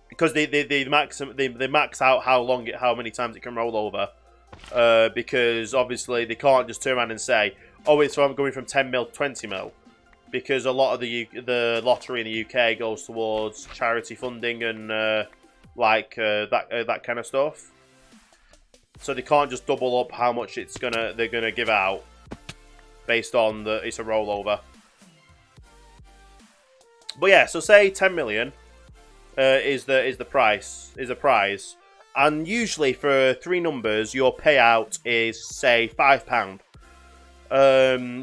Because they max out how many times it can roll over. Because obviously they can't just turn around and say, oh, it's going from 10 mil to 20 mil. Because a lot of the lottery in the UK goes towards charity funding and that kind of stuff. So they can't just double up how much they're gonna give out based on it's a rollover. But yeah, so say 10 million is a prize, and usually for 3 numbers your payout is say £5.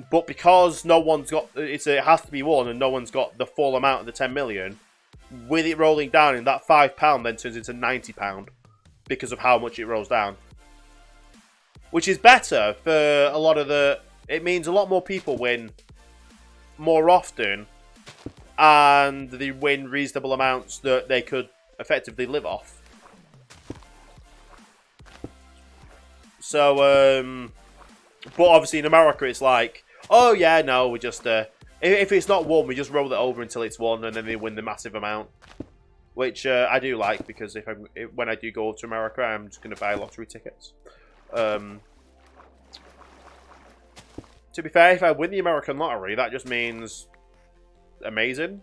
But because no one's got it has to be won and no one's got the full amount of the 10 million, with it rolling down, and that £5 then turns into £90 because of how much it rolls down. Which is better for a lot of it means a lot more people win more often, and they win reasonable amounts that they could effectively live off. So, but obviously in America it's like, oh yeah, no, we just, if it's not won, we just roll it over until it's won, and then they win the massive amount. Which I do like, because when I do go to America, I'm just going to buy lottery tickets. To be fair, if I win the American lottery, that just means amazing.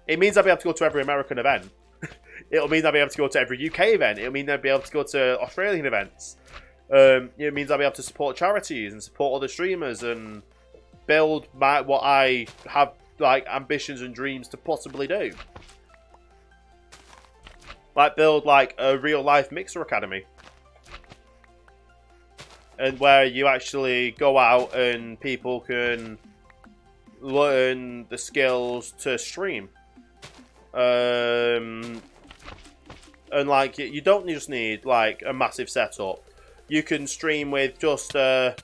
It means I'll be able to go to every American event. It'll mean I'll be able to go to every UK event. It'll mean I'll be able to go to Australian events. It means I'll be able to support charities and support other streamers and build what I have like ambitions and dreams to possibly do. Like build like a real life mixer academy. And where you actually go out and people can learn the skills to stream. And like, you don't just need like a massive setup. You can stream with just when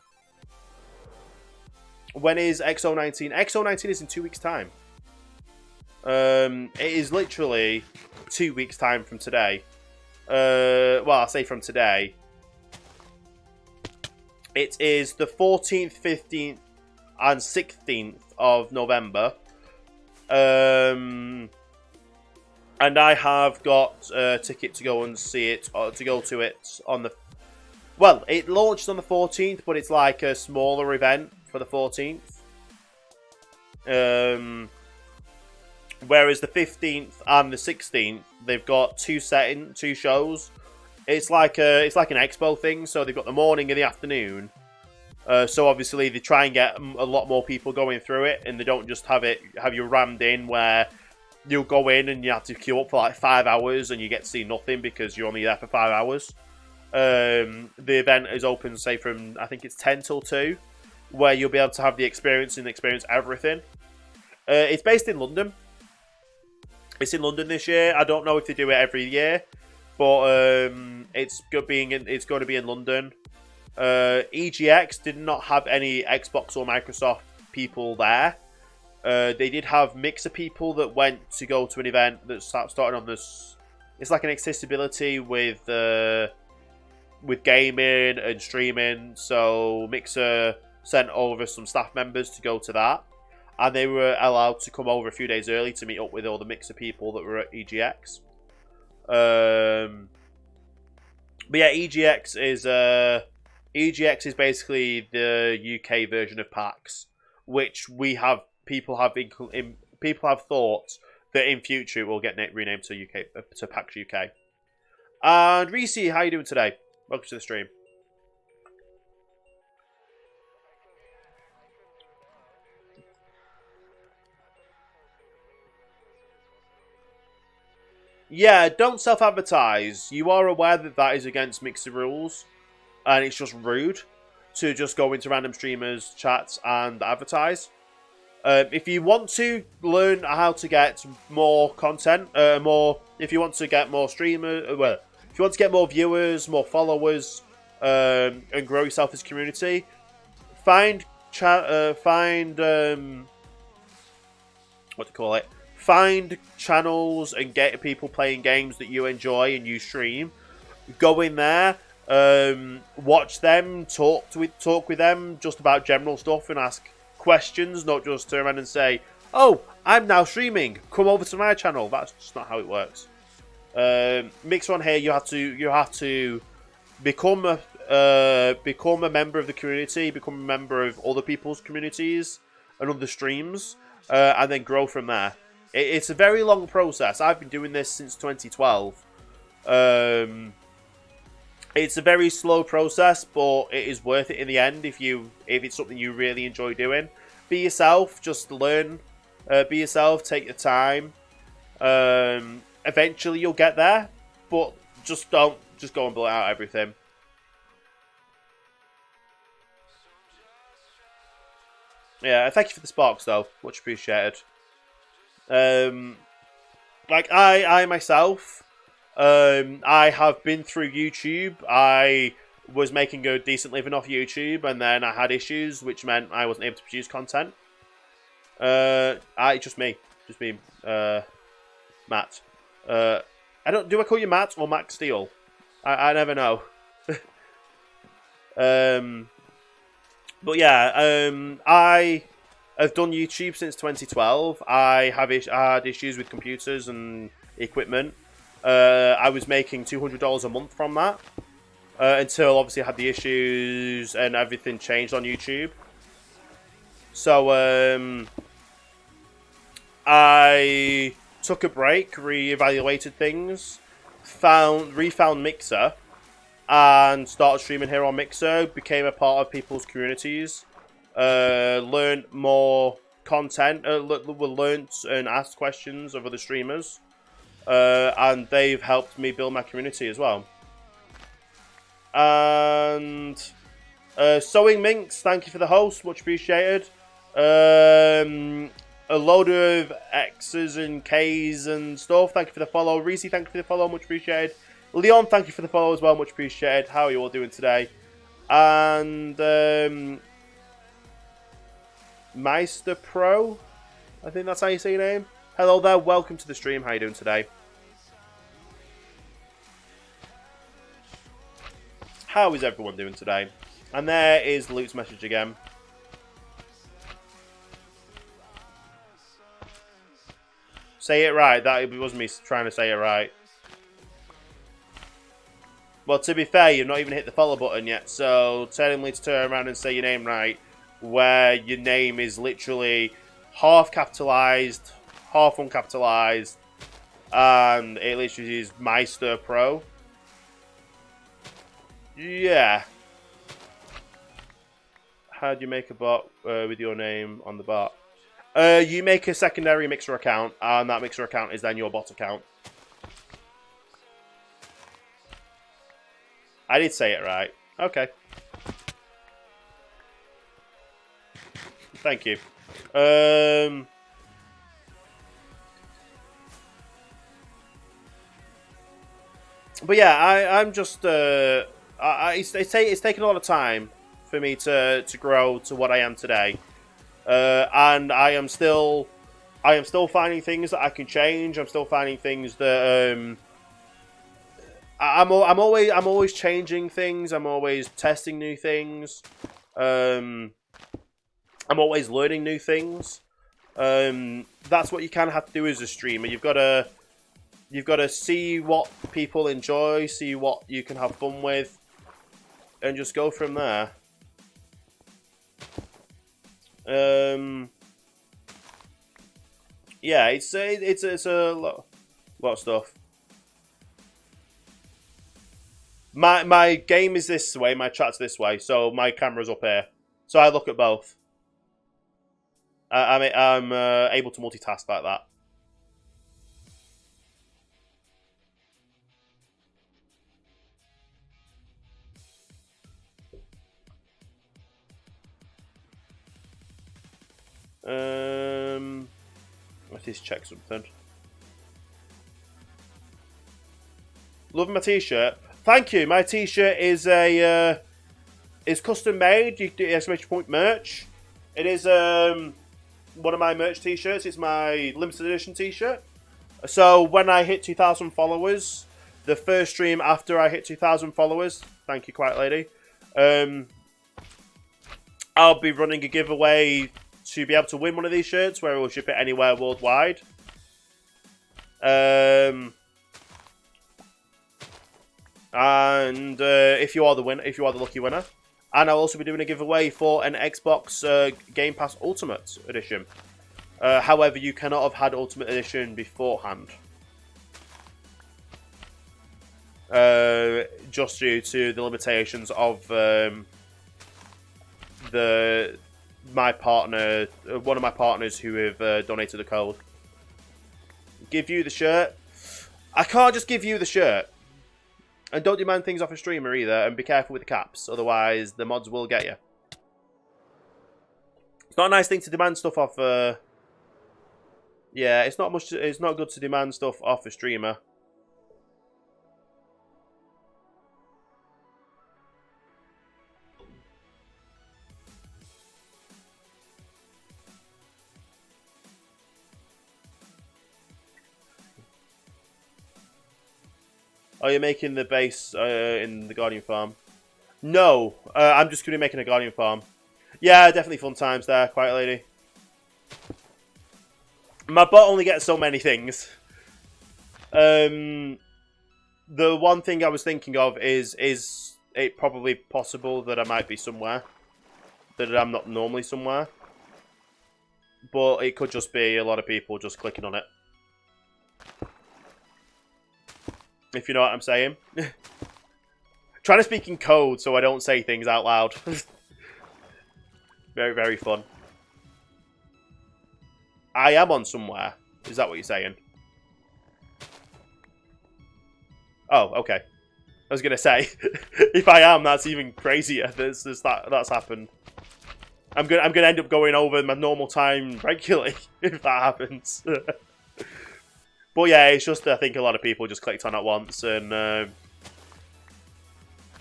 is XO19? XO19 is in 2 weeks' time. It is literally 2 weeks' time from today. Well, I say from today. It is the 14th, 15th, and 16th of November. And I have got a ticket to go and see it, or to go to it on the... Well, it launched on the 14th, but it's like a smaller event for the 14th. Whereas the 15th and the 16th, they've got two shows. It's like an expo thing, so they've got the morning and the afternoon. So obviously they try and get a lot more people going through it, and they don't just have you rammed in where you'll go in and you have to queue up for like 5 hours and you get to see nothing because you're only there for 5 hours. The event is open, say, from, I think it's 10 till 2, where you'll be able to have the experience and experience everything. It's based in London. It's in London this year. I don't know if they do it every year, but it's going to be in London. EGX did not have any Xbox or Microsoft people there. They did have Mixer people that went to go to an event that started on this. It's like an accessibility with gaming and streaming. So Mixer sent over some staff members to go to that, and they were allowed to come over a few days early to meet up with all the Mixer people that were at EGX. But yeah, EGX EGX is basically the UK version of PAX, which people have thought that in future it will get renamed to PAX UK. And Reese, how you doing today? Welcome to the stream. Yeah, don't self-advertise. You are aware that that is against Mixer rules, and it's just rude to just go into random streamers' chats and advertise. If you want to learn how to get more content, if you want to get more streamers, if you want to get more viewers, more followers, and grow yourself as a community, find find channels and get people playing games that you enjoy and you stream. Go in there, watch them, talk with them just about general stuff and ask questions, not just turn around and say, "Oh, I'm now streaming. Come over to my channel." That's just not how it works. Mixer on here, you have to become a member of the community, become a member of other people's communities and other streams, and then grow from there. It's a very long process. I've been doing this since 2012. It's a very slow process, but it is worth it in the end if it's something you really enjoy doing. Be yourself, just learn. Be yourself, take your time. Eventually you'll get there, but just don't go and blow out everything. Yeah, thank you for this box though. Much appreciated. Like I myself, I have been through YouTube. I was making a decent living off YouTube, and then I had issues, which meant I wasn't able to produce content. Just me, Matt. Do I call you Matt or Max Steel? I never know. But yeah, I have done YouTube since 2012. I had issues with computers and equipment. I was making $200 a month from that until obviously I had the issues and everything changed on YouTube. So I took a break, re-evaluated things, refound Mixer, and started streaming here on Mixer. Became a part of people's communities. Learned more content. Learned and asked questions of other streamers. And they've helped me build my community as well. And Sewing Minx, thank you for the host, much appreciated. A load of X's and K's and stuff, thank you for the follow. Reese, thank you for the follow, much appreciated. Leon, thank you for the follow as well, much appreciated. How are you all doing today? And Meister Pro, I think that's how you say your name. Hello there, welcome to the stream. How are you doing today? How is everyone doing today? And there is Luke's message again. Say it right. That wasn't me trying to say it right. Well, to be fair, you've not even hit the follow button yet, so tell him to turn around and say your name right, where your name is literally half capitalized, half uncapitalized, and it literally is Meister Pro. Yeah. How do you make a bot with your name on the bot? You make a secondary Mixer account, and that Mixer account is then your bot account. I did say it right. Okay. Thank you. But yeah, I'm just it's taken a lot of time for me to grow to what I am today, and I am still finding things that I can change. I'm still finding things that I'm always changing things. I'm always testing new things. I'm always learning new things. That's what you kind of have to do as a streamer. You've got to see what people enjoy, see what you can have fun with, and just go from there. Yeah, it's a lot of stuff. My game is this way, my chat's this way, so my camera's up here, so I look at both. I'm able to multitask like that. Let's just check something. Love my t-shirt. Thank you. My t-shirt is a is custom made. Exclamation point merch. It is one of my merch t-shirts. It's my limited edition t-shirt. So when I hit 2,000 followers, the first stream after I hit 2,000 followers, thank you, Quiet Lady, I'll be running a giveaway to be able to win one of these shirts, where we'll ship it anywhere worldwide. And if you are the winner, if you are the lucky winner, and I'll also be doing a giveaway for an Xbox Game Pass Ultimate Edition. However, you cannot have had Ultimate Edition beforehand, just due to the limitations of my partner, one of my partners who have donated the code. Give you the shirt. I can't just give you the shirt. And don't demand things off a streamer either, and be careful with the caps, otherwise the mods will get you. It's not a nice thing to demand stuff off. Yeah, it's not much. It's not good to demand stuff off a streamer. Are you making the base in the Guardian farm? No, I'm just going to be making a Guardian farm. Yeah, definitely fun times there, Quiet Lady. My bot only gets so many things. The one thing I was thinking of is it probably possible that I might be somewhere that I'm not normally somewhere, but it could just be a lot of people just clicking on it. If you know what I'm saying. Trying to speak in code so I don't say things out loud. Very, very fun. I am on somewhere. Is that what you're saying? Oh, okay. I was gonna say, if I am, that's even crazier. That's happened. I'm gonna end up going over my normal time regularly if that happens. But yeah, it's just I think a lot of people just clicked on at once, and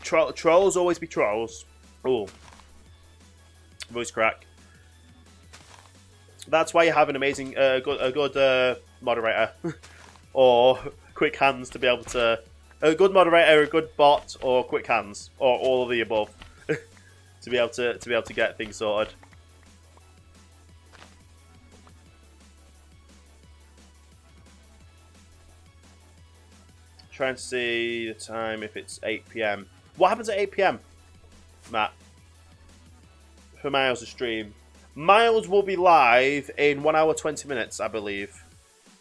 trolls always be trolls. Oh, voice crack. That's why you have an amazing, a good moderator, or quick hands to be able to. A good moderator, a good bot, or quick hands, or all of the above, to be able to get things sorted. Trying to see the time if it's 8 PM. What happens at 8 PM, Matt? For Miles' stream. Miles will be live in 1 hour 20 minutes, I believe,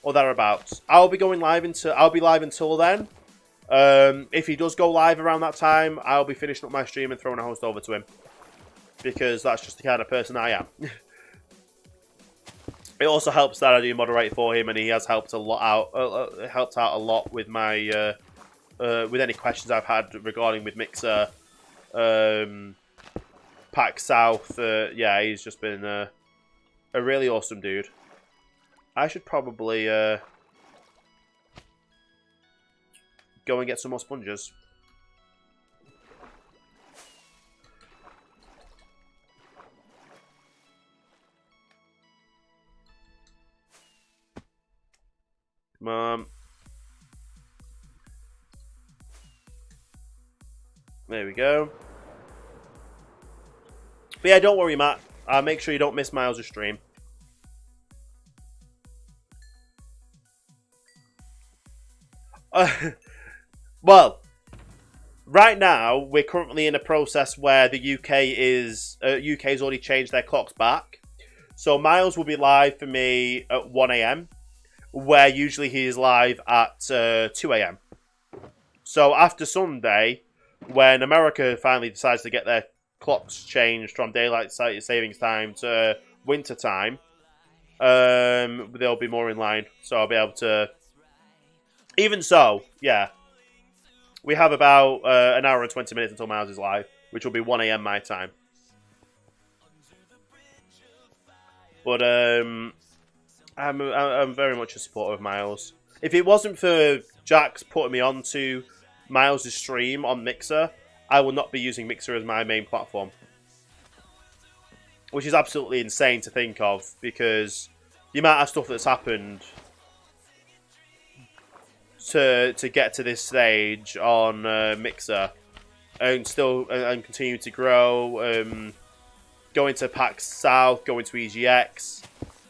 or thereabouts. I'll be live until then. If he does go live around that time, I'll be finishing up my stream and throwing a host over to him, because that's just the kind of person I am. It also helps that I do moderate for him, and he has helped a lot out. Helped out a lot with my with any questions I've had regarding with Mixer, Pack South. Yeah, he's just been a really awesome dude. I should probably go and get some more sponges. Come on. There we go. But yeah, don't worry, Matt. Make sure you don't miss Miles' stream. Well, Right now, we're currently in a process where the UK's already changed their clocks back. So Miles will be live for me at 1 a.m, where usually he is live at 2 a.m. So after Sunday, when America finally decides to get their clocks changed from daylight savings time to winter time, they'll be more in line. So I'll be able to... Even so, yeah. We have about an hour and 20 minutes until Miles is live, which will be 1 a.m. my time. But I'm very much a supporter of Miles. If it wasn't for Jax putting me onto Miles' stream on Mixer, I will not be using Mixer as my main platform. Which is absolutely insane to think of, because the amount of stuff that's happened to get to this stage on Mixer and still and continue to grow, going to PAX South, going to EGX,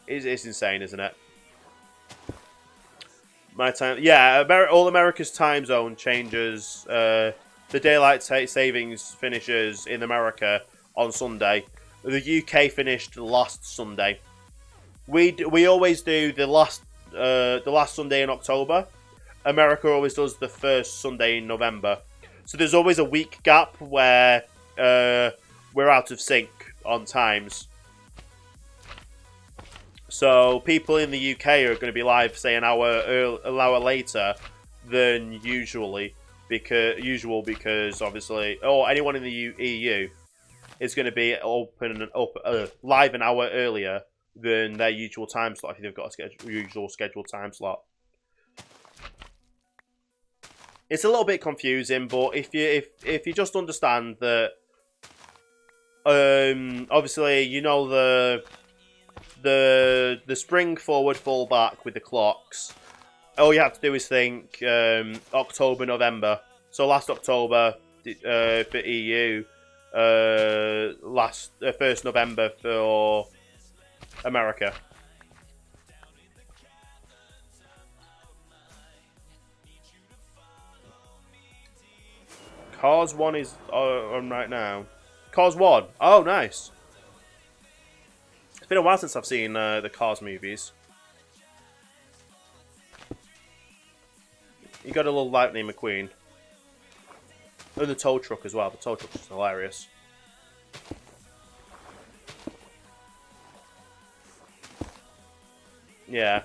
it's insane, isn't it? My time, yeah, all America's time zone changes. The daylight savings finishes in America on Sunday. The UK finished last Sunday. We always do the last Sunday in October. America always does the first Sunday in November. So there's always a week gap where we're out of sync on times. So people in the UK are going to be live, say, an hour later than because obviously, or anyone in the EU is going to be live an hour earlier than their usual time slot if they've got a usual scheduled time slot. It's a little bit confusing, but if you just understand that, obviously you know the spring forward fall back with the clocks. All you have to do is think October, November. So last October for EU, first November for America. Cars 1 is on right now. Cars 1. Oh, nice. It's been a while since I've seen the Cars movies. You got a little Lightning McQueen. And the tow truck as well. The tow truck is hilarious. Yeah.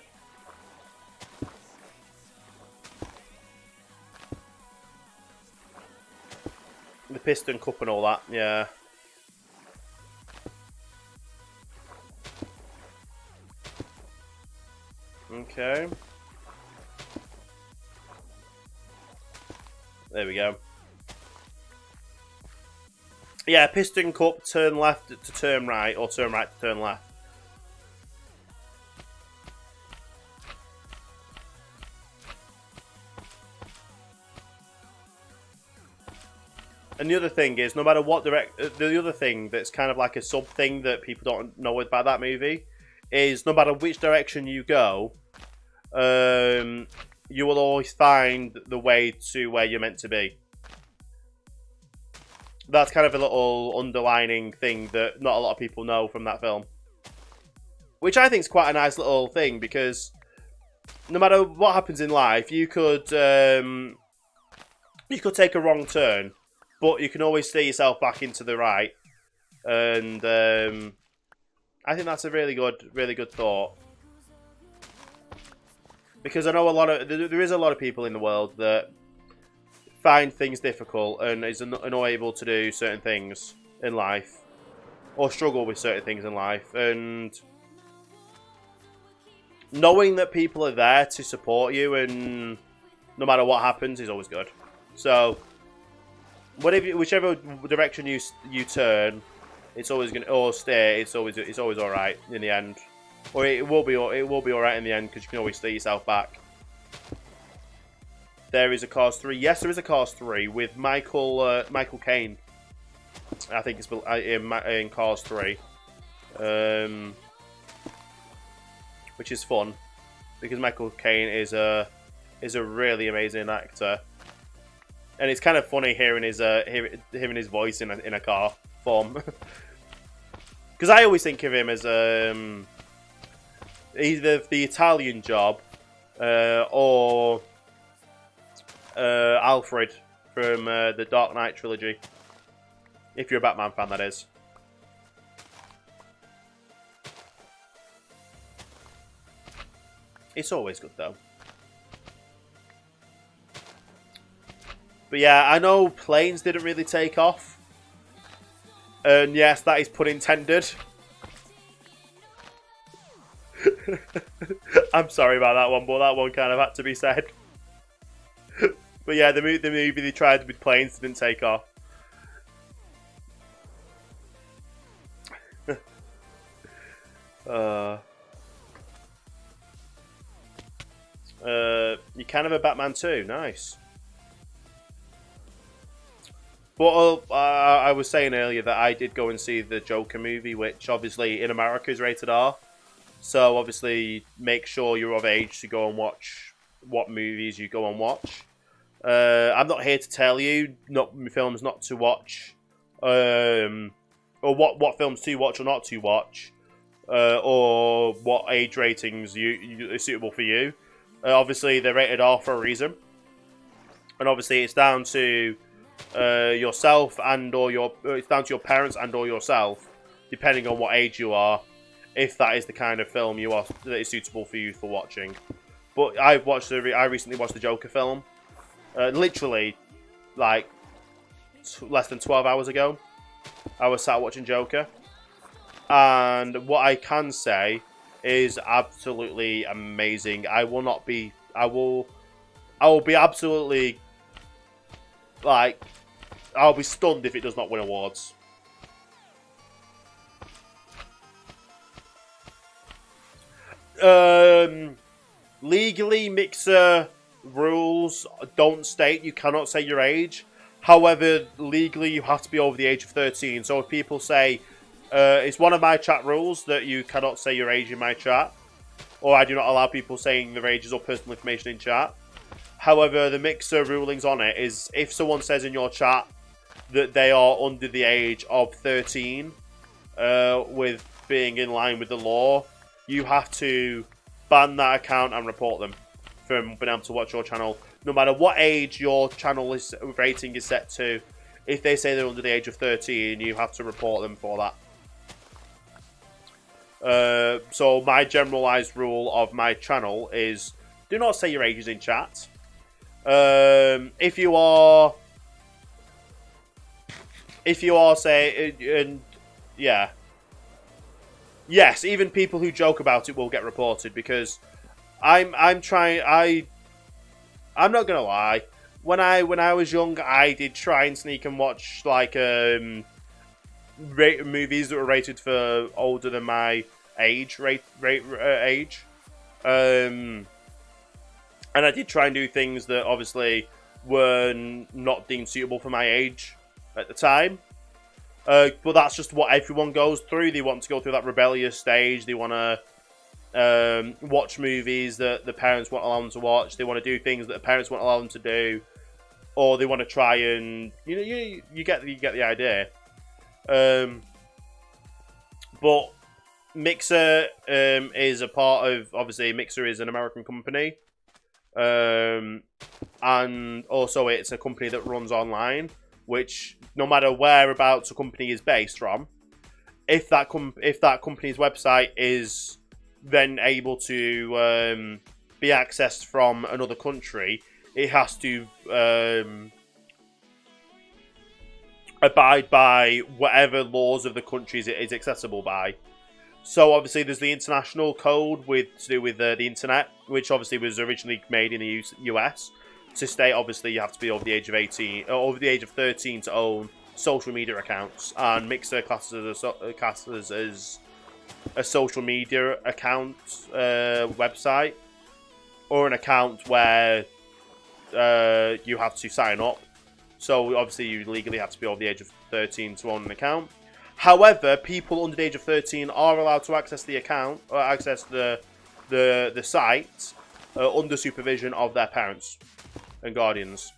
The piston cup and all that, yeah. Okay. There we go. Yeah, piston cup, turn left to turn right, or turn right to turn left. And the other thing is, no matter what the other thing that's kind of like a sub thing that people don't know about that movie is, no matter which direction you go, you will always find the way to where you're meant to be. That's kind of a little underlining thing that not a lot of people know from that film, which I think is quite a nice little thing, because no matter what happens in life, you could take a wrong turn, but you can always steer yourself back into the right, and I think that's a really good thought. Because I know there is a lot of people in the world that find things difficult and is unable to do certain things in life, or struggle with certain things in life, and knowing that people are there to support you and no matter what happens is always good. So whichever direction you turn, it's always gonna, or steer, it's always all right in the end, or it will be all right in the end, because you can always steer yourself back. There is a Cars 3. Yes, there is a Cars 3 with Michael Caine. I think it's in Cars 3, which is fun because Michael Caine is a really amazing actor. And it's kind of funny hearing his voice in a car form. Because I always think of him as either the Italian Job or Alfred from the Dark Knight trilogy. If you're a Batman fan, that is. It's always good, though. But yeah, I know planes didn't really take off. And yes, that is pun intended. I'm sorry about that one, but that one kind of had to be said. But yeah, the movie they tried with planes didn't take off. You're kind of a Batman too. Nice. But I was saying earlier that I did go and see the Joker movie, which obviously in America is rated R. So obviously make sure you're of age to go and watch what movies you go and watch. I'm not here to tell you films not to watch, or what films to watch or not to watch, or what age ratings are suitable for you. Obviously, they're rated R for a reason, and obviously it's down to yourself it's down to your parents and or yourself, depending on what age you are, if that is the kind of film that is suitable for you for watching. But I recently watched the Joker film, literally like less than 12 hours ago. I was sat watching Joker, and what I can say is absolutely amazing. I will be absolutely, like, I'll be stunned if it does not win awards. Legally, Mixer rules don't state you cannot say your age. However, legally you have to be over the age of 13. So if people say, it's one of my chat rules that you cannot say your age in my chat, or I do not allow people saying their ages or personal information in chat. However, the Mixer rulings on it is if someone says in your chat that they are under the age of 13, with being in line with the law, you have to ban that account and report them from being able to watch your channel. No matter what age your channel rating is set to, if they say they're under the age of 13, you have to report them for that. So my generalized rule of my channel is do not say your ages in chat. If you are yes, even people who joke about it will get reported, because I'm not gonna lie. When I was young, I did try and sneak and watch like movies that were rated for older than my age, age. And I did try and do things that obviously were not deemed suitable for my age at the time. But that's just what everyone goes through. They want to go through that rebellious stage. They want to watch movies that the parents won't allow them to watch. They want to do things that the parents won't allow them to do. Or they want to try and... You get the idea. But Mixer is a part of... Obviously, Mixer is an American company. And also it's a company that runs online, which no matter whereabouts a company is based from, if that company's website is then able to be accessed from another country, it has to abide by whatever laws of the countries it is accessible by. So obviously there's the international code to do with the internet, which obviously was originally made in the US. To state, obviously, you have to be over the age of 18, or over the age of 13 to own social media accounts. And Mixer classes as a social media account website, or an account where you have to sign up. So obviously you legally have to be over the age of 13 to own an account. However, people under the age of 13 are allowed to access the account, or access the site under supervision of their parents and guardians.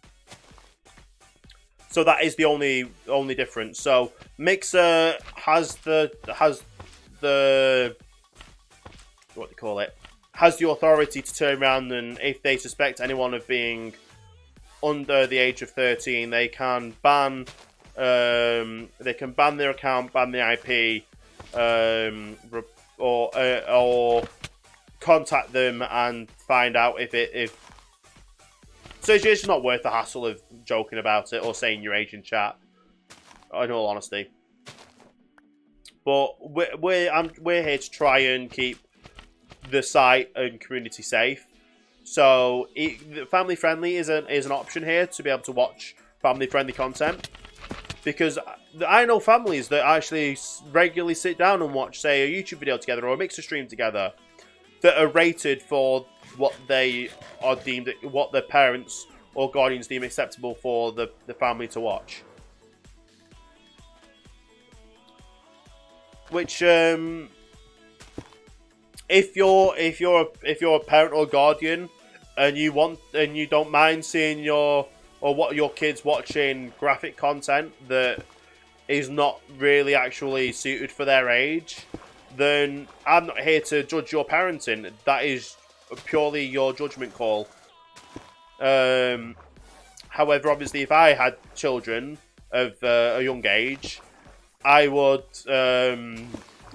So that is the only difference. So Mixer has the what do you call it? Has the authority to turn around, and if they suspect anyone of being under the age of 13, they can ban their account, ban the IP, or contact them and find out if. So it's just not worth the hassle of joking about it or saying your age in chat. In all honesty, but we're here to try and keep the site and community safe. So family friendly is an option here to be able to watch family friendly content, because I know families that actually regularly sit down and watch, say, a YouTube video together or a Mixer stream together that are rated for what they are deemed, what their parents or guardians deem acceptable for the family to watch. Which if you're a parent or guardian and you don't mind seeing your kids watching graphic content that is not really actually suited for their age, then I'm not here to judge your parenting. That is purely your judgment call. However, obviously, if I had children of a young age, I would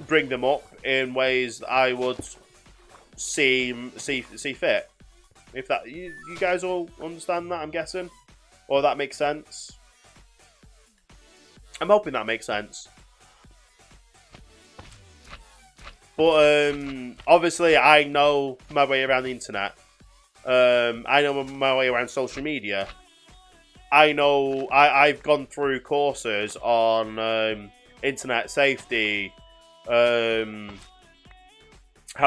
bring them up in ways I would see fit. If that you guys all understand that, I'm guessing, or that makes sense. I'm hoping that makes sense. But obviously, I know my way around the internet. I know my way around social media. I know I've gone through courses on internet safety, how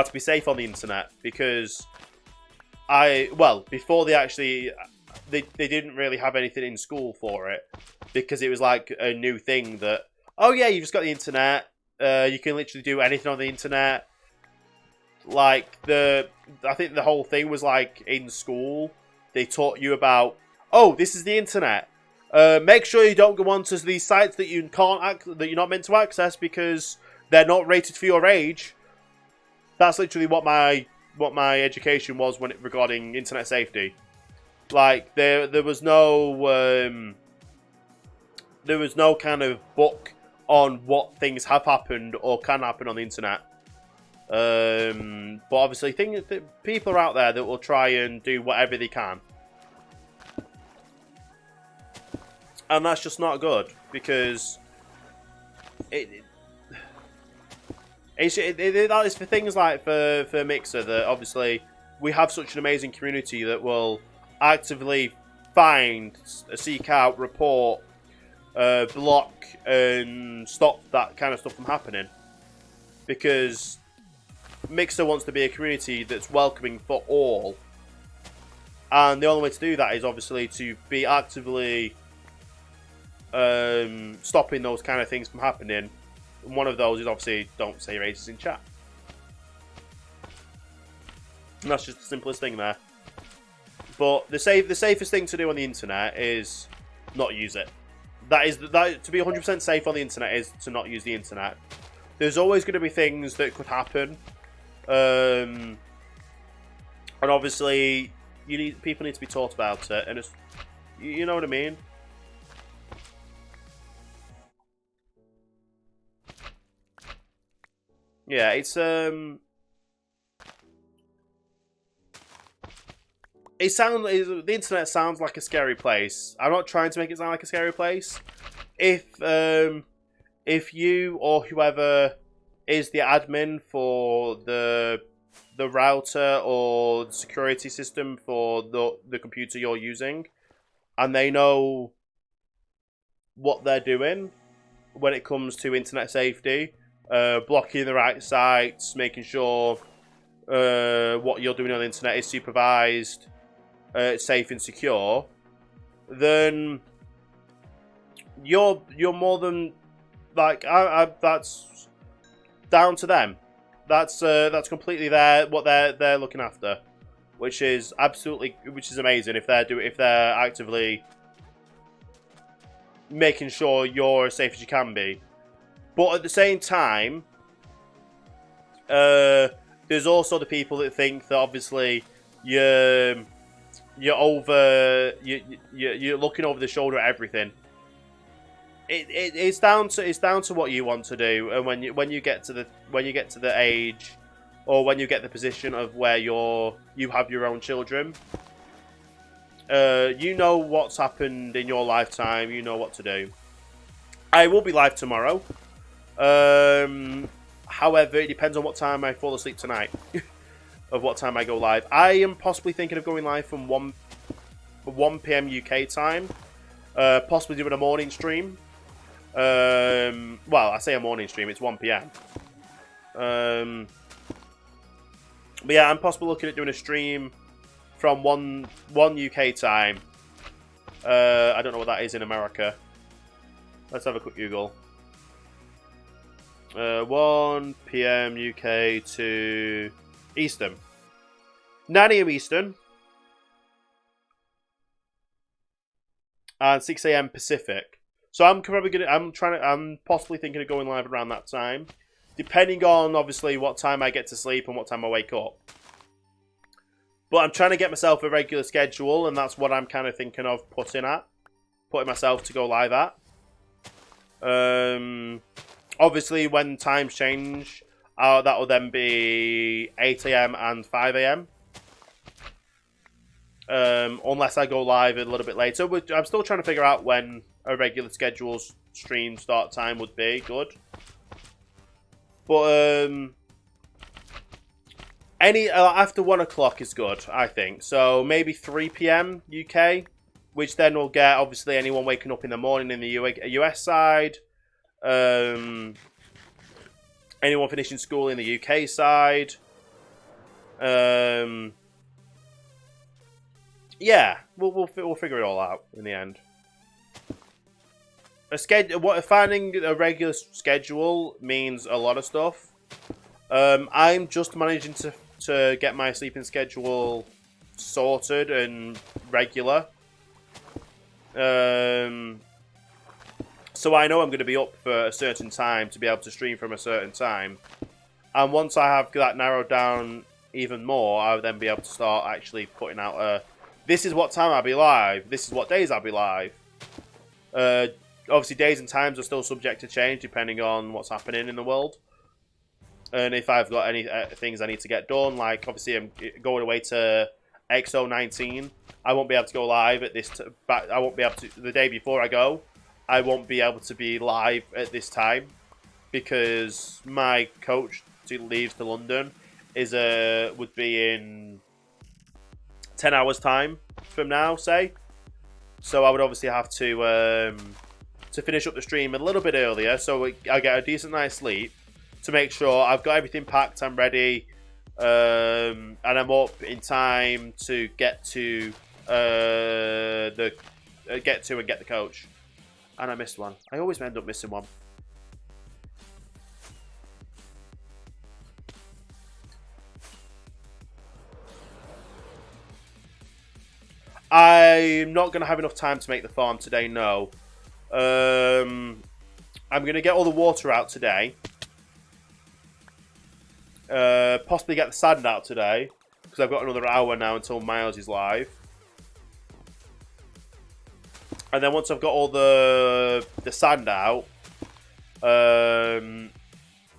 to be safe on the internet, because before they didn't really have anything in school for it, because it was like a new thing that, oh yeah, you've just got the internet, you can literally do anything on the internet. Like I think the whole thing was like in school, they taught you about, oh, this is the internet. Make sure you don't go onto these sites that you that you're not meant to access because they're not rated for your age. That's literally what my education was regarding internet safety. Like there was no kind of book on what things have happened or can happen on the internet. But obviously, people are out there that will try and do whatever they can. And that's just not good, because that is for things like for Mixer, that obviously we have such an amazing community that will actively find, seek out, report, block and stop that kind of stuff from happening. Because Mixer wants to be a community that's welcoming for all. And the only way to do that is obviously to be actively stopping those kind of things from happening. And one of those is obviously don't say racist in chat. And that's just the simplest thing there. But the safest thing to do on the internet is not use it. To be 100% safe on the internet is to not use the internet. There's always going to be things that could happen, and obviously people need to be taught about it, and it's, you know what I mean. Yeah, it's the internet sounds like a scary place. I'm not trying to make it sound like a scary place. If you or whoever is the admin for the router or the security system for the computer you're using, and they know what they're doing when it comes to internet safety, blocking the right sites, making sure what you're doing on the internet is supervised, safe and secure, then you're more than like that's down to them. That's completely what they're looking after, which is amazing if they're actively making sure you're as safe as you can be. But at the same time, there's also the people that think that obviously you're looking over the shoulder at everything. It's down to what you want to do, and when you get to the age, or when you get the position of where you have your own children, you know what's happened in your lifetime. You know what to do. I will be live tomorrow. However, it depends on what time I fall asleep tonight. Of what time I go live. I am possibly thinking of going live from 1 PM UK time. Possibly doing a morning stream. Well, I say a morning stream. It's 1 PM. But yeah, I'm possibly looking at doing a stream from 1 UK time. I don't know what that is in America. Let's have a quick Google. 1 PM UK to Eastern. 9 AM Eastern. And 6 AM Pacific. So I'm possibly thinking of going live around that time. Depending on obviously what time I get to sleep and what time I wake up. But I'm trying to get myself a regular schedule, and that's what I'm kind of thinking of putting myself to go live at. Obviously, when times change, that will then be 8 AM and 5 AM. Unless I go live a little bit later. I'm still trying to figure out when a regular scheduled stream start time would be good. But after 1 o'clock is good, I think. So maybe 3 PM UK, which then will get obviously anyone waking up in the morning in the US side. Anyone finishing school in the UK side. Yeah, we'll figure it all out in the end. Finding a regular schedule means a lot of stuff. I'm just managing to get my sleeping schedule sorted and regular. So I know I'm going to be up for a certain time to be able to stream from a certain time. And once I have that narrowed down even more, I'll then be able to start actually putting out this is what time I'll be live, this is what days I'll be live. Obviously days and times are still subject to change depending on what's happening in the world. And if I've got any things I need to get done, like obviously I'm going away to XO19, I won't be able to go live at this. I won't be able to the day before I go. I won't be able to be live at this time because my coach leaves to London would be in 10 hours time from now, say. So I would obviously have to finish up the stream a little bit earlier, so I get a decent night's sleep to make sure I've got everything packed, I'm ready, and I'm up in time to get to and get the coach. And I missed one. I always end up missing one. I'm not going to have enough time to make the farm today, no. I'm going to get all the water out today. Possibly get the sand out today. Because I've got another hour now until Miles is live. And then once I've got all the sand out,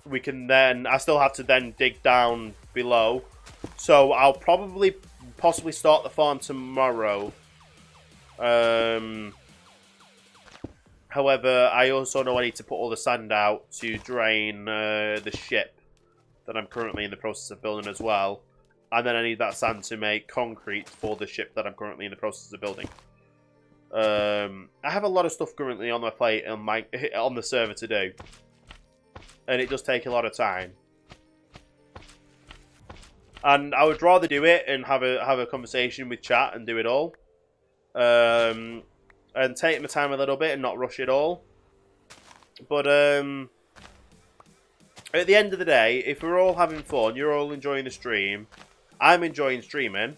we can then... I still have to then dig down below. So I'll possibly start the farm tomorrow. However, I also know I need to put all the sand out to drain the ship that I'm currently in the process of building as well. And then I need that sand to make concrete for the ship that I'm currently in the process of building. I have a lot of stuff currently on my plate on the server to do, and it does take a lot of time. And I would rather do it and have a conversation with chat and do it all, and take my time a little bit and not rush it all. But at the end of the day, if we're all having fun, you're all enjoying the stream, I'm enjoying streaming,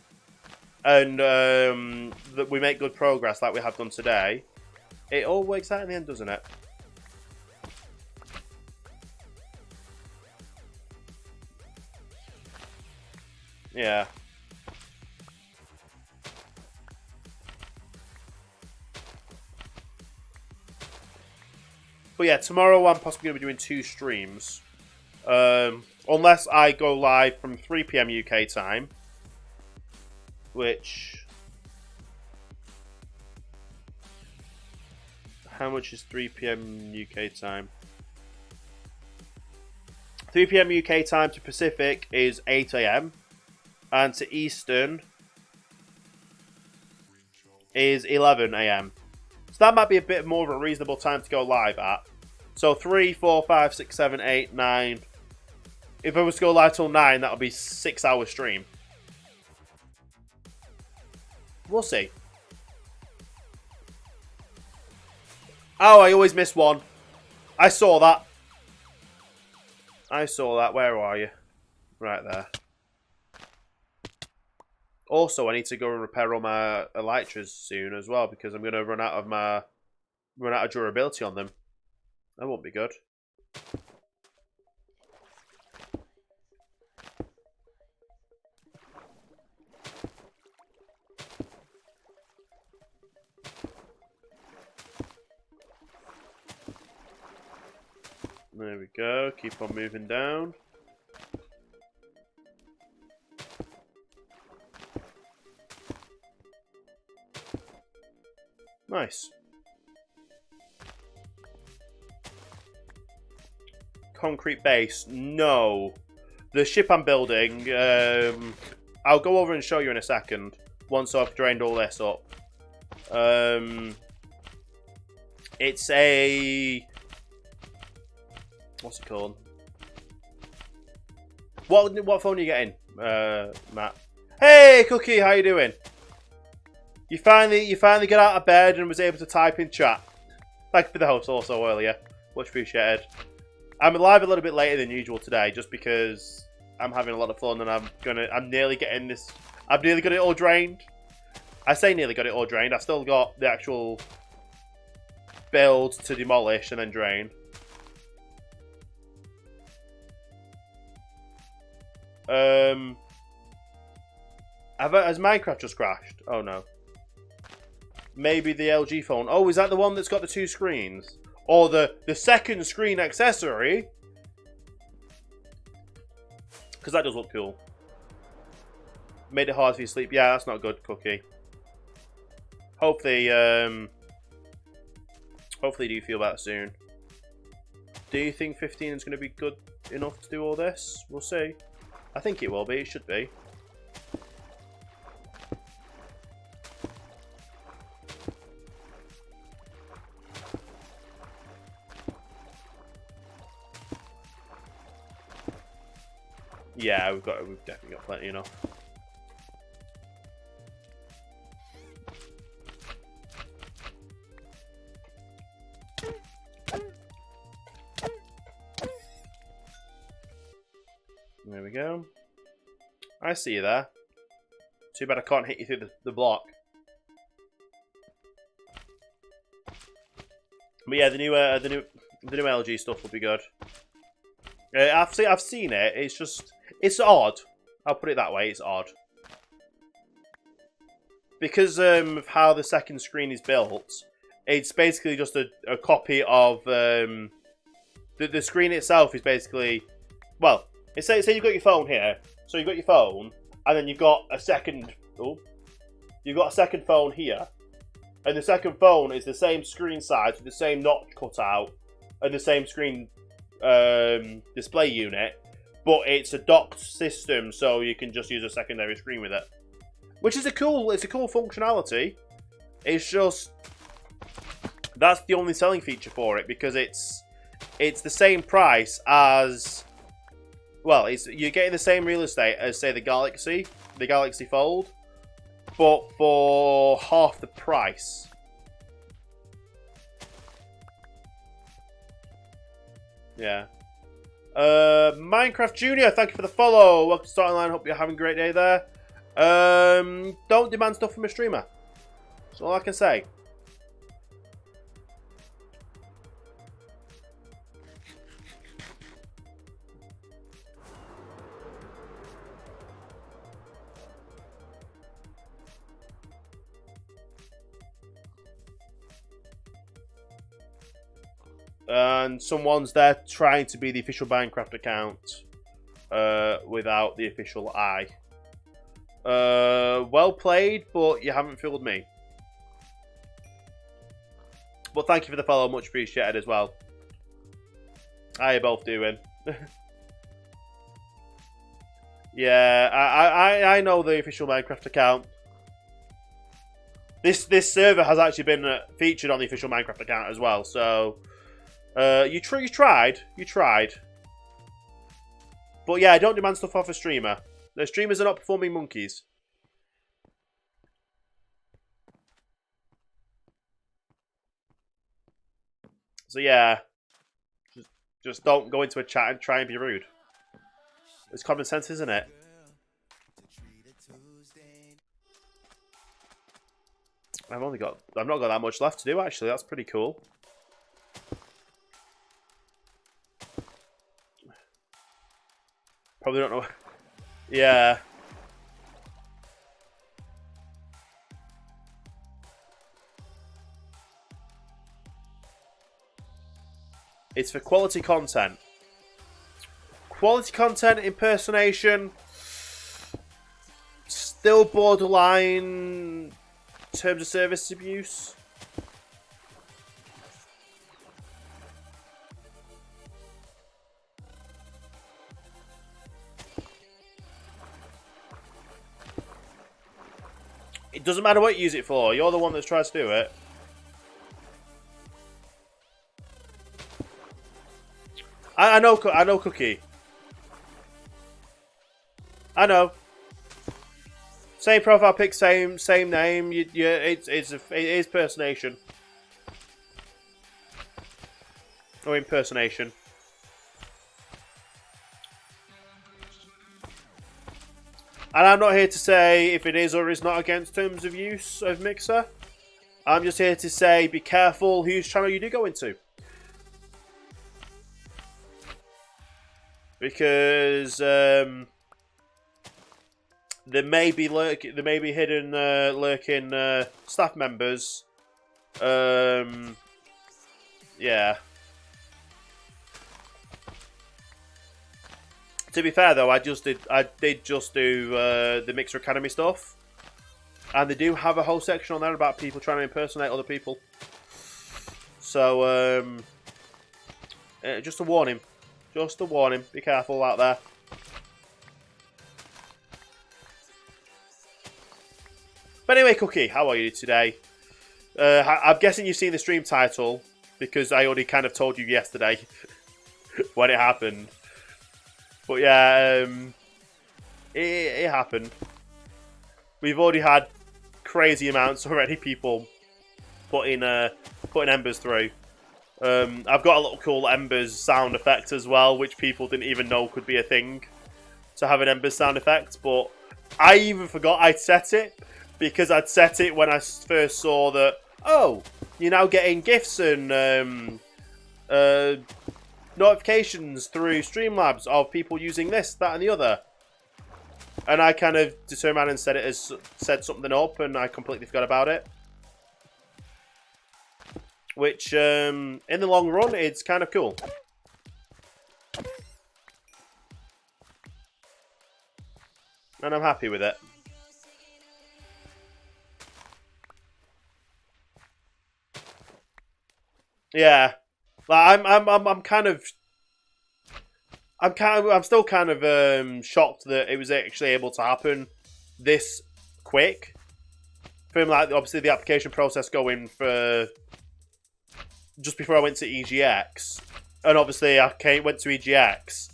and that we make good progress like we have done today, It all works out in the end, doesn't it? Yeah. But yeah, tomorrow I'm possibly going to be doing 2 streams. Unless I go live from 3 PM UK time. Which... How much is 3 PM UK time? 3 PM UK time to Pacific is 8 AM. And to Eastern is 11 AM. So that might be a bit more of a reasonable time to go live at. So 3, 4, 5, 6, 7, 8, 9. If I was to go live till 9, that would be 6-hour stream. We'll see. Oh, I always miss one. I saw that. I saw that. Where are you? Right there. Also, I need to go and repair all my elytras soon as well because I'm going to run out of durability on them. That won't be good. There we go. Keep on moving down. Nice. Concrete base. No. The ship I'm building, I'll go over and show you in a second. Once I've drained all this up. It's a... What's it called? What phone are you getting, Matt? Hey, Cookie, how you doing? You finally got out of bed and was able to type in chat. Thank you for the host also earlier. Much appreciated. I'm live a little bit later than usual today, just because I'm having a lot of fun and I'm nearly getting this. I've nearly got it all drained. I say nearly got it all drained. I still got the actual build to demolish and then drain. Has Minecraft just crashed? Oh no. Maybe the LG phone. Oh, is that the one that's got the 2 screens? Or the second screen accessory? Because that does look cool. Made it hard for you to sleep. Yeah, that's not good, Cookie. Hopefully, hopefully you feel better soon. Do you think 15 is going to be good enough to do all this? We'll see. I think it will be. It should be. Yeah, we've definitely got plenty enough. There we go. I see you there. Too bad I can't hit you through the block. But yeah, the new LG stuff will be good. I've seen it. It's odd. I'll put it that way. It's odd because of how the second screen is built. It's basically just a copy of the screen itself is basically, well, say you've got your phone here. So you've got your phone, and then you've got a second. Oh, you've got a second phone here, and the second phone is the same screen size with the same notch cut out and the same screen display unit, but it's a docked system, so you can just use a secondary screen with it, which is a cool functionality. It's just that's the only selling feature for it because it's the same price as. Well, you're getting the same real estate as, say, the Galaxy Fold, but for half the price. Yeah. Minecraft Junior, thank you for the follow. Welcome to Starting Line. Hope you're having a great day there. Don't demand stuff from a streamer. That's all I can say. And someone's there trying to be the official Minecraft account without the official I. Well played, but you haven't fooled me. But thank you for the follow, much appreciated as well. How you both doing? Yeah, I know the official Minecraft account. This server has actually been featured on the official Minecraft account as well. So you tried. But yeah, I don't demand stuff off a streamer. The streamers are not performing monkeys. So yeah, just don't go into a chat and try and be rude. It's common sense, isn't it? I've not got that much left to do actually. That's pretty cool. Probably don't know. Yeah. It's for quality content. Quality content, impersonation, still borderline terms of service abuse. It doesn't matter what you use it for. You're the one that's tries to do it. I know, Cookie. I know. Same profile pic, same name. It is personation or impersonation. And I'm not here to say if it is or is not against terms of use of Mixer. I'm just here to say be careful whose channel you do go into. Because there may be hidden lurking staff members. Yeah. To be fair though, I did just do the Mixer Academy stuff, and they do have a whole section on there about people trying to impersonate other people. So just a warning. Just a warning. Be careful out there. But anyway, Cookie, how are you today? I'm guessing you've seen the stream title, because I already kind of told you yesterday when it happened. But yeah, it happened. We've already had crazy amounts already. People putting embers through. I've got a little cool embers sound effect as well, which people didn't even know could be a thing to have an embers sound effect. But I even forgot I'd set it, because I'd set it when I first saw that. Oh, you're now getting gifts and notifications through Streamlabs of people using this, that, and the other. And I kind of determined and set something up, and I completely forgot about it. Which, in the long run, it's kind of cool. And I'm happy with it. Yeah. Like, I'm still kind of shocked that it was actually able to happen this quick. From like obviously the application process going for just before I went to EGX, and obviously I went to EGX.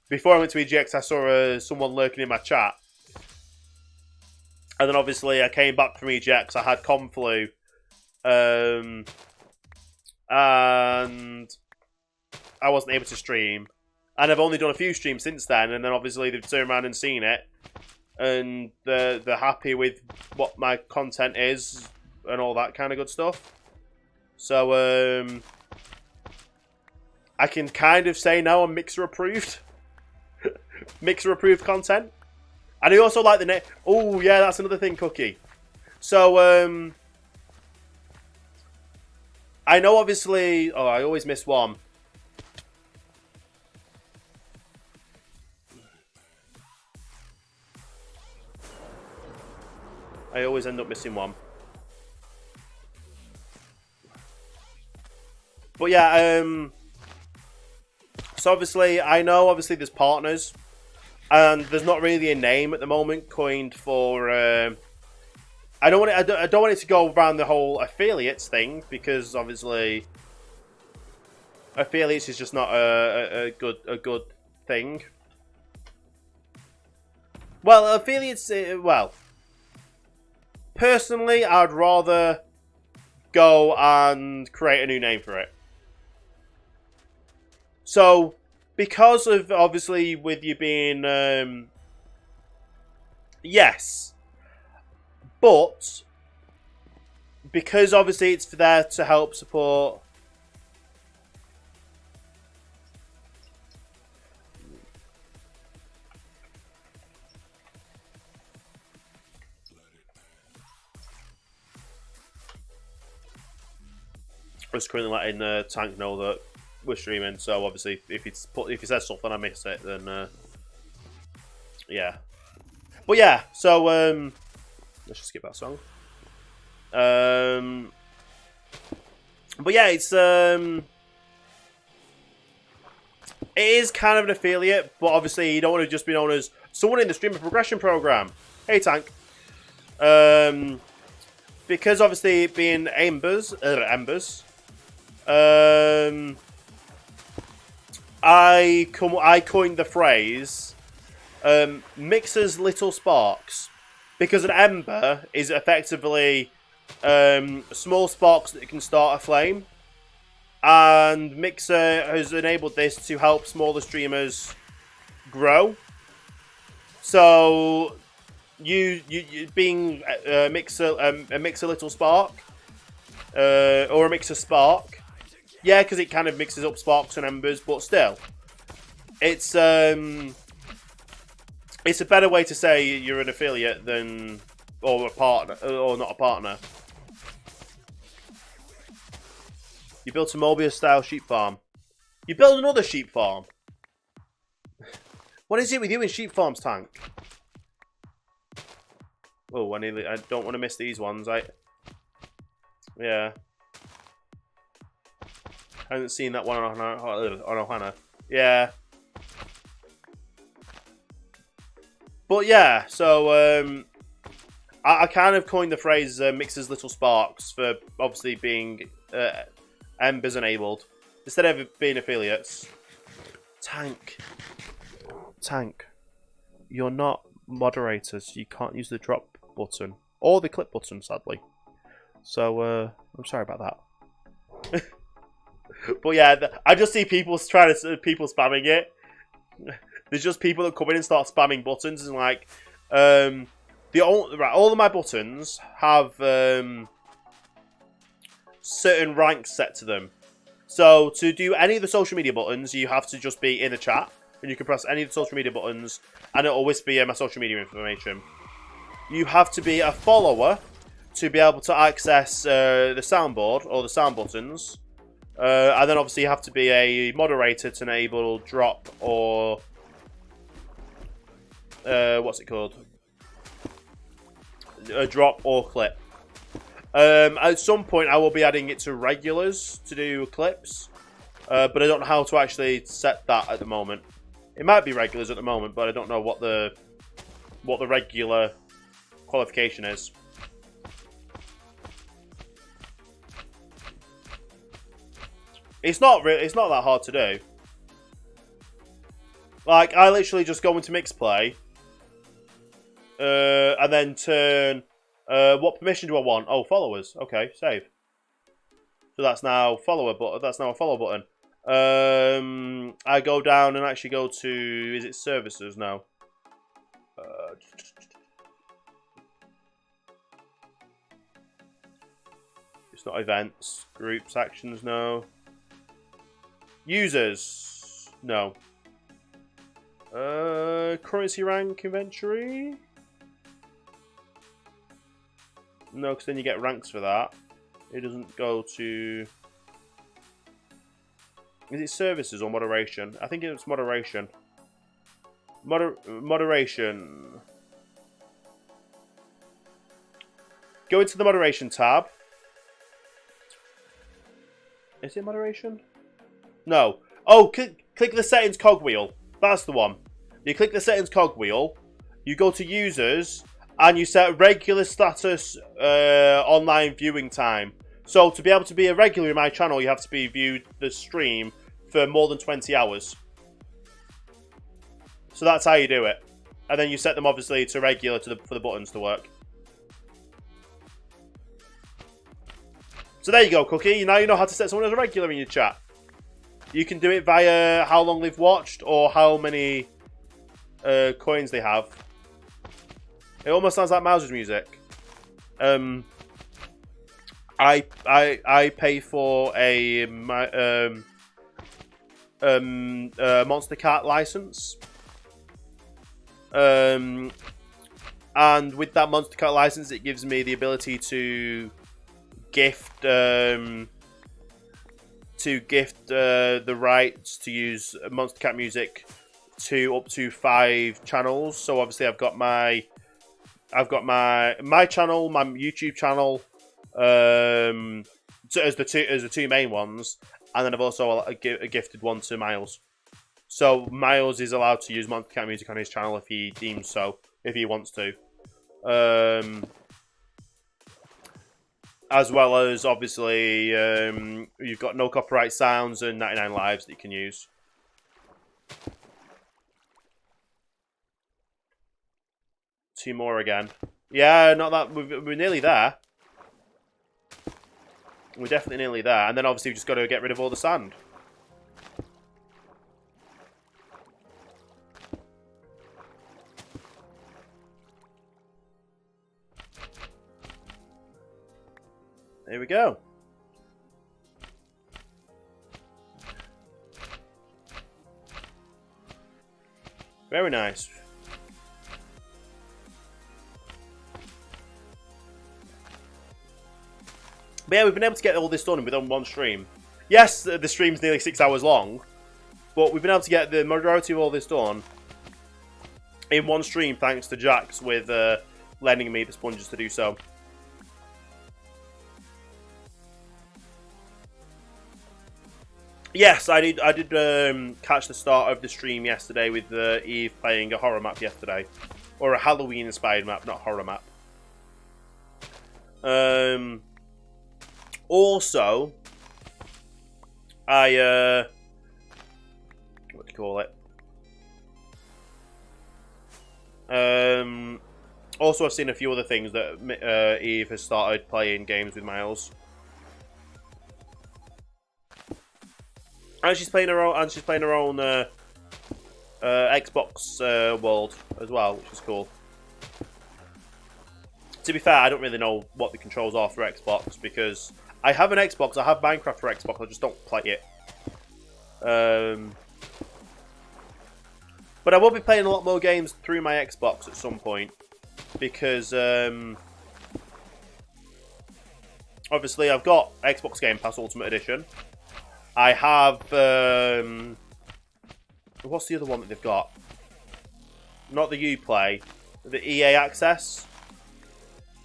Before I went to EGX, I saw someone lurking in my chat, and then obviously I came back from EGX. I had Conflu, and I wasn't able to stream. And I've only done a few streams since then, and then obviously they've turned around and seen it, and they're happy with what my content is and all that kind of good stuff. So I can kind of say now I'm Mixer approved. Mixer approved content. And I also like the name. Oh yeah, that's another thing, Cookie. So I know, obviously... Oh, I always miss one. I always end up missing one. But yeah, so obviously, I know, obviously, there's partners. And there's not really a name at the moment coined for... I don't want it to go around the whole affiliates thing, because obviously... Affiliates is just not a good thing. Well, affiliates... well... Personally, I'd rather go and create a new name for it. So, because of, obviously, with you being... yes. But, because obviously it's there to help support... I'm just currently letting Tank know that we're streaming, so obviously if he says something I miss it, then yeah. But yeah, so let's just skip that song. But yeah, it's it is kind of an affiliate, but obviously you don't want to just be known as someone in the streamer progression program. Hey Tank. Because obviously being Embers. I coined the phrase Mixer's Little Sparks, because an ember is effectively small sparks that can start a flame, and Mixer has enabled this to help smaller streamers grow. So you being a Mixer Little Spark or a Mixer Spark. Yeah, because it kind of mixes up sparks and embers, but still, it's a better way to say you're an affiliate than or a partner or not a partner. You built a Mobius-style sheep farm. You build another sheep farm. What is it with you in sheep farms, Tank? Oh, I don't want to miss these ones. Yeah. I haven't seen that one on Ohana. Yeah. But yeah, so I kind of coined the phrase Mixer's Little Sparks for obviously being Embers enabled instead of being affiliates. Tank, you're not moderators. You can't use the drop button or the clip button, sadly. So I'm sorry about that. But yeah, I just see people spamming it. There's just people that come in and start spamming buttons, and like, all of my buttons have certain ranks set to them. So to do any of the social media buttons, you have to just be in the chat, and you can press any of the social media buttons, and it'll always be my social media information. You have to be a follower to be able to access the soundboard or the sound buttons. And then obviously you have to be a moderator to enable drop or what's it called? A drop or clip. At some point I will be adding it to regulars to do clips, but I don't know how to actually set that at the moment. It might be regulars at the moment, but I don't know what the regular qualification is. It's not that hard to do. Like, I literally just go into mix play, and then turn. What permission do I want? Oh, followers. Okay, save. So that's now follower button. That's now a follow button. I go down and actually go to. Is it services now? It's not events, groups, actions. No. Users. No. Currency rank inventory. No, because then you get ranks for that. It doesn't go to Is it services or moderation? I think it's moderation. Moderation. Go into the moderation tab. Is it moderation? No. Oh, click the settings cogwheel. That's the one. You click the settings cogwheel. You go to users. And you set regular status online viewing time. So to be able to be a regular in my channel, you have to be viewed the stream for more than 20 hours. So that's how you do it. And then you set them obviously to regular for the buttons to work. So there you go, Cookie. Now you know how to set someone as a regular in your chat. You can do it via how long they've watched or how many coins they have. It almost sounds like Mouse's music. I pay for a Monster Cat license. And with that Monster Cat license, it gives me the ability to gift the rights to use Monster Cat music to up to 5 channels. So obviously I've got my channel, my YouTube channel, as the two main ones, and then I've also a gifted one to Miles. So Miles is allowed to use Monster Cat music on his channel if he deems so, if he wants to. As well as obviously you've got no copyright sounds and 99 lives that you can use. Two more again. Yeah, not that. We're nearly there. We're definitely nearly there. And then obviously we've just got to get rid of all the sand. There we go. Very nice. But yeah, we've been able to get all this done within one stream. Yes, the stream's nearly 6 hours long, but we've been able to get the majority of all this done in one stream thanks to Jax with lending me the sponges to do so. Yes, I did catch the start of the stream yesterday with Eve playing a horror map yesterday. Or a Halloween-inspired map, not horror map. Also, what do you call it? Also, I've seen a few other things that Eve has started playing games with Miles. And she's playing her own. Xbox world as well, which is cool. To be fair, I don't really know what the controls are for Xbox because I have an Xbox. I have Minecraft for Xbox. I just don't play it. But I will be playing a lot more games through my Xbox at some point because obviously I've got Xbox Game Pass Ultimate Edition. I have, what's the other one that they've got? Not the Uplay, the EA Access.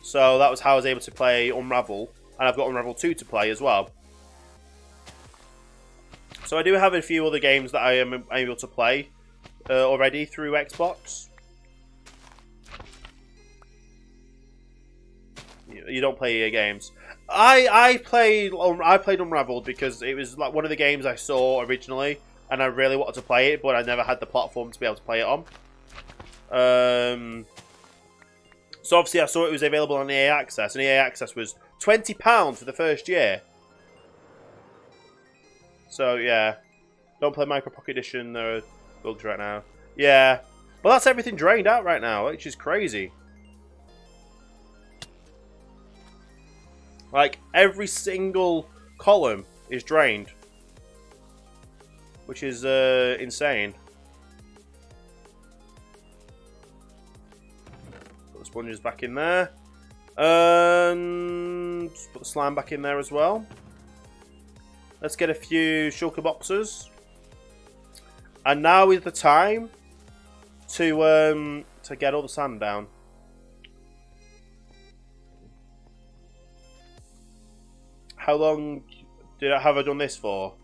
So that was how I was able to play Unravel, and I've got Unravel 2 to play as well. So I do have a few other games that I am able to play already through Xbox. You don't play EA games. I played Unraveled because it was like one of the games I saw originally, and I really wanted to play it, but I never had the platform to be able to play it on. So obviously I saw it was available on EA Access, and EA Access was £20 for the first year. So yeah, don't play Micro Pocket Edition. There are bugs right now. Yeah, well that's everything drained out right now, which is crazy. Like, every single column is drained. Which is insane. Put the sponges back in there. And just put the slime back in there as well. Let's get a few shulker boxes. And now is the time to get all the sand down. How long have I done this for?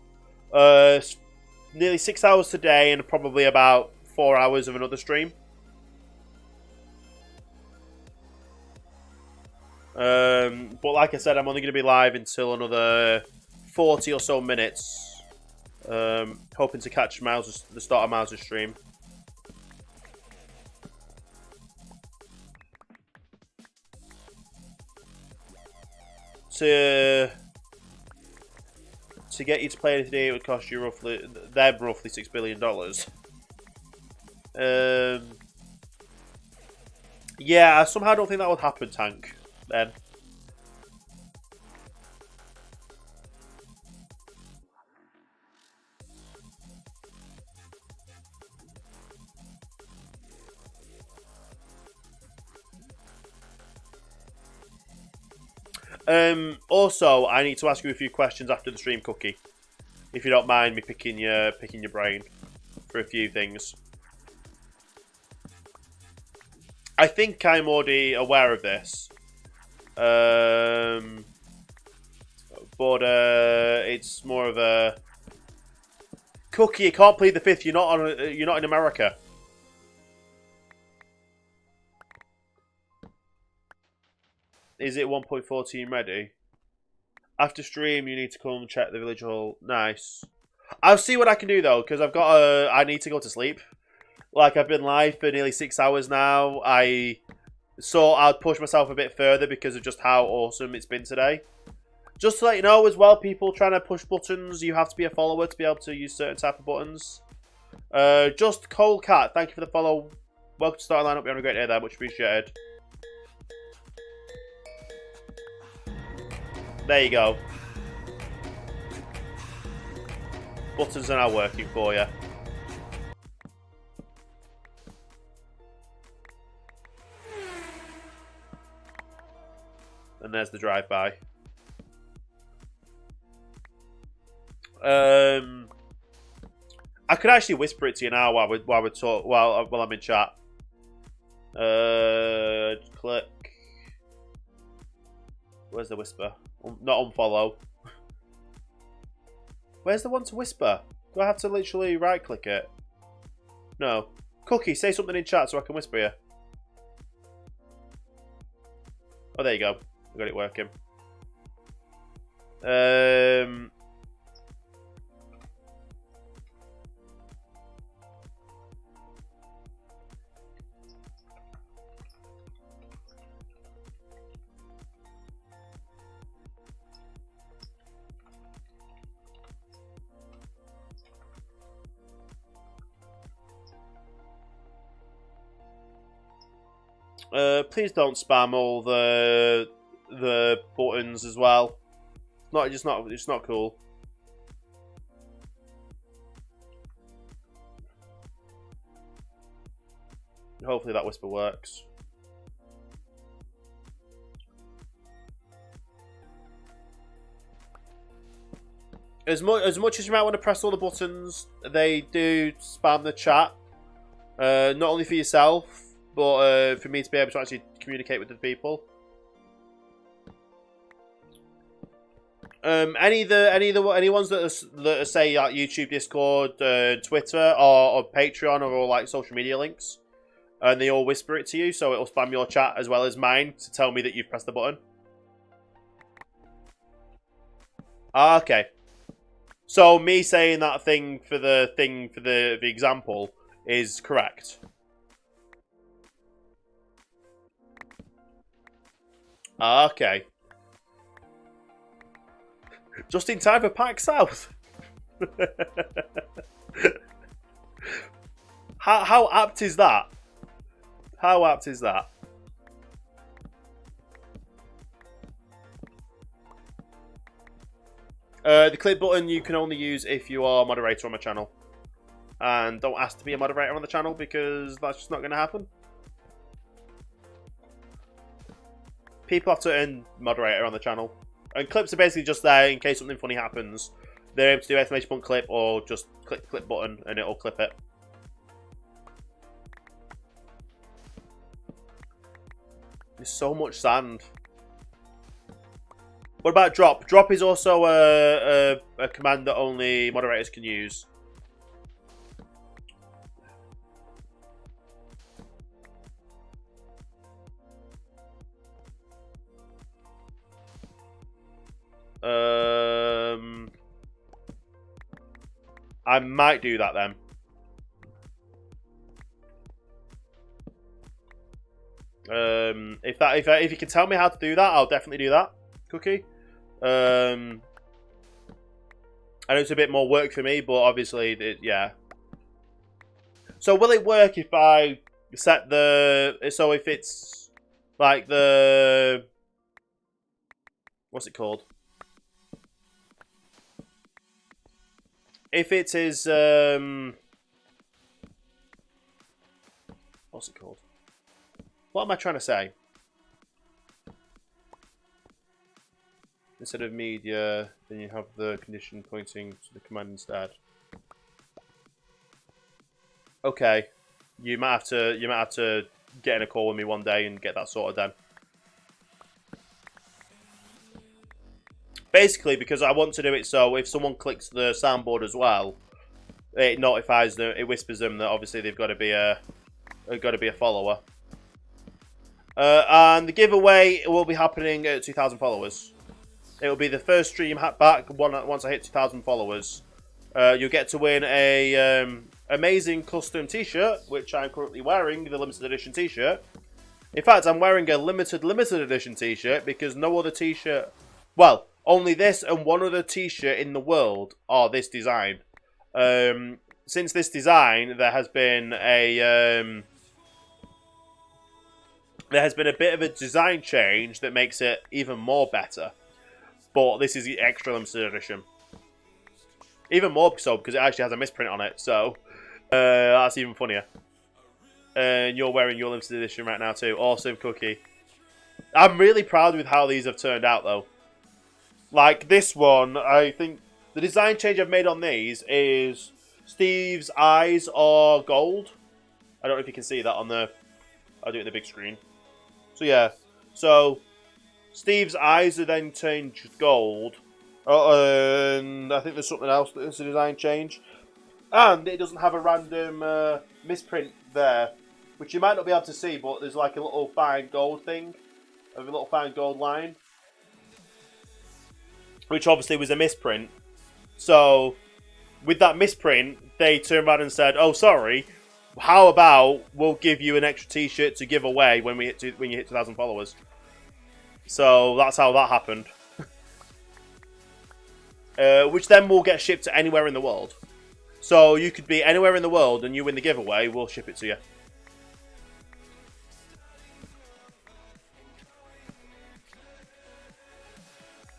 Nearly 6 hours today and probably about 4 hours of another stream. But like I said, I'm only going to be live until another 40 or so minutes. Hoping to catch the start of Miles' stream. To get you to play anything, it would cost you roughly $6 billion. Yeah, I somehow don't think that would happen, Tank. Then. Also, I need to ask you a few questions after the stream, Cookie. If you don't mind me picking your brain for a few things. I think I'm already aware of this. But it's more of a Cookie, you can't plead the fifth. You're not in America. Is it 1.14 ready? After stream, you need to come and check the village hall. Nice. I'll see what I can do though, because I need to go to sleep. Like, I've been live for nearly 6 hours now. I'd push myself a bit further because of just how awesome it's been today. Just to let you know as well, people trying to push buttons, you have to be a follower to be able to use certain type of buttons. Just Cole Cat, thank you for the follow. Welcome to Starting Lineup. You're having a great day there, much appreciated. There you go. Buttons are now working for you. And there's the drive-by. I could actually whisper it to you now while I'm in chat. Click. Where's the whisper? Not unfollow. Where's the one to whisper? Do I have to literally right-click it? No. Cookie, say something in chat so I can whisper you. Oh, there you go. I got it working. Please don't spam all the buttons as well. It's not cool. Hopefully that whisper works. As much as you might want to press all the buttons, they do spam the chat. Not only for yourself, but for me to be able to actually communicate with the people. Any ones that are say like YouTube, Discord, Twitter, or Patreon, are all like social media links, and they all whisper it to you, so it'll spam your chat as well as mine to tell me that you've pressed the button. Ah, okay. So me saying that thing for the example is correct. Ah, okay. Just in time for PAX South. How apt is that? How apt is that? The click button you can only use if you are a moderator on my channel. And don't ask to be a moderator on the channel because that's just not going to happen. People have to earn moderator on the channel. And clips are basically just there in case something funny happens. they're able to do exclamation point clip or just click the clip button and it'll clip it. There's so much sand. What about drop? Drop is also a command that only moderators can use. I might do that then. If you can tell me how to do that, I'll definitely do that, Cookie. I know it's a bit more work for me, but obviously, yeah. So will it work if I set the... So if it's like the... What's it called? If it is... What's it called? What am I trying to say? Instead of media, then you have the condition pointing to the command instead. Okay, you might have to get in a call with me one day and get that sorted then. Basically, because I want to do it so if someone clicks the soundboard as well, it notifies them, it whispers them that obviously they've got to be a follower. And the giveaway will be happening at 2,000 followers. It will be the first stream back once I hit 2,000 followers. You'll get to win a amazing custom T-shirt, which I'm currently wearing, the limited edition T-shirt. In fact, I'm wearing a limited edition T-shirt because no other T-shirt, well, only this and one other T-shirt in the world are this design. Since this design, there has been a bit of a design change that makes it even more better. But this is the extra limited edition. Even more so because it actually has a misprint on it, so that's even funnier. And you're wearing your limited edition right now too. Awesome, Cookie. I'm really proud with how these have turned out though. Like this one, I think the design change I've made on these is Steve's eyes are gold. I don't know if you can see that on the... I'll do it in the big screen. So yeah, so Steve's eyes are then changed gold. And I think there's something else that's a design change. And it doesn't have a random misprint there, which you might not be able to see, but there's like a little fine gold thing, a little fine gold line, which obviously was a misprint. So with that misprint, they turned around and said, "Oh, sorry. How about we'll give you an extra T-shirt to give away when you hit 2,000 followers?" So that's how that happened. Which then will get shipped to anywhere in the world. So you could be anywhere in the world and you win the giveaway, we'll ship it to you.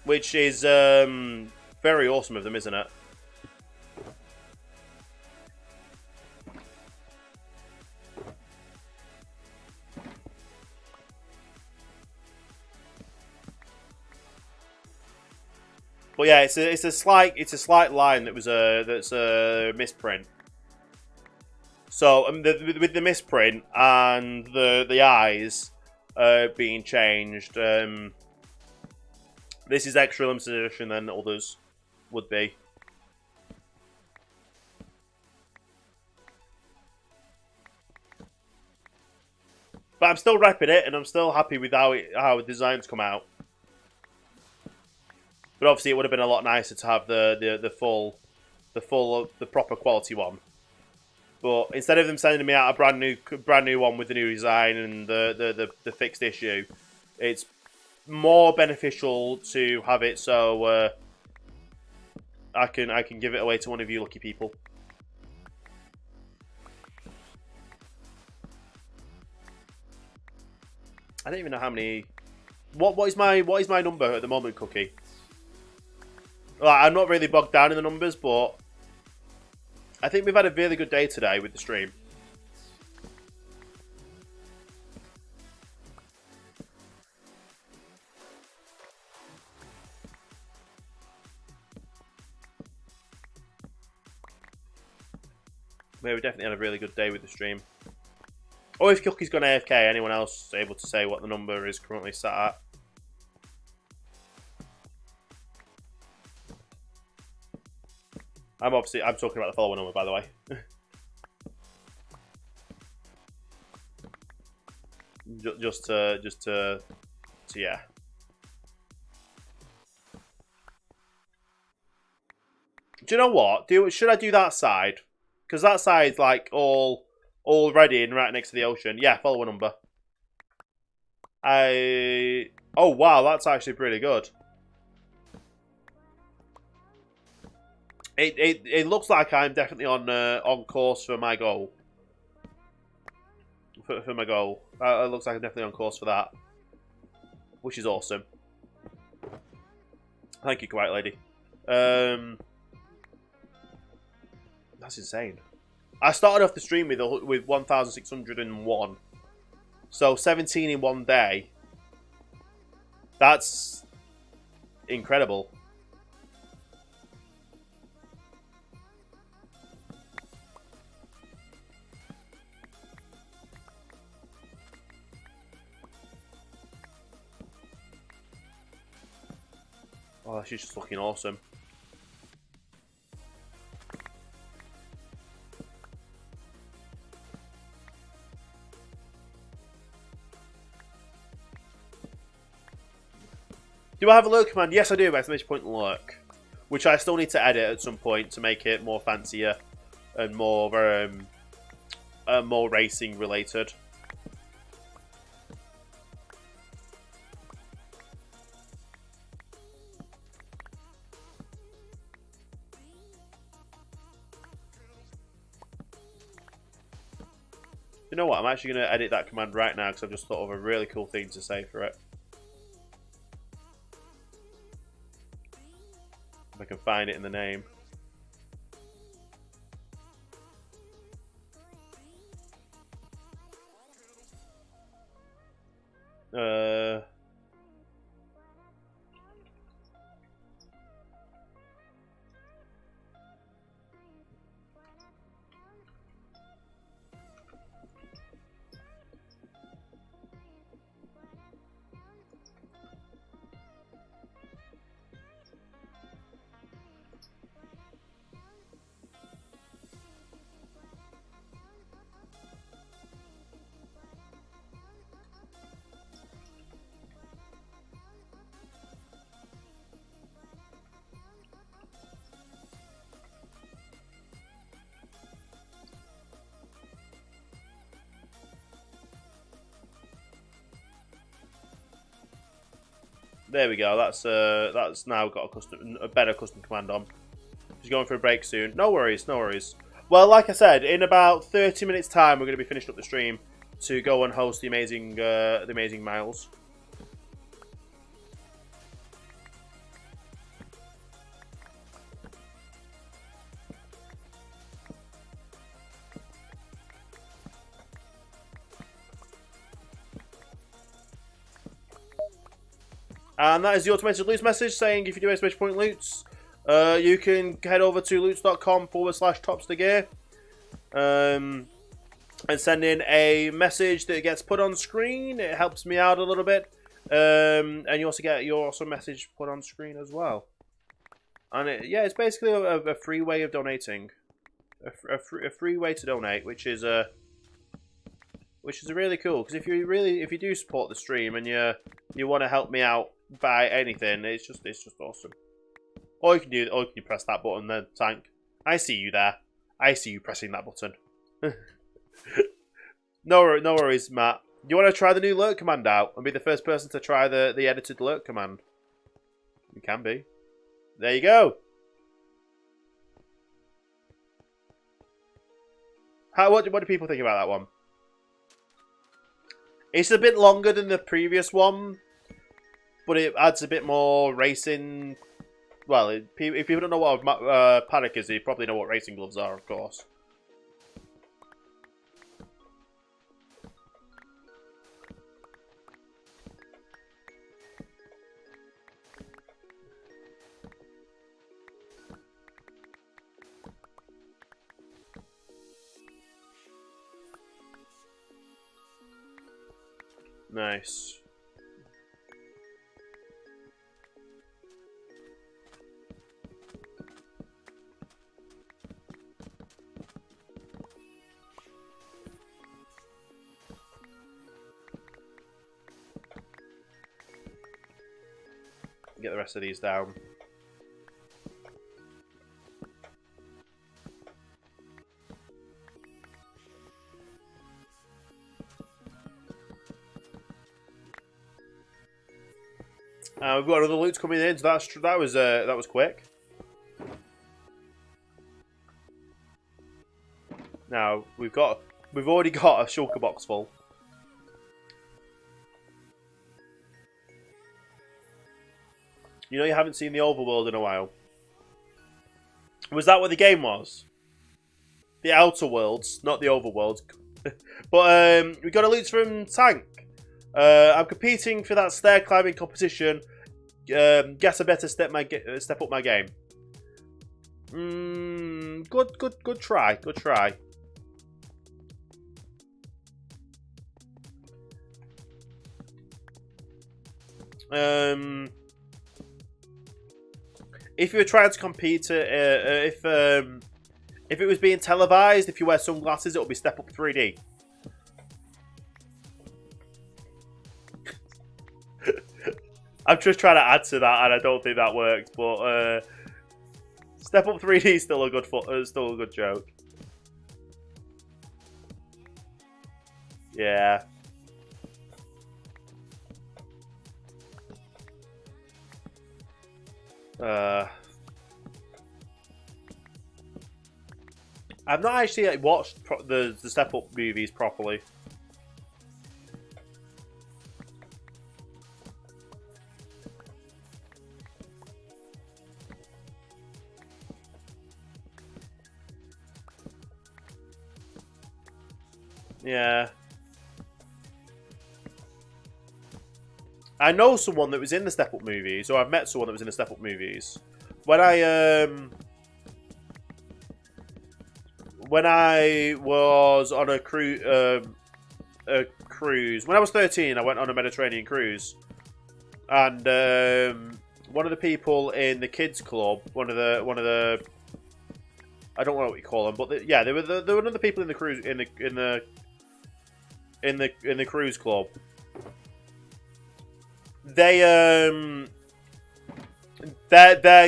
Which is very awesome of them, isn't it? But yeah, it's a slight line that was that's a misprint. So with the misprint and the eyes being changed, this is extra limited edition than others would be. But I'm still repping it, and I'm still happy with how the designs come out. But obviously, it would have been a lot nicer to have the proper quality one. But instead of them sending me out a brand new one with the new design and the fixed issue, it's more beneficial to have it so I can give it away to one of you lucky people. I don't even know how many. What is my number at the moment, Cookie? Like, I'm not really bogged down in the numbers, but I think we've had a really good day today with the stream. we definitely had a really good day with the stream. Oh, if Cookie's gone AFK, anyone else able to say what the number is currently sat at? I'm talking about the follower number, by the way. just to, yeah. Do you know what? Should I do that side? Because that side's like all ready and right next to the ocean. Yeah, follower number. Oh wow, that's actually pretty good. It looks like I'm definitely on course for my goal. For my goal, it looks like I'm definitely on course for that, which is awesome. Thank you, Quiet Lady. That's insane. I started off the stream with 1,601, so 17 in one day. That's incredible. Oh, she's just looking awesome. Do I have a lurk command? Yes, I do. Exclamation point lurk, which I still need to edit at some point to make it more fancier and more racing related. You know what? I'm actually going to edit that command right now because I've just thought of a really cool thing to say for it. If I can find it in the name. There we go. That's now got a better custom command on. She's going for a break soon. No worries, no worries. Well, like I said, in about 30 minutes' time, we're going to be finishing up the stream to go and host the amazing Miles. And that is the automated loot message saying if you do exclamation point loots, you can head over to loots.com/TopStiGear and send in a message that gets put on screen. It helps me out a little bit. And you also get your awesome message put on screen as well. And it's basically a free way of donating. A free way to donate, which is really cool. Because if you do support the stream and you want to help me out by anything, it's just awesome. Or you can press that button then, Tank. I see you there. I see you pressing that button. No worries, Matt. You want to try the new lurk command out and be the first person to try the edited lurk command? You can be. There you go. What do people think about that one? It's a bit longer than the previous one, but it adds a bit more racing. Well, if people don't know what paddock is, you probably know what racing gloves are, of course. Nice. Get the rest of these down. We've got another loot coming in, so that was quick. Now we've already got a shulker box full. You know you haven't seen the overworld in a while. Was that what the game was? The Outer Worlds, not the overworld. But we got a loot from Tank. I'm competing for that stair climbing competition. Guess I better step up my game. Good try. Good try. If you were trying to compete, if it was being televised, if you wear sunglasses, it'll be Step Up 3D. I'm just trying to add to that, and I don't think that worked. But Step Up 3D is still a good joke. Yeah. I've not actually watched the Step Up movies properly. Yeah. I know someone that was in the Step Up movies, or I've met someone that was in the Step Up movies. When I was on a cruise, when I was 13, I went on a Mediterranean cruise, and one of the people in the kids club, one of the, I don't know what you call them, but yeah, there were other people in the cruise in the cruise club. Their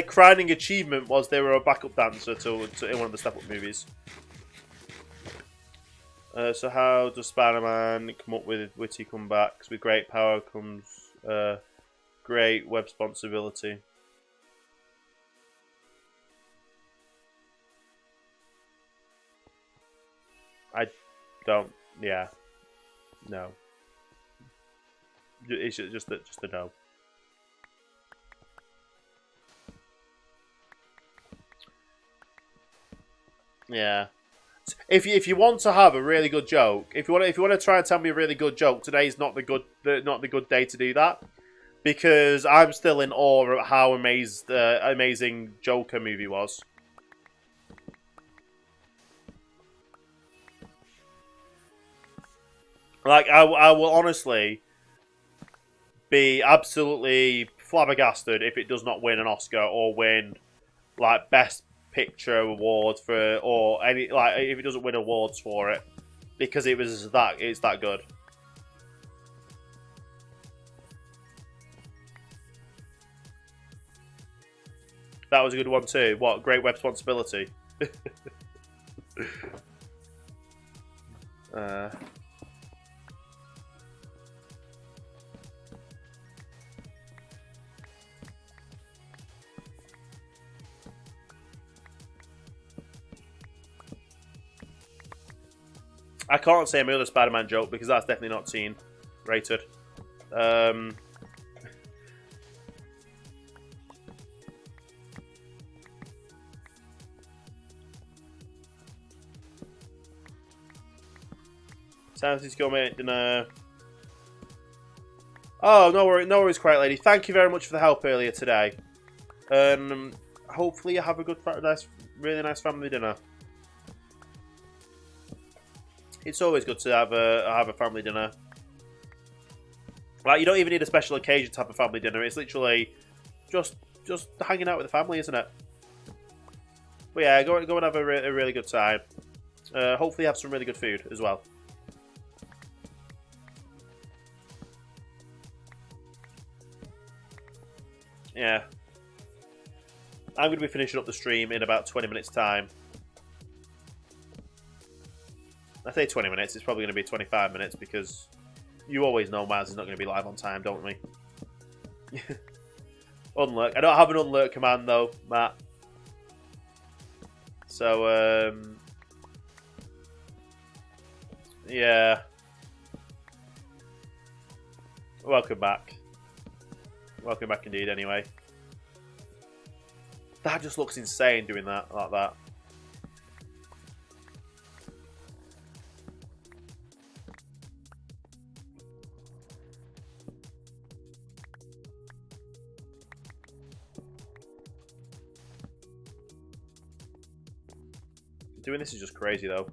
crowning achievement was they were a backup dancer in one of the Step Up movies. So how does Spider-Man come up with witty comebacks? With great power comes great web responsibility. I don't. Yeah. No. It's just a no. Yeah. If you want to have a really good joke, if you want to try and tell me a really good joke, today's not the good day to do that, because I'm still in awe at how amazing Joker movie was. Like I will honestly be absolutely flabbergasted if it does not win an Oscar or win like Best Picture award for, or any, like, if it doesn't win awards for it, because it's that good. That was a good one too. What great web responsibility. I can't say my other Spider-Man joke because that's definitely not teen rated. San Francisco mate dinner. Oh, no worries, Quiet Lady. Thank you very much for the help earlier today. Hopefully you have a good, really nice family dinner. It's always good to have a family dinner. Like, you don't even need a special occasion to have a family dinner. It's literally just hanging out with the family, isn't it? But yeah, go and have a really good time. Hopefully have some really good food as well. Yeah. I'm going to be finishing up the stream in about 20 minutes' time. I say 20 minutes, it's probably going to be 25 minutes because you always know Maz is not going to be live on time, don't we? Unlurk. I don't have an unlurk command though, Matt. So, yeah. Welcome back. Welcome back indeed, anyway. That just looks insane doing that like that. Doing this is just crazy though.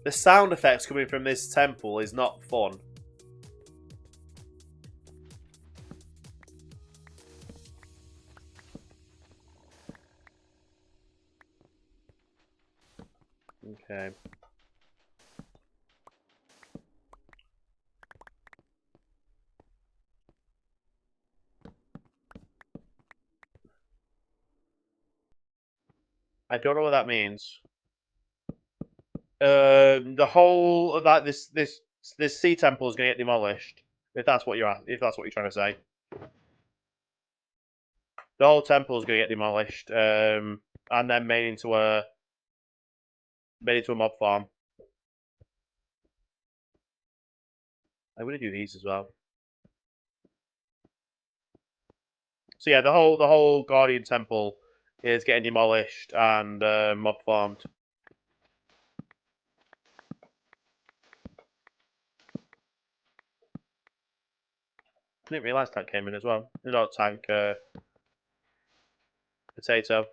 The sound effects coming from this temple is not fun. Okay. I don't know what that means. The whole of that this sea temple is going to get demolished. If that's what you're trying to say, the whole temple is going to get demolished, and then made into a mob farm. I'm going to do these as well. So yeah, the whole Guardian temple is getting demolished and mob farmed. I didn't realise that came in as well. Not tank potato.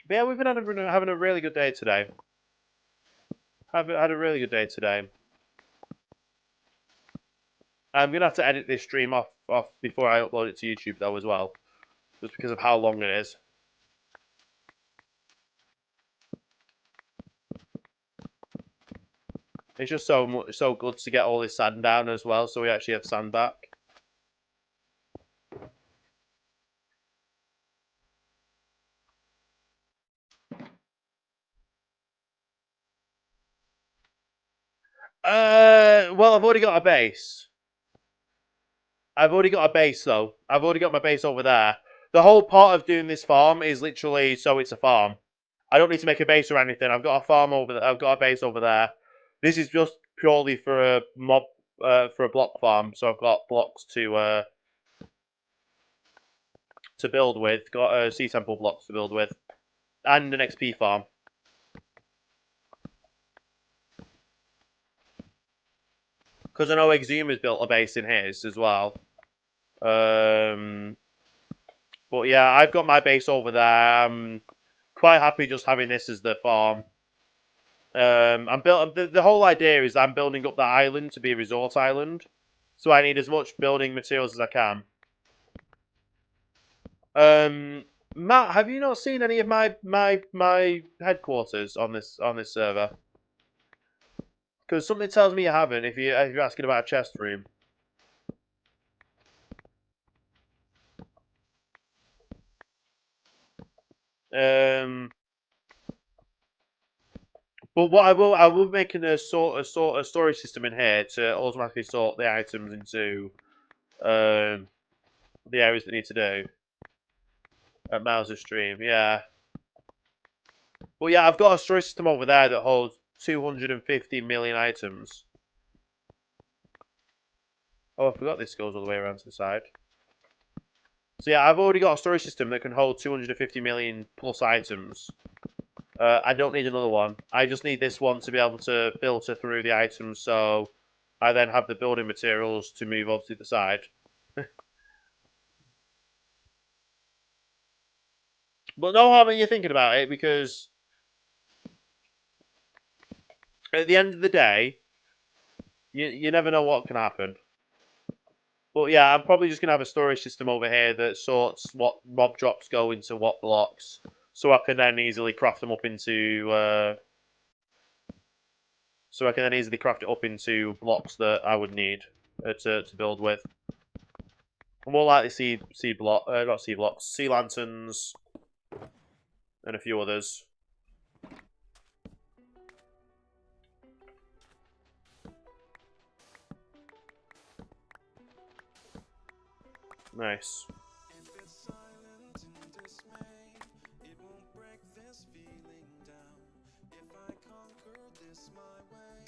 But yeah, we've been having a really good day today. Had a really good day today. I'm gonna have to edit this stream off before I upload it to YouTube though as well, just because of how long it is. It's just so good to get all this sand down as well, so we actually have sand back. Well, I've already got a base. I've already got a base though. I've already got my base over there. The whole part of doing this farm is literally so it's a farm. I don't need to make a base or anything. I've got a farm over there. I've got a base over there. This is just purely for a mob, for a block farm. So I've got blocks to build with. Got sea temple blocks to build with, and an XP farm. Because I know Exhumer's built a base in his as well. But yeah, I've got my base over there. I'm quite happy just having this as the farm. The whole idea is I'm building up the island to be a resort island, so I need as much building materials as I can. Matt, have you not seen any of my headquarters on this server? Because something tells me you haven't. If you're asking about a chest room. But what I will make a storage system in here to automatically sort the items into the areas that need to do at Mauser's stream. Yeah. But yeah, I've got a storage system over there that holds 250 million items. Oh, I forgot this goes all the way around to the side. So yeah, I've already got a storage system that can hold 250 million plus items. I don't need another one. I just need this one to be able to filter through the items so I then have the building materials to move over to the side. But no harm in you thinking about it, because at the end of the day, you never know what can happen. But yeah, I'm probably just going to have a storage system over here that sorts what mob drops go into what blocks, so I can then easily craft them up into... so I can then easily craft it up into blocks that I would need to build with. More likely not sea blocks, sea lanterns, and a few others. Nice.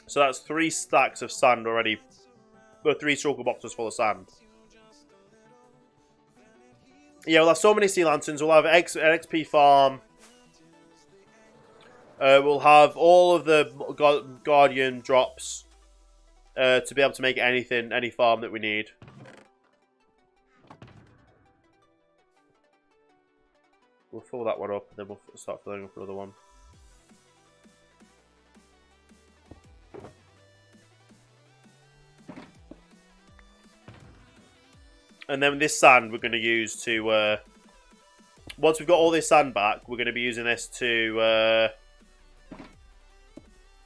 So that's 3 stacks of sand already. Or 3 struggle boxes full of sand. Yeah, we'll have so many sea lanterns. We'll have an XP farm. We'll have all of the Guardian drops to be able to make any farm that we need. We'll fill that one up, and then we'll start filling up another one. And then this sand we're going to use to... once we've got all this sand back, we're going to be using this to... what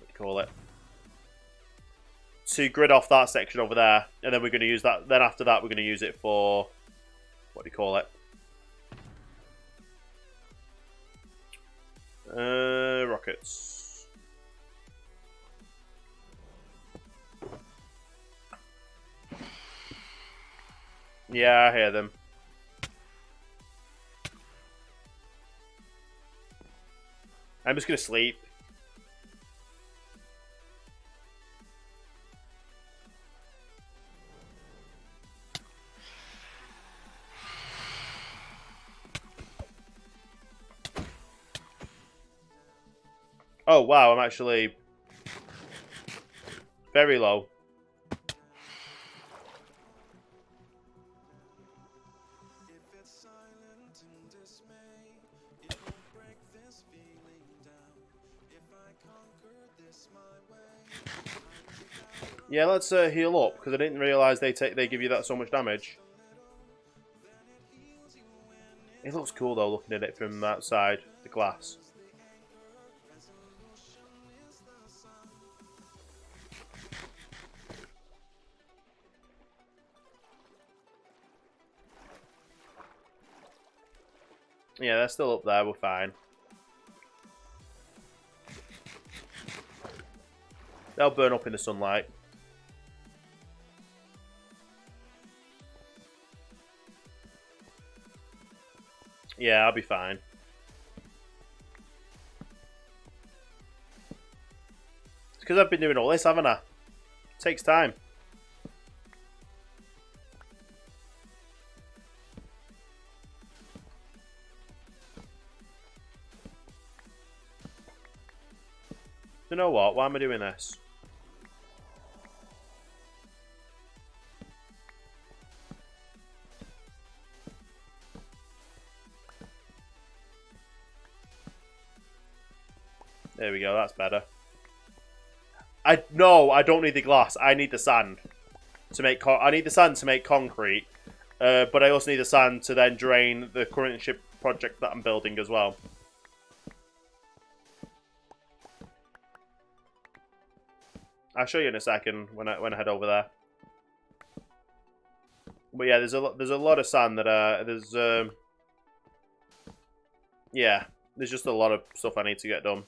do you call it? To grid off that section over there. And then we're going to use that... Then after that, we're going to use it for... What do you call it? Rockets. Yeah, I hear them. I'm just gonna sleep. Oh wow, I'm actually very low. Yeah, let's heal up, because I didn't realise they give you that so much damage. It looks cool though, looking at it from outside the glass. Yeah, they're still up there, we're fine. They'll burn up in the sunlight. Yeah, I'll be fine. It's because I've been doing all this, haven't I? It takes time. You know what? Why am I doing this? There we go, that's better. No, I don't need the glass. I need the sand to make. I need the sand to make concrete, but I also need the sand to then drain the current ship project that I'm building as well. I'll show you in a second when I head over there. But yeah, there's a lot of sand that yeah, there's just a lot of stuff I need to get done.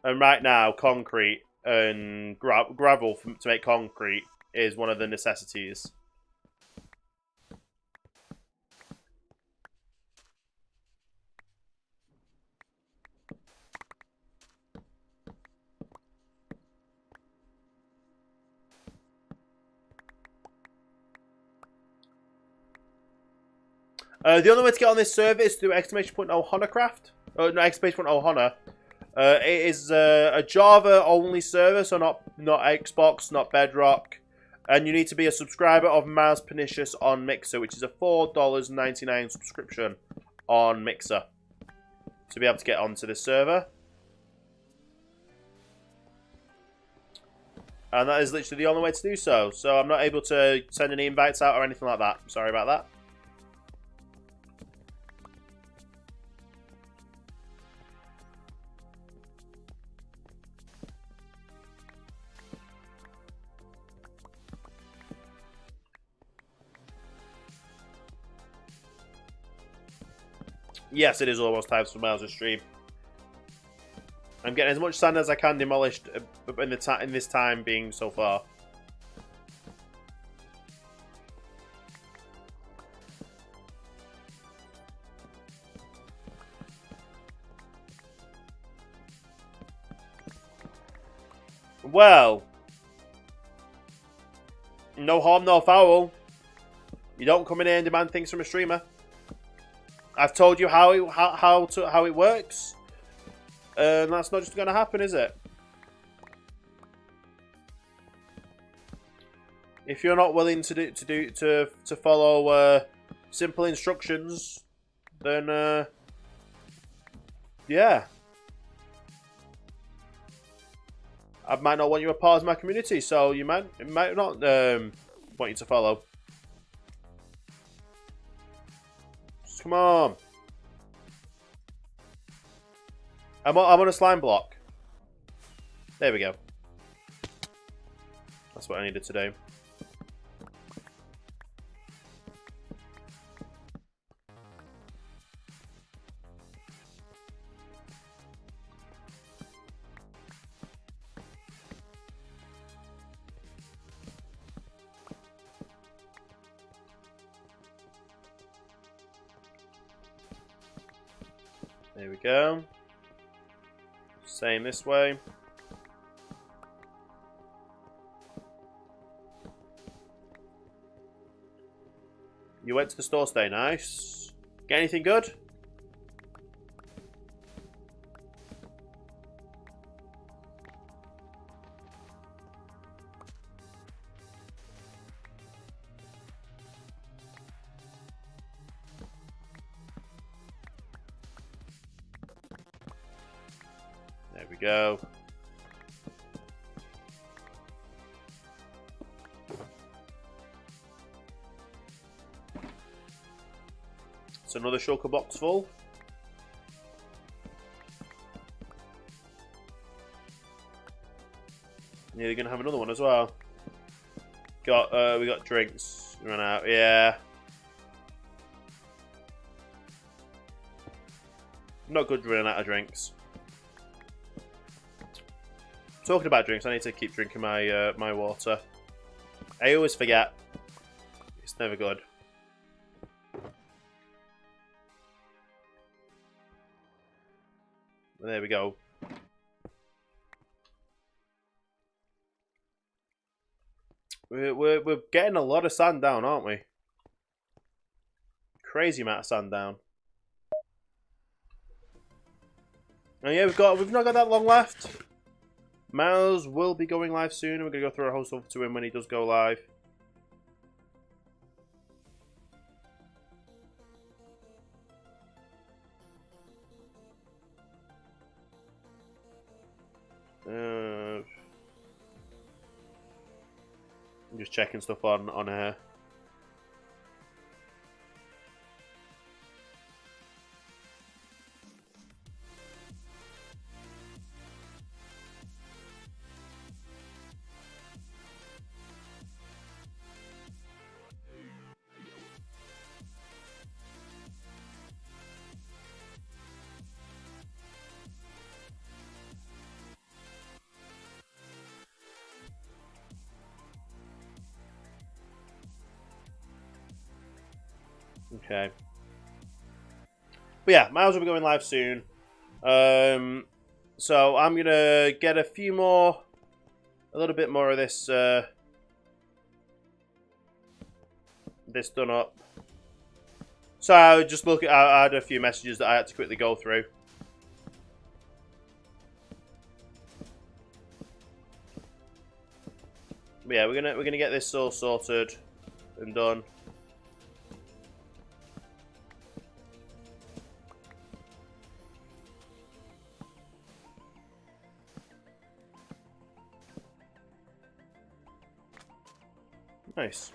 And right now, concrete and gravel to make concrete is one of the necessities. The only way to get on this server is through !OhanaCraft. No, !Ohana. It is a Java-only server, so not Xbox, not Bedrock. And you need to be a subscriber of Miles Pernicious on Mixer, which is a $4.99 subscription on Mixer to be able to get onto this server. And that is literally the only way to do so. So I'm not able to send any invites out or anything like that. Sorry about that. Yes, it is almost time for Miles' stream. I'm getting as much sand as I can demolished in this time being so far. Well, no harm, no foul. You don't come in here and demand things from a streamer. I've told you how it works, and that's not just going to happen, is it? If you're not willing to follow simple instructions, then yeah, I might not want you a part of my community. So it might not want you to follow. Come on. I'm on a slime block. There we go. That's what I needed to do. There we go. Same this way. You went to the store today, nice. Get anything good? There we go. It's another shulker box full. Yeah, you're gonna have another one as well. We got drinks. We ran out. Yeah. Not good running out of drinks. Talking about drinks, I need to keep drinking my my water. I always forget. It's never good. There we go. We're getting a lot of sand down, aren't we? Crazy amount of sand down. And yeah, we've not got that long left. Miles will be going live soon. We're gonna go through a whole stuff to him when he does go live. I'm just checking stuff on here. Okay. But yeah, Miles will be going live soon. So I'm gonna get a little bit more of this this done up. So I just I had a few messages that I had to quickly go through. But yeah, we're gonna get this all sorted and done. Nice.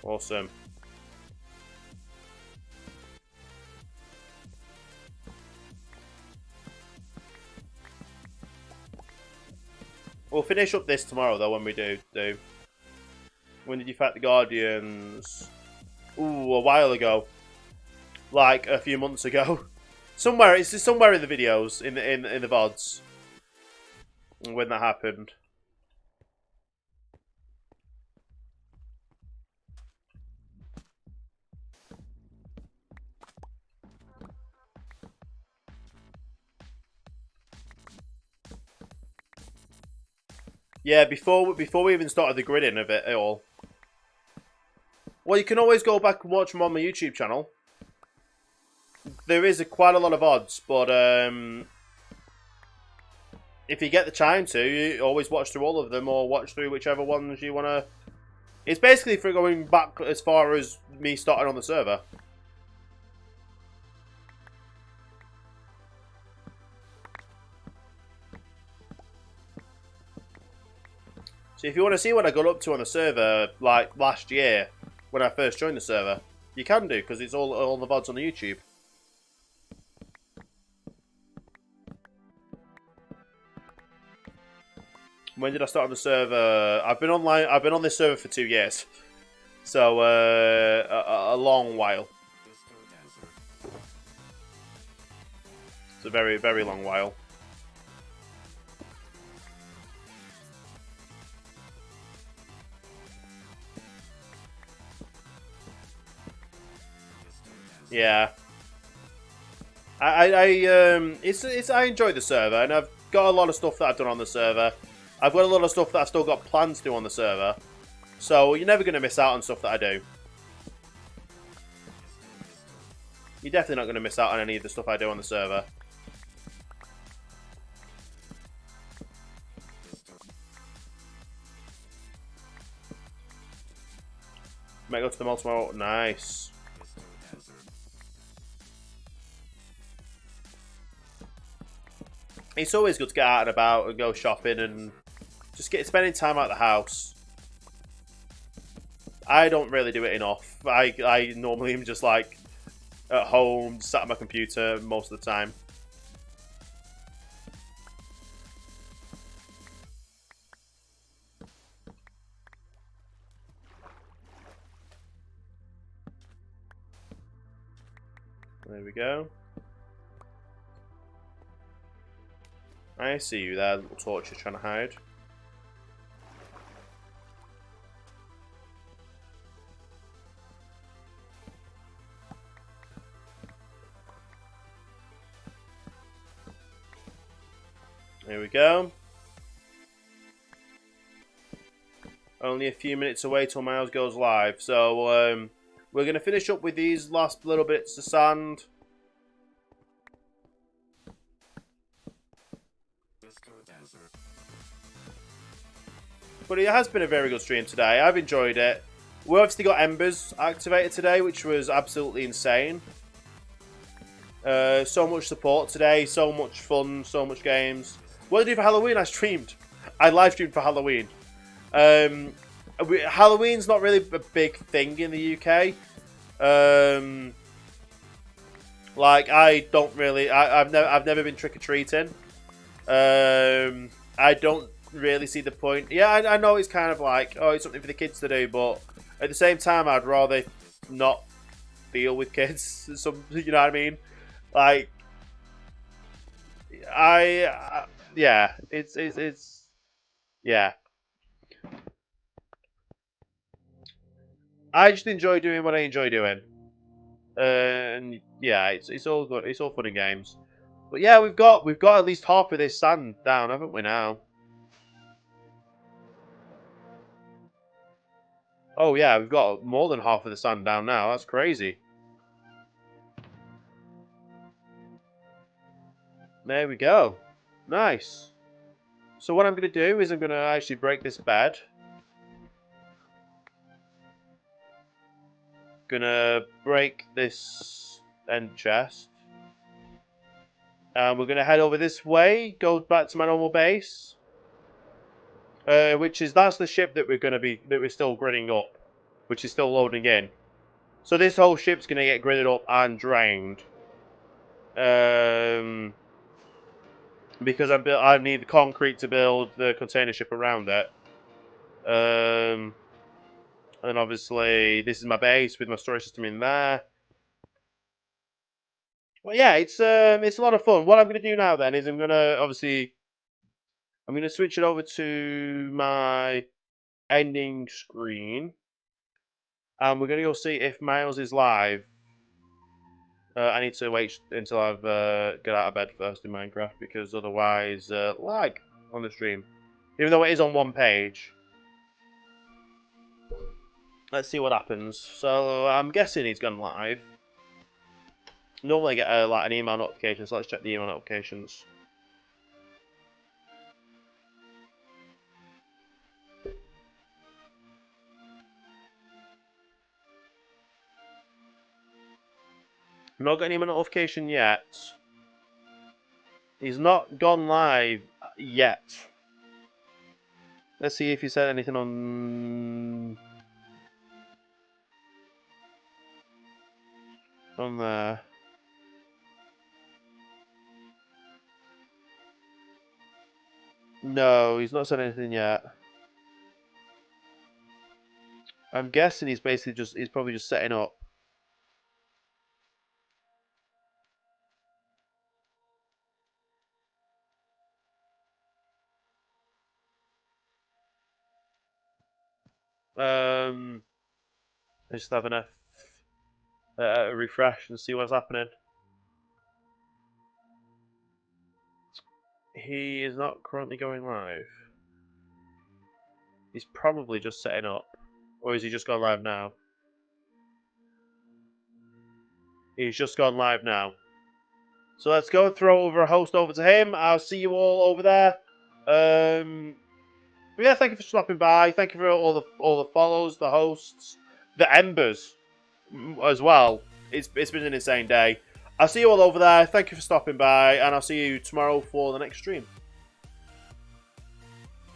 Awesome. We'll finish up this tomorrow though when we do. When did you fight the Guardians? Ooh, a while ago. Like a few months ago. Somewhere, it's just somewhere in the videos, in the VODs. When that happened. Yeah, before we even started the gridding of it all. Well, you can always go back and watch them on my YouTube channel. There is quite a lot of odds, but if you get the time to, you always watch through all of them or watch through whichever ones you want to. It's basically for going back as far as me starting on the server. So if you want to see what I got up to on the server, like last year, when I first joined the server, you can do, because it's all the VODs on the YouTube. When did I start on the server? I've been online. I've been on this server for 2 years, so a long while. It's a very, very long while. Yeah. I enjoy the server, and I've got a lot of stuff that I've done on the server. I've got a lot of stuff that I've still got plans to do on the server. So you're never going to miss out on stuff that I do. You're definitely not going to miss out on any of the stuff I do on the server. Might go to the mall tomorrow. Nice. It's always good to get out and about and go shopping and just spending time out of the house. I don't really do it enough. I normally am just like at home, sat at my computer most of the time. There we go. I see you there, little torch you're trying to hide. There we go. Only a few minutes away till Miles goes live, so we're going to finish up with these last little bits of sand. But it has been a very good stream today. I've enjoyed it. We obviously got Embers activated today, which was absolutely insane. So much support today, so much fun, so much games. What did I do for Halloween? I streamed. I live streamed for Halloween. Halloween's not really a big thing in the UK. Like I don't really. I've never been trick or treating. I don't really see the point. Yeah, I know it's kind of like, oh, it's something for the kids to do, but at the same time, I'd rather not deal with kids. You know what I mean? Like, yeah, it's yeah. I just enjoy doing what I enjoy doing, and yeah, it's all good. It's all fun and games. But yeah, we've got at least half of this sand down, haven't we now? Oh yeah, we've got more than half of the sand down now. That's crazy. There we go. Nice. So what I'm going to do is I'm going to actually break this bed. Gonna break this end chest. And we're gonna head over this way, go back to my normal base. That's the ship that we're still gridding up, which is still loading in. So this whole ship's gonna get gridded up and drained. Because I need the concrete to build the container ship around it. And obviously this is my base with my storage system in there. Well, yeah, it's a lot of fun. What I'm gonna do now then is I'm gonna switch it over to my ending screen, and we're gonna go see if Miles is live. I need to wait until I've get out of bed first in Minecraft, because otherwise lag on the stream, even though it is on one page. Let's see what happens. So I'm guessing he's gone live. Normally I get like an email notification, so let's check the email notifications. I'm not getting him a notification yet. He's not gone live yet. Let's see if he said anything on there. No, he's not said anything yet. I'm guessing he's probably just setting up. Just having a refresh and see what's happening. He is not currently going live. He's probably just setting up. Or is he just gone live now? He's just gone live now. So let's go and throw over a host over to him. I'll see you all over there. Yeah, thank you for stopping by. Thank you for all the follows, the hosts, the embers as well. It's been an insane day. I'll see you all over there. Thank you for stopping by, and I'll see you tomorrow for the next stream.